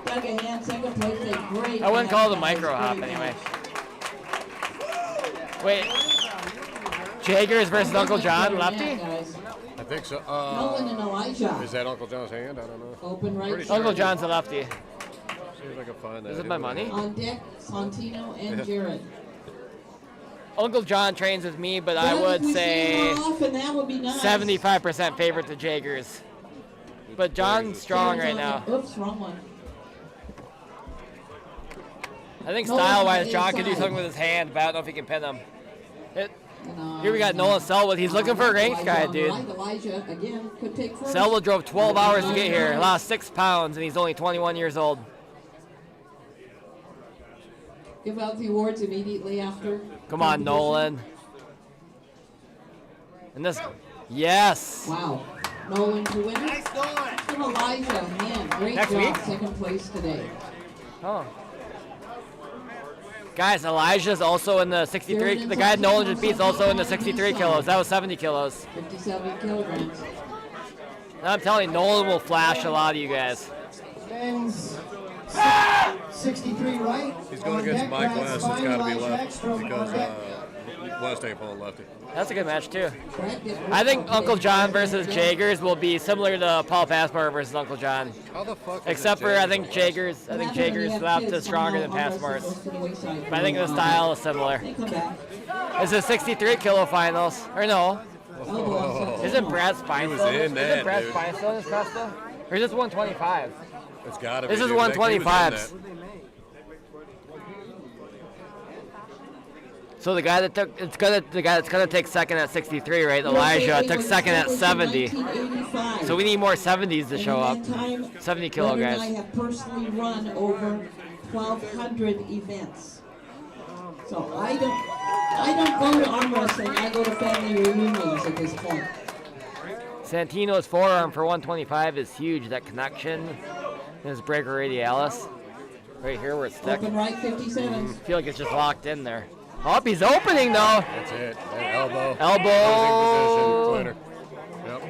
J: a hand. Second place, a great.
Q: I wouldn't call it a micro hop anyway. Wait. Jaggers versus Uncle John, lefty?
U: I think so.
J: Nolan and Elijah.
U: Is that Uncle John's hand? I don't know.
J: Open right.
U: Pretty sure.
Q: Uncle John's a lefty.
U: See if I can find that.
Q: Is it my money?
J: On deck, Santino and Jared.
Q: Uncle John trains with me, but I would say
J: And that would be nice.
Q: 75% favorite to Jaggers. But John's strong right now.
J: Oops, wrong one.
Q: I think
J: Nolan
Q: style-wise,
J: on
Q: John
J: the
Q: can do
J: inside.
Q: something with his hand, but I don't know if he can pin him. Here we got Nolan Selwood. He's looking for a range guy, dude.
J: Elijah again could take first.
Q: Selwood drove 12 hours to get here, lost 6 pounds, and he's only 21 years old.
J: Give out the awards immediately after.
Q: Come on, Nolan. And this, yes.
J: Wow. Nolan to win. Nice Nolan. And Elijah, man, great
Q: Next
J: job.
Q: week?
J: Second place today.
Q: Oh. Guys, Elijah's also in the 63. The guy Nolan just beat's also in the 63 kilos. That was 70 kilos.
J: 57 kilograms.
Q: And I'm telling you, Nolan will flash a lot of you guys.
H: Men's 63 right.
U: He's going against Mike West. It's got to be left because West ain't pulling lefty.
Q: That's a good match too. I think Uncle John versus Jaggers will be similar to Paul Passmore versus Uncle John.
U: How the fuck?
Q: Except for I think Jaggers left is stronger than Passmore's. But I think the style is similar. It's the 63 kilo finals, or no? Isn't Brad Spine still? Isn't Brad Spine still in this class though? Or is this 125?
U: It's got to be.
Q: This is
U: dude.
Q: 125s. So the guy that took the guy that's gonna take second at 63, right? Elijah took second at 70. So we need more 70s to show up. 70 kilo
J: Brett and I
Q: guys.
J: have personally run over 1,200 events. So I don't go to arm wrestling. I go to family reunions at this point.
Q: Santino's forearm for 125 is huge. That connection, his breaker radialis, right here where it's stuck.
J: Open right 57.
Q: I feel like it's just locked in there. Oh, he's opening though.
U: That's it. That elbow.
Q: Elbow.
U: Position. Yep.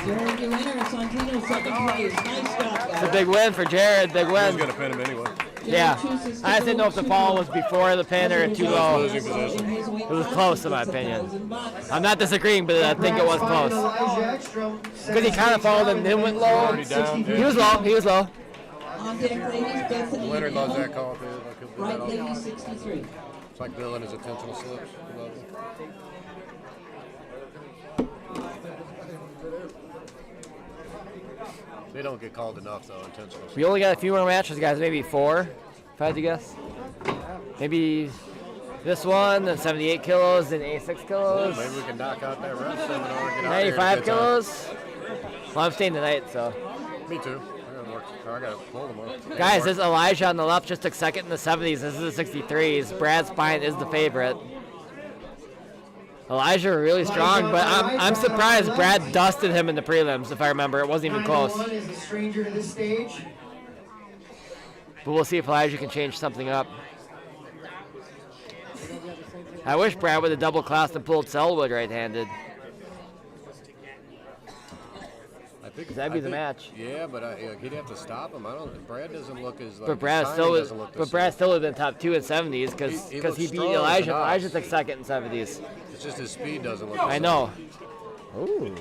J: Jared, your winner. Santino second place. Nice job, guys.
Q: It's a big win for Jared. Big
U: He
Q: win.
U: was gonna pin him anyway.
Q: Yeah. I just didn't know if the fall was before the pin or too low.
U: Losing position.
Q: It was close in my opinion. I'm not disagreeing, but I think it was close. Because he kind of followed and then went low.
U: Already down.
Q: He was low. He was low.
J: On deck, ladies, Bethany.
U: Leonard
J: and
U: loves
J: Emma.
U: that call too. Like he'll do
J: Right,
U: that all the
J: ladies,
U: time.
J: 63.
U: It's like Bill and his intentional slips. He loves it. They don't get called enough though, intentional slips.
Q: We only got a few more matches, guys. Maybe 4, if I had to guess. Maybe this one, then 78 kilos, then 86 kilos.
U: Maybe we can knock out that ref seminar and get out
Q: 95
U: here at a good time.
Q: kilos. Well, I'm staying tonight, so.
U: Me too. I gotta work. I gotta pull them up.
Q: Guys, this Elijah on the left just took second in the 70s. This is the 63s. Brad Spine is the favorite. Elijah really strong, but I'm surprised Brad dusted him in the prelims, if I remember. It wasn't even close.
H: 91 is a stranger to this stage.
Q: But we'll see if Elijah can change something up. I wish Brad would have double classed and pulled Selwood right-handed. That'd be the match.
U: Yeah, but he'd have to stop him. I don't. Brad doesn't look as. Like,
Q: But Brad
U: his
Q: still
U: timing
Q: was.
U: doesn't look the
Q: But
U: same.
Q: Brad still would have been top 2 in 70s because
U: He
Q: he
U: looks
Q: beat
U: strong as
Q: Elijah.
U: an ox.
Q: Elijah took second in 70s.
U: It's just his speed doesn't look. The
Q: I
U: same.
Q: know. Ooh.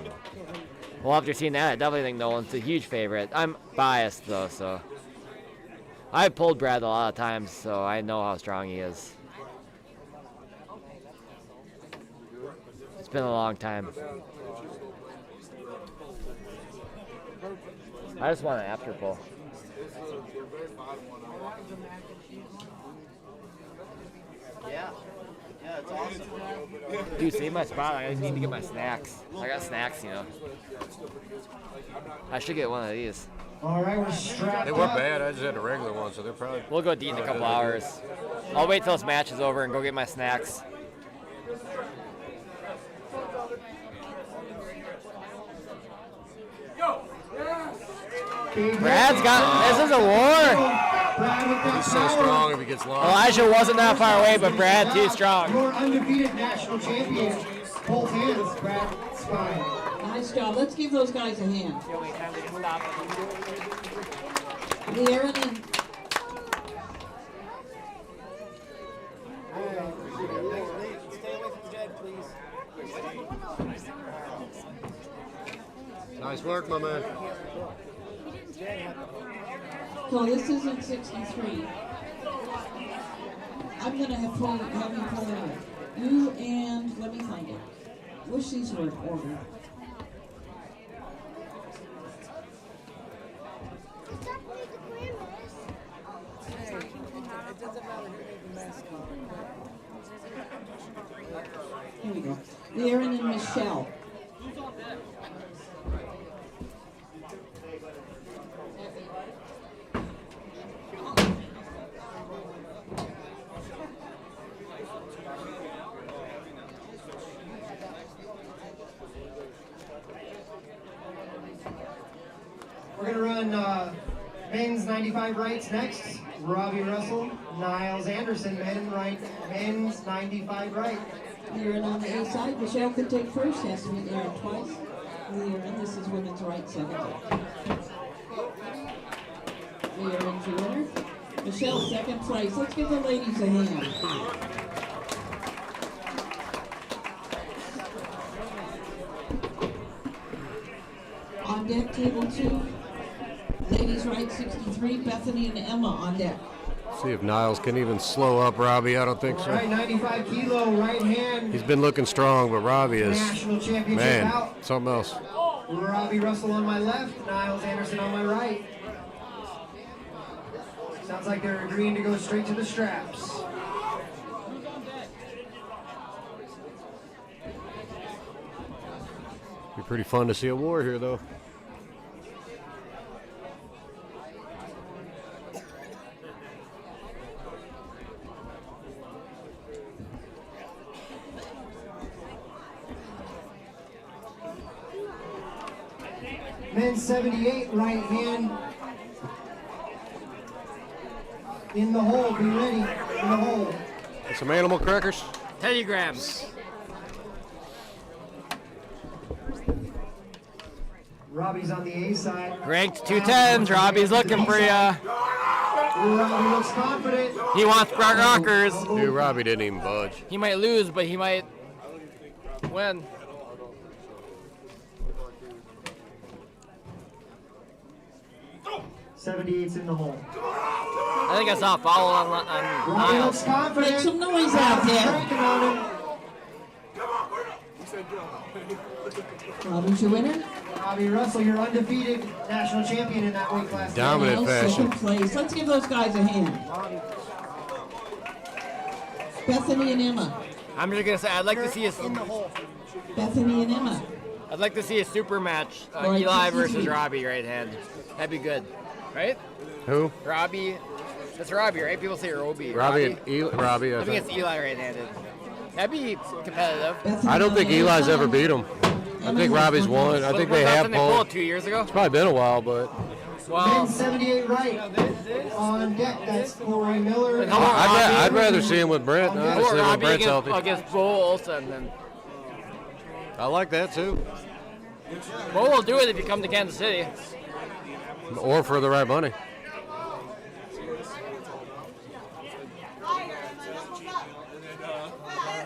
Q: Well, after seeing that, I definitely think Nolan's a huge favorite. I'm biased though, so I've pulled Brad a lot of times, so I know how strong he is. It's been a long time. I just want an after pull.
T: the very bottom one.
D: Yeah. Yeah, it's awesome. Dude, save my spot. I need to get my snacks. I got snacks, you know. I should get one of these.
H: All right, we're strapped
F: They weren't
H: up.
F: bad. I just had a regular one, so they're probably.
Q: We'll go eat in a couple hours. I'll wait till this match is over and go get my snacks. Brad's got. This is a war.
F: He's so strong if he gets lost.
Q: Elijah wasn't that far away, but Brad too strong.
H: Your undefeated national champion. Both hands, Brad Spine.
J: Nice job. Let's give those guys a hand. Aaron and
F: Nice work, my man.
J: so this isn't 63. I'm gonna have you pull it out. You and let me find it. Wish these were in order. Here we go. Aaron and Michelle.
H: We're going to run men's 95 rights next. Robbie Russell, Niles Anderson, men's 95 right.
J: Aaron on the A side. Michelle could take first. Has to be Aaron twice. Aaron, this is women's right 70. Aaron's your winner. Michelle, second place. Let's give the ladies a hand. On deck, table 2. Ladies right 63. Bethany and Emma on deck.
F: See if Niles can even slow up Robbie. I don't think so.
H: All right, 95 kilo right hand.
F: He's been looking strong, but Robbie is,
H: National championship
F: man,
H: out.
F: something else.
H: Robbie Russell on my left, Niles Anderson on my right. Sounds like they're agreeing to go straight to the straps.
F: Be pretty fun to see a war here, though.
H: Men's 78, right hand. In the hole, be ready. In the hole.
F: Get some animal crackers.
Q: 10 grams.
H: Robbie's on the A side.
Q: Ranked 210s. Robbie's looking for ya.
H: Robbie looks confident.
Q: He wants front rockers.
F: Dude, Robbie didn't even budge.
Q: He might lose, but he might win.
H: '78's in the hole.
Q: I think I saw a foul on
H: Robbie looks
Q: Niles.
H: confident.
J: Make some noise out there.
H: Cranking on him.
J: Robbie's your winner.
H: Robbie Russell, you're undefeated national champion in that weight class.
F: Dominant
J: Niles,
F: fashion.
J: second place. Let's give those guys a hand. Bethany and Emma.
Q: I'm just gonna say I'd like to see a
J: Bethany and Emma.
Q: I'd like to see a super match.
J: Right,
Q: Eli
J: 63.
Q: versus Robbie right hand. That'd be good, right?
F: Who?
Q: Robbie. That's Robbie, right? People say Robbie.
F: Robbie and Robbie, I
Q: I think
F: think.
Q: it's Eli right-handed. That'd be competitive.
F: I don't think Eli's ever beat him. I think Robbie's won. I think they have
Q: They pulled
F: pulled.
Q: 2 years ago.
F: It's probably been a while, but
Q: Well,
H: Men's 78 right. On deck, that's Corey Miller.
Q: And how about Robbie?
F: I'd rather see him with Brent,
Q: How about
F: honestly, when
Q: Robbie
F: Brent's healthy.
Q: against Bo Olsen then?
F: I like that too.
Q: Bo will do it if you come to Kansas City.
F: Or for the right money.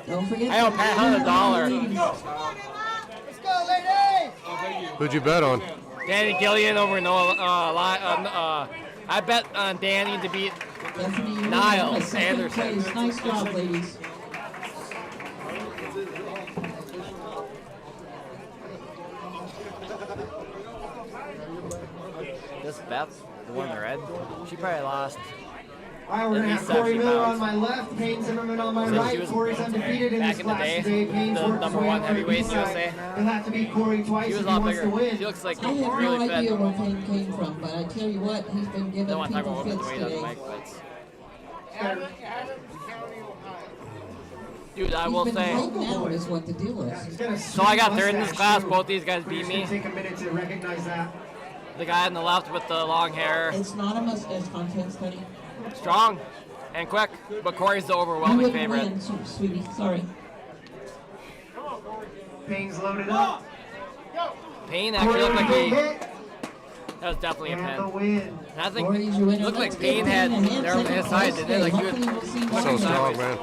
J: Don't forget.
Q: I owe Pat Hunt $1.
H: Let's go, ladies!
F: Who'd you bet on?
Q: Danny Gillian over Noah. I bet on Danny to beat Niles
J: Second
Q: Anderson.
J: place. Nice job, ladies.
D: Beth, the one in the red, she probably lost.
H: All right, we're going to have Corey Miller on my left, Payne Zimmerman on my right. Corey's undefeated in this class today. Payne's worked his way up to the side. He'll have to beat Corey twice if he wants to win.
D: She looks like
J: I have
D: really
J: no
D: fit.
J: idea where Payne came from, but I tell you what, he's been giving
D: Don't want to talk
J: people
D: about women's
J: fits
D: weight on the
J: today.
D: mic, but
M: Adams County, Ohio.
D: dude, I will
J: He's been
D: say.
J: broken out is what the deal is.
D: So I got third in this class. Both these guys beat me.
H: Take a minute to recognize that.
D: The guy on the left with the long hair.
J: It's not a mustache contest, honey.
D: Strong and quick, but Corey's the
J: You
D: overwhelming
J: wouldn't
D: favorite.
J: win, sweetie. Sorry.
H: Payne's loaded up.
D: Payne actually looked like he. That was definitely a
H: And the
D: pin.
H: win.
D: And I think
J: Corey's your winner.
D: looked
J: Let's
D: like
J: give
D: Payne had
J: Payne a hand
D: there on
J: second
D: his side,
J: place
D: didn't it? Like he
J: today.
D: would.
J: Hopefully we'll see
F: So
J: more
F: strong,
J: sideways.
F: man.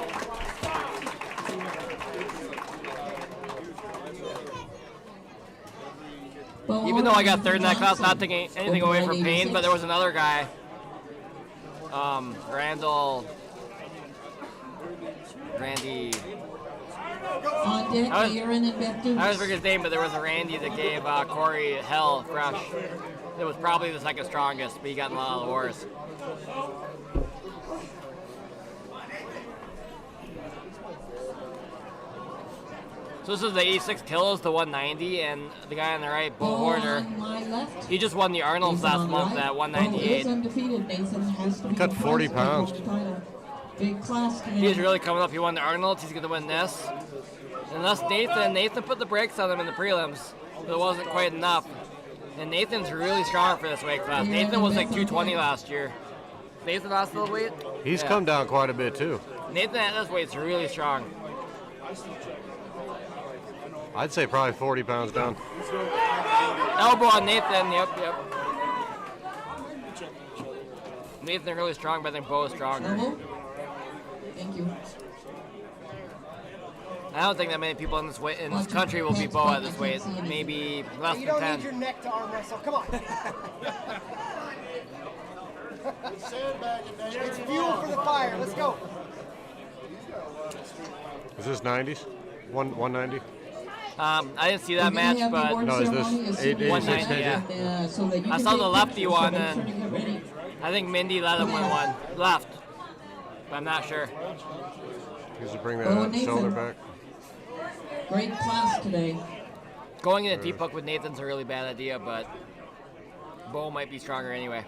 D: Even though I got third in that class, not taking anything away from Payne, but there was another guy, Randy.
J: On deck, Aaron and Beth Dukes.
D: I always forget his name, but there was a Randy that gave Corey hell fresh. It was probably the second strongest, but he got in a lot of the wars. So this is the 86 kilos, the 190, and the guy on the right, Bo Horner,
J: On my left.
D: he just won the Arnold's last month at
J: Bo is
D: 198.
J: undefeated. Nathan has to be
F: Cut
J: the
F: 40
J: first to hold
F: pounds.
J: the title. Big class today.
D: He's really coming up. He won the Arnold's. He's going to win this. Unless Nathan put the brakes on him in the prelims, but it wasn't quite enough. And Nathan's really strong for this weight class. Nathan was like 220 last year. Nathan lost a little weight?
F: He's
D: Yeah.
F: come down quite a bit too.
D: Nathan at this weight's really strong.
F: I'd say probably 40 pounds down.
D: Elbow on Nathan, yep. Nathan really strong, but I think Bo is stronger.
J: Elbow. Thank you.
D: I don't think that many people in this country will be Bo at this weight. Maybe less
I: You
D: than
I: don't
D: 10.
I: need your neck to arm wrestle. Come on. It's fuel for the fire. Let's go.
F: Is this 90s? 190?
D: I didn't see that match, but
F: No, is this
D: 190, yeah. I saw the lefty one, and I think Mindy let him win one left, but I'm not sure.
F: Because you bring
J: Oh,
F: that
J: Nathan.
F: shoulder back.
J: Great class today.
D: Going in a deep hook with Nathan's a really bad idea, but Bo might be stronger anyway.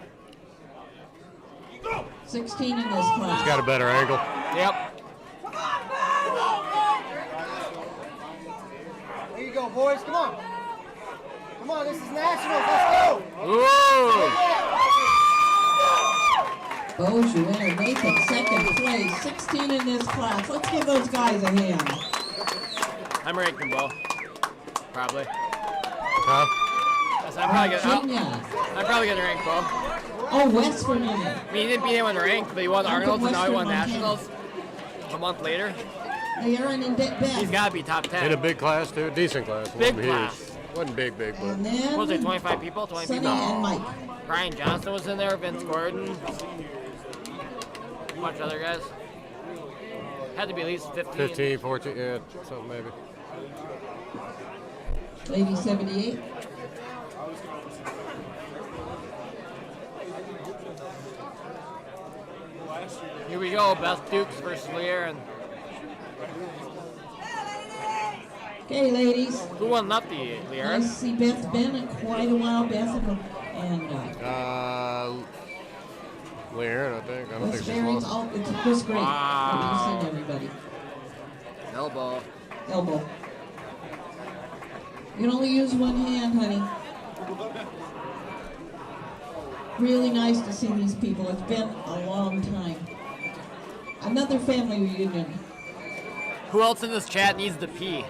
J: 16 in this class.
F: He's got a better angle.
D: Yep.
I: Here you go, boys. Come on. Come on, this is nationals. Let's go.
D: Ooh.
J: Bo's your winner. Nathan, second place. 16 in this class. Let's give those guys a hand.
D: I'm ranking Bo. Probably.
F: Huh?
D: I'm
J: Virginia.
D: probably gonna rank Bo.
J: Oh, West Virginia.
D: I mean, he didn't beat anyone ranked, but he won
J: I'm from
D: Arnold's and now he won
J: Western
D: Nationals a month later.
J: Aaron and Beth.
D: He's got to be top 10.
F: In a big class too, decent class.
D: Big
F: Wasn't
D: class.
F: huge. Wasn't big, but
J: And then
D: What was it, 25 people? 20
J: Sonny
D: people?
J: and Mike.
D: Brian Johnson was in there, Vince Gordon, a bunch of other guys. Had to be at least 15.
F: 15, 14, yeah, something maybe.
J: Lady 78.
D: Here we go, Beth Dukes versus Leanne.
J: Okay, ladies.
D: Who won lefty, Leanne?
J: Nice to see Beth. Been in quite a while, Beth. And
F: Leanne, I think. I don't think she's
J: experience.
F: lost.
J: It was great.
D: Wow.
J: You've seen everybody.
D: Elbow.
J: Elbow. You can only use one hand, honey. Really nice to see these people. It's been a long time. Another family reunion.
D: Who else in this chat needs to pee?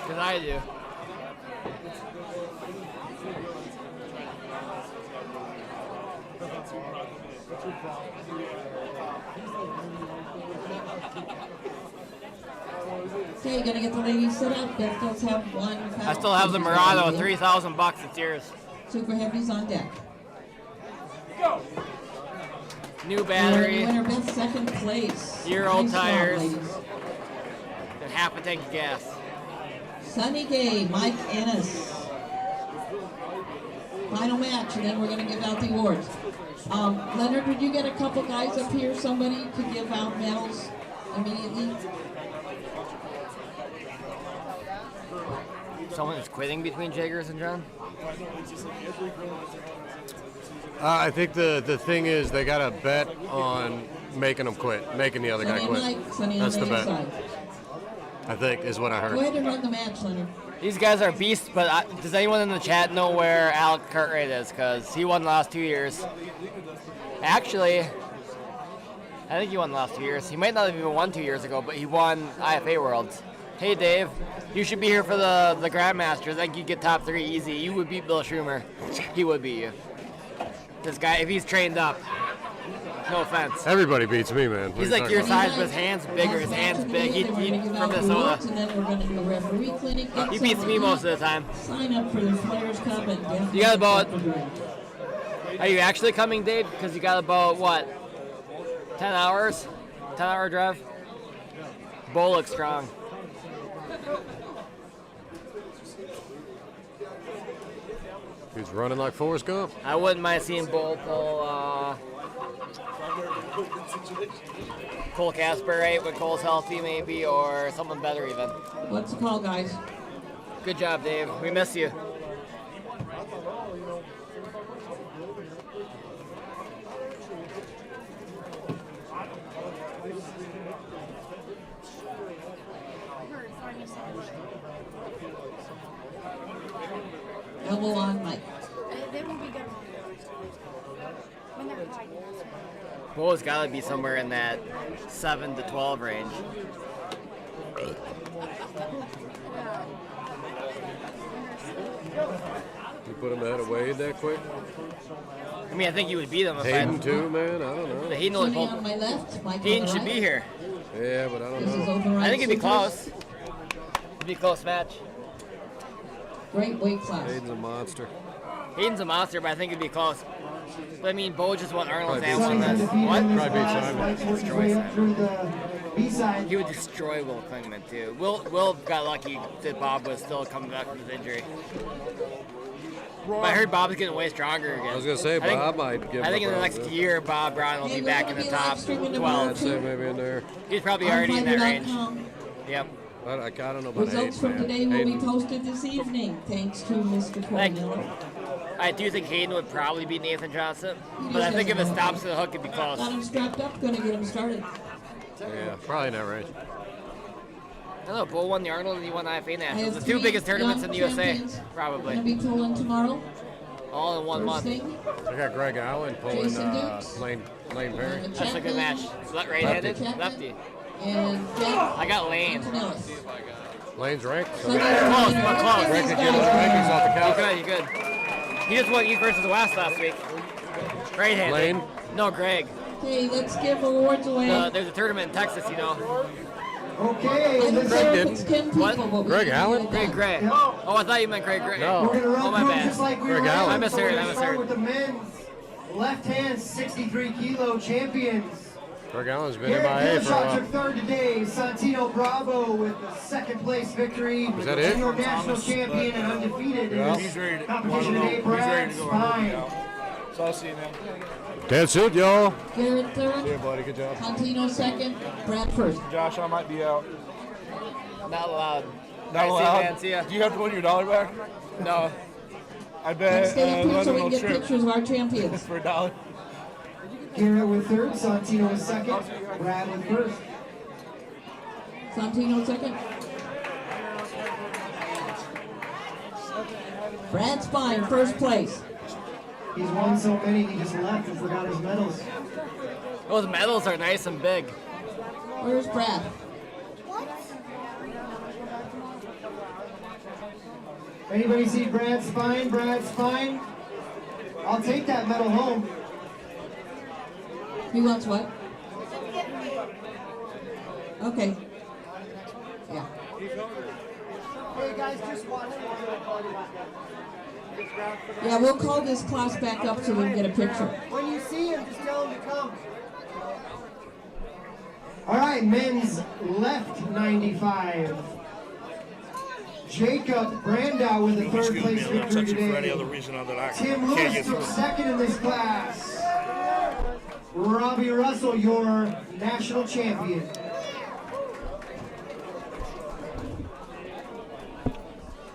D: Because I do.
J: Okay, you gonna get the ladies set up. Beth does have one.
D: I still have the Murado, $3,000. It's yours.
J: Super Heavies on deck.
D: New battery,
J: Winner, Beth, second place.
D: year-old
J: Nice job,
D: tires,
J: ladies.
D: and half a tank of gas.
J: Sunny Gay, Mike Ennis. Final match, and then we're going to give out the awards. Leonard, did you get a couple guys up here? Somebody to give out medals immediately?
D: Someone is quitting between Jaggers and John?
F: I think the thing is they got to bet on making them quit, making the other guy quit. That's the bet. I think is what I heard.
J: Go ahead and run the match, Leonard.
Q: These guys are beasts, but does anyone in the chat know where Alec Cartwright is? Because he won the last 2 years. Actually, I think he won the last 2 years. He might not have even won 2 years ago, but he won IFA Worlds. Hey, Dave, you should be here for the Grandmasters. I think you'd get top 3 easy. You would beat Bill Schumer. He would beat you. This guy, if he's trained up. No offense.
F: Everybody beats me, man.
Q: He's like your size, but his hand's bigger. His hand's big. He's from Minnesota.
J: And then we're going to do a referee clinic.
Q: He beats me most of the time.
J: Sign up for the Players Cup and
Q: you got about... Are you actually coming, Dave? Because you got about, what, 10 hours? 10-hour drive? Bo looks strong.
F: He's running like Forrest Gump.
Q: I wouldn't mind seeing Bo pull Cole Casper, right? When Cole's healthy, maybe, or someone better even.
J: What's the call, guys?
Q: Good job, Dave. We miss you.
J: Elbow on Mike.
S: They won't be good when they're high.
Q: Bo's got to be somewhere in that 7 to 12 range.
F: You put him ahead of Wade that quick?
Q: I mean, I think you would beat him if
F: Hayden too, man. I don't know.
Q: The Hayden only pulled.
J: On my left, Mike
Q: Hayden
J: on
Q: should
J: the
Q: be
J: right.
Q: here.
F: Yeah, but I don't
J: This is
F: know.
J: open right
Q: I think it'd be
J: supers.
Q: close. It'd be a close match.
J: Great weight class.
F: Hayden's a monster.
Q: Hayden's a monster, but I think it'd be close. But I mean, Bo just won Arnold's
F: Probably
Q: and
F: beat
Q: won
F: Simon.
Q: this. What?
F: Probably beat Simon.
Q: Destroy Simon.
H: Through the B-side.
Q: He would destroy Will Klingman too. Will got lucky that Bob was still coming back from his injury. But I heard Bob's getting way stronger again.
F: I was gonna say Bob might give.
Q: I think in the
F: him a
Q: next
F: run, yeah.
Q: year, Bob Brown will be back in the top 12.
F: I'd say maybe in there.
Q: He's probably already in that range.
J: Armfighter.com.
Q: Yep.
F: I don't know about
J: Results
F: Hayden,
J: from
F: man.
J: today will be
F: Hayden.
J: posted this evening, thanks to Mr. Cornell.
Q: I do think Hayden would probably beat Nathan Johnson, but I think if it stops to the hook, it'd be close.
J: Got him strapped up, gonna get him started.
F: Yeah, probably in that range.
Q: I don't know, Bo won the Arnold and he won IFA
J: I
Q: Nationals.
J: have
Q: The two
J: 3
Q: biggest tournaments
J: young
Q: in the USA,
J: champions
Q: probably.
J: Gonna be pulling tomorrow.
Q: All in 1
J: First
Q: month.
J: thing,
F: I got Greg Allen pulling
J: Jason Dukes.
F: Lane Perry.
Q: That's a good match. Right-handed? Lefty.
J: and Jack
Q: I got Lane.
J: Antonellis.
F: Lane's ranked. So
Q: Close, but close.
F: Greg could get his rankings off the couch.
Q: You could. He just won East versus West last week. Right-handed.
F: Lane?
Q: No, Greg.
J: Okay, let's give awards away.
Q: There's a tournament in Texas, you know.
H: Okay,
J: I don't
H: this
J: know if
F: did.
J: it's 10 people,
Q: What?
J: but we
F: Greg
J: can
F: Allen?
J: do it
Q: Greg
J: down.
Q: Gray. Oh, I thought you meant Greg Gray.
F: No.
H: We're gonna run
Q: Oh, my
H: through
Q: bad.
H: just like we
F: Greg
H: were
F: Allen.
H: last
Q: I misheard,
H: time. We're
Q: I
H: gonna start
Q: misheard.
H: with the men's left hand 63 kilo champions.
F: Greg Allen's been
H: Garrett
F: MIA for a
H: Dillashaw took
F: while.
H: third today. Santino Bravo with the second place victory.
F: Is that it?
H: Senior national champion and undefeated in
F: Yeah.
H: this
T: He's ready to
H: competition today.
T: He's
H: Brad
T: ready to go.
H: Spine.
T: So I'll see you, man.
F: That's it, y'all.
J: Garrett
F: See ya,
J: third,
F: buddy. Good job.
J: Contino second, Brad first.
T: Josh, I might be out.
Q: Not allowed.
T: Not
Q: Alright, see you,
T: allowed.
Q: man. See ya.
T: Do you have to win your dollar back?
Q: No.
T: I
J: Let's
T: bet
J: stay up here so
T: London
J: we
T: will
J: can get
T: trip
J: pictures of our champions.
T: for $1.
H: Garrett with third. Santino with second. Brad with first.
J: Santino second. Brad Spine, first place.
H: He's won so many, he just left and forgot his medals.
Q: Those medals are nice and big.
J: Where's Brad?
H: Anybody see Brad Spine? Brad Spine? I'll take that medal home.
J: He wants what? Okay. Yeah.
I: Hey guys, just watch.
J: Yeah, we'll call this class back up so we can get a picture.
I: When you see him, just tell him to come.
H: All right, men's left 95. Jacob Brandau with the third place
U: Excuse me, I'm
H: victory
U: touching for any
H: today.
U: other reason other than I
H: Tim
U: can't
H: Lewis
U: get
H: took
U: through.
H: second in this class. Robbie Russell, your national champion.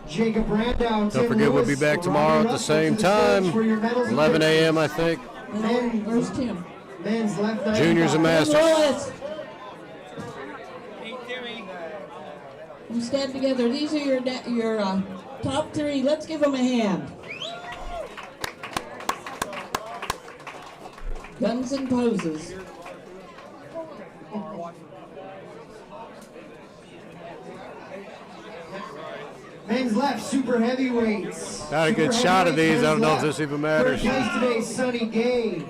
H: Jacob Brandau,
F: Don't
H: Tim
F: forget, we'll be
H: Lewis,
F: back tomorrow
H: Robbie
F: at the
H: Russell
F: same
H: to the stage
F: time,
H: for your medals and
F: 11
H: victories.
F: a.m. I think.
J: Where's Tim?
H: Men's left 95.
F: Juniors and masters.
J: Lewis. You stand together. These are your top three. Let's give them a hand. Guns and poses.
H: Men's left, super heavyweights.
F: Got a good
H: Super
F: shot of these. I don't know if
H: heavyweights,
F: this even
H: men's
F: matters.
H: left. First place today, Sonny Gay.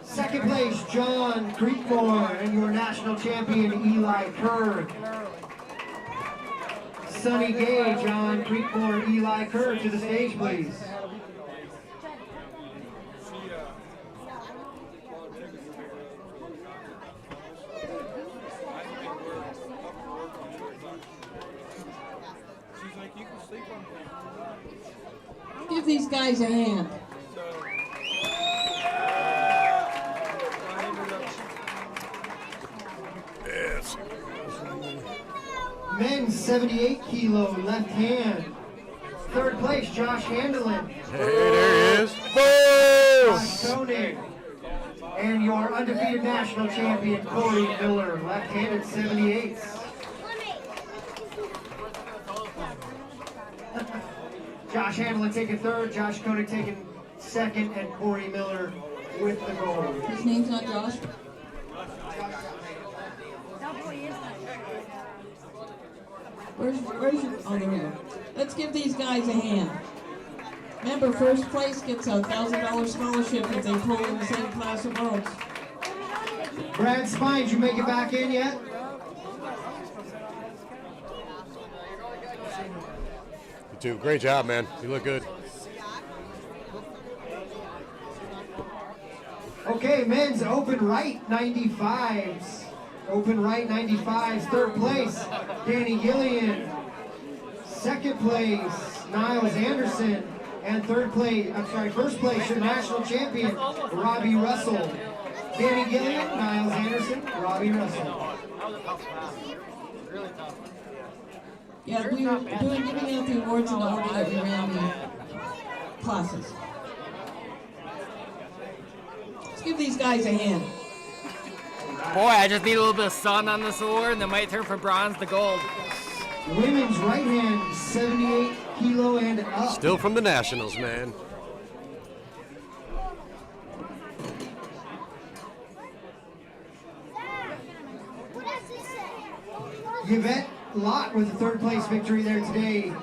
H: Second place, John Creekmore, and your national champion, Eli Kerr. Sonny Gay, John Creekmore, Eli Kerr, to the stage, please.
J: Give these guys a hand.
U: Yes.
H: Men's 78 kilo left hand. Third place, Josh Handelin.
F: Hey, there he is.
H: Josh Koenig. And your undefeated national champion, Corey Miller, left-handed 78. Josh Handelin taking third, Josh Koenig taking second, and Corey Miller with the gold.
J: His name's not Josh. Where's your, oh, there we go. Let's give these guys a hand. Remember, first place gets a $1,000 scholarship if they pull in the same class of votes.
H: Brad Spines, you make it back in yet?
F: You too. Great job, man. You look good.
H: Okay, men's open right 95s. Open right 95s, third place, Danny Gillian. Second place, Niles Anderson. And first place, your national champion, Robbie Russell. Danny Gillian, Niles Anderson, Robbie Russell.
J: Yeah, we were giving out the awards in the order that we ran the classes. Let's give these guys a hand.
D: Boy, I just need a little bit of sun on this award, and it might turn from bronze to gold.
H: Women's right hand, 78 kilo and up.
F: Still from the Nationals, man.
H: Yvette Lott with the third place victory there today.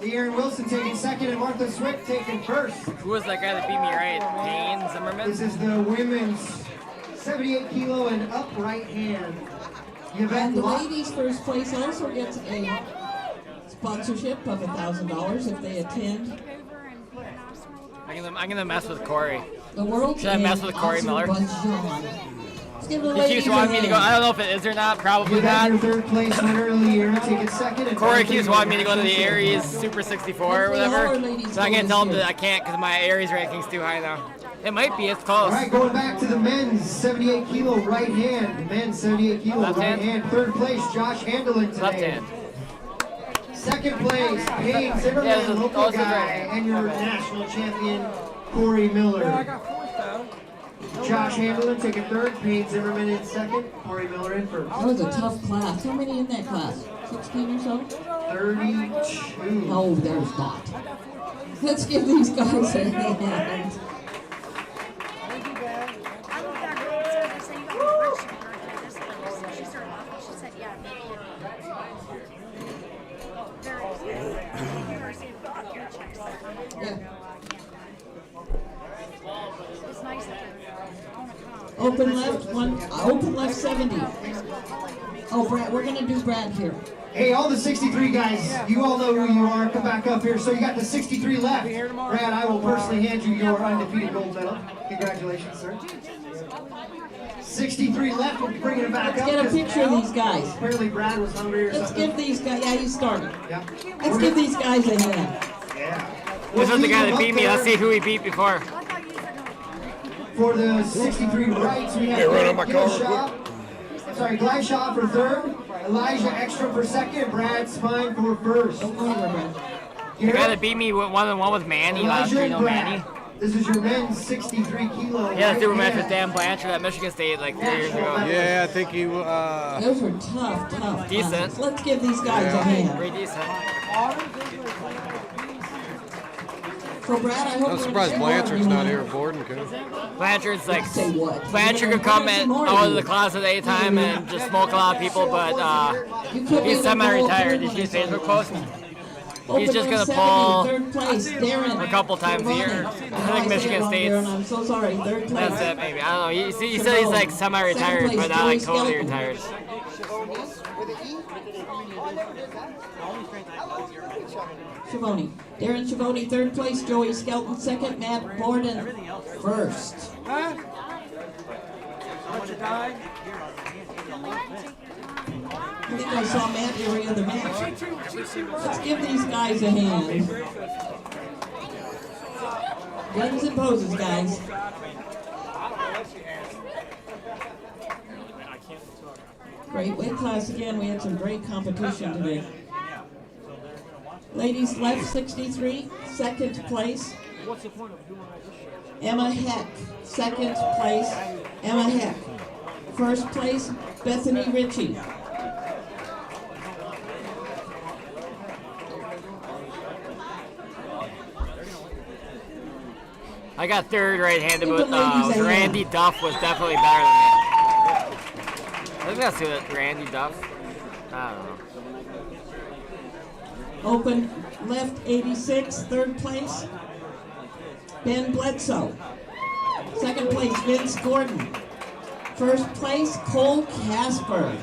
H: Aaron Wilson taking second and Martha Swick taking first.
D: Who was that guy that beat me right? Payne Zimmerman?
H: This is the women's 78 kilo and up right hand. Yvette
J: And the
H: Lott.
J: ladies' first place also gets a sponsorship of $1,000 if they attend
D: I'm gonna mess with Corey.
J: the World
D: Should I mess with Corey Miller?
J: Azerbaijan. Let's give the
D: He
J: ladies
D: keeps
J: a
D: wanting me to go.
J: hand.
D: I don't know if it is or not. Probably
H: Yvette,
D: not.
H: your third place winner of the year, taking second. And
D: Corey
H: Martha,
D: keeps
H: your
D: wanting me to go to the
H: national
D: Aries
H: champion.
D: Super 64 or
J: Hopefully all
D: whatever.
J: our ladies
D: So I'm
J: go
D: gonna tell him
J: this
D: that
J: year.
D: I can't because my Aries ranking's too high now. It might be. It's
H: All
D: close.
H: right, going back to the men's 78 kilo right hand. Men's 78 kilo
D: Left
H: right
D: hand.
H: hand. Third place, Josh Handelin today.
D: Left hand.
H: Second place, Payne Zimmerman,
D: Yeah, this is-
H: local
D: this is
H: guy,
D: right.
H: and your national champion, Corey Miller. Josh Handelin taking third, Payne Zimmerman in second, Corey Miller in first.
J: That was a tough class. How many in that class? 16 or so?
H: 32.
J: Oh, there's not. Let's give these guys a hand. Open left, open left 70. Oh, Brad, we're gonna do Brad here.
H: Hey, all the 63 guys, you all know who you are. Come back up here. So you got the 63 left. Brad, I will personally hand you your undefeated gold medal. Congratulations, sir. 63 left. We'll be bringing it back up.
J: Let's get a picture of these guys.
H: Apparently Brad was hungry or
J: Let's
H: something.
J: give these guys, yeah, he started.
H: Yeah.
J: Let's give these guys a hand.
Q: This was the guy that beat me. Let's see who he beat before.
H: For the 63 rights, we have Gleishaw for third, Elijah Extra for second, Brad Spine for first.
Q: The guy that beat me one with Manny last year, you know Manny?
H: This is your men's 63 kilo.
Q: Yeah, that's super match with Dan Blanchard at Michigan State like 3 years ago.
F: Yeah, I think he.
J: Those were tough.
Q: Decent.
J: Let's give these guys a hand.
Q: Pretty decent.
J: So Brad, I hope
F: I'm surprised Blanchard's not here. Gordon could.
Q: Blanchard's like Blanchard could come out of the closet at any time and just smoke a lot of people, but he's semi-retired. Did you see his Facebook post? He's just gonna pull a couple times a year. I think Michigan State's.
J: I'm so sorry. Third place.
Q: That's it, maybe. I don't know. He said he's like semi-retired, but not like totally retired.
J: Schiavone. Darren Schiavone, third place. Joey Skelton, second. Matt Borden, first. I think I saw Matt every other match. Let's give these guys a hand. Guns and poses, guys. Great weight class again. We had some great competition today. Ladies left 63, second place. Emma Heck, second place. Emma Heck. First place, Bethany Ritchie.
Q: I got third right-handed, but Randy Duff was definitely better than me. I think that's it, Randy Duff. I don't know.
J: Open left 86, third place, Ben Bledsoe. Second place, Vince Gordon. First place, Cole Casper.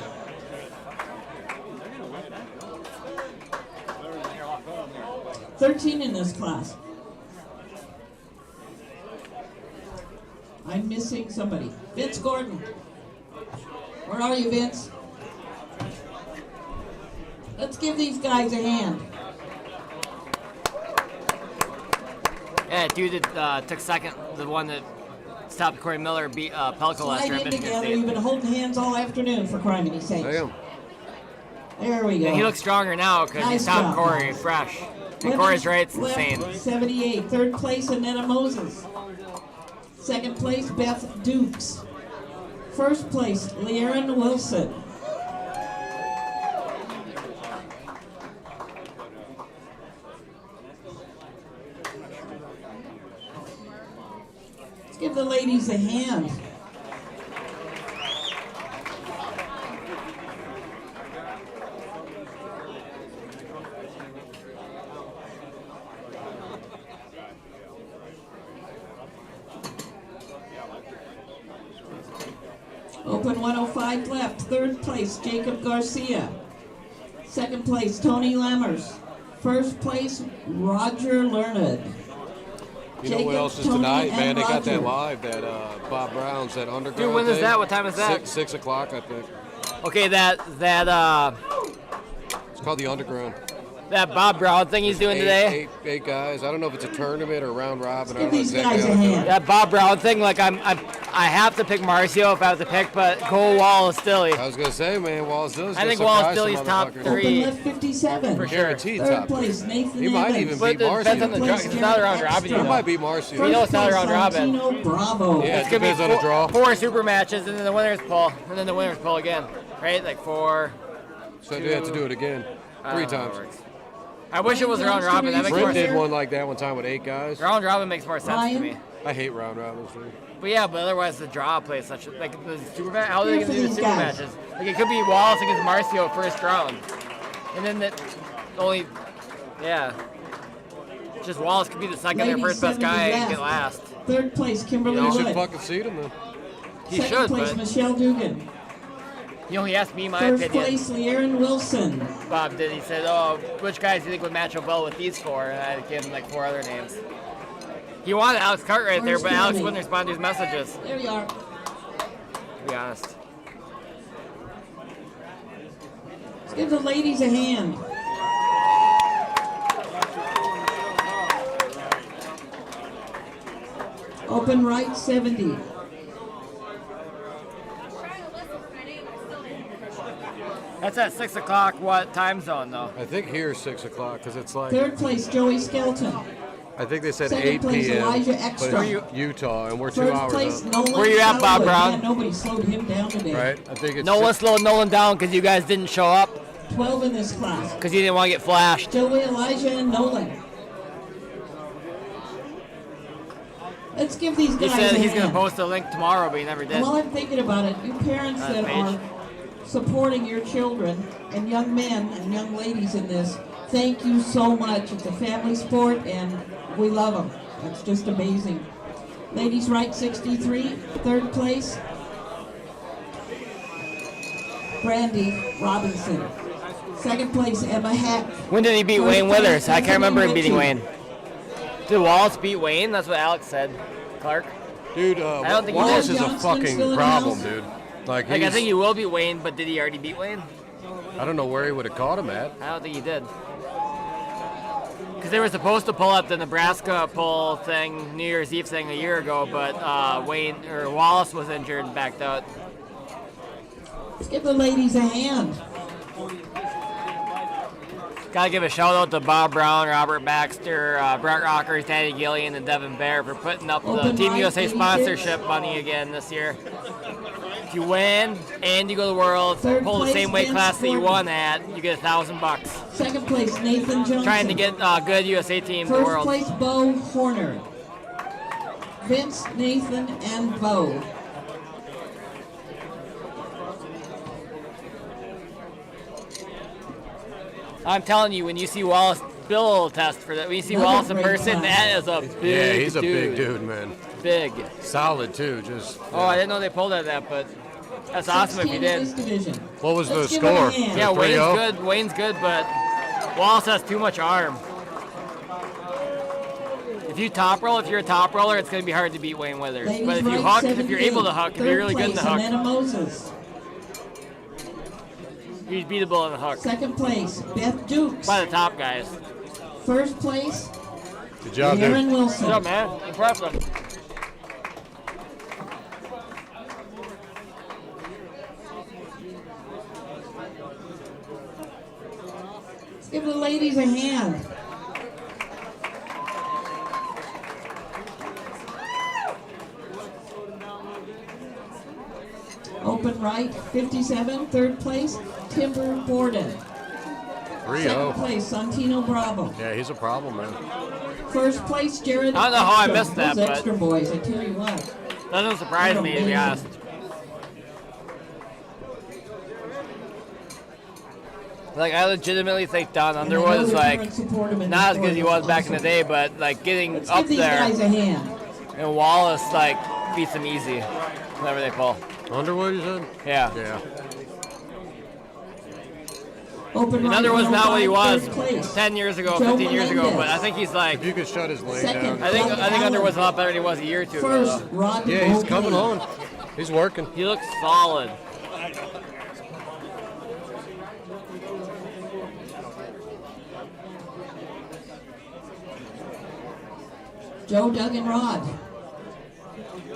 J: $13 in this class. I'm missing somebody. Vince Gordon. Where are you, Vince? Let's give these guys a hand.
Q: Yeah, dude that took second, the one that stopped Corey Miller, beat Pelko last year at Michigan
J: together.
Q: State.
J: We've been holding hands all afternoon, for criminy sakes.
F: Damn.
J: There we go.
Q: Yeah, he looks stronger now because he stopped Corey fresh. And Corey's right's insane.
J: 78, third place, Annetta Moses. Second place, Beth Dukes. First place, Leerin Wilson. Let's give the ladies a hand. Open 105 left. Third place, Jacob Garcia. Second place, Tony Lammers. First place, Roger Learned.
F: You know what else is tonight, man? They got that live, that Bob Brown's, that underground.
Q: Dude, when is
F: thing.
Q: that? What time is that?
F: 6 o'clock, I think.
Q: Okay, that
F: It's called the Underground.
Q: That Bob Brown thing he's doing today.
F: Eight guys. I don't know if it's a tournament or round robin. I don't know
J: these
F: exactly
J: guys
F: how
J: a
F: to do
J: hand.
F: it.
Q: That Bob Brown thing, like I have to pick Marcio if I have to pick, but go Wallace Dilly.
F: I was gonna say, man, Wallace Dilly's
Q: I think
F: gonna
Q: Wallace
F: surprise some
Q: Dilly's top
F: motherfuckers.
Q: 3.
J: Left 57.
Q: For sure.
F: Guaranteed
J: Third
F: top
J: place,
F: 3.
J: Nathan
F: He might
J: Evans.
F: even
Q: But
F: beat
Q: it depends on the
F: Marcio.
Q: draw. It's not a round robin.
F: He
Q: You
F: might beat Marcio.
Q: You know it's not a round robin.
J: Santino Bravo.
F: Yeah,
Q: It's
F: it
Q: gonna
F: depends
Q: be
F: on the draw.
Q: 4 super matches, and then the winners pull, and then the winners pull again, right? Like 4.
F: So you have to do it again.
Q: I
F: 3
Q: don't know how it
F: times.
Q: works. I wish it was round robin. That makes more
F: Brent did
Q: sense.
F: one like that one time with 8 guys.
Q: Round robin makes more sense to me.
F: I hate round robins, dude.
Q: But yeah, but otherwise the draw plays such a, like the super match. How are they gonna do the super matches? Like it could be Wallace against Marcio first round, and then the only, yeah, just Wallace could be the second or first best guy and get last.
J: Third place, Kimberly
F: You
J: Wood.
F: should fucking seed him then.
Q: He
J: Second
Q: should,
J: place,
Q: but
J: Michelle Dugan.
Q: you know he asked me my
J: First
Q: opinion.
J: place, Leerin Wilson.
Q: Bob did. He said, "Oh, which guys do you think would match up well with these 4?" And I gave him like 4 other names. He wanted Alex Cartwright there, but Alex wouldn't respond to his messages.
J: There you are.
Q: to be honest.
J: Let's give the ladies a hand. Open right 70.
Q: That's at 6 o'clock. What time zone though?
F: I think here 6 o'clock because it's like.
J: Third place, Joey Skelton.
F: I think they said
J: Second
F: 8
J: place,
F: p.m.
J: Elijah
F: but
J: Ekstrom.
F: it's Utah, and we're 2
J: First
F: hours
J: place,
F: up.
J: Nolan.
Q: Where you at, Bob
J: Salloway.
Q: Brown?
J: Man, nobody slowed him down today.
F: Right? I think it's.
Q: No one slowed Nolan down because you guys didn't show up
J: 12 in this class.
Q: because you didn't want to get flashed.
J: Joey, Elijah, and Nolan. Let's give these
Q: He
J: guys
Q: said
J: a
Q: he's going
J: hand.
Q: to post a link tomorrow, but he never did.
J: While I'm thinking about it, you parents that are supporting your children and young men and young ladies in this, thank you so much. It's a family sport and we love them. That's just amazing. Ladies right 63, third place, Brandy Robinson. Second place, Emma Heck.
Q: When did he beat
J: First
Q: Wayne
J: place,
Q: Withers? I can't remember him beating
J: Ritchie.
Q: Wayne. Did Wallace beat Wayne? That's what Alex said. Clark?
F: Dude,
Q: I don't think
F: Wallace
Q: he
F: is
Q: did.
F: a fucking problem, dude. Like
Q: I
F: he's,
Q: think he will beat Wayne, but did he already beat Wayne?
F: I don't know where he would have caught him at.
Q: I don't think he did. Because they were supposed to pull up the Nebraska pull thing, New Year's Eve thing a year ago, but Wallace was injured and backed out.
J: Let's give the ladies a hand.
Q: Gotta give a shout out to Bob Brown, Robert Baxter, Brett Rocker, Teddy Gillian, and Devin Bear for putting up the
J: Open
Q: Team
J: mic,
Q: USA
J: 86.
Q: sponsorship money again this year. If you win and you go to the Worlds,
J: Third
Q: pull the
J: place,
Q: same weight
J: Vince
Q: class that you
J: Gordon.
Q: won at, you get $1,000.
J: Second place, Nathan Johnson.
Q: Trying to get a good USA team to the
J: First
Q: Worlds.
J: place, Bo Horner. Vince, Nathan, and Bo.
Q: I'm telling you, when you see Wallace, Bill will test for that. When you see
J: Another
Q: Wallace in
J: great
Q: person,
J: class.
Q: that is a big dude.
F: Yeah, he's a big dude, man.
Q: Big.
F: Solid too. Just.
Q: Oh, I didn't know they pulled at that, but that's awesome if you
J: 16 in this
Q: did.
J: division.
F: What was the
J: Let's give it a
F: score?
J: hand.
Q: Yeah, Wayne's
F: 3-0?
Q: good. Wayne's good, but Wallace has too much arm. If you're a top roller, it's going to be hard to beat Wayne Withers.
J: Ladies
Q: But if you
J: right,
Q: hook, if
J: 78.
Q: you're able to hook, if you're really good in the
J: Third place,
Q: hook,
J: Amanda Moses.
Q: he's beatable in the hook
J: Second place, Beth Dukes.
Q: by the top guys.
J: First place,
F: Good job, dude.
J: Aaron Wilson.
Q: Good job, man. Impressive.
J: Let's give the ladies a hand. Open right, 57. Third place, Timber Borden.
F: 3-0.
J: Second place, Santino Bravo.
F: Yeah, he's a problem, man.
J: First place, Jared.
Q: I don't know how I
J: Ekstrom.
Q: missed that,
J: Those
Q: but-
J: extra boys, I tell you what.
Q: Doesn't surprise me, to be honest. Like, I legitimately think Don
J: And I know
Q: Underwood is
J: the
Q: like
J: parents support him in
Q: not as
J: the
Q: good as he
J: sport.
Q: was back in the day, but like getting
J: Let's
Q: up
J: give these
Q: there.
J: guys a hand.
Q: And Wallace like beats him easy whenever they pull.
F: Underwood, you said?
Q: Yeah.
F: Yeah.
J: Open
Q: And
J: right,
Q: Underwood's not what he
J: 105,
Q: was
J: third place.
Q: 10 years ago,
J: Joe
Q: 15 years ago,
J: Melendez.
Q: but I think he's like.
F: If you could shut his lane
J: Second,
F: down.
Q: I think
J: Allen.
Q: Underwood's a lot better than he was a year or two ago.
J: First,
Q: Though.
J: Rod
F: Yeah, he's
J: Mulcahy.
F: coming on. He's working.
Q: He looks solid.
J: Joe Duggan Rod.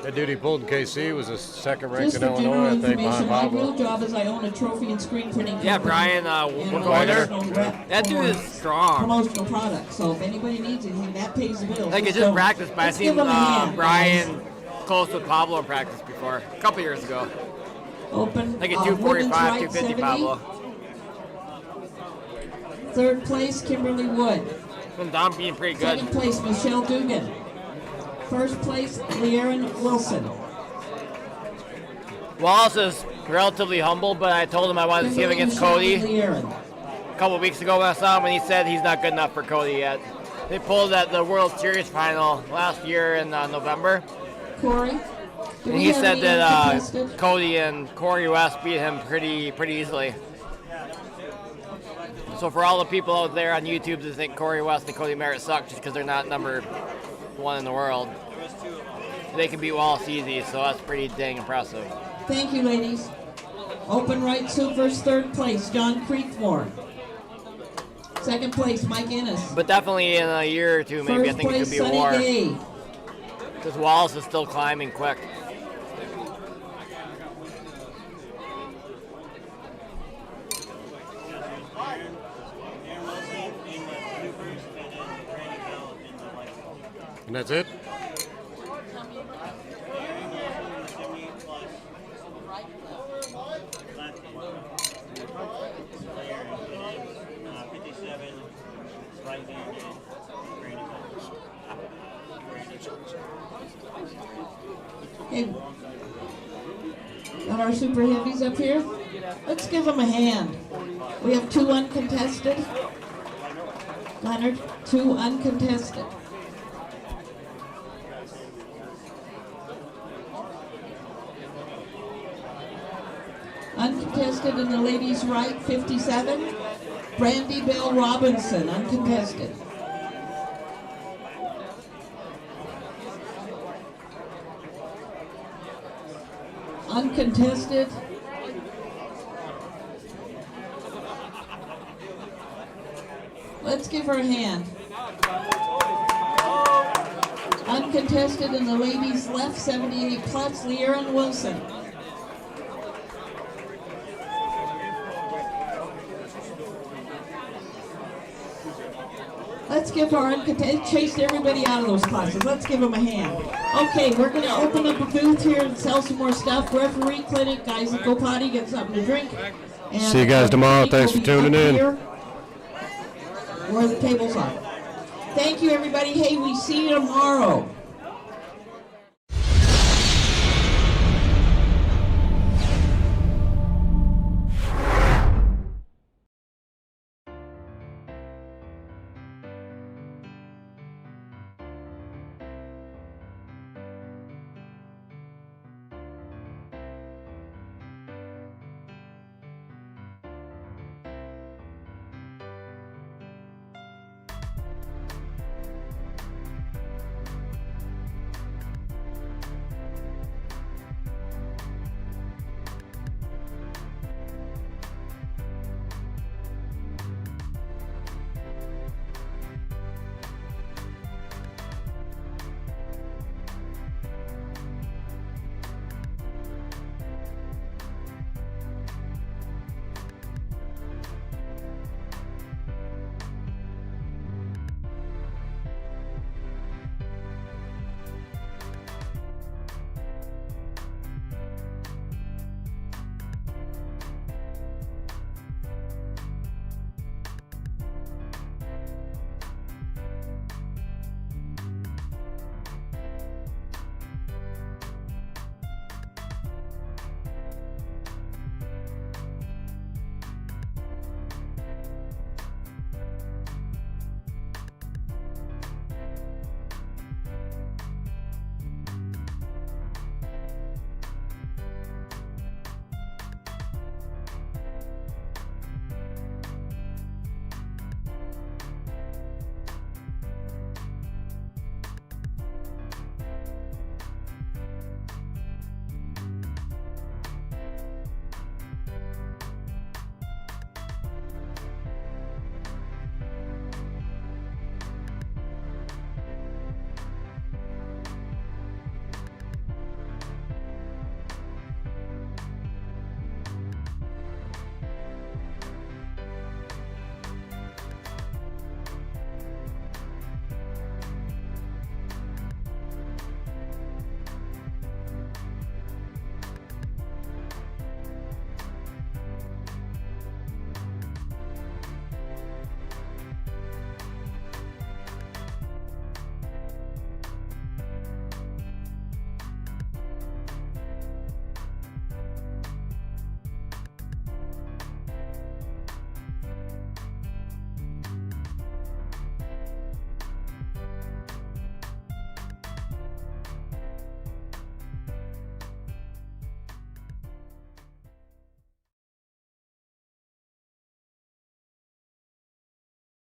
F: That dude he pulled in KC was a second ranked
J: Just
F: in
J: for
F: Illinois, I
J: general
F: think, behind
J: information, my real
F: Pablo.
J: job is I own a trophy and screen printing
Q: Yeah,
J: company
Q: Brian
J: and a
Q: Warner.
J: promotional rep
Q: That dude
J: for
Q: is strong.
J: promotional products. So if anybody needs anything, that pays the bills.
Q: Like it's
J: So
Q: just practice, but I've
J: let's give
Q: seen
J: him a hand,
Q: Brian close with Pablo in practice before, a couple years ago.
J: guys. Open.
Q: Like at
J: women's
Q: 245,
J: right
Q: 250
J: 70.
Q: Pablo.
J: Third place, Kimberly Wood.
Q: And Dom being pretty good.
J: Second place, Michelle Dugan. First place, Leerin Wilson.
Q: Wallace is relatively humble, but I told him I wanted to see him against Cody
J: Leerin.
Q: a couple weeks ago when I saw him, and he said he's not good enough for Cody yet. They pulled at the World Series final last year in November,
J: Corey. do
Q: and
J: we
Q: he
J: have
Q: said
J: any
Q: that
J: uncontested?
Q: Cody and Corey West beat him pretty easily. So for all the people out there on YouTube that think Corey West and Cody Merritt suck just because they're not number one in the world, they can beat Wallace easy, so that's pretty dang impressive.
J: Thank you, ladies. Open right supers, third place, John Creekmore. Second place, Mike Innes.
Q: But definitely in a year or two, maybe
J: First
Q: I think it
J: place,
Q: could be a
J: Sonny
Q: war.
J: Gay.
Q: Because Wallace is still climbing quick.
F: And that's it?
J: Okay. Got our super heavies up here. Let's give them a hand. We have 2 uncontested. Leonard, 2 uncontested. Uncontested in the ladies' right, 57. Brandy Bell Robinson, uncontested. Uncontested. Let's give her a hand. Uncontested in the ladies' left, 78 plus, Leerin Wilson. Let's give our uncontested, chased everybody out of those classes. Let's give them a hand. Okay, we're going to open up a booth here and sell some more stuff. Referee clinic, guys, go potty, get something to drink. And
F: See you guys tomorrow. Thanks for tuning in.
J: Where the tables are. Thank you, everybody. Hey, we see you tomorrow.